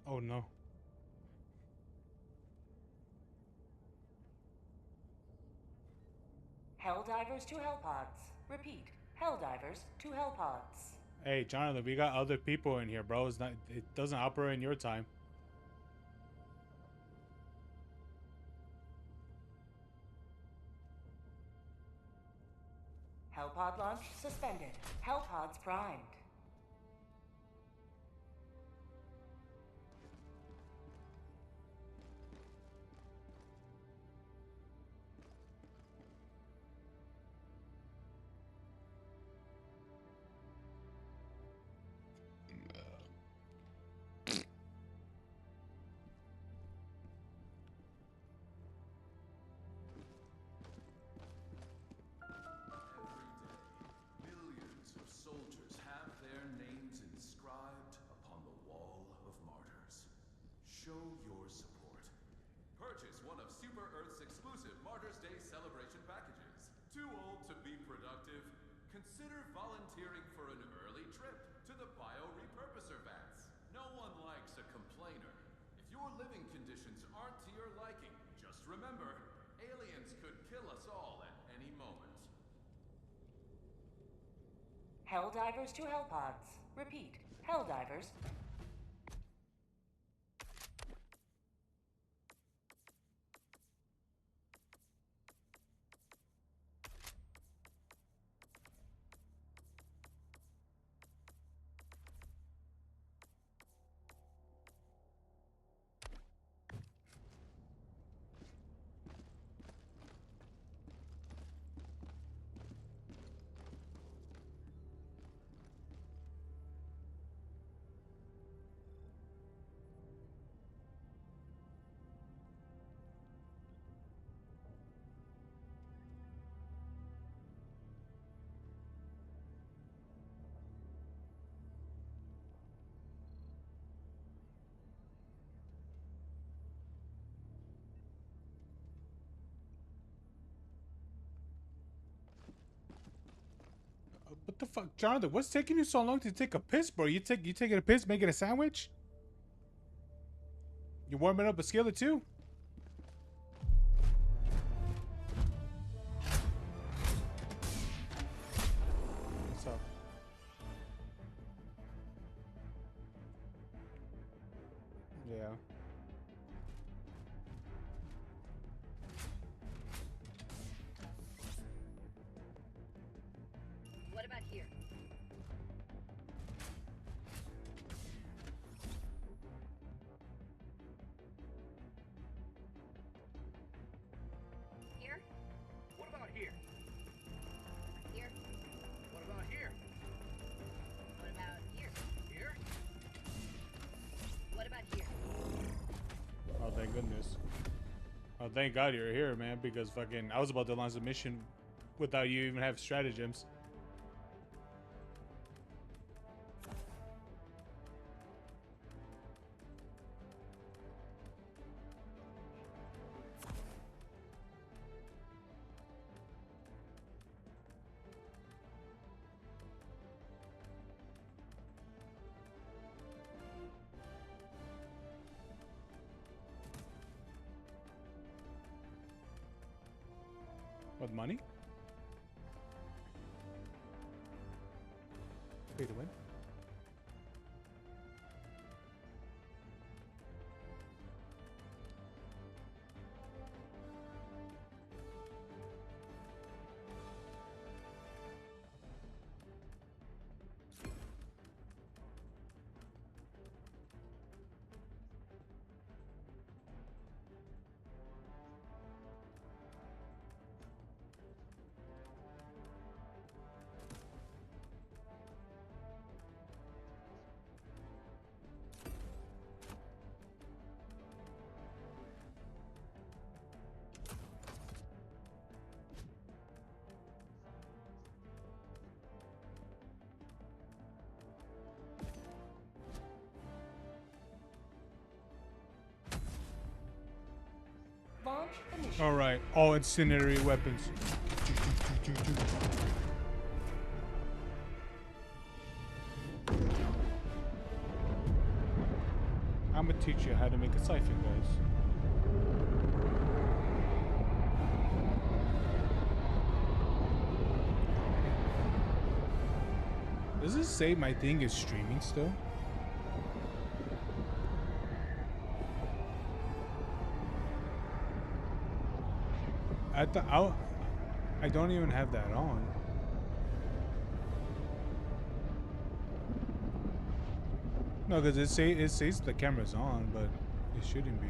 Oh no. Helldivers to Hellpods. Repeat. Helldivers to Hellpods. Hey, Jonathan, we got other people in here, bro. It's not. It doesn't operate in your time. Hellpod launch suspended. Hellpods primed. Millions of soldiers have their names inscribed upon the Wall of Martyrs. Show your support. Purchase one of Super Earth's exclusive Martyrs Day celebration packages. Too old to be productive? Consider volunteering for an early trip to the Bio-Repurposer vats. No one likes a complainer. If your living conditions aren't to your liking, just remember, aliens could kill us all at any moment. Helldivers to Hellpods. Repeat. Helldivers. What the fuck, Jonathan? What's taking you so long to take a piss, bro? You taking a piss, making a sandwich? You warming up a skillet too? What's up? Yeah. What about here? Here? What about here? Here? What about here? What about here? Here? What about here? Oh, thank goodness. Oh, thank God you're here, man, because fucking I was about to launch a mission without you even have stratagems. What, money? Pay to win? Launch initiated. All right, all incendiary weapons. I'm gonna teach you how to make a siphon, guys. Does it say my thing is streaming still? I don't even have that on. No, because it says the camera's on, but it shouldn't be.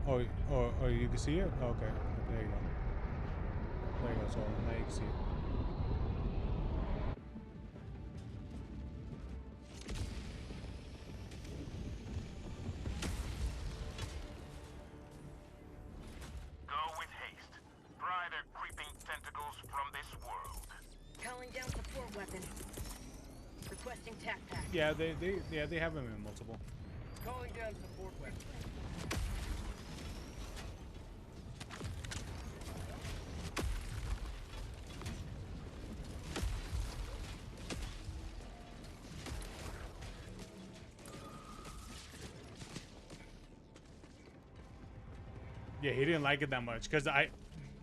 Oh, you can see it? Oh, okay, there you go. There you go, so now you can see it. Go with haste. Pry their creeping tentacles from this world. Calling down support weapon. Requesting tac pack. Yeah, they have them in multiple. Calling down support weapon. Yeah, he didn't like it that much because I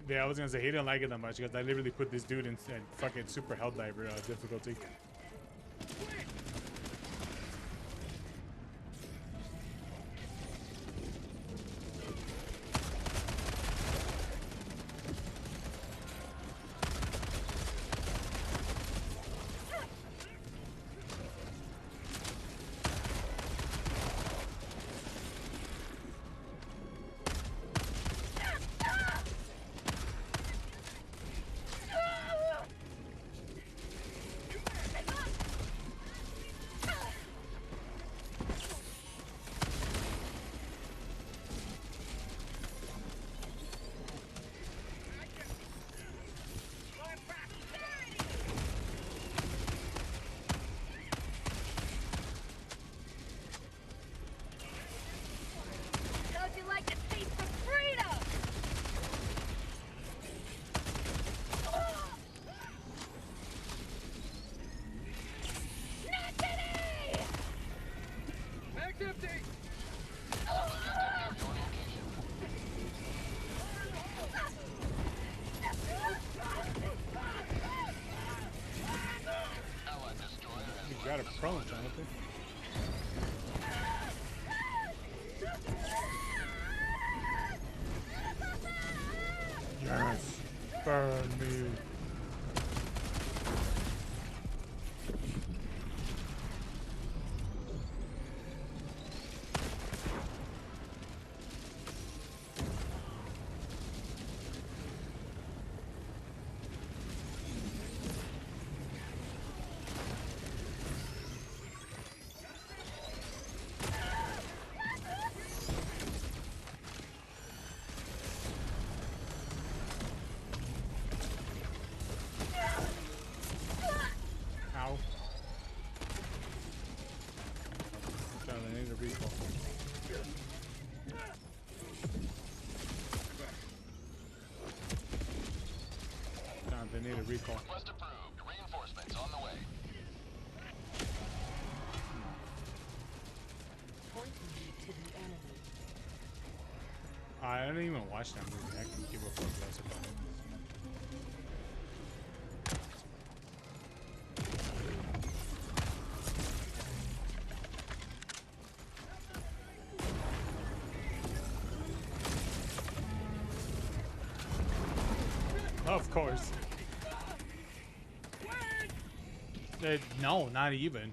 was gonna say he didn't like it that much because I literally put this dude in fucking super hell diver difficulty. How'd you like to taste the freedom? Not today! Mag's empty! You got a prone, Jonathan. Yes, burn me. Ow. Jonathan, I need a recall. Jonathan, I need a recall. Request approved. Reinforcements on the way. Pointing to the enemy. I didn't even watch that movie. I can give a fuck less about it. Of course. No, not even.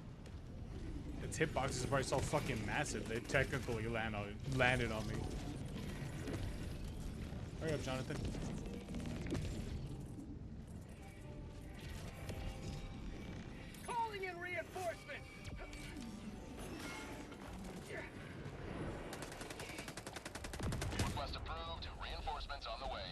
Its hitboxes are probably so fucking massive. They technically landed on me. Hurry up, Jonathan. Calling in reinforcements! Request approved. Reinforcements on the way.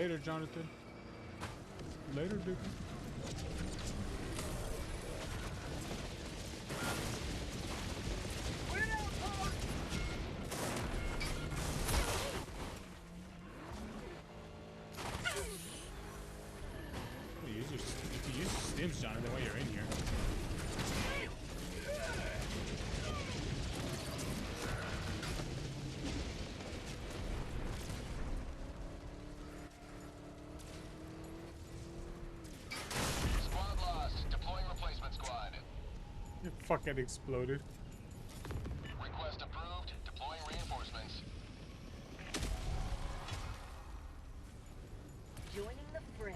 Later, Jonathan. Later, dude. If you use stims, Jonathan, while you're in here. Squad lost. Deploying replacement squad. It fucking exploded. Request approved. Deploying reinforcements. Joining the fray.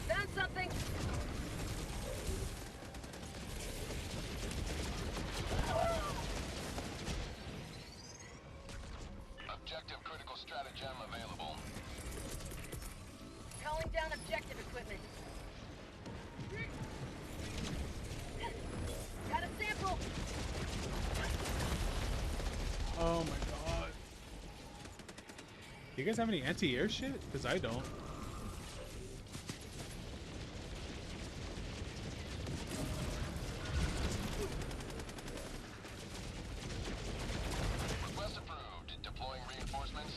Found something. Objective critical stratagem available. Calling down objective equipment. Got a sample. Oh my god. Do you guys have any anti-air shit? Because I don't. Request approved. Deploying reinforcements.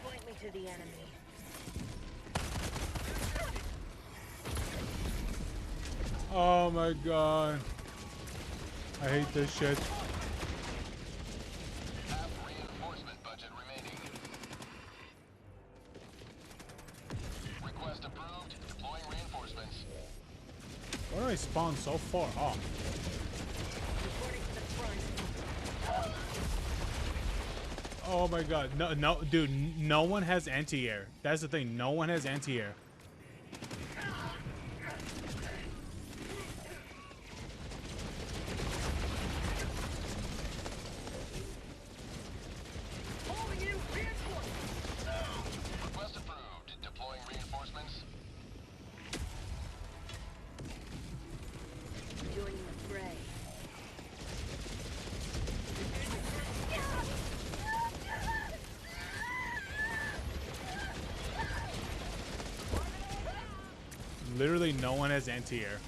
Point me to the enemy. Oh my god. I hate this shit. Half reinforcement budget remaining. Request approved. Deploying reinforcements. Why do I spawn so far off? Reporting to the front. Oh my god. No, dude, no one has anti-air. That's the thing. No one has anti-air. Calling in reinforcements. Request approved. Deploying reinforcements. Joining the fray. Literally no one has anti-air.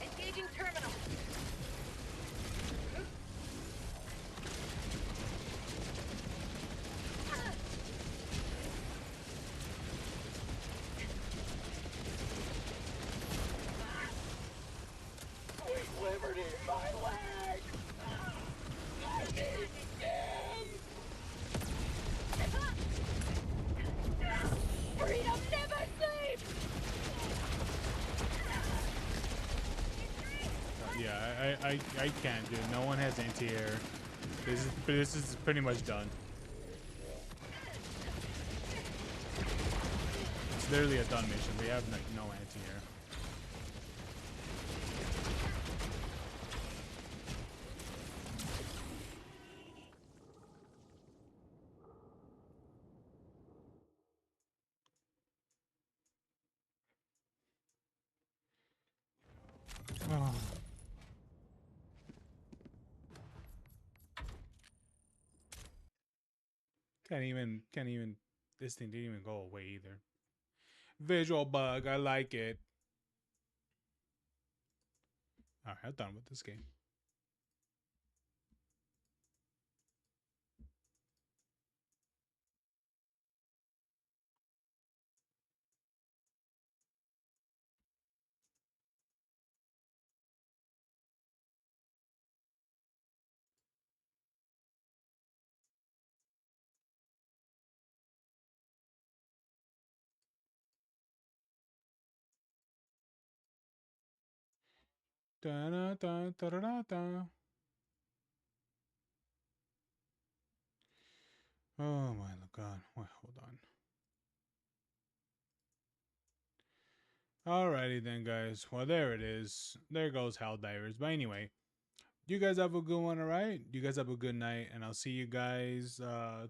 Engaging terminal. Sweet liberty, my leg! I need Freedom never sleeps. Yeah, I can't, dude. No one has anti-air. This is pretty much done. It's literally a done mission. We have like no anti-air. Oh. Can't even, this thing didn't even go away either. Visual bug, I like it. Alright, I'm done with this game. Da da da da da da. Oh my god. Wait, hold on. Alrighty then, guys. Well, there it is. There goes Helldivers. But anyway, You guys have a good one, all right? You guys have a good night, and I'll see you guys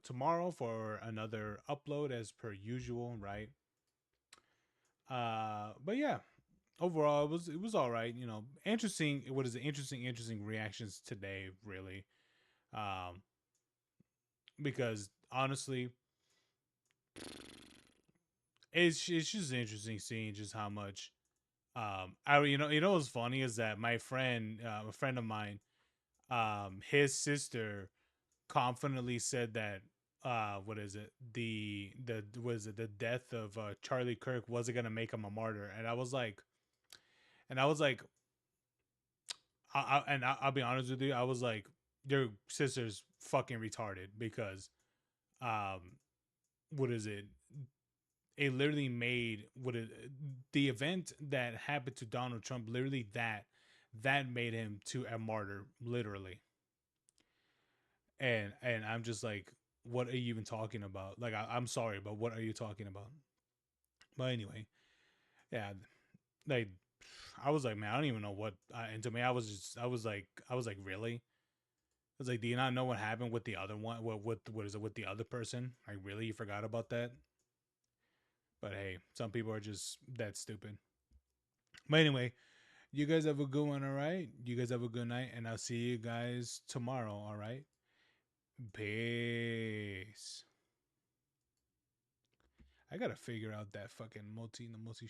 tomorrow for another upload as per usual, right? But yeah, overall it was all right. You know, interesting. What is it? Interesting reactions today, really. Because honestly, it's just interesting seeing just how much I you know what's funny is that my friend a friend of mine, his sister confidently said that what is it, the was it the death of Charlie Kirk wasn't gonna make him a martyr. And I was like, and I was like I'll be honest with you, I was like, your sister's fucking retarded, because what is it, it literally made the event that happened to Donald Trump, literally that made him to a martyr, literally. And I'm just like, what are you even talking about? Like, I'm sorry, but what are you talking about? But anyway, yeah, like, I was like, man, I don't even know what. And to me, I was like, really? I was like, do you not know what happened with the other one? What is it with the other person? Like, really, you forgot about that? But hey, some people are just that stupid. But anyway, you guys have a good one, all right? You guys have a good night, and I'll see you guys tomorrow, all right? Peace. I gotta figure out that fucking multi